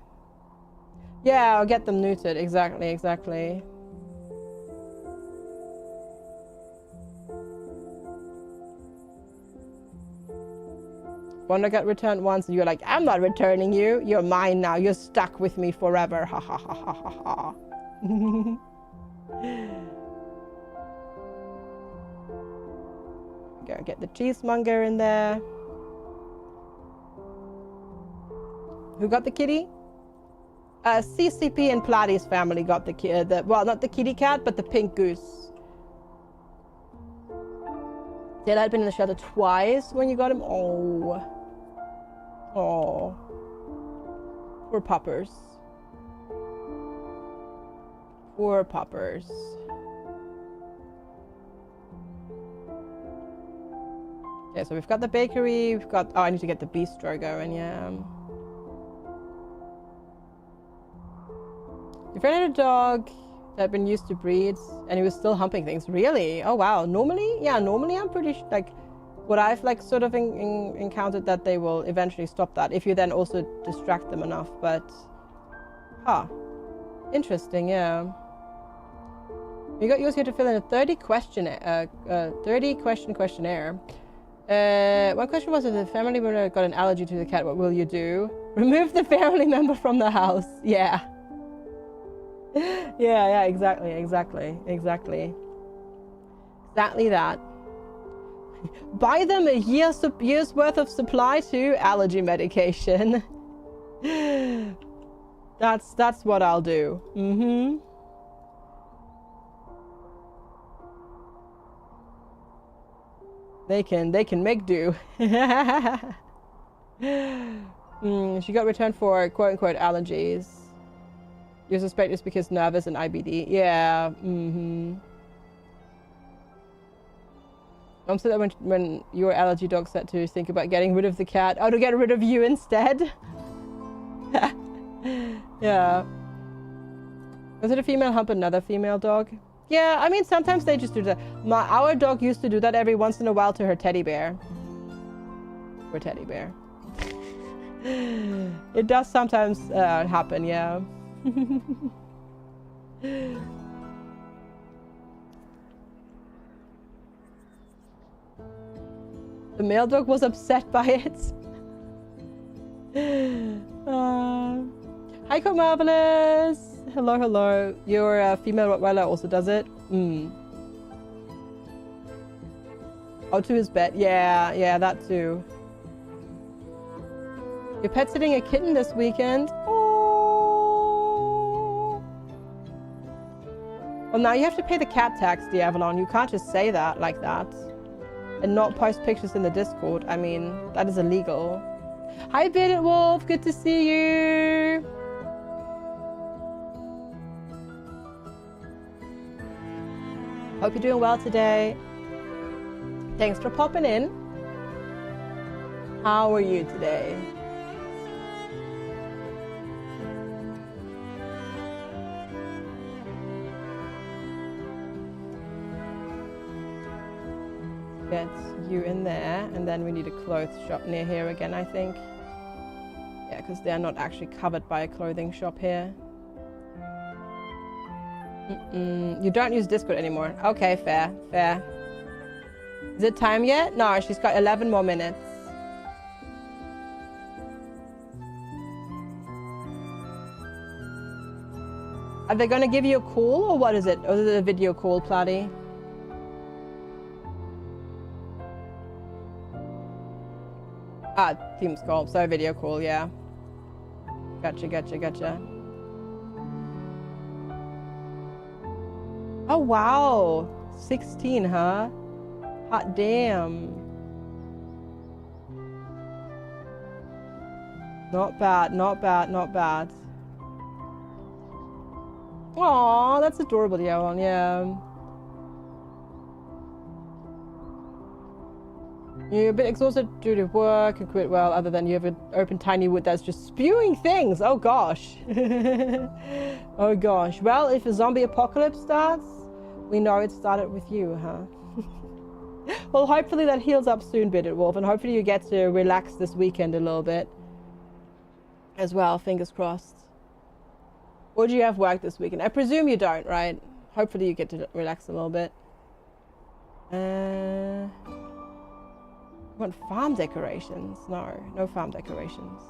S1: Yeah, I'll get them neutered. Exactly, exactly. Wanda got returned once and you're like, I'm not returning you. You're mine now. You're stuck with me forever. Ha ha ha ha ha ha. Go get the cheesemonger in there. Who got the kitty? CCP and Pilates family got the well, not the kitty cat, but the pink goose. Dad had been in the shelter twice when you got him. Oh. Oh. Poor puppers. Poor puppers. Okay, so we've got the bakery, we've got... Oh, I need to get the bistro going, yeah. Your friend had a dog that had been used to breeds, and he was still humping things. Really? Oh, wow. Normally? Yeah, normally I'm pretty... like, what I've, like, sort of encountered that they will eventually stop that, if you then also distract them enough, but... Huh. Interesting, yeah. You got yours here to fill in a 30 question questionnaire. One question was, if the family member got an allergy to the cat, what will you do? Remove the family member from the house. Yeah. Yeah, exactly. Exactly that. Buy them a year's worth of supply to allergy medication. That's what I'll do. Mm-hmm. They can make do. She got returned for quote-unquote allergies. You suspect it's because nervous and IBD. Yeah. Mm-hmm. Mom said that when your allergy dog said to think about getting rid of the cat, to get rid of you instead. Yeah. Was it a female hump another female dog? Yeah, I mean, sometimes they just do that. Our dog used to do that every once in a while to her teddy bear. Poor teddy bear. It does sometimes happen, yeah. The male dog was upset by it. Hi, Marvelous. Hello. Your female Rottweiler also does it. Oh, to his bed. Yeah, that too. Your pet's sitting a kitten this weekend. Oh. Well, now you have to pay the cat tax, Diavalon. You can't just say that like that and not post pictures in the Discord. I mean, that is illegal. Hi, Bearded Wolf. Good to see you. Hope you're doing well today. Thanks for popping in. How are you today? Get you in there, and then we need a clothes shop near here again, I think. Yeah, because they're not actually covered by a clothing shop here. You don't use Discord anymore. Okay, fair. Is it time yet? No, she's got 11 more minutes. Are they going to give you a call, or what is it? Or is it a video call, Platy? Teams call, so video call, yeah. Gotcha. Oh, wow. 16, huh? Hot damn. Not bad. Aw, that's adorable, Yoan, yeah. You're a bit exhausted due to work and quit well, other than you have an open tiny wood that's just spewing things. Oh gosh. Oh gosh. Well, if a zombie apocalypse starts, we know it started with you, huh? Well, hopefully that heals up soon, Bearded Wolf, and hopefully you get to relax this weekend a little bit. as well, fingers crossed. Or do you have work this weekend? I presume you don't, right? Hopefully you get to relax a little bit. You want farm decorations? No, no farm decorations.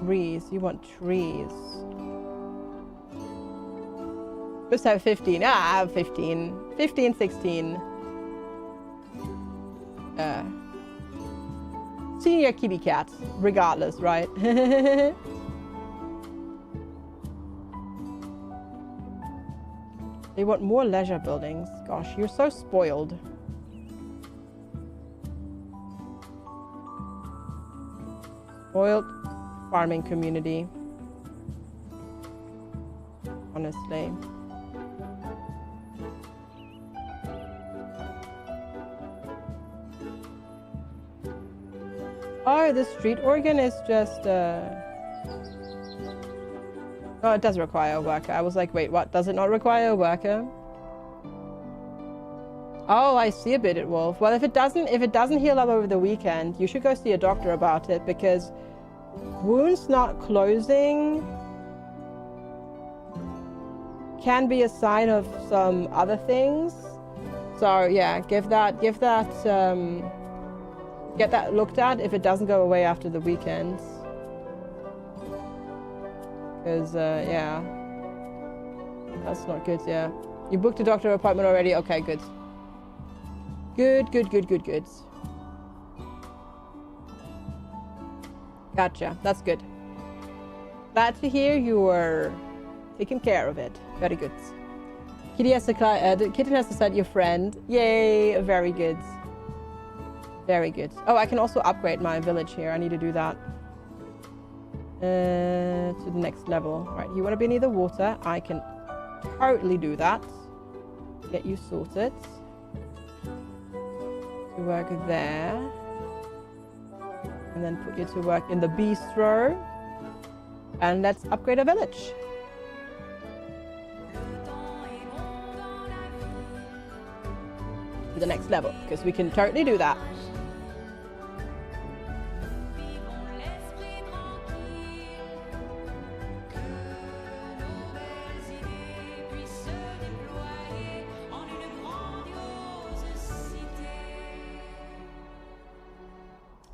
S1: Trees, you want trees. Supposed to have 15. Ah, I have 15. 15, 16. Senior kitty cat, regardless, right? They want more leisure buildings. Gosh, you're so spoiled. Spoiled farming community. Honestly. Oh, the street organ is just oh, it does require a worker. I was like, wait, what? Does it not require a worker? Oh, I see a bearded wolf. Well, if it doesn't heal up over the weekend, you should go see a doctor about it, because wounds not closing can be a sign of some other things. So yeah, get that looked at if it doesn't go away after the weekend. Because, yeah. That's not good, yeah. You booked a doctor appointment already? Okay, good. Good. Gotcha. That's good. Glad to hear you are taking care of it. Very good. The kitten has decided your friend. Yay, very good. Very good. Oh, I can also upgrade my village here. I need to do that. To the next level. Right, you want to be near the water? I can totally do that. Get you sorted. To work there. And then put you to work in the bistro. And let's upgrade a village. To the next level, because we can totally do that.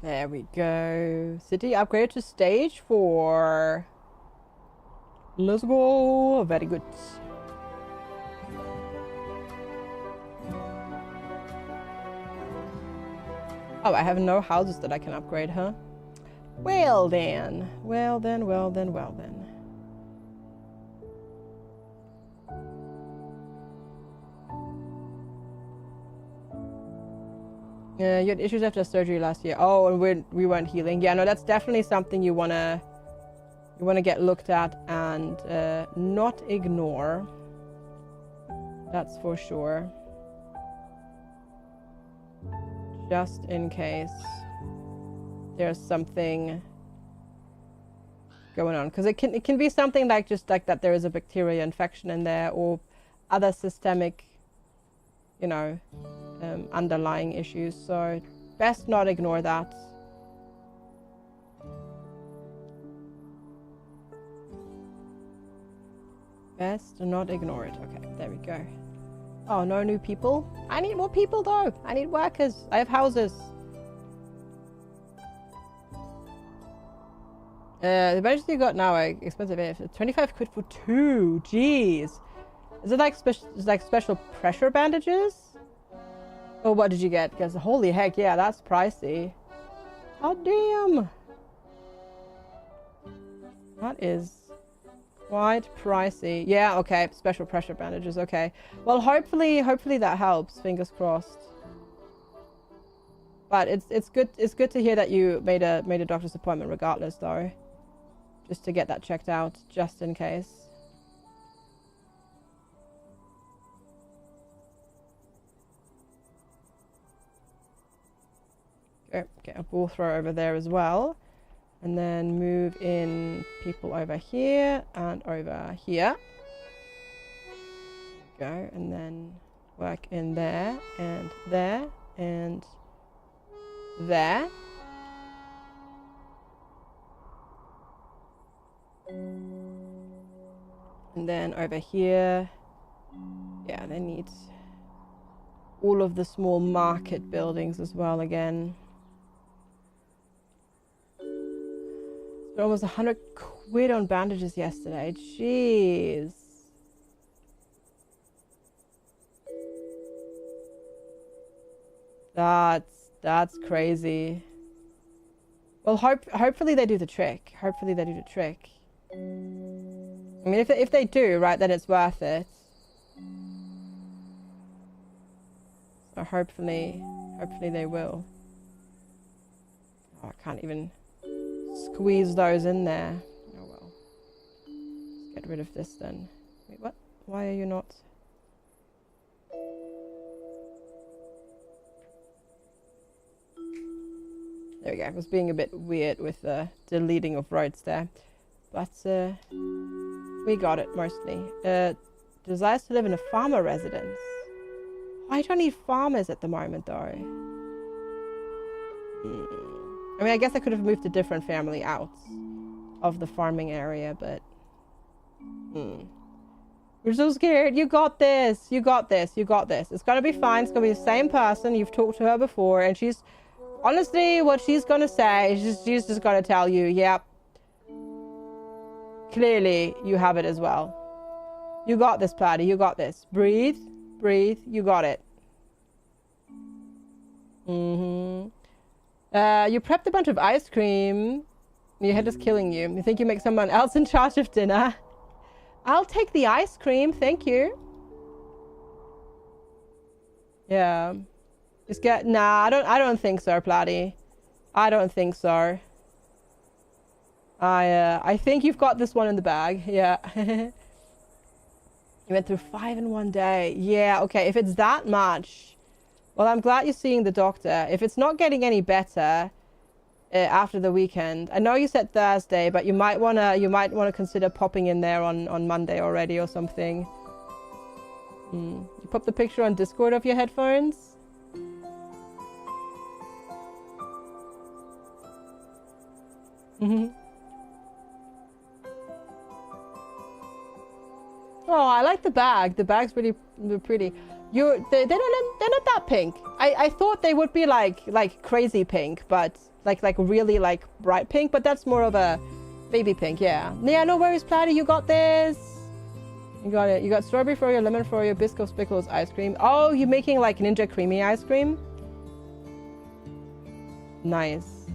S1: There we go. City upgrade to stage 4. Let's go. Very good. Oh, I have no houses that I can upgrade, huh? Well then. Well then. Yeah, you had issues after surgery last year. Oh, and we weren't healing. Yeah, no, that's definitely something you wanna get looked at and not ignore. That's for sure. Just in case there's something going on, because it can be something like just like that there is a bacteria infection in there, or other systemic, you know, underlying issues. So best not ignore that. Best not ignore it. Okay, there we go. Oh, no new people? I need more people though. I need workers. I have houses. The budget you got now are expensive. 25 quid for 2. Jeez. Is it like special pressure bandages? Oh, what did you get? Because holy heck, yeah, that's pricey. Oh damn. That is quite pricey. Yeah, okay, special pressure bandages. Okay. Well, hopefully that helps. Fingers crossed. But it's good to hear that you made a doctor's appointment regardless, though. Just to get that checked out, just in case. Okay, a ball throw over there as well. And then move in people over here and over here. Go, and then work in there and there and there. And then over here, yeah, they need all of the small market buildings as well again. Spent almost 100 quid on bandages yesterday. Jeez. That's crazy. Well, hopefully they do the trick. Hopefully they do the trick. I mean, if they do, right, then it's worth it. So hopefully they will. Oh, I can't even squeeze those in there. Oh well. Let's get rid of this then. Wait, what? Why are you not? There we go. I was being a bit weird with the deleting of roads there. But we got it mostly. Desires to live in a farmer residence. I don't need farmers at the moment though. I mean, I guess I could have moved a different family out of the farming area, but... You're so scared. You got this. You got this. You got this. It's gonna be fine. It's gonna be the same person. You've talked to her before, and she's... Honestly, what she's gonna say is she's just gonna tell you, yep. Clearly, you have it as well. You got this, Platy. You got this. Breathe. Breathe. You got it. You prepped a bunch of ice cream. Your head is killing you. You think you make someone else in charge of dinner? I'll take the ice cream. Thank you. Yeah. Just get... Nah, I don't think so, Platy. I don't think so. I think you've got this one in the bag. Yeah. You went through 5 in one day. Yeah, okay. If it's that much, well, I'm glad you're seeing the doctor. If it's not getting any better after the weekend, I know you said Thursday, but you might wanna consider popping in there on Monday already or something. You pop the picture on Discord of your headphones. Oh, I like the bag. The bag's really pretty. They're not that pink. I thought they would be like crazy pink, but like really like bright pink. But that's more of a baby pink. Yeah. Yeah. No worries, Platy. You got this. You got it. You got strawberry for your lemon for your Biscoff Spickles ice cream. Oh, you're making like Ninja Creamy ice cream. Nice.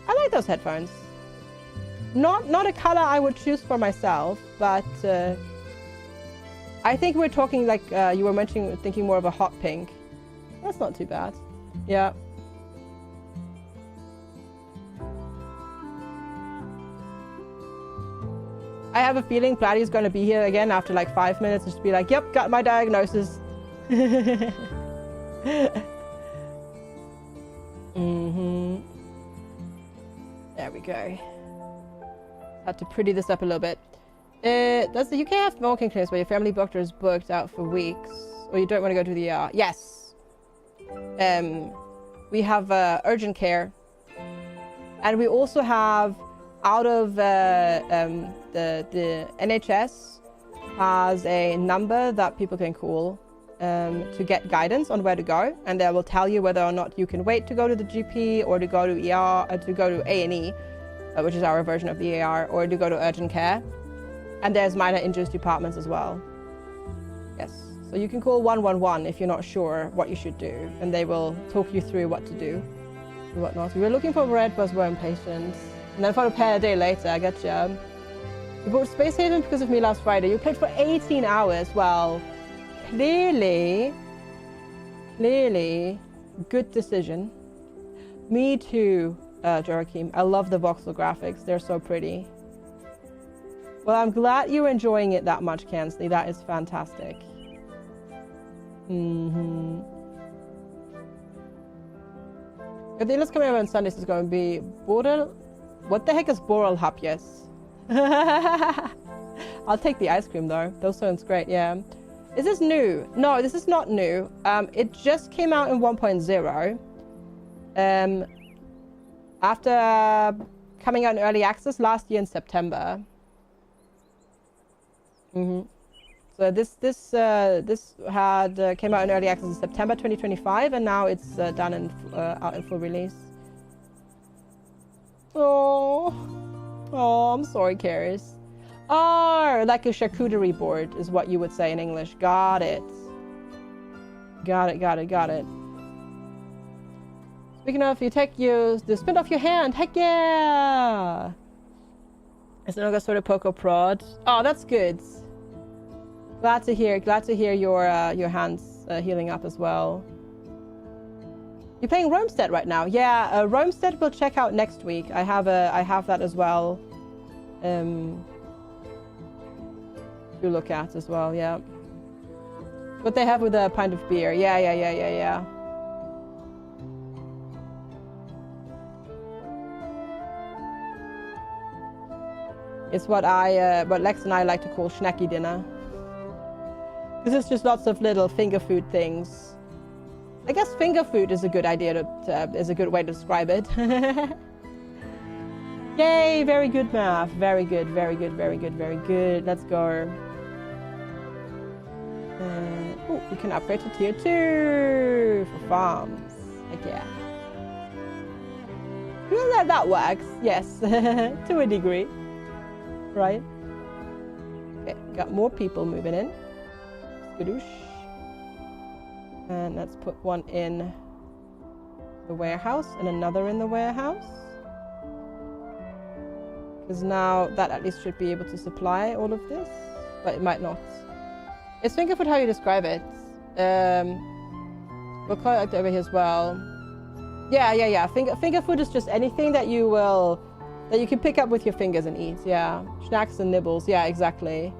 S1: I like those headphones. Not a color I would choose for myself, but I think we're talking like you were mentioning, thinking more of a hot pink. That's not too bad. Yeah. I have a feeling Platy's going to be here again after like 5 minutes and just be like, yep, got my diagnosis. There we go. Had to pretty this up a little bit. Does the UK have smoking clinics where your family doctor is booked out for weeks, or you don't want to go to the ER? Yes. We have urgent care, and we also have out of the NHS has a number that people can call to get guidance on where to go, and they will tell you whether or not you can wait to go to the GP or to go to ER, to go to A&E. Which is our version of the ER, or to go to urgent care. And there's minor injuries departments as well. Yes. So you can call 111 if you're not sure what you should do, and they will talk you through what to do and whatnot. We were looking for red bus, we're impatient. And then for a pair a day later, I get you. You bought Space Haven because of me last Friday. You played for 18 hours. Well, clearly, good decision. Me too. Joachim, I love the voxel graphics. They're so pretty. Well, I'm glad you're enjoying it that much, Kansley. That is fantastic. If the illness coming over on Sundays is going to be Boral. What the heck is Boral Hapjes? I'll take the ice cream though. Those sounds great. Yeah. Is this new? No, this is not new. It just came out in 1.0. After coming out in early access last year in September. So this had came out in early access in September 2025, and now it's done in out in full release. Oh, I'm sorry, Karis. Oh, like a charcuterie board is what you would say in English. Got it. Got it. Speaking of, you take the spin off your hand. Heck yeah! It's no sort of poke or prod. Oh, that's good. Glad to hear your hands healing up as well. You're playing Roamstead right now. Yeah, Roamstead we'll check out next week. I have that as well. To look at as well. Yeah. What they have with a pint of beer. Yeah. It's what Lex and I like to call snacky dinner. Because it's just lots of little finger food things. I guess finger food is a good idea is a good way to describe it. Yay, very good math. Very good. Let's go. Oh, we can upgrade to tier 2 for farms. Heck yeah. Well, that works. Yes, to a degree. Right. Okay, got more people moving in. Skadoosh. And let's put one in the warehouse and another in the warehouse. Because now that at least should be able to supply all of this, but it might not. Is fingerfood how you describe it? We'll call it over here as well. Yeah. Finger food is just anything that you can pick up with your fingers and eat. Yeah, snacks and nibbles. Yeah, exactly.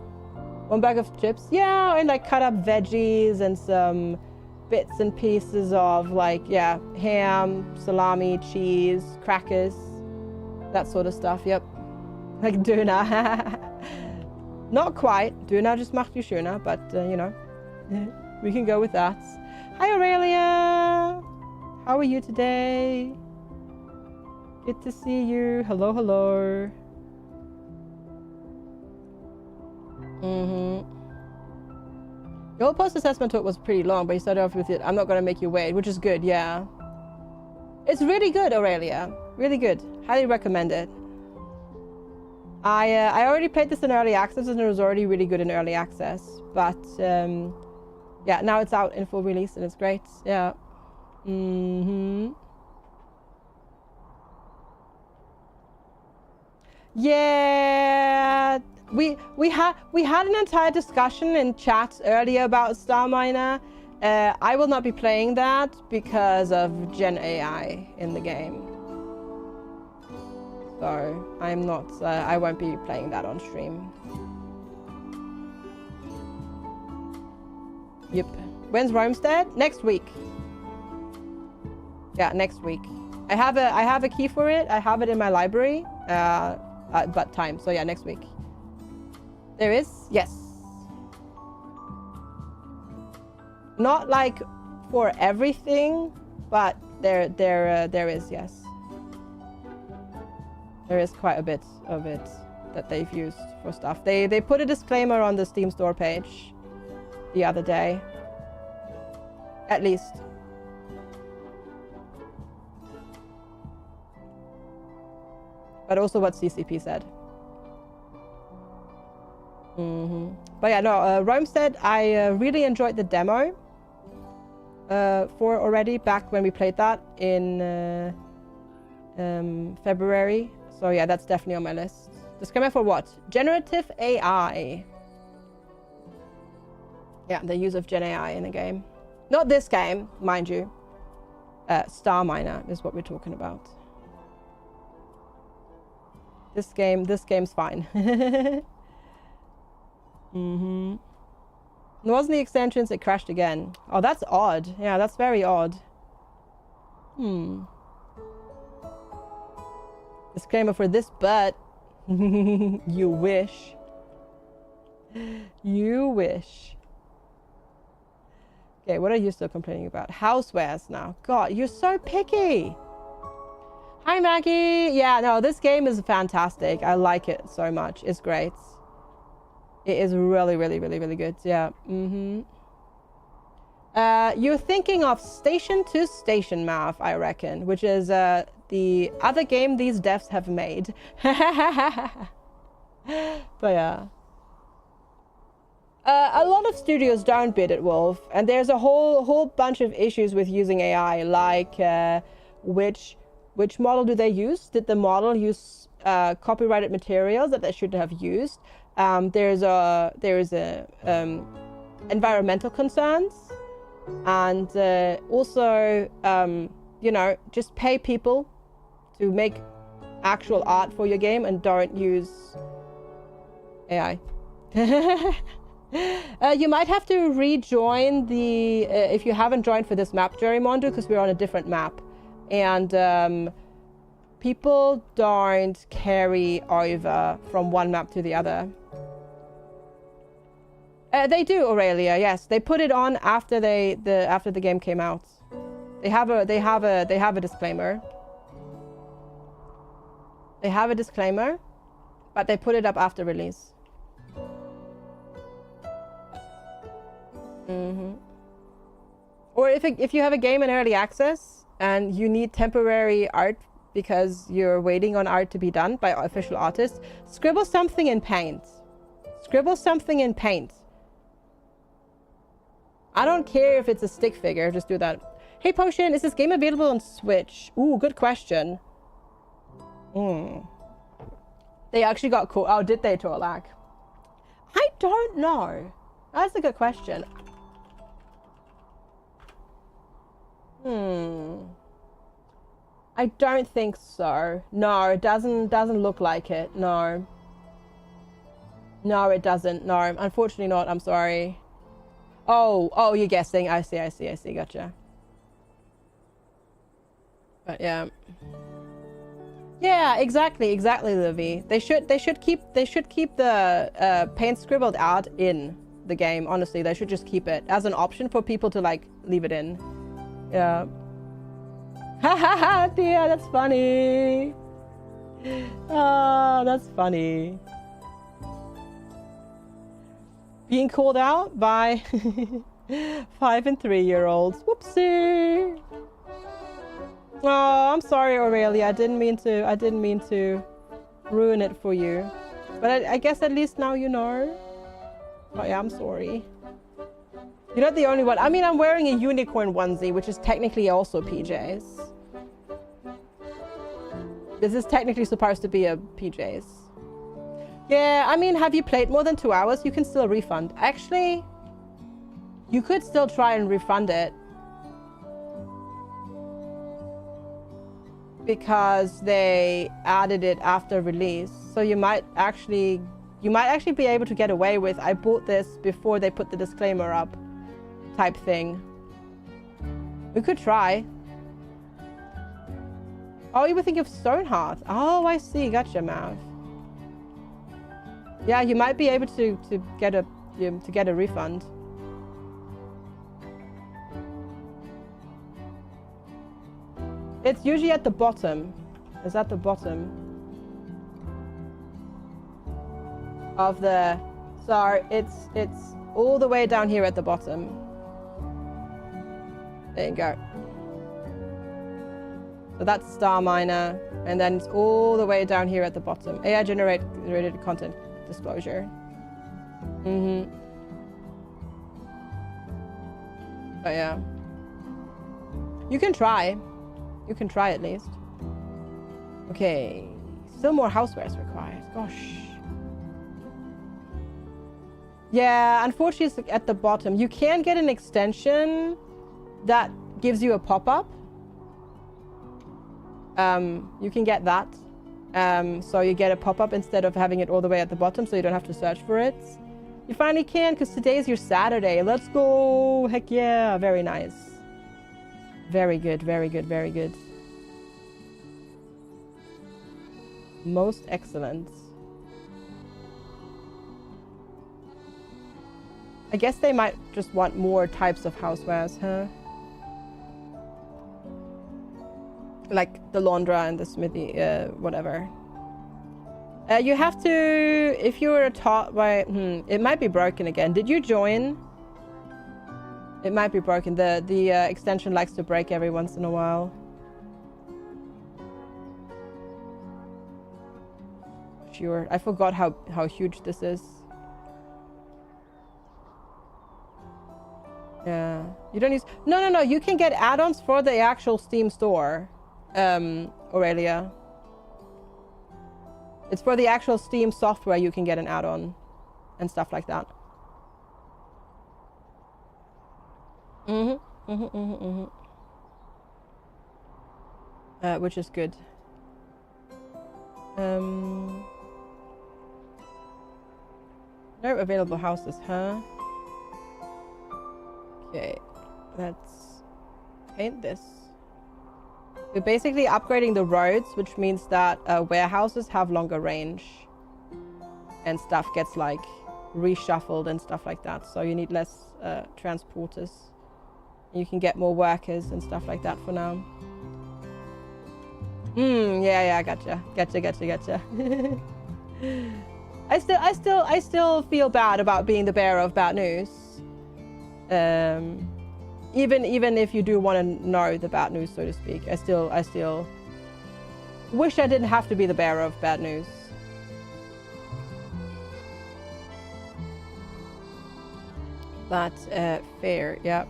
S1: One bag of chips. Yeah, and like cut up veggies and some bits and pieces of ham, salami, cheese, crackers, that sort of stuff. Yep, like Döner. Not quite. Döner just macht you schöner, but we can go with that. Hi Aurelia, how are you today? Good to see you. Hello. Your post-assessment talk was pretty long, but you started off with it. I'm not going to make you wait, which is good, yeah. It's really good, Aurelia. Really good. Highly recommend it. I already played this in early access, and it was already really good in early access. But, yeah, now it's out in full release, and it's great. Yeah. Yeah. We had an entire discussion in chat earlier about Star Miner. I will not be playing that because of Gen AI in the game. So I'm not. I won't be playing that on stream. Yep. When's Roamstead? Next week. Yeah, next week. I have a key for it. I have it in my library. But time. So yeah, next week. There is? Yes. Not like for everything, but there is, yes. There is quite a bit of it that they've used for stuff. They put a disclaimer on the Steam store page the other day. At least. But also what CCP said. But yeah, no, Roamstead, I really enjoyed the demo for already back when we played that in February. So yeah, that's definitely on my list. Disclaimer for what? Generative AI. Yeah, the use of Gen AI in a game. Not this game, mind you. Star Miner is what we're talking about. This game's fine. It wasn't the extensions, it crashed again. Oh, that's odd. Yeah, that's very odd. Disclaimer for this, but you wish. You wish. Okay, what are you still complaining about? Housewares now. God, you're so picky. Hi, Maggie. Yeah, no, this game is fantastic. I like it so much. It's great. It is really, really, really, really good. Yeah. You're thinking of Station to Station Math, I reckon, which is the other game these devs have made. But yeah. A lot of studios don't bid at Wolf, and there's a whole bunch of issues with using AI, like which model do they use? Did the model use copyrighted materials that they should have used? There's environmental concerns, and also you know, just pay people to make actual art for your game and don't use AI. You might have to rejoin the if you haven't joined for this map, Jerry Mondo, because we're on a different map, and people don't carry over from one map to the other. They do, Aurelia. Yes, they put it on after after the game came out. They have a disclaimer. They have a disclaimer, but they put it up after release. Or if you have a game in early access and you need temporary art because you're waiting on art to be done by official artists, scribble something in Paint. Scribble something in Paint. I don't care if it's a stick figure, just do that. Hey Potion, is this game available on Switch? Ooh, good question. They actually got cool. Oh, did they, Torlak? I don't know. That's a good question. I don't think so. No, it doesn't look like it. No. No, it doesn't. No, unfortunately not. I'm sorry. Oh, you're guessing. I see. Gotcha. But yeah. Yeah, exactly, Livy. They should keep the paint scribbled out in the game. Honestly, they should just keep it as an option for people to like leave it in. Yeah. Haha, Thea, that's funny. Oh, that's funny. Being called out by 5 and 3-year-olds. Whoopsie. Oh, I'm sorry, Aurelia. I didn't mean to ruin it for you. But I guess at least now you know. Oh yeah, I'm sorry. You're not the only one. I mean, I'm wearing a unicorn onesie, which is technically also PJs. This is technically supposed to be a PJs. Yeah, I mean, have you played more than 2 hours? You can still refund. Actually, you could still try and refund it. Because they added it after release. So you might actually be able to get away with, I bought this before they put the disclaimer up type thing. We could try. Oh, you were thinking of Stoneheart. Oh, I see. Gotcha, Mav. Yeah, you might be able to get a refund. It's usually at the bottom. It's at the bottom of the. So it's all the way down here at the bottom. There you go. So that's Star Miner, and then it's all the way down here at the bottom. AI generated content disclosure. But yeah, you can try. You can try at least. Okay, still more housewares required. Gosh. Yeah, unfortunately it's at the bottom. You can get an extension that gives you a pop-up. You can get that. So you get a pop-up instead of having it all the way at the bottom, so you don't have to search for it. You finally can, because today is your Saturday. Let's go. Heck yeah. Very nice. Very good, very good, very good. Most excellent. I guess they might just want more types of housewares, huh? like the laundra and the smithy, whatever. You have to, if you were taught by, it might be broken again. Did you join? It might be broken. The extension likes to break every once in a while. Sure. I forgot how huge this is. Yeah. You don't use... No. You can get add-ons for the actual Steam store, Aurelia. It's for the actual Steam software you can get an add-on and stuff like that. Which is good. No available houses, huh? Okay, let's paint this. We're basically upgrading the roads, which means that warehouses have longer range and stuff gets like reshuffled and stuff like that. So you need less transporters. You can get more workers and stuff like that for now. Yeah, gotcha. I still feel bad about being the bearer of bad news. Even if you do want to know the bad news, so to speak, I still wish I didn't have to be the bearer of bad news. But fair, yeah.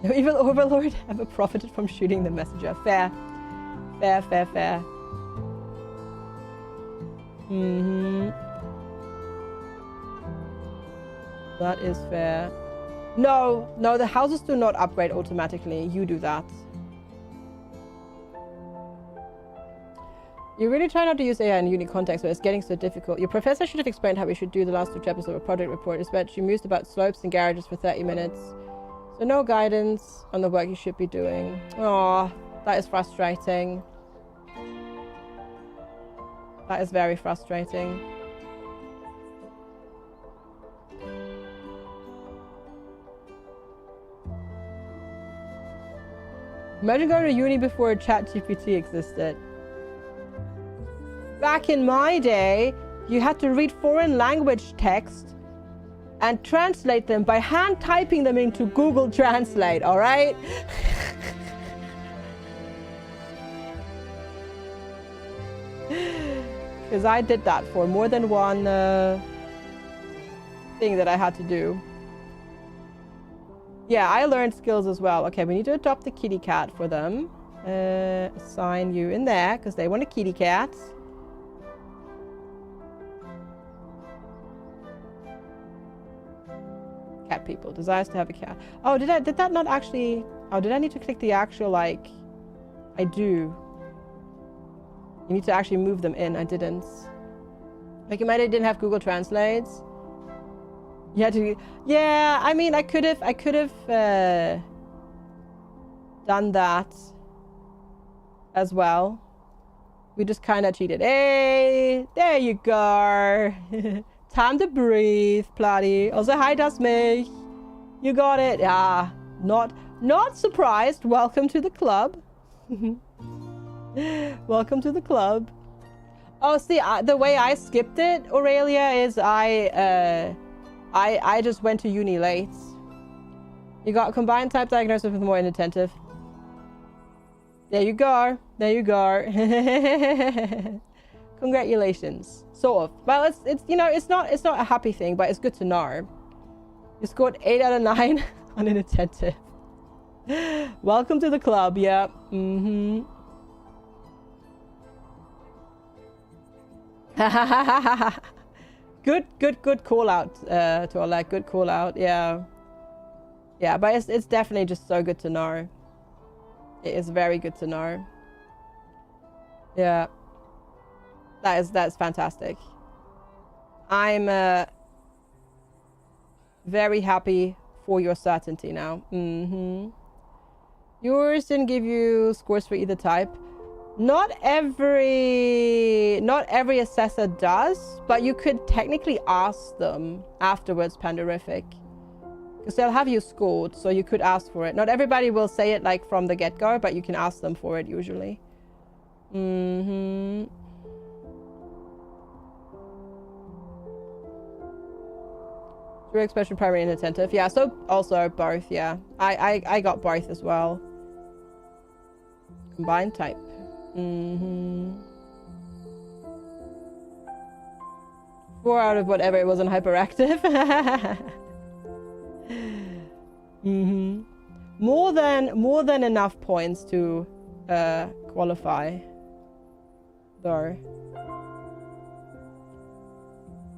S1: No evil overlord ever profited from shooting the messenger. Fair. That is fair. No, the houses do not upgrade automatically. You do that. You really try not to use AI in uni context, but it's getting so difficult. Your professor should have explained how we should do the last 2 chapters of a project report. Instead, she mused about slopes and garages for 30 minutes. So no guidance on the work you should be doing. Oh, that is frustrating. That is very frustrating. Imagine going to uni before ChatGPT existed. Back in my day, you had to read foreign language text and translate them by hand typing them into Google Translate, all right? Because I did that for more than one thing that I had to do. Yeah, I learned skills as well. Okay, we need to adopt the kitty cat for them. Assign you in there because they want a kitty cat. Cat people desires to have a cat. Oh, did that not actually? Oh, did I need to click the actual like? I do. You need to actually move them in. I didn't. Like, you might have didn't have Google Translate. You had to. Yeah, I mean, I could have done that as well. We just kind of cheated. Hey, there you go. Time to breathe, Platty. Also, hi, das mich. You got it. Yeah, not surprised. Welcome to the club. Welcome to the club. Oh, see, the way I skipped it, Aurelia, is I just went to uni late. You got combined type diagnosis with more inattentive. There you go. There you go. Congratulations. Sort of. Well, it's you know, it's not a happy thing, but it's good to know. You scored 8 out of 9 on inattentive. Welcome to the club. Yep. Good call out to Oleg. Good call out. Yeah, but it's definitely just so good to know. It is very good to know. Yeah, that's fantastic. I'm very happy for your certainty now. Yours didn't give you scores for either type. Not every assessor does, but you could technically ask them afterwards, Pandorific. Because they'll have you scored, so you could ask for it. Not everybody will say it like from the get-go, but you can ask them for it usually. Mm-hmm. True expression, primary and attentive. Yeah, so also both, yeah. I got both as well. Combined type. Mm-hmm. 4 out of whatever, it wasn't hyperactive. Mm-hmm. More than enough points to qualify, though.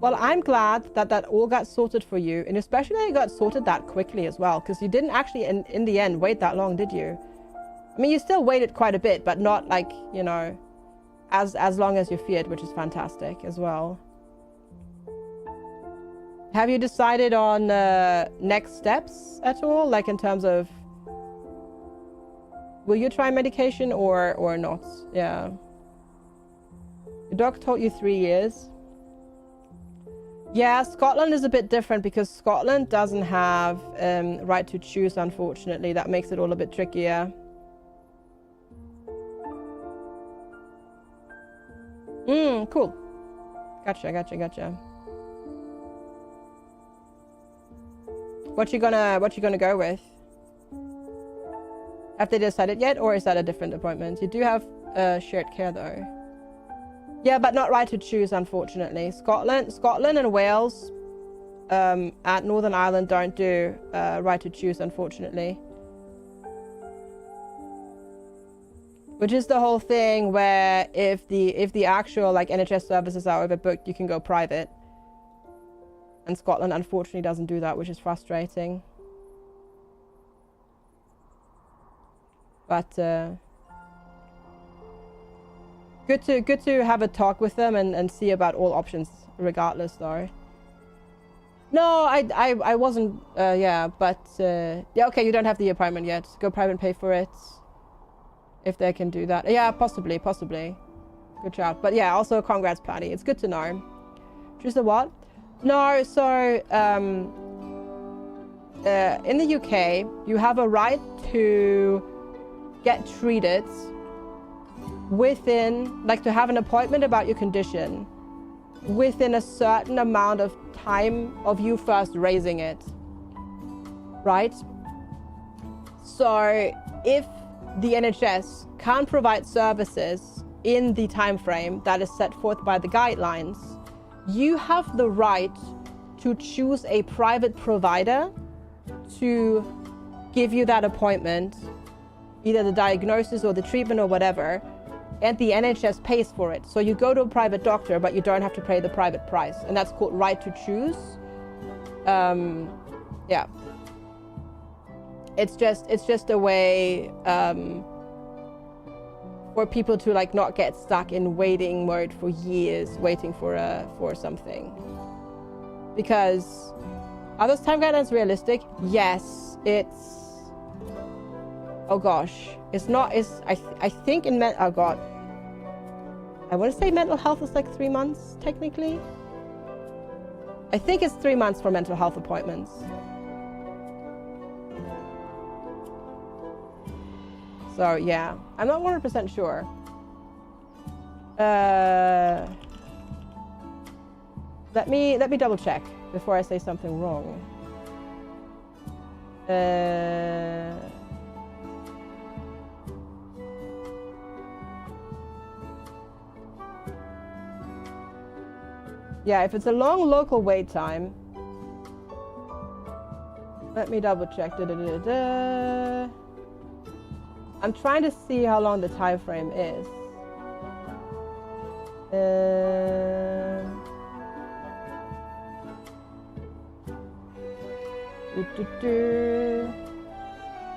S1: Well, I'm glad that that all got sorted for you, and especially that it got sorted that quickly as well, because you didn't actually in the end wait that long, did you? I mean, you still waited quite a bit, but not like, you know, as long as you feared, which is fantastic as well. Have you decided on next steps at all? Like in terms of, will you try medication or not? Yeah. Your doc told you 3 years. Yeah, Scotland is a bit different because Scotland doesn't have right to choose, unfortunately. That makes it all a bit trickier. Cool. Gotcha. What you gonna go with? Have they decided yet, or is that a different appointment? You do have shared care though. Yeah, but not right to choose, unfortunately. Scotland and Wales at Northern Ireland don't do right to choose, unfortunately. Which is the whole thing where if the actual like NHS services are overbooked, you can go private. And Scotland unfortunately doesn't do that, which is frustrating. But good to have a talk with them and see about all options regardless though. No, I wasn't yeah, but yeah, okay, you don't have the appointment yet. Go private and pay for it. If they can do that. Yeah, possibly. Good job. But yeah, also congrats, Patty. It's good to know. Choose the what? No, so in the UK, you have a right to get treated within, like to have an appointment about your condition within a certain amount of time of you first raising it, right? So if the NHS can't provide services in the time frame that is set forth by the guidelines, you have the right to choose a private provider to give you that appointment, either the diagnosis or the treatment or whatever, and the NHS pays for it. So you go to a private doctor, but you don't have to pay the private price, and that's called right to choose. Yeah. It's just a way for people to like not get stuck in waiting mode for years, waiting for something. Because are those time guidelines realistic? Yes, it's. Oh gosh, it's not. It's I think in oh god. I want to say mental health is like 3 months technically. I think it's 3 months for mental health appointments. So yeah, I'm not 100% sure. Let me double check before I say something wrong. Yeah, if it's a long local wait time, let me double check. I'm trying to see how long the time frame is.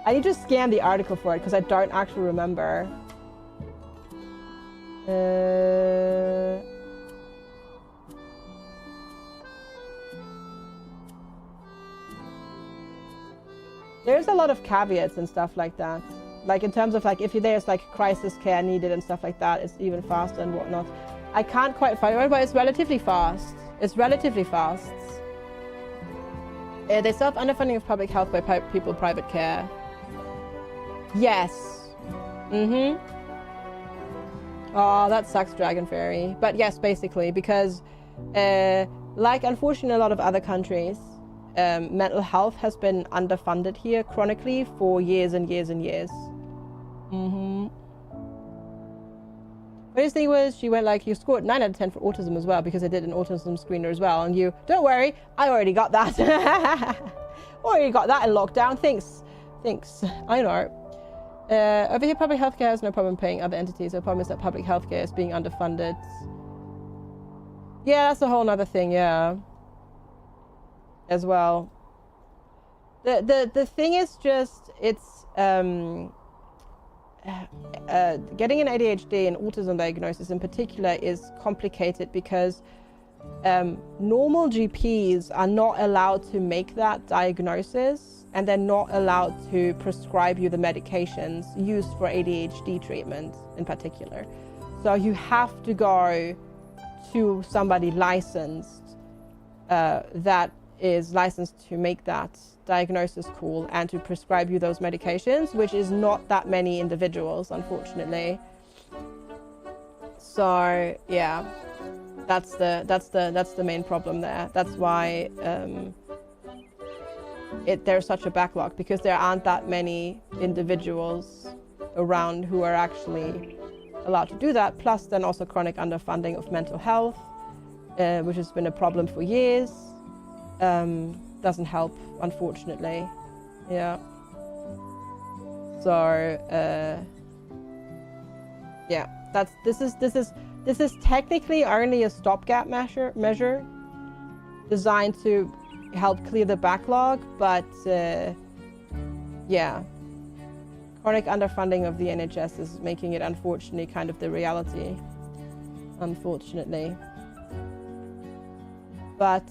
S1: I need to scan the article for it because I don't actually remember. There's a lot of caveats and stuff like that. Like in terms of like if there's like crisis care needed and stuff like that, it's even faster and whatnot. I can't quite find it, but it's relatively fast. It's relatively fast. They stop underfunding of public health by people private care. Yes. Mm-hmm. Oh, that sucks, Dragon Fairy. But yes, basically, because like unfortunately a lot of other countries, mental health has been underfunded here chronically for years and years and years. Mm-hmm. Funniest thing was she went like, you scored 9 out of 10 for autism as well, because I did an autism screener as well. And you, don't worry, I already got that. Already got that in lockdown. Thanks. I know. Over here, public healthcare has no problem paying other entities. The problem is that public healthcare is being underfunded. Yeah, that's a whole nother thing, yeah. As well. The thing is just, it's getting an ADHD and autism diagnosis in particular is complicated because normal GPs are not allowed to make that diagnosis, and they're not allowed to prescribe you the medications used for ADHD treatment in particular. So you have to go to somebody licensed that is licensed to make that diagnosis call and to prescribe you those medications, which is not that many individuals, unfortunately. So yeah, that's the main problem there. That's why there's such a backlog, because there aren't that many individuals around who are actually allowed to do that. Plus then also chronic underfunding of mental health, which has been a problem for years. Doesn't help, unfortunately. Yeah. So yeah, this is technically only a stopgap measure designed to help clear the backlog, but yeah, chronic underfunding of the NHS is making it unfortunately kind of the reality, unfortunately. But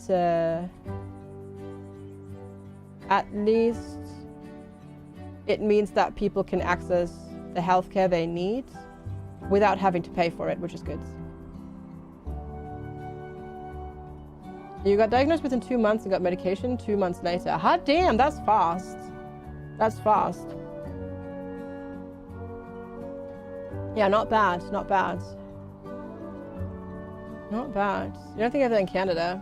S1: at least it means that people can access the healthcare they need without having to pay for it, which is good. You got diagnosed within 2 months and got medication 2 months later. Hot damn, that's fast. That's fast. Yeah, not bad, not bad. Not bad. You don't think of that in Canada?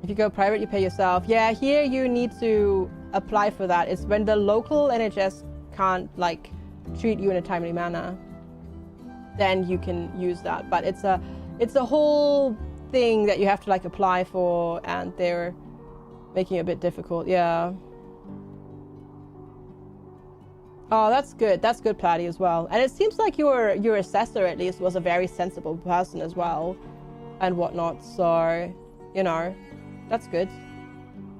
S1: If you go private, you pay yourself. Yeah, here you need to apply for that. It's when the local NHS can't like treat you in a timely manner, then you can use that. But it's a whole thing that you have to like apply for, and they're making it a bit difficult. Yeah. Oh, that's good. That's good, Platty, as well. And it seems like your assessor at least was a very sensible person as well, and whatnot. So, you know, that's good.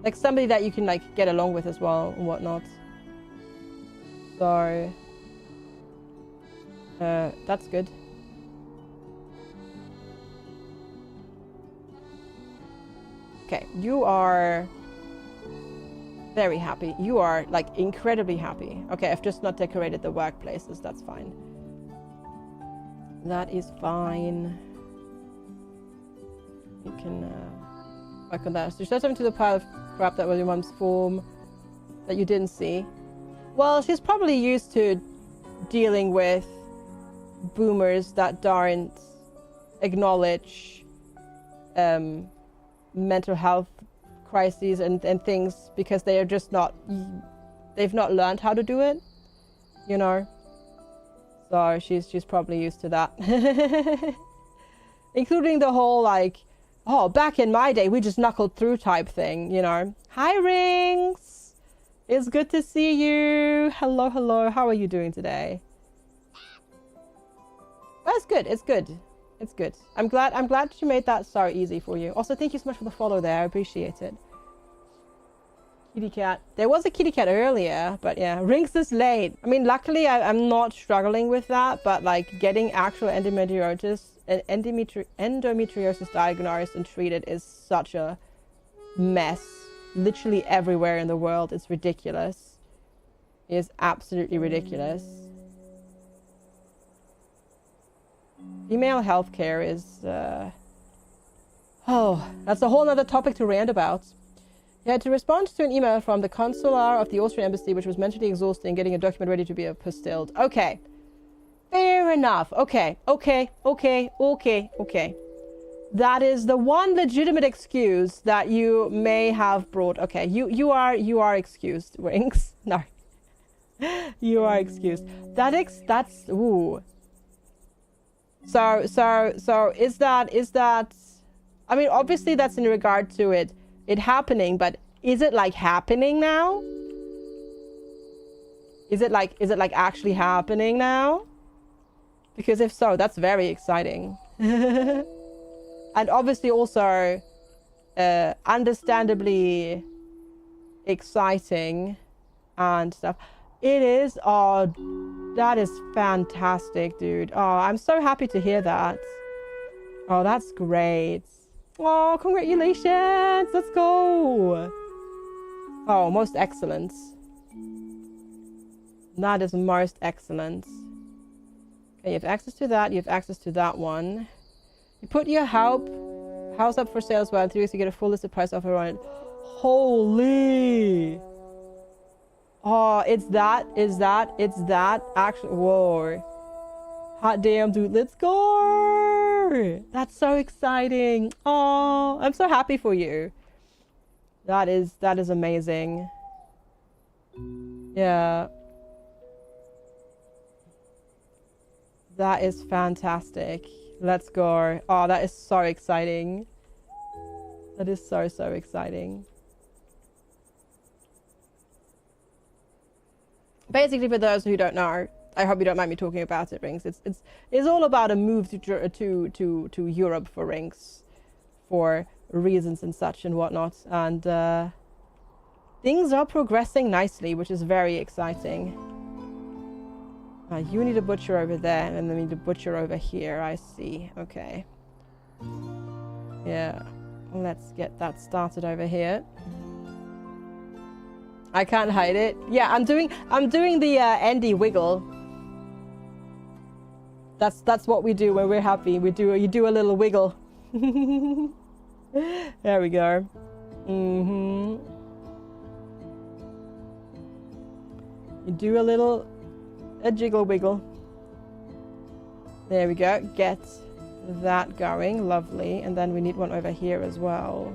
S1: Like somebody that you can like get along with as well and whatnot. So, that's good. Okay, you are very happy. You are like incredibly happy. Okay, I've just not decorated the workplaces. That's fine. That is fine. You can work on that. So you said something to the pile of crap that was your mom's form that you didn't see. Well, she's probably used to dealing with boomers that don't acknowledge mental health crises and things, because they are just not, they've not learned how to do it, you know. So she's probably used to that. Including the whole like, oh, back in my day we just knuckled through type thing, you know. Hi Rings, it's good to see you. Hello, how are you doing today? Well, it's good, it's good. It's good. I'm glad she made that so easy for you. Also, thank you so much for the follow there. I appreciate it. Kitty cat. There was a kitty cat earlier, but yeah, Rings is late. I mean, luckily I'm not struggling with that, but like getting actual endometriosis diagnosed and treated is such a mess. Literally everywhere in the world. It's ridiculous. It is absolutely ridiculous. Female healthcare is, oh, that's a whole nother topic to rant about. He had to respond to an email from the consular of the Austrian embassy, which was mentally exhausting, getting a document ready to be apostilled. Okay. Fair enough. Okay. That is the one legitimate excuse that you may have brought. Okay, you are excused, Rings. No. You are excused. That's ooh. So is that I mean, obviously that's in regard to it happening, but is it like happening now? Is it like actually happening now? Because if so, that's very exciting. And obviously also understandably exciting and stuff. It is. Oh, that is fantastic, dude. Oh, I'm so happy to hear that. Oh, that's great. Oh, congratulations. Let's go. Oh, most excellent. That is most excellent. Okay, you have access to that. You have access to that one. You put your house up for sale as well. In 3 weeks, you get a full listed price offer on it. Holy. Oh, it's that. Actually, whoa. Hot damn, dude. Let's go. That's so exciting. Oh, I'm so happy for you. That is amazing. Yeah. That is fantastic. Let's go. Oh, that is so exciting. That is so exciting. Basically, for those who don't know, I hope you don't mind me talking about it, Rings. It's all about a move to Europe for Rings, for reasons and such and whatnot, and things are progressing nicely, which is very exciting. You need a butcher over there, and then we need a butcher over here. I see. Okay. Yeah. Let's get that started over here. I can't hide it. Yeah, I'm doing the Andy wiggle. That's what we do when we're happy. You do a little wiggle. There we go. You do a jiggle wiggle. There we go. Get that going. Lovely. And then we need one over here as well.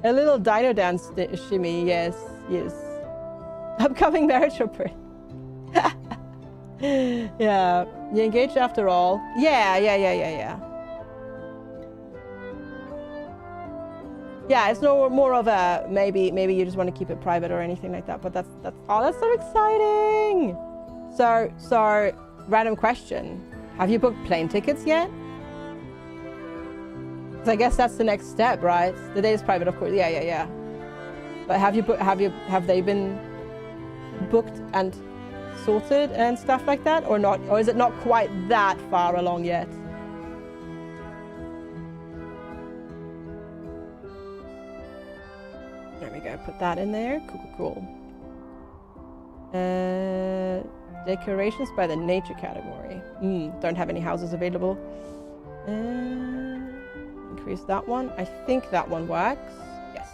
S1: A little dino dance shimmy. Yes. Upcoming marriage opera. Yeah. You engaged after all. Yeah. Yeah, it's no more of a maybe you just want to keep it private or anything like that. But that's so exciting. So random question: have you booked plane tickets yet? Because I guess that's the next step, right? The day is private, of course. Yeah. But have they been booked and sorted and stuff like that, or not? Or is it not quite that far along yet? There we go, put that in there. Cool. Decorations by the nature category. Don't have any houses available. Increase that one. I think that one works. Yes.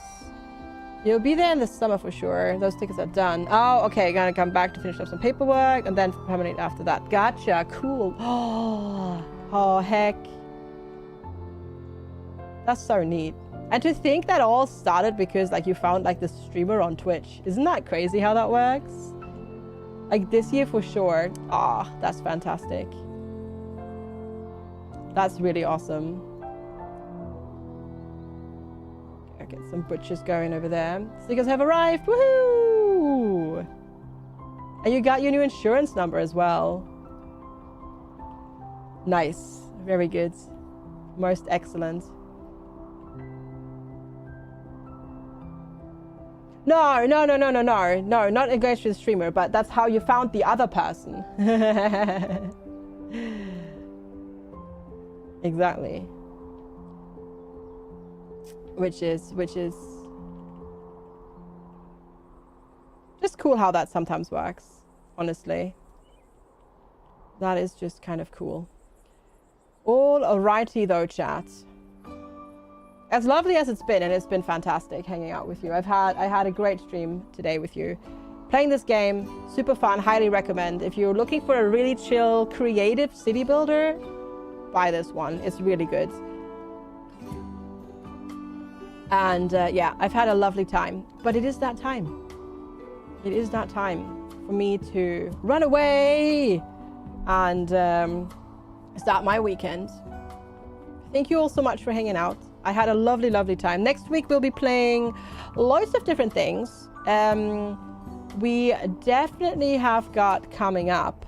S1: You'll be there in the summer for sure. Those tickets are done. Oh, okay. Gonna come back to finish up some paperwork and then permanent after that. Gotcha. Cool. Oh, heck. That's so neat. And to think that all started because like you found like the streamer on Twitch. Isn't that crazy how that works? Like this year for sure. That's fantastic. That's really awesome. Okay, get some butchers going over there. Stickers have arrived. Woohoo! And you got your new insurance number as well. Nice. Very good. Most excellent. No, not engaged with the streamer, but that's how you found the other person. Exactly. Which is just cool how that sometimes works, honestly. That is just kind of cool. Alrighty though, chat. as lovely as it's been, and it's been fantastic hanging out with you. I had a great stream today with you. Playing this game, super fun, highly recommend. If you're looking for a really chill, creative city builder, buy this one. It's really good. And yeah, I've had a lovely time, but it is that time. It is that time for me to run away and start my weekend. Thank you all so much for hanging out. I had a lovely, lovely time. Next week, we'll be playing loads of different things. We definitely have got coming up,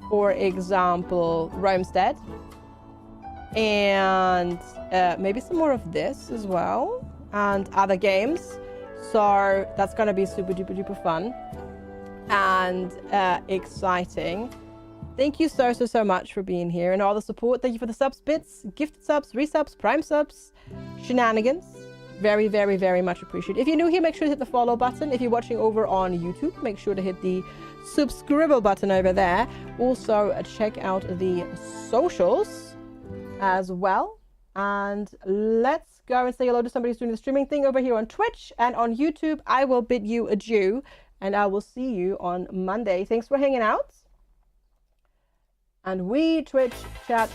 S1: for example, Roamstead. And maybe some more of this as well. And other games. So that's going to be super duper duper fun. And exciting. Thank you so much for being here and all the support. Thank you for the subs, bits, gifted subs, resubs, prime subs, shenanigans. Very, very, very much appreciated. If you're new here, make sure to hit the follow button. If you're watching over on YouTube, make sure to hit the subscribe button over there. Also, check out the socials as well. And let's go and say hello to somebody who's doing the streaming thing over here on Twitch and on YouTube. I will bid you adieu, and I will see you on Monday. Thanks for hanging out. And we Twitch chat